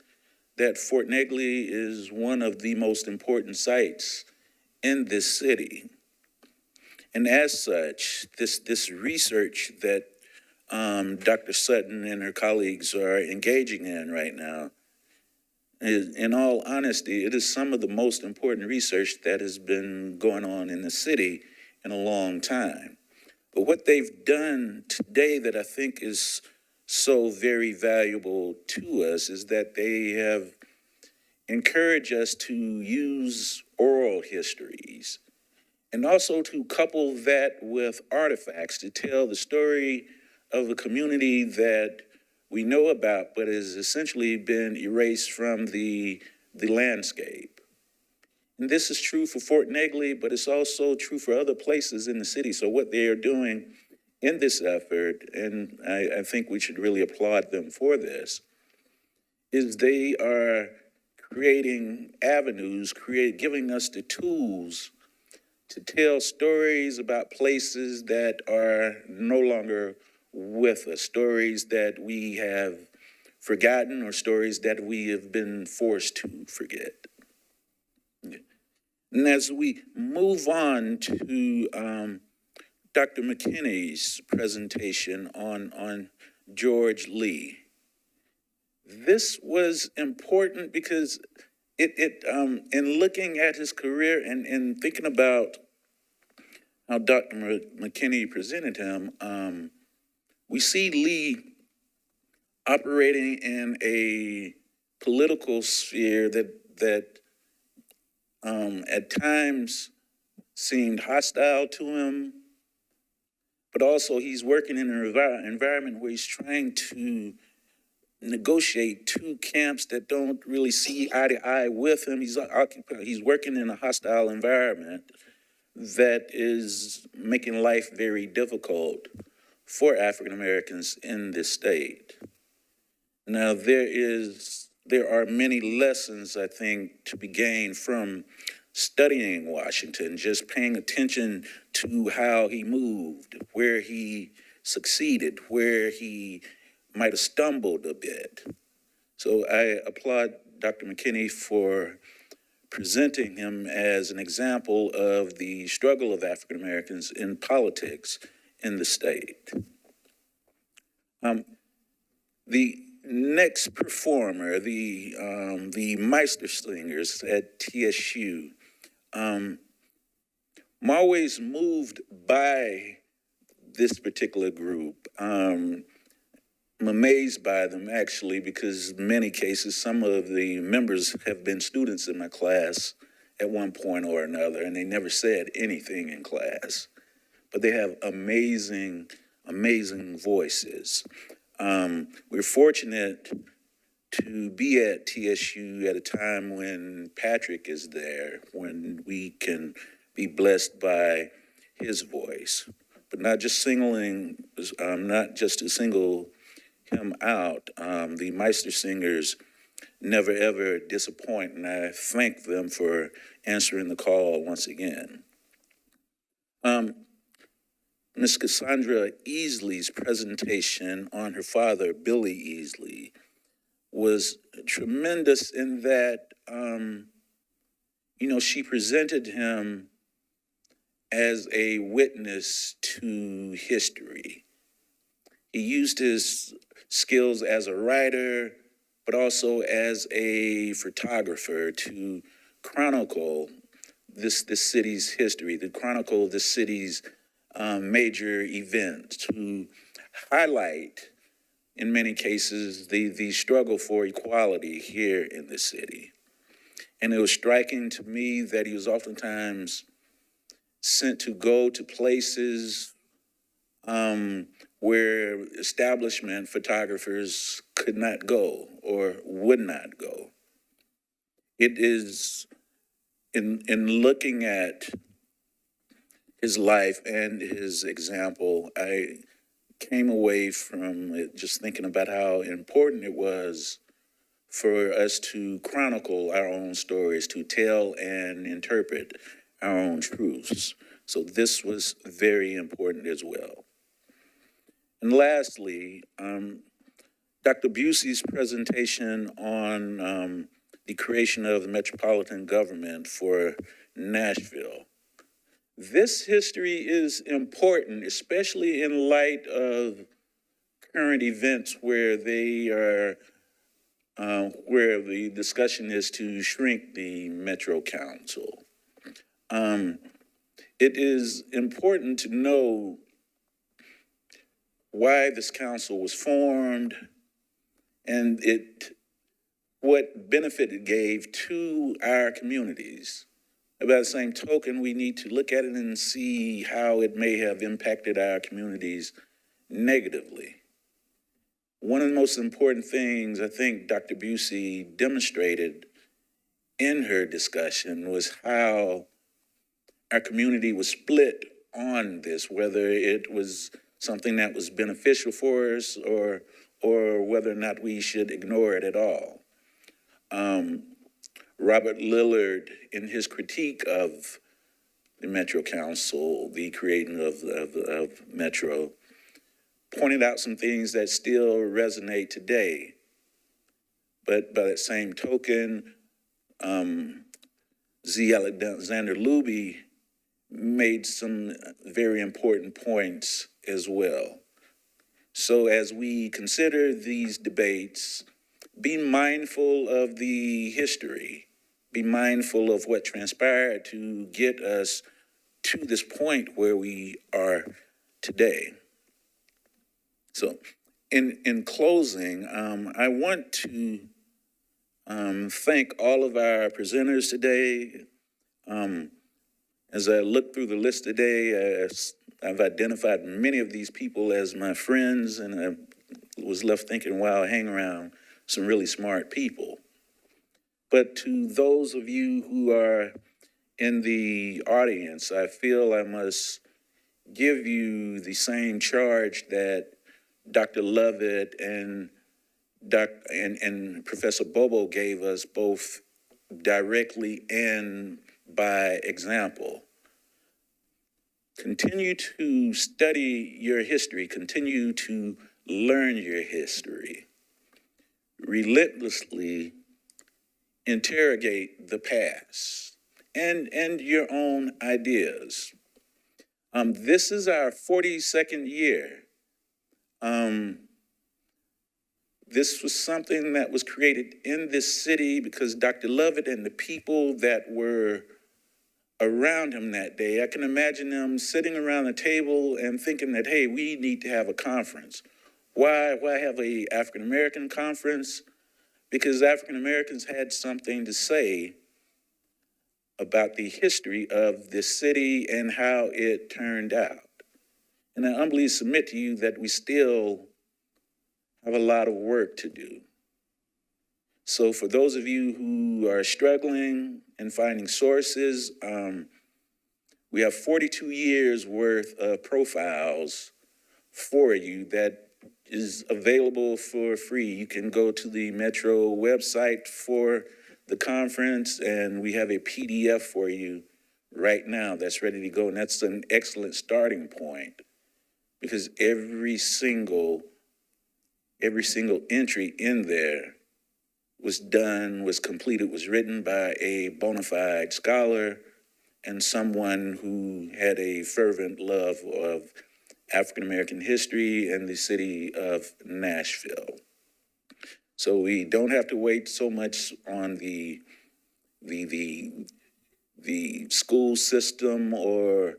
[SPEAKER 3] that Fort Negley is one of the most important sites in this city. And as such, this research that Dr. Sutton and her colleagues are engaging in right now, in all honesty, it is some of the most important research that has been going on in the city in a long time. But what they've done today that I think is so very valuable to us is that they have encouraged us to use oral histories and also to couple that with artifacts to tell the story of a community that we know about, but has essentially been erased from the landscape. And this is true for Fort Negley, but it's also true for other places in the city. So what they are doing in this effort, and I think we should really applaud them for this, is they are creating avenues, giving us the tools to tell stories about places that are no longer with us, stories that we have forgotten or stories that we have been forced to forget. And as we move on to Dr. McKinney's presentation on George Lee, this was important because in looking at his career and thinking about how Dr. McKinney presented him, we see Lee operating in a political sphere that at times seemed hostile to him, but also he's working in an environment where he's trying to negotiate two camps that don't really see eye to eye with him. He's working in a hostile environment that is making life very difficult for African Americans in this state. Now, there are many lessons, I think, to be gained from studying Washington, just paying attention to how he moved, where he succeeded, where he might have stumbled a bit. So I applaud Dr. McKinney for presenting him as an example of the struggle of African Americans in politics in the state. The next performer, the Meister Singers at TSU, I'm always moved by this particular group. I'm amazed by them, actually, because in many cases, some of the members have been students in my class at one point or another, and they never said anything in class. But they have amazing, amazing voices. We're fortunate to be at TSU at a time when Patrick is there, when we can be blessed by his voice. But not just to single him out, the Meister Singers never ever disappoint, and I thank them for answering the call once again. Ms. Cassandra Easley's presentation on her father, Billy Easley, was tremendous in that, she presented him as a witness to history. He used his skills as a writer, but also as a photographer to chronicle this city's history, to chronicle the city's major events, to highlight, in many cases, the struggle for equality here in the city. And it was striking to me that he was oftentimes sent to go to places where establishment photographers could not go or would not go. It is in looking at his life and his example, I came away from it just thinking about how important it was for us to chronicle our own stories, to tell and interpret our own truths. So this was very important as well. And lastly, Dr. Busey's presentation on the creation of the Metropolitan government for Nashville. This history is important, especially in light of current events where where the discussion is to shrink the Metro Council. It is important to know why this council was formed and what benefit it gave to our communities. By the same token, we need to look at it and see how it may have impacted our communities negatively. One of the most important things I think Dr. Busey demonstrated in her discussion was how our community was split on this, whether it was something that was beneficial for us, or whether or not we should ignore it at all. Robert Lillard, in his critique of the Metro Council, the creating of Metro, pointed out some things that still resonate today. But by that same token, Z. Alexander Luby made some very important points as well. So as we consider these debates, be mindful of the history, be mindful of what transpired to get us to this point where we are today. So in closing, I want to thank all of our presenters today. As I look through the list today, I've identified many of these people as my friends, and I was left thinking, wow, I hang around some really smart people. But to those of you who are in the audience, I feel I must give you the same charge that Dr. Lovett and Professor Bobo gave us, both directly and by example. Continue to study your history, continue to learn your history. Relentlessly interrogate the past and your own ideas. This is our 42nd year. This was something that was created in this city because Dr. Lovett and the people that were around him that day, I can imagine them sitting around the table and thinking that, hey, we need to have a conference. Why have a African-American conference? Because African-Americans had something to say about the history of this city and how it turned out. And I humbly submit to you that we still have a lot of work to do. So for those of you who are struggling and finding sources, we have 42 years worth of profiles for you that is available for free. You can go to the Metro website for the conference, and we have a PDF for you right now that's ready to go. And that's an excellent starting point, because every single entry in there was completed, was written by a bona fide scholar and someone who had a fervent love of African-American history and the city of Nashville. So we don't have to wait so much on the school system or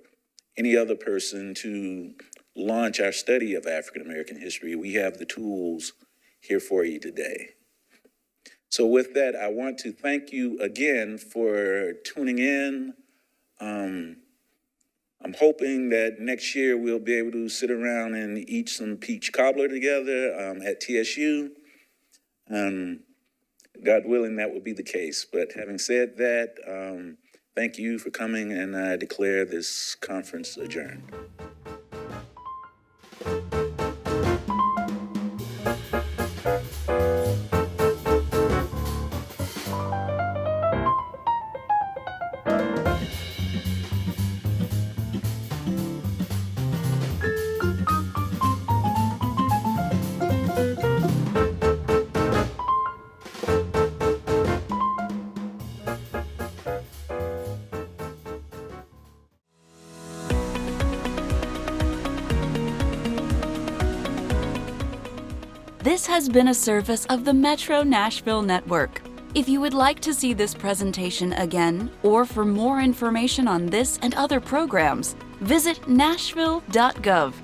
[SPEAKER 3] any other person to launch our study of African-American history. We have the tools here for you today. So with that, I want to thank you again for tuning in. I'm hoping that next year we'll be able to sit around and eat some peach cobbler together at TSU. God willing, that will be the case. But having said that, thank you for coming, and I declare this conference adjourned.
[SPEAKER 4] This has been a service of the Metro Nashville Network. If you would like to see this presentation again, or for more information on this and other programs, visit nashville.gov.